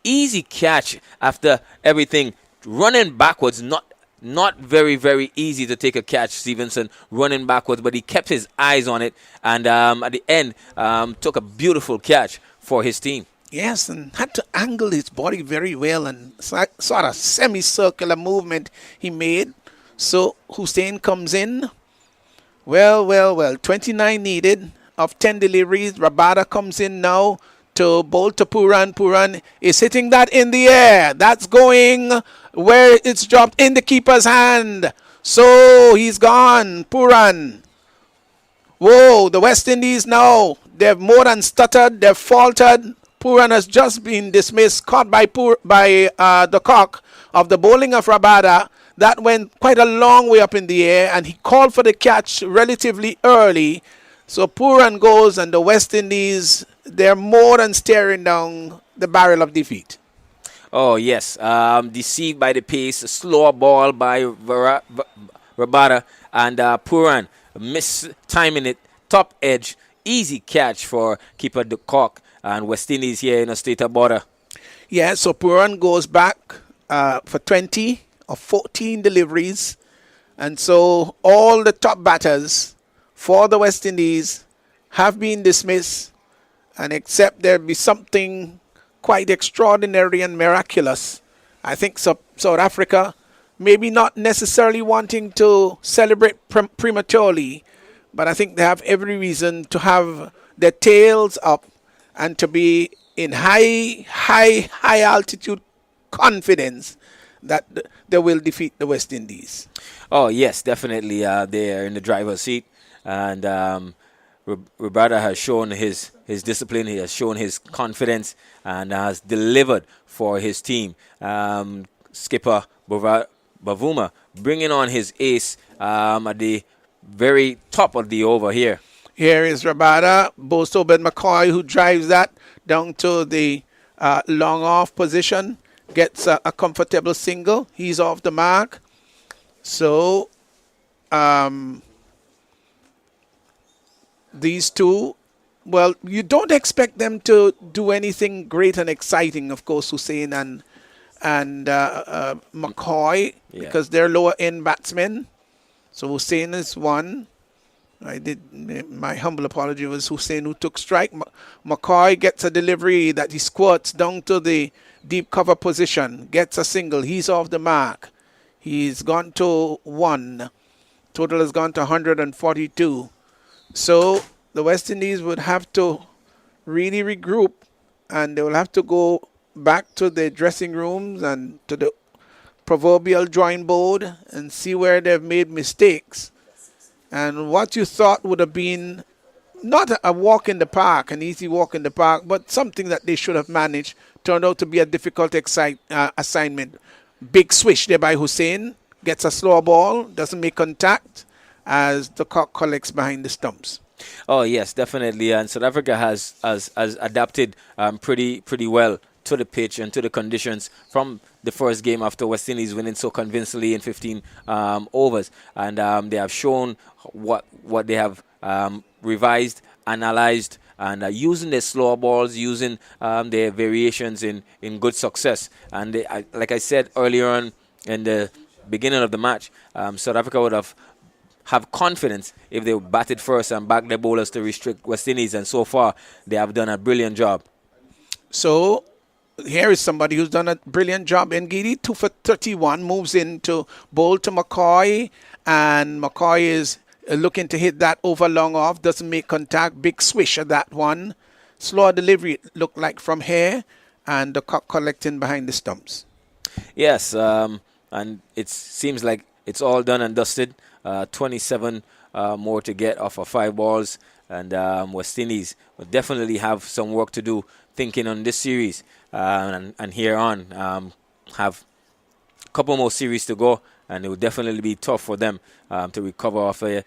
easy catch after everything. Running backwards, not very, very easy to take a catch, Stevenson, running backwards, but he kept his eyes on it, and at the end, took a beautiful catch for his team. Yes, and had to angle his body very well, and sort of semicircular movement he made. So Hussein comes in. Well, 29 needed of 10 deliveries. Rabada comes in now to bowl to Puran. Puran is hitting that in the air. That's going where it's dropped in the keeper's hand. So he's gone. Puran. Whoa, the West Indies now. They've more than stuttered. They've faltered. Puran has just been dismissed, caught by the cock of the bowling of Rabada. That went quite a long way up in the air, and he called for the catch relatively early. So Puran goes, and the West Indies, they're more than staring down the barrel of defeat. Oh, yes. Deceived by the pace. A slower ball by Rabada. And Puran timing it. Top edge. Easy catch for keeper de Kock. And West Indies here in a state of border. Yeah, so Puran goes back for 20 of 14 deliveries. And so all the top batters for the West Indies have been dismissed. And except there be something quite extraordinary and miraculous, I think South Africa, maybe not necessarily wanting to celebrate prematurely, but I think they have every reason to have their tails up and to be in high altitude confidence that they will defeat the West Indies. Oh, yes, definitely. They're in the driver's seat. And Rabada has shown his discipline. He has shown his confidence and has delivered for his team. Skipper Bavuma bringing on his ace at the very top of the over here. Here is Rabada, Obed McCoy, who drives that down to the long off position, gets a comfortable single. He's off the mark. So these two, well, you don't expect them to do anything great and exciting, of course, Hussein and McCoy, because they're lower end batsmen. So Hussein is one. My humble apology was Hussein who took strike. McCoy gets a delivery that he squirts down to the deep cover position, gets a single. He's off the mark. He's gone to 1. Total has gone to 142. So the West Indies would have to really regroup, and they will have to go back to the dressing rooms and to the proverbial drawing board and see where they've made mistakes. And what you thought would have been not a walk in the park, an easy walk in the park, but something that they should have managed, turned out to be a difficult assignment. Big swish there by Hussein, gets a slow ball, doesn't make contact as the cock collects behind the stumps. Oh, yes, definitely. And South Africa has adapted pretty well to the pitch and to the conditions from the first game after West Indies winning so convincingly in 15 overs. And they have shown what they have revised, analyzed, and using their slower balls, using their variations in good success. And they, like I said earlier on in the beginning of the match, South Africa would have confidence if they batted first and back their bowlers to restrict West Indies. And so far, they have done a brilliant job. So here is somebody who's done a brilliant job. Ngidi, 2 for 31, moves in to bowl to McCoy, and McCoy is looking to hit that over long off, doesn't make contact. Big swish at that one. Slower delivery, it looked like from here, and the cock collecting behind the stumps. Yes, and it seems like it's all done and dusted. 27 more to get off of 5 balls, and West Indies will definitely have some work to do thinking on this series, and here on have a couple more series to go, and it will definitely be tough for them to recover off a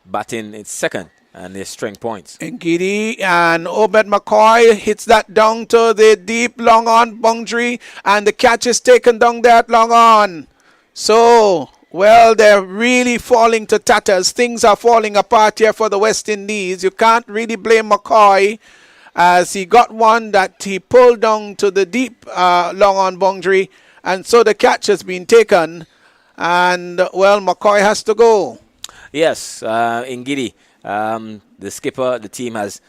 batting its second and their strength points. Ngidi and Obed McCoy hits that down to the deep long on boundary, and the catch is taken down there at long on. So, well, they're really falling to tatters. Things are falling apart here for the West Indies. You can't really blame McCoy, as he got one that he pulled down to the deep long on boundary, and so the catch has been taken, and, well, McCoy has to go. Yes, Ngidi, the skipper, the team has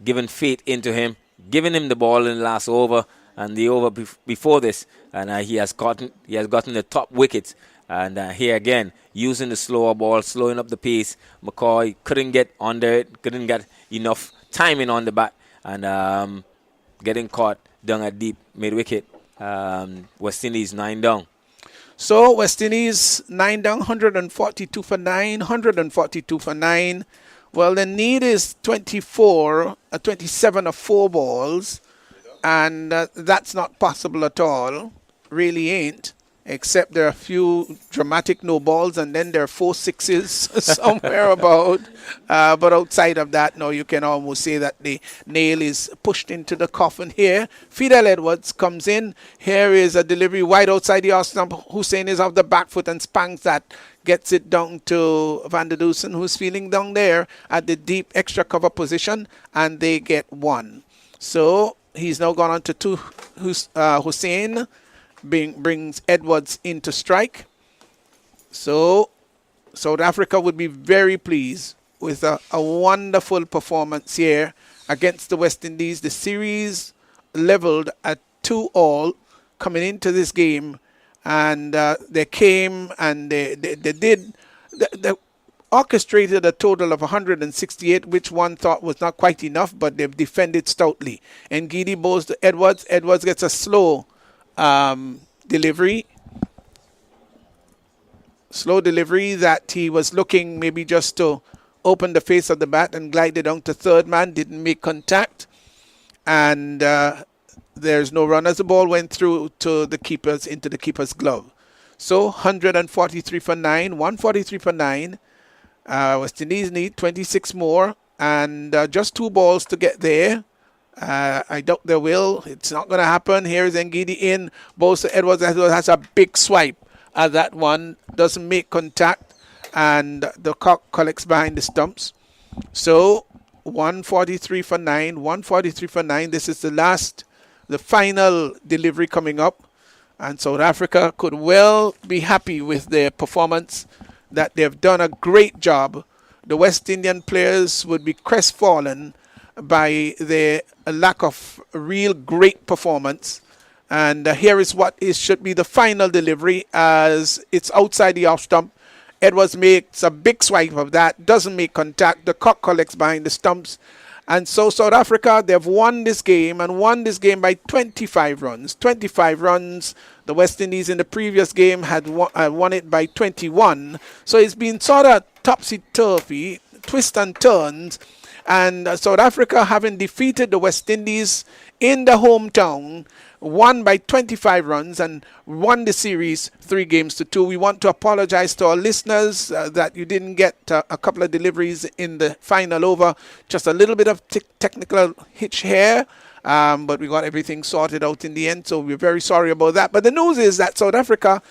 given faith into him, given him the ball in the last over and the over before this, and he has gotten the top wickets. And here again, using the slower ball, slowing up the pace. McCoy couldn't get under it, couldn't get enough timing on the bat, and getting caught down at deep mid-wicket. West Indies 9 down. So West Indies 9 down, 142 for 9, 142 for 9. Well, the need is 27 of 4 balls, and that's not possible at all. Really ain't. Except there are a few dramatic no balls, and then there are 4 sixes somewhere about. But outside of that, no, you can almost say that the nail is pushed into the coffin here. Fidel Edwards comes in. Here is a delivery wide outside the off stump. Hussein is off the back foot and spanks that. Gets it down to Van der Dusen, who's feeling down there at the deep extra cover position, and they get 1. So he's now gone on to 2. Hussein brings Edwards into strike. So South Africa would be very pleased with a wonderful performance here against the West Indies. The series leveled at 2-all coming into this game, and they came and they orchestrated a total of 168, which one thought was not quite enough, but they've defended stoutly. And Ngidi bowls to Edwards. Edwards gets a slow delivery that he was looking maybe just to open the face of the bat and glided down to third man, didn't make contact, and there's no run as the ball went through to the keepers, into the keeper's glove. So 143 for 9, 143 for 9. West Indies need 26 more, and just 2 balls to get there. I doubt they will. It's not going to happen. Here is Ngidi in. Bosa Edwards has a big swipe at that one. Doesn't make contact, and the cock collects behind the stumps. So 143 for 9. 143 for 9. This is the final delivery coming up. And South Africa could well be happy with their performance, that they've done a great job. The West Indian players would be crestfallen by their lack of real great performance. And here is what should be the final delivery, as it's outside the off stump. Edwards makes a big swipe of that, doesn't make contact. The cock collects behind the stumps. And so South Africa, they've won this game, and won this game by 25 runs. 25 runs. The West Indies in the previous game had won it by 21. So it's been sort of topsy-turvy, twists and turns. And South Africa, having defeated the West Indies in the hometown, won by 25 runs and won the series 3-2. We want to apologize to our listeners that you didn't get a couple of deliveries in the final over. Just a little bit of technical hitch here, but we got everything sorted out in the end, so we're very sorry about that. But the news is that South Africa,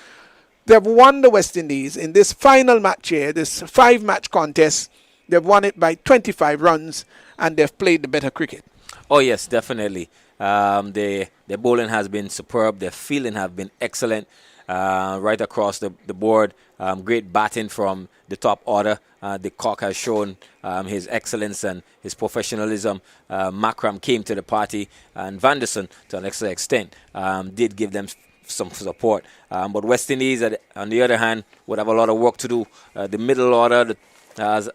they've won the West Indies in this final match here, this 5-match contest. They've won it by 25 runs, and they've played the better cricket. Oh, yes, definitely. Their bowling has been superb. Their fielding have been excellent right across the board. Great batting from the top order. The cock has shown his excellence and his professionalism. Makram came to the party, and Vanderson, to an excellent extent, did give them some support. But West Indies, on the other hand, would have a lot of work to do. The middle order has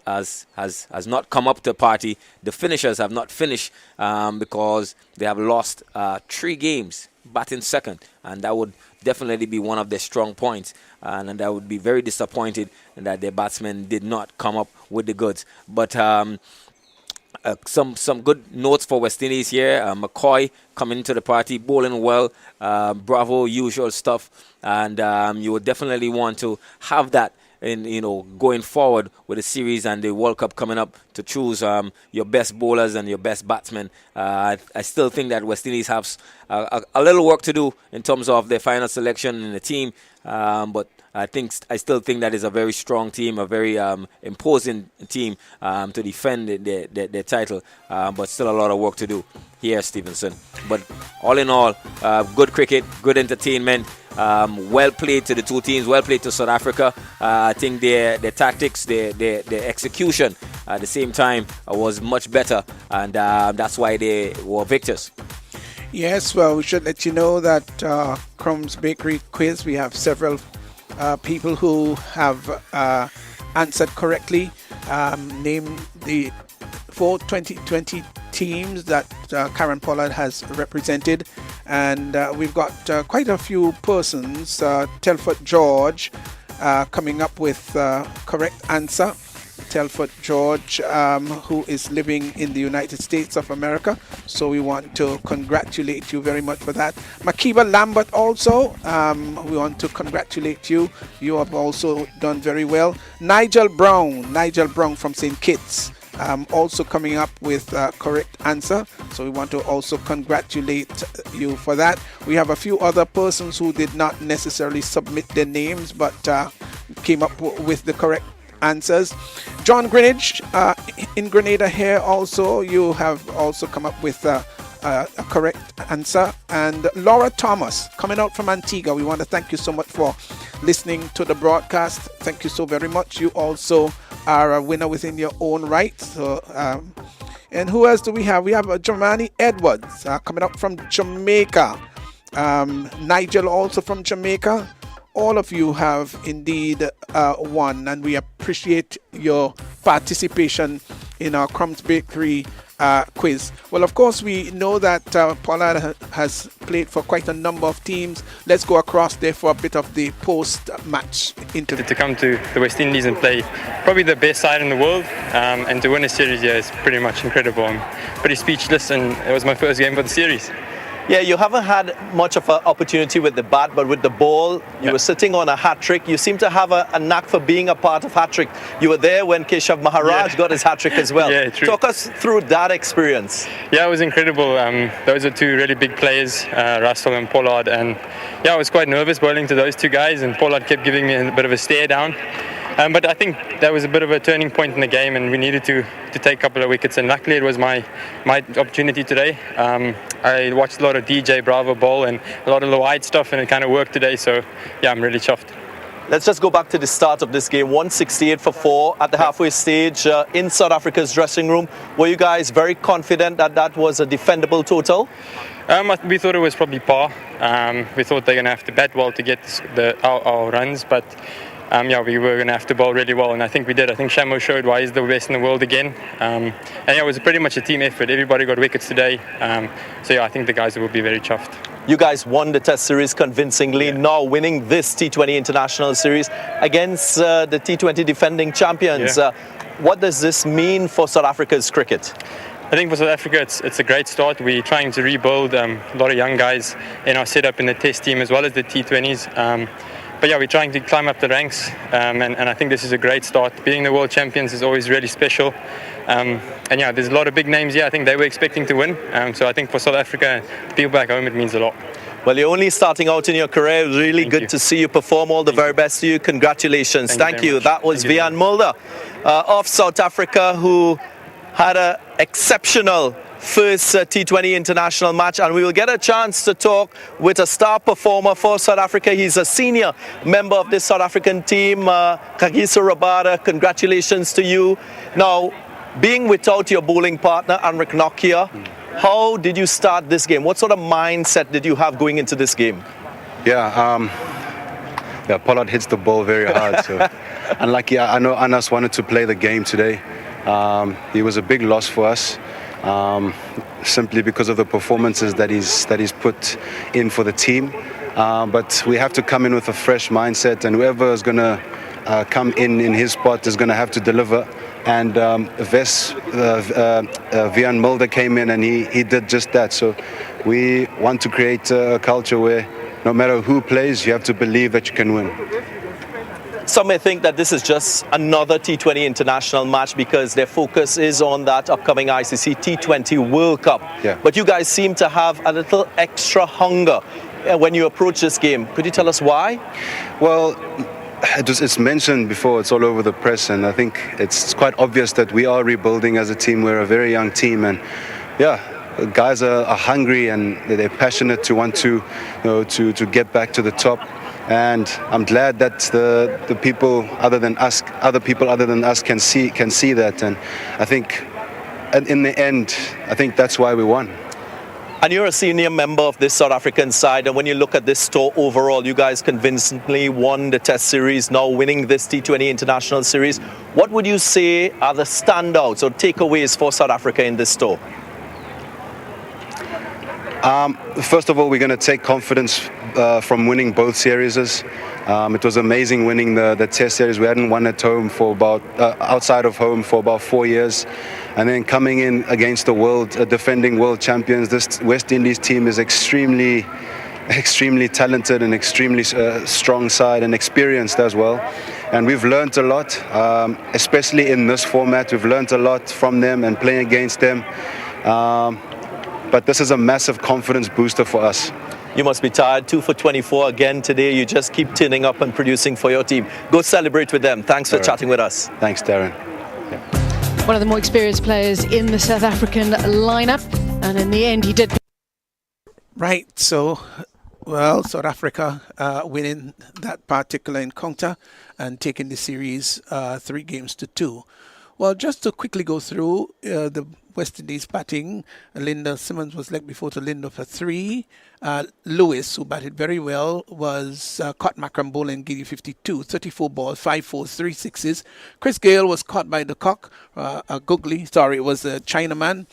not come up to the party. The finishers have not finished because they have lost 3 games batting second, and that would definitely be one of their strong points, and I would be very disappointed that their batsmen did not come up with the goods. But some good notes for West Indies here. McCoy coming into the party, bowling well. Bravo, usual stuff, and you would definitely want to have that in, going forward with the series and the World Cup coming up, to choose your best bowlers and your best batsmen. I still think that West Indies have a little work to do in terms of their final selection in the team, but I still think that is a very strong team, a very imposing team to defend their title, but still a lot of work to do here, Stevenson. But all in all, good cricket, good entertainment. Well played to the two teams, well played to South Africa. I think their tactics, their execution at the same time was much better, and that's why they were victors. Yes, well, we should let you know that Crumb's Bakery quiz, we have several people who have answered correctly. Name the 4 2020 teams that Karen Pollard has represented, and we've got quite a few persons. Telford George coming up with correct answer. Telford George, who is living in the United States of America. So we want to congratulate you very much for that. Makiba Lambert also, we want to congratulate you. You have also done very well. Nigel Brown from St. Kitts, also coming up with correct answer. So we want to also congratulate you for that. We have a few other persons who did not necessarily submit their names, but came up with the correct answers. John Greenwich in Grenada here also, you have also come up with a correct answer. And Laura Thomas coming out from Antigua, we want to thank you so much for listening to the broadcast. Thank you so very much. You also are a winner within your own right. So and who else do we have? We have Germani Edwards coming up from Jamaica. Nigel also from Jamaica. All of you have indeed won, and we appreciate your participation in our Crumbs Bakery quiz. Well, of course, we know that Pollard has played for quite a number of teams. Let's go across there for a bit of the post-match interview. To come to the West Indies and play probably the best side in the world, and to win a series here is pretty much incredible. I'm pretty speechless, and it was my first game for the series. Yeah, you haven't had much of an opportunity with the bat, but with the ball, you were sitting on a hat-trick. You seem to have a knack for being a part of hat-trick. You were there when Keshav Maharaj got his hat-trick as well. Yeah, true. Talk us through that experience. Yeah, it was incredible. Those are two really big players, Russell and Pollard. And yeah, I was quite nervous bowling to those two guys, and Pollard kept giving me a bit of a stare down. But I think that was a bit of a turning point in the game, and we needed to take a couple of wickets. And luckily, it was my opportunity today. I watched a lot of DJ Bravo bowl and a lot of the wide stuff, and it kind of worked today. So yeah, I'm really chuffed. Let's just go back to the start of this game. 168 for 4 at the halfway stage in South Africa's dressing room. Were you guys very confident that that was a defendable total? We thought it was probably par. We thought they're going to have to bat well to get our runs, but yeah, we were going to have to bowl really well, and I think we did. I think Shamo showed why he's the best in the world again. And yeah, it was pretty much a team effort. Everybody got wickets today. So yeah, I think the guys will be very chuffed. You guys won the Test Series convincingly, now winning this T20 International Series against the T20 defending champions. What does this mean for South Africa's cricket? I think for South Africa, it's a great start. We're trying to rebuild a lot of young guys in our setup in the Test team as well as the T20s. But yeah, we're trying to climb up the ranks, and I think this is a great start. Being the world champions is always really special. And yeah, there's a lot of big names here. I think they were expecting to win. So I think for South Africa, people back home, it means a lot. Well, you're only starting out in your career. Really good to see you perform. All the very best to you. Congratulations. Thank you. That was Vian Mulder of South Africa, who had an exceptional first T20 international match, and we will get a chance to talk with a star performer for South Africa. He's a senior member of this South African team, Kagiso Rabada. Congratulations to you. Now, being without your bowling partner, Anrik Nokia, how did you start this game? What sort of mindset did you have going into this game? Yeah, Pollard hits the ball very hard. So, and like, I know Anas wanted to play the game today. He was a big loss for us. Simply because of the performances that he's put in for the team. But we have to come in with a fresh mindset, and whoever is going to come in his spot is going to have to deliver. And Vian Mulder came in and he did just that. So we want to create a culture where no matter who plays, you have to believe that you can win. Some may think that this is just another T20 international match because their focus is on that upcoming ICC T20 World Cup. Yeah. But you guys seem to have a little extra hunger when you approach this game. Could you tell us why? Well, it's mentioned before, it's all over the press, and I think it's quite obvious that we are rebuilding as a team. We're a very young team, and yeah, guys are hungry and they're passionate to want to get back to the top. And I'm glad that the people other people other than us can see that. And I think in the end, I think that's why we won. And you're a senior member of this South African side, and when you look at this tour overall, you guys convincingly won the Test Series, now winning this T20 International Series. What would you say are the standouts or takeaways for South Africa in this tour? First of all, we're going to take confidence from winning both series. It was amazing winning the Test Series. We hadn't won at home for outside of home for about 4 years. And then coming in against the defending world champions, this West Indies team is extremely talented and extremely strong side and experienced as well. And we've learned a lot, especially in this format. We've learned a lot from them and playing against them. But this is a massive confidence booster for us. You must be tired. 2 for 24 again today. You just keep turning up and producing for your team. Go celebrate with them. Thanks for chatting with us. Thanks, Darren. One of the more experienced players in the South African lineup, and in the end he did. Right, so, well, South Africa winning that particular encounter and taking the series 3-2. Well, just to quickly go through the West Indies batting, Linda Simmons was leg before to Linda for 3. Lewis, who batted very well, was caught Makram bowling Giddy 52, 34 balls, 5 4s, 3 6s. Chris Gale was caught by the cock, it was a Chinaman.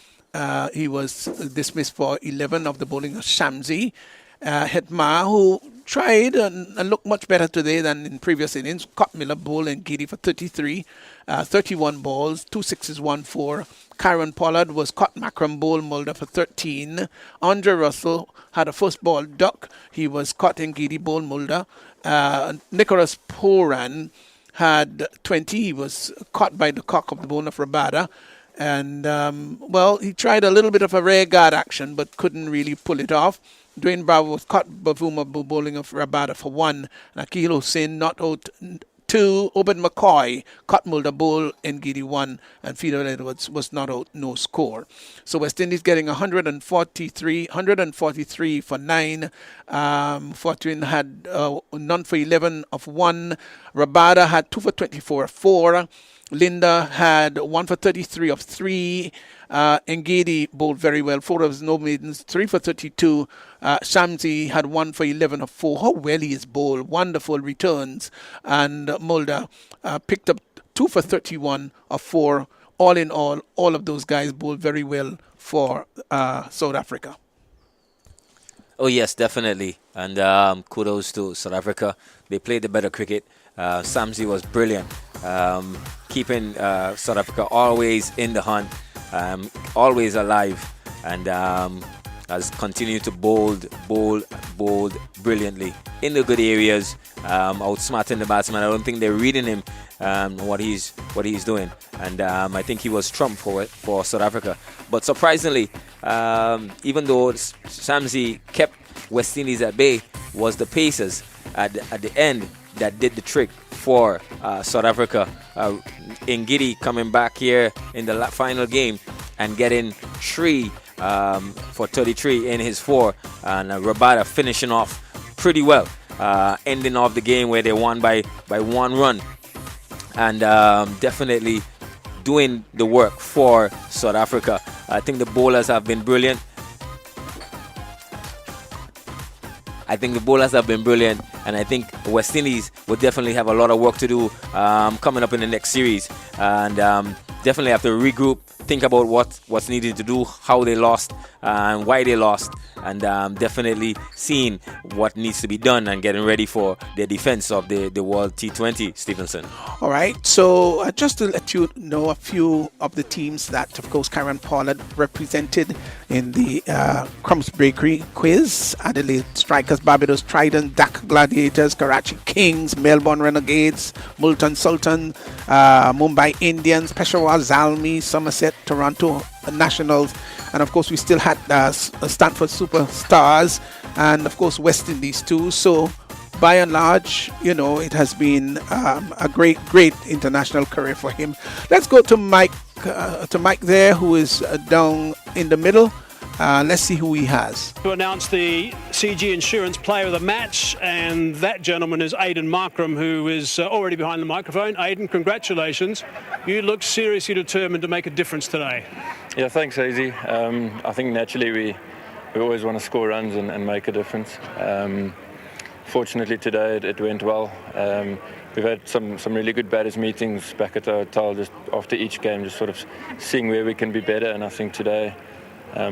He was dismissed for 11 of the bowling of Shamsi. Hetma, who tried and looked much better today than in previous innings. Scott Miller bowled and Giddy for 33, 31 balls, 2 sixes, 1 4. Kieran Pollard was caught Macram bowled Mulder for 13. Andre Russell had a first ball duck. He was caught in Giddy bowled Mulder. Nicholas Poran had 20. He was caught by the cock of the bone of Rabada. And, he tried a little bit of a rear guard action, but couldn't really pull it off. Dwayne Bravo was caught Bavuma bowling of Rabada for 1. And Akil Hussain not out 2. Obed McCoy caught Mulder bowl in Giddy 1. And Fido Edwards was not out, no score. So West Indies getting 143 for 9. Fortune had none for 11 of 1. Rabada had 2 for 24 of 4. Linda had 1 for 33 of 3. Ngidi bowled very well, 4 of his no maidens, 3 for 32. Shamsi had 1 for 11 of 4. How well he is bowled, wonderful returns. And Mulder picked up 2 for 31 of 4. All in all of those guys bowled very well for South Africa. Oh, yes, definitely. And kudos to South Africa. They played the better cricket. Samsi was brilliant, keeping South Africa always in the hunt, always alive, and has continued to bowl brilliantly in the good areas, outsmarting the batsman. I don't think they're reading him what he's doing, and I think he was trump for South Africa. But surprisingly, even though Samsi kept West Indies at bay, was the pacers at the end that did the trick for South Africa. Ngidi coming back here in the final game and getting 3 for 33 in his 4, and Rabada finishing off pretty well, ending off the game where they won by 1 run, and definitely doing the work for South Africa. I think the bowlers have been brilliant. And I think West Indies will definitely have a lot of work to do coming up in the next series, and definitely have to regroup, think about what's needed to do, how they lost, and why they lost, and definitely seeing what needs to be done and getting ready for the defense of the World T20, Stevenson. All right, so just to let you know a few of the teams that, of course, Kieran Pollard represented in the Crumbs Bakery quiz: Adelaide Strikers, Barbados Trident, Dhaka Gladiators, Karachi Kings, Melbourne Renegades, Multan Sultan, Mumbai Indians, Peshawar Zalmi, Somerset, Toronto Nationals, and of course we still had Stanford Superstars, and of course West Indies too. So by and large, it has been a great international career for him. Let's go to Mike there, who is down in the middle. Let's see who he has. To announce the CG Insurance Player of the Match, and that gentleman is Aidan Markram, who is already behind the microphone. Aidan, congratulations. You look seriously determined to make a difference today. Yeah, thanks, Hazy. I think naturally we always want to score runs and make a difference. Fortunately today it went well. We've had some really good batters meetings back at the hotel just after each game, just sort of seeing where we can be better, and I think today,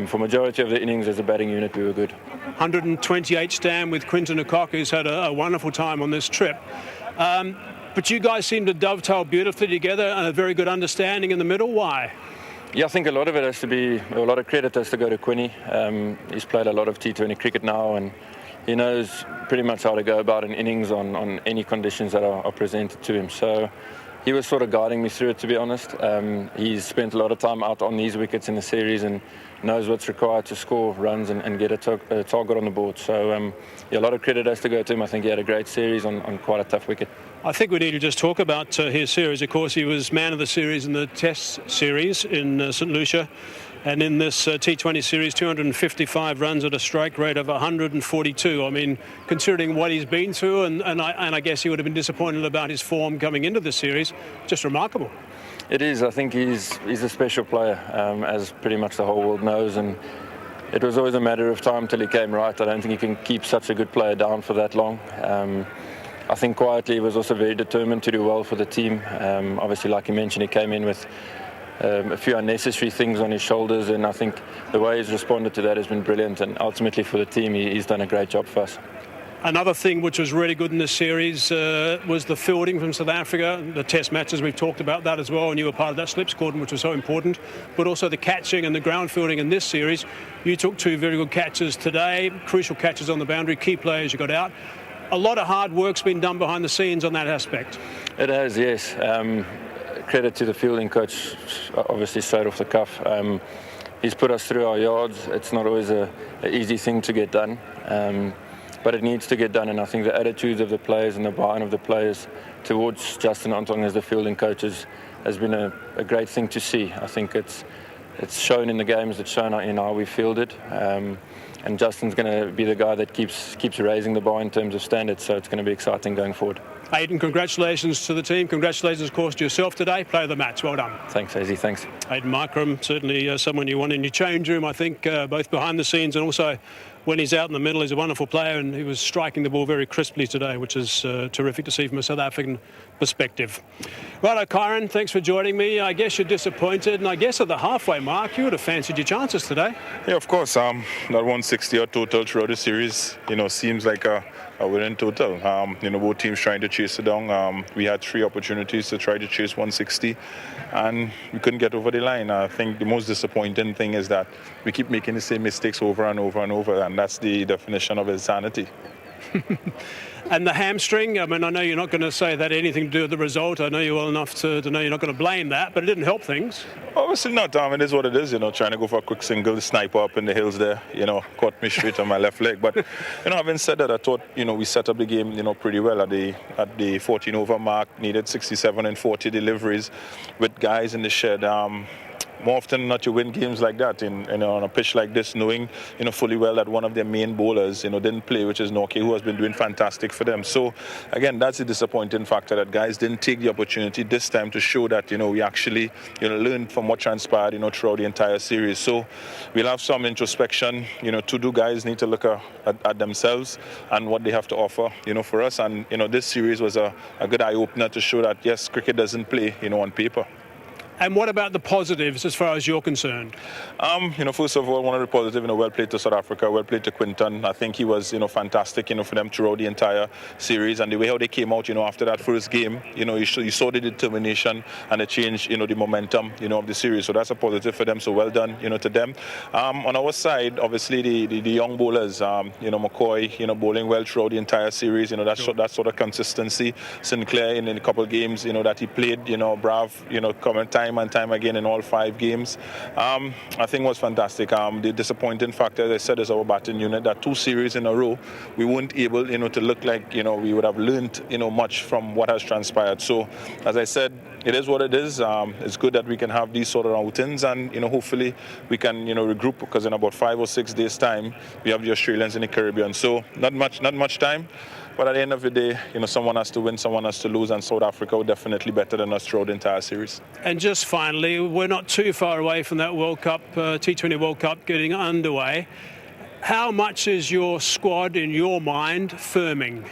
for majority of the innings as a batting unit, we were good. 128 stand with Quinton Okoth, who's had a wonderful time on this trip. But you guys seem to dovetail beautifully together and a very good understanding in the middle. Why? Yeah, I think a lot of it has to be, a lot of credit has to go to Quinny. He's played a lot of T20 cricket now, and he knows pretty much how to go about an innings on any conditions that are presented to him. So he was sort of guiding me through it, to be honest. He's spent a lot of time out on these wickets in the series and knows what's required to score runs and get a target on the board. So yeah, a lot of credit has to go to him. I think he had a great series on quite a tough wicket. I think we need to just talk about his series. Of course, he was man of the series in the Test series in St. Lucia. And in this T20 series, 255 runs at a strike rate of 142. I mean, considering what he's been through, and I guess he would have been disappointed about his form coming into the series, just remarkable. It is. I think he's a special player, as pretty much the whole world knows. And it was always a matter of time till he came right. I don't think you can keep such a good player down for that long. I think quietly he was also very determined to do well for the team. Obviously, like you mentioned, he came in with a few unnecessary things on his shoulders, and I think the way he's responded to that has been brilliant, and ultimately for the team he's done a great job for us. Another thing which was really good in this series was the fielding from South Africa. The test matches, we've talked about that as well, and you were part of that slips cordon, which was so important. But also the catching and the ground fielding in this series. You took 2 very good catches today, crucial catches on the boundary, key players you got out. A lot of hard work's been done behind the scenes on that aspect. It has, yes. Credit to the fielding coach, obviously straight off the cuff. He's put us through our yards. It's not always an easy thing to get done. But it needs to get done, and I think the attitudes of the players and the buy-in of the players towards Justin Antong as the fielding coach has been a great thing to see. I think it's shown in the games, it's shown in how we fielded, and Justin's going to be the guy that keeps raising the bar in terms of standards, so it's going to be exciting going forward. Aidan, congratulations to the team. Congratulations, of course, to yourself today. Player of the match. Well done. Thanks, Hazy. Thanks. Aidan Markram, certainly someone you want in your change room, I think, both behind the scenes and also when he's out in the middle. He's a wonderful player, and he was striking the ball very crisply today, which is terrific to see from a South African perspective. Righto, Kyron, thanks for joining me. I guess you're disappointed, and I guess at the halfway mark, you would have fancied your chances today. Yeah, of course. That 160 or total throughout the series, seems like a winning total. Both teams trying to chase it down. We had 3 opportunities to try to chase 160, and we couldn't get over the line. I think the most disappointing thing is that we keep making the same mistakes over and over and over, and that's the definition of insanity. And the hamstring, I mean, I know you're not going to say that had anything to do with the result. I know you well enough to know you're not going to blame that, but it didn't help things. Obviously not. It is what it is, trying to go for a quick single, sniper up in the hills there, caught me straight on my left leg. But, having said that, I thought, we set up the game, pretty well at the 14 over mark, needed 67 and 40 deliveries with guys in the shed. More often than not, you win games like that on a pitch like this, knowing fully well that one of their main bowlers didn't play, which is Norke, who has been doing fantastic for them. So again, that's the disappointing factor, that guys didn't take the opportunity this time to show that we actually learned from what transpired throughout the entire series. So we'll have some introspection. To-do guys need to look at themselves and what they have to offer for us. And this series was a good eye opener to show that yes, cricket doesn't play on paper. And what about the positives as far as you're concerned? First of all, one of the positives, well played to South Africa, well played to Quinton. I think he was, fantastic, for them throughout the entire series. And the way how they came out, after that first game, you saw the determination and the change, the momentum, of the series. So that's a positive for them. So well done, to them. On our side, obviously, the young bowlers, McCoy, bowling well throughout the entire series. That sort of consistency. Sinclair in a couple of games, that he played, Brav, coming time and time again in all 5 games. I think was fantastic. The disappointing factor, as I said, is our batting unit. That 2 series in a row, we weren't able, to look like, we would have learned, much from what has transpired. So, as I said, it is what it is. It's good that we can have these sort of outings, and hopefully we can regroup, because in about 5 or 6 days' time we have the Australians in the Caribbean. So not much time. But at the end of the day, someone has to win, someone has to lose, and South Africa were definitely better than us throughout the entire series. And just finally, we're not too far away from that World Cup, T20 World Cup getting underway. How much is your squad, in your mind, firming?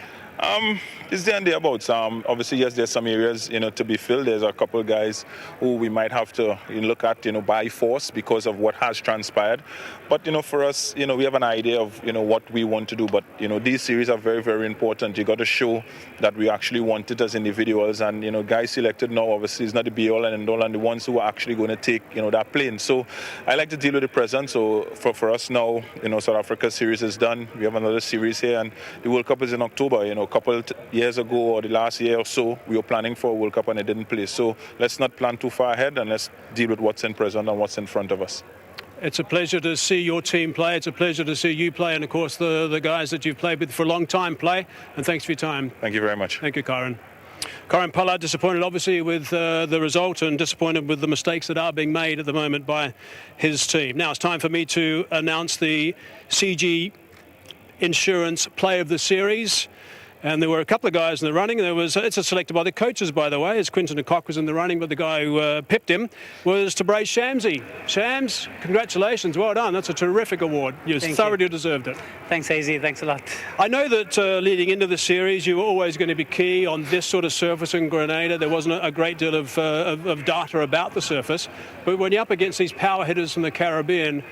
It's there and thereabouts. Obviously, yes, there's some areas, to be filled. There's a couple of guys who we might have to look at, by force because of what has transpired. But, for us, we have an idea of, what we want to do. But, these series are very, very important. You got to show that we actually want it as individuals. And, guys selected now, obviously, is not the be-all and end-all, and the ones who are actually going to take, that plane. So I like to deal with the present. So for us now, South Africa series is done. We have another series here, and the World Cup is in October. A couple years ago, or the last year or so, we were planning for a World Cup and it didn't play. So let's not plan too far ahead, and let's deal with what's in present and what's in front of us. It's a pleasure to see your team play. It's a pleasure to see you play, and of course the guys that you've played with for a long time play. And thanks for your time. Thank you very much. Thank you, Kyron. Kyron Pollard, disappointed obviously with the result, and disappointed with the mistakes that are being made at the moment by his team. Now it's time for me to announce the CG Insurance Play of the Series. And there were a couple of guys in the running. It's selected by the coaches, by the way, as Quinton de Kock was in the running, but the guy who pipped him was Tabraiz Shamsi. Shams, congratulations, well done. That's a terrific award. You thoroughly deserved it. Thanks, AZ. Thanks a lot. I know that leading into the series, you were always going to be key on this sort of surface in Grenada. There wasn't a great deal of data about the surface. But when you're up against these power hitters from the Caribbean,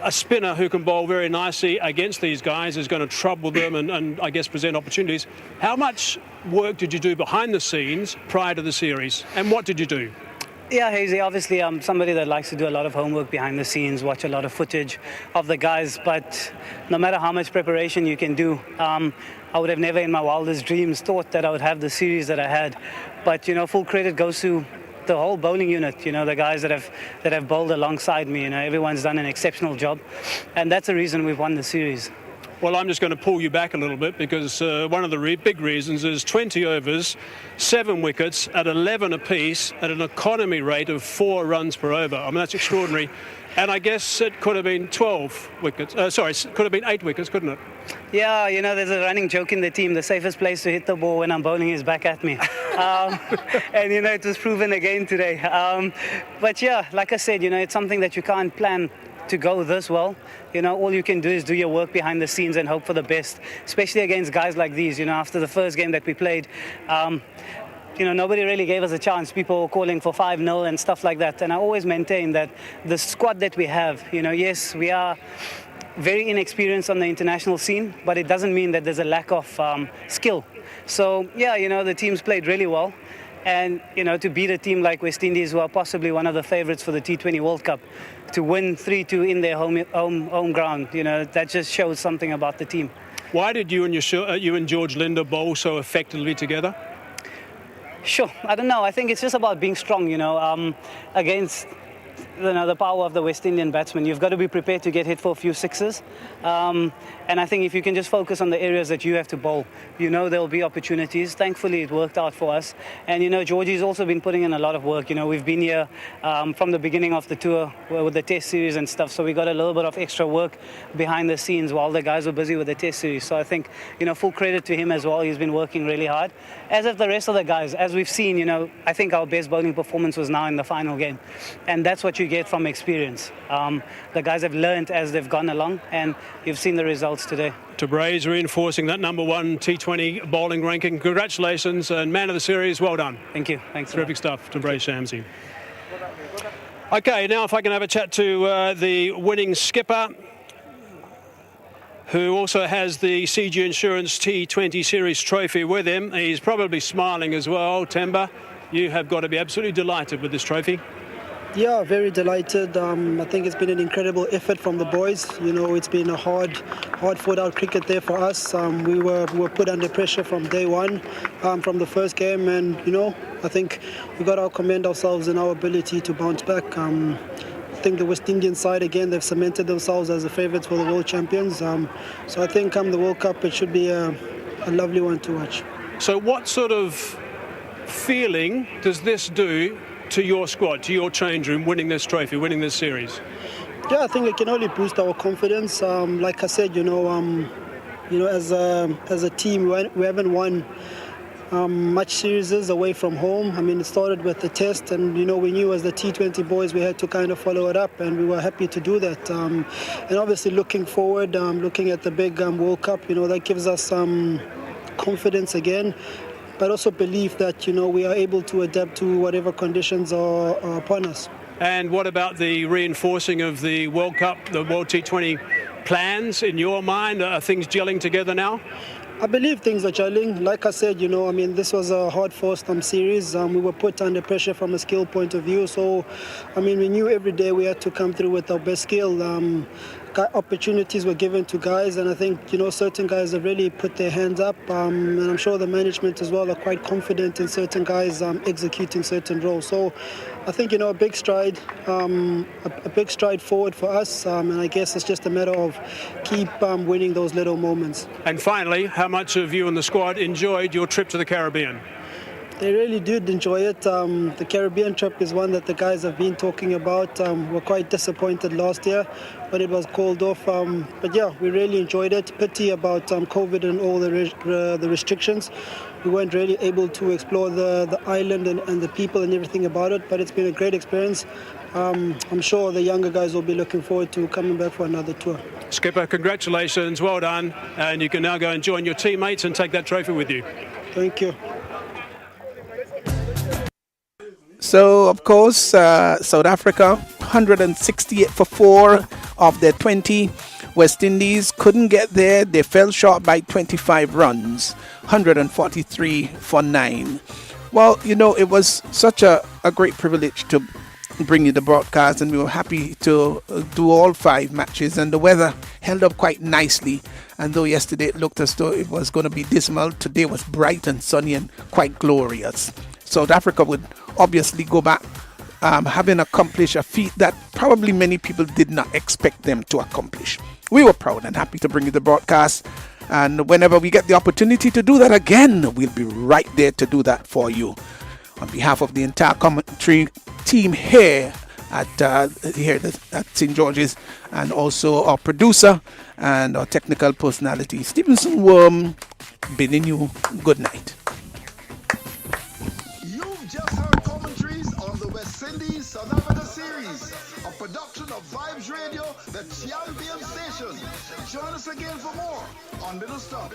a spinner who can bowl very nicely against these guys is going to trouble them and I guess present opportunities. How much work did you do behind the scenes prior to the series, and what did you do? Yeah, Hazy, obviously I'm somebody that likes to do a lot of homework behind the scenes, watch a lot of footage of the guys, but no matter how much preparation you can do, I would have never in my wildest dreams thought that I would have the series that I had. But, full credit goes to the whole bowling unit, the guys that have bowled alongside me. Everyone's done an exceptional job, and that's the reason we've won the series. Well, I'm just going to pull you back a little bit because one of the big reasons is 20 overs, 7 wickets at 11 apiece at an economy rate of 4 runs per over. I mean, that's extraordinary. And I guess it could have been 12 wickets. It could have been 8 wickets, couldn't it? Yeah, there's a running joke in the team. The safest place to hit the ball when I'm bowling is back at me. And, it was proven again today. But, yeah, like I said, it's something that you can't plan to go this well. All you can do is do your work behind the scenes and hope for the best, especially against guys like these. After the first game that we played, nobody really gave us a chance. People were calling for 5-0 and stuff like that. And I always maintain that the squad that we have, yes, we are very inexperienced on the international scene, but it doesn't mean that there's a lack of skill. So, yeah, the team's played really well. And, to beat a team like West Indies, who are possibly one of the favourites for the T20 World Cup, to win 3-2 in their home ground, that just shows something about the team. Why did you and George Linder bowl so effectively together? Sure, I don't know. I think it's just about being strong, against the power of the West Indian batsmen. You've got to be prepared to get hit for a few sixes. And I think if you can just focus on the areas that you have to bowl, there'll be opportunities. Thankfully, it worked out for us. And, Georgie's also been putting in a lot of work. We've been here from the beginning of the tour with the test series and stuff. So we got a little bit of extra work behind the scenes while the guys were busy with the test series. So I think, full credit to him as well. He's been working really hard. As of the rest of the guys, as we've seen, I think our best bowling performance was now in the final game. And that's what you get from experience. The guys have learned as they've gone along, and you've seen the results today. Tabray's reinforcing that #1 T20 bowling ranking. Congratulations, and man of the series, well done. Thank you. Thanks. Terrific stuff, Tabray Shamsi. Okay, now if I can have a chat to the winning skipper, who also has the CG Insurance T20 Series trophy with him. He's probably smiling as well. Temba, you have got to be absolutely delighted with this trophy. Yeah, very delighted. I think it's been an incredible effort from the boys. It's been a hard fought out cricket there for us. We were put under pressure from day one, from the first game, and I think we got to commend ourselves in our ability to bounce back. I think the West Indian side again, they've cemented themselves as the favourites for the world champions. So I think come the World Cup, it should be a lovely one to watch. So what sort of feeling does this do to your squad, to your change room, winning this trophy, winning this series? Yeah, I think it can only boost our confidence. Like I said, as a team, we haven't won much series away from home. I mean, it started with the test, and we knew as the T20 boys we had to kind of follow it up, and we were happy to do that. And obviously, looking forward, looking at the big World Cup, that gives us some confidence again. But also believe that, we are able to adapt to whatever conditions are upon us. And what about the reinforcing of the World Cup, the World T20 plans in your mind? Are things gelling together now? I believe things are gelling. Like I said, this was a hard-fought series. We were put under pressure from a skill point of view. So, we knew every day we had to come through with our best skill. Opportunities were given to guys, and I think certain guys have really put their hands up, and I'm sure the management as well are quite confident in certain guys executing certain roles. So I think a big stride forward for us, and I guess it's just a matter of keep winning those little moments. And finally, how much of you and the squad enjoyed your trip to the Caribbean? They really did enjoy it. The Caribbean trip is one that the guys have been talking about. We're quite disappointed last year when it was called off. But yeah, we really enjoyed it. Pity about COVID and all the restrictions. We weren't really able to explore the island and the people and everything about it. But it's been a great experience. I'm sure the younger guys will be looking forward to coming back for another tour. Skipper, congratulations. Well done. And you can now go and join your teammates and take that trophy with you. Thank you. So, of course, South Africa, 168 for 4, of their 20. West Indies couldn't get there. They fell short by 25 runs, 143 for 9. Well, you know, it was such a great privilege to bring you the broadcast, and we were happy to do all 5 matches, and the weather held up quite nicely. And though yesterday it looked as though it was going to be dismal, today was bright and sunny and quite glorious. South Africa would obviously go back having accomplished a feat that probably many people did not expect them to accomplish. We were proud and happy to bring you the broadcast, and whenever we get the opportunity to do that again, we'll be right there to do that for you. On behalf of the entire commentary team here at St. George's, and also our producer and our technical personality, Stevenson Worm, bidding you good night. You've just heard commentaries on the West Indies South Africa series, a production of Vibes Radio, the champion station. Join us again for more on Middle Stop.